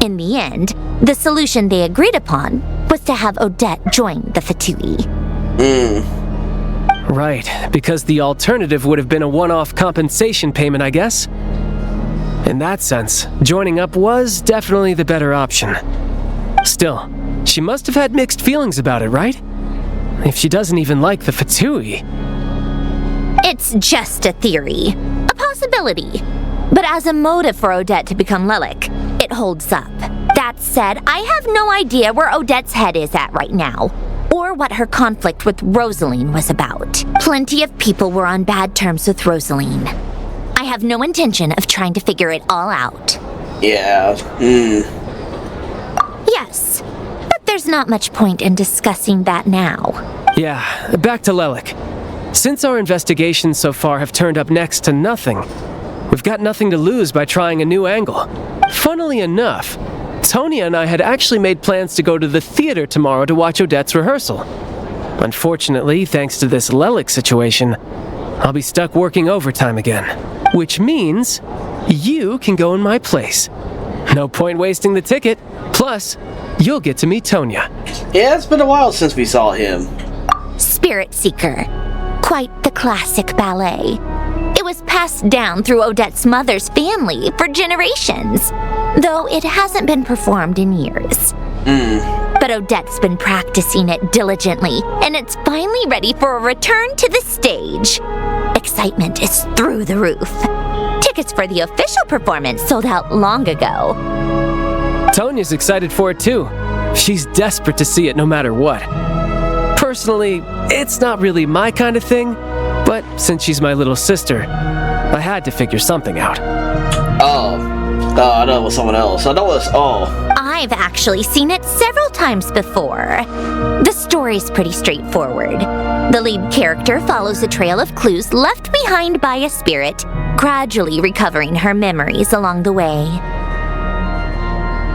Speaker 21: In the end, the solution they agreed upon was to have Odette join the Fatui.
Speaker 2: Right, because the alternative would have been a one-off compensation payment, I guess. In that sense, joining up was definitely the better option. Still, she must have had mixed feelings about it, right? If she doesn't even like the Fatui.
Speaker 21: It's just a theory, a possibility. But as a motive for Odette to become Lelik, it holds up. That said, I have no idea where Odette's head is at right now, or what her conflict with Rosaline was about. Plenty of people were on bad terms with Rosaline. I have no intention of trying to figure it all out.
Speaker 1: Yeah.
Speaker 21: Yes, but there's not much point in discussing that now.
Speaker 2: Yeah, back to Lelik. Since our investigations so far have turned up next to nothing, we've got nothing to lose by trying a new angle. Funnily enough, Tonya and I had actually made plans to go to the theater tomorrow to watch Odette's rehearsal. Unfortunately, thanks to this Lelik situation, I'll be stuck working overtime again. Which means you can go in my place. No point wasting the ticket. Plus, you'll get to meet Tonya.
Speaker 1: Yeah, it's been a while since we saw him.
Speaker 21: Spirit Seeker. Quite the classic ballet. It was passed down through Odette's mother's family for generations, though it hasn't been performed in years. But Odette's been practicing it diligently, and it's finally ready for a return to the stage. Excitement is through the roof. Tickets for the official performance sold out long ago.
Speaker 2: Tonya's excited for it too. She's desperate to see it no matter what. Personally, it's not really my kind of thing, but since she's my little sister, I had to figure something out.
Speaker 1: I know it was someone else. I know it was,
Speaker 21: I've actually seen it several times before. The story's pretty straightforward. The lead character follows a trail of clues left behind by a spirit, gradually recovering her memories along the way.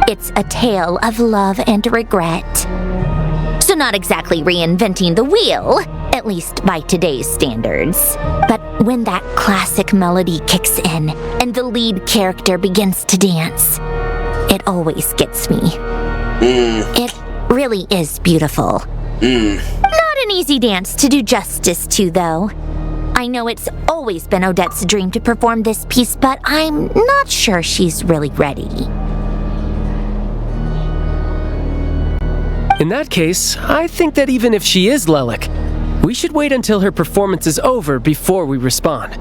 Speaker 21: It's a tale of love and regret. So not exactly reinventing the wheel, at least by today's standards. But when that classic melody kicks in and the lead character begins to dance, it always gets me. It really is beautiful. Not an easy dance to do justice to, though. I know it's always been Odette's dream to perform this piece, but I'm not sure she's really ready.
Speaker 2: In that case, I think that even if she is Lelik, we should wait until her performance is over before we respond.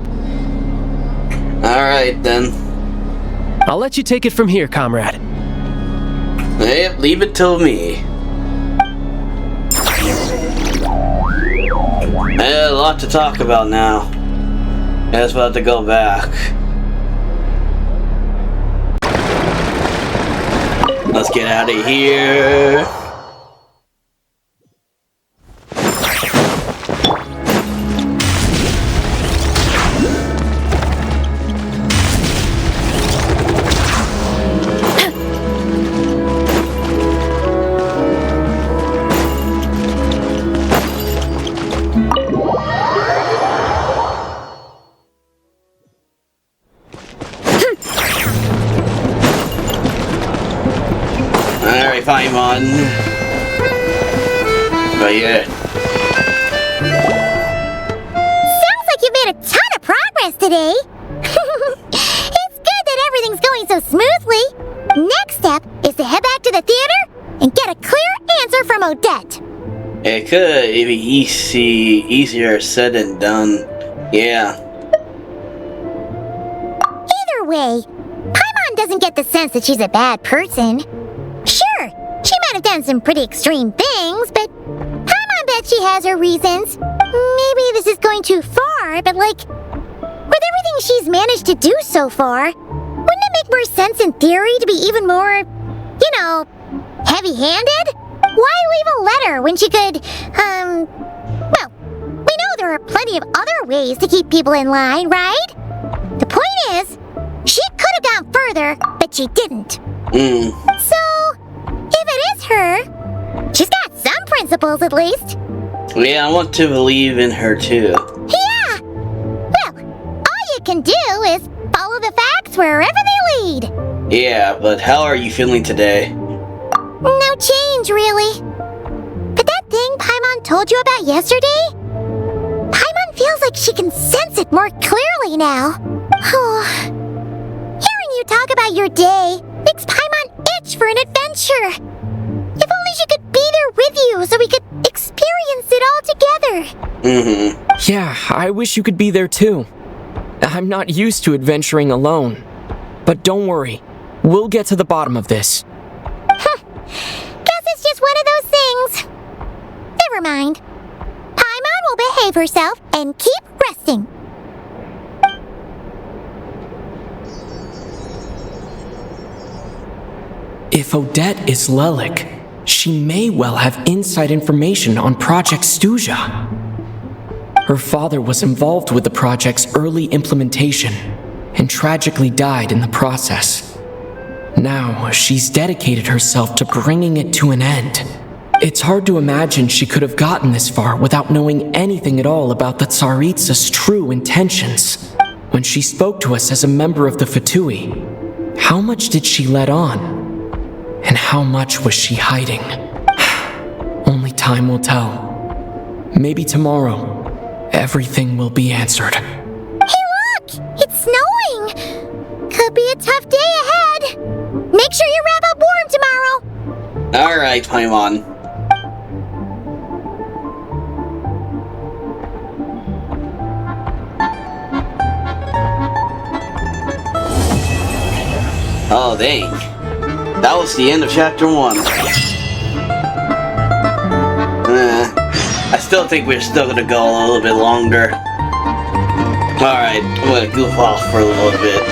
Speaker 1: Alright then.
Speaker 2: I'll let you take it from here, comrade.
Speaker 1: Yep, leave it till me. A lot to talk about now. Guess we'll have to go back. Let's get out of here. Alright, Paimon. But yeah.
Speaker 3: Sounds like you made a ton of progress today. It's good that everything's going so smoothly. Next step is to head back to the theater and get a clear answer from Odette.
Speaker 1: It could be easier said than done. Yeah.
Speaker 3: Either way, Paimon doesn't get the sense that she's a bad person. Sure, she might have done some pretty extreme things, but Paimon bet she has her reasons. Maybe this is going too far, but like, with everything she's managed to do so far, wouldn't it make more sense in theory to be even more, you know, heavy-handed? Why leave a letter when she could, well, we know there are plenty of other ways to keep people in line, right? The point is, she could have gone further, but she didn't. So, if it is her, she's got some principles at least.
Speaker 1: Yeah, I want to believe in her too.
Speaker 3: Yeah! Well, all you can do is follow the facts wherever they lead.
Speaker 1: Yeah, but how are you feeling today?
Speaker 3: No change, really. But that thing Paimon told you about yesterday? Paimon feels like she can sense it more clearly now. Hearing you talk about your day makes Paimon itch for an adventure. If only she could be there with you so we could experience it all together.
Speaker 6: Yeah, I wish you could be there too. I'm not used to adventuring alone. But don't worry, we'll get to the bottom of this.
Speaker 3: Guess it's just one of those things. Never mind. Paimon will behave herself and keep resting.
Speaker 6: If Odette is Lelik, she may well have inside information on Project Stuzha. Her father was involved with the project's early implementation and tragically died in the process. Now, she's dedicated herself to bringing it to an end. It's hard to imagine she could have gotten this far without knowing anything at all about the Tsaritsa's true intentions. When she spoke to us as a member of the Fatui, how much did she let on? And how much was she hiding? Only time will tell. Maybe tomorrow, everything will be answered.
Speaker 3: Hey look! It's snowing! Could be a tough day ahead. Make sure you wrap up warm tomorrow.
Speaker 1: Alright, Paimon. Oh, dang. That was the end of Chapter 1. I still think we're still gonna go a little bit longer. Alright, I'm gonna goof off for a little bit.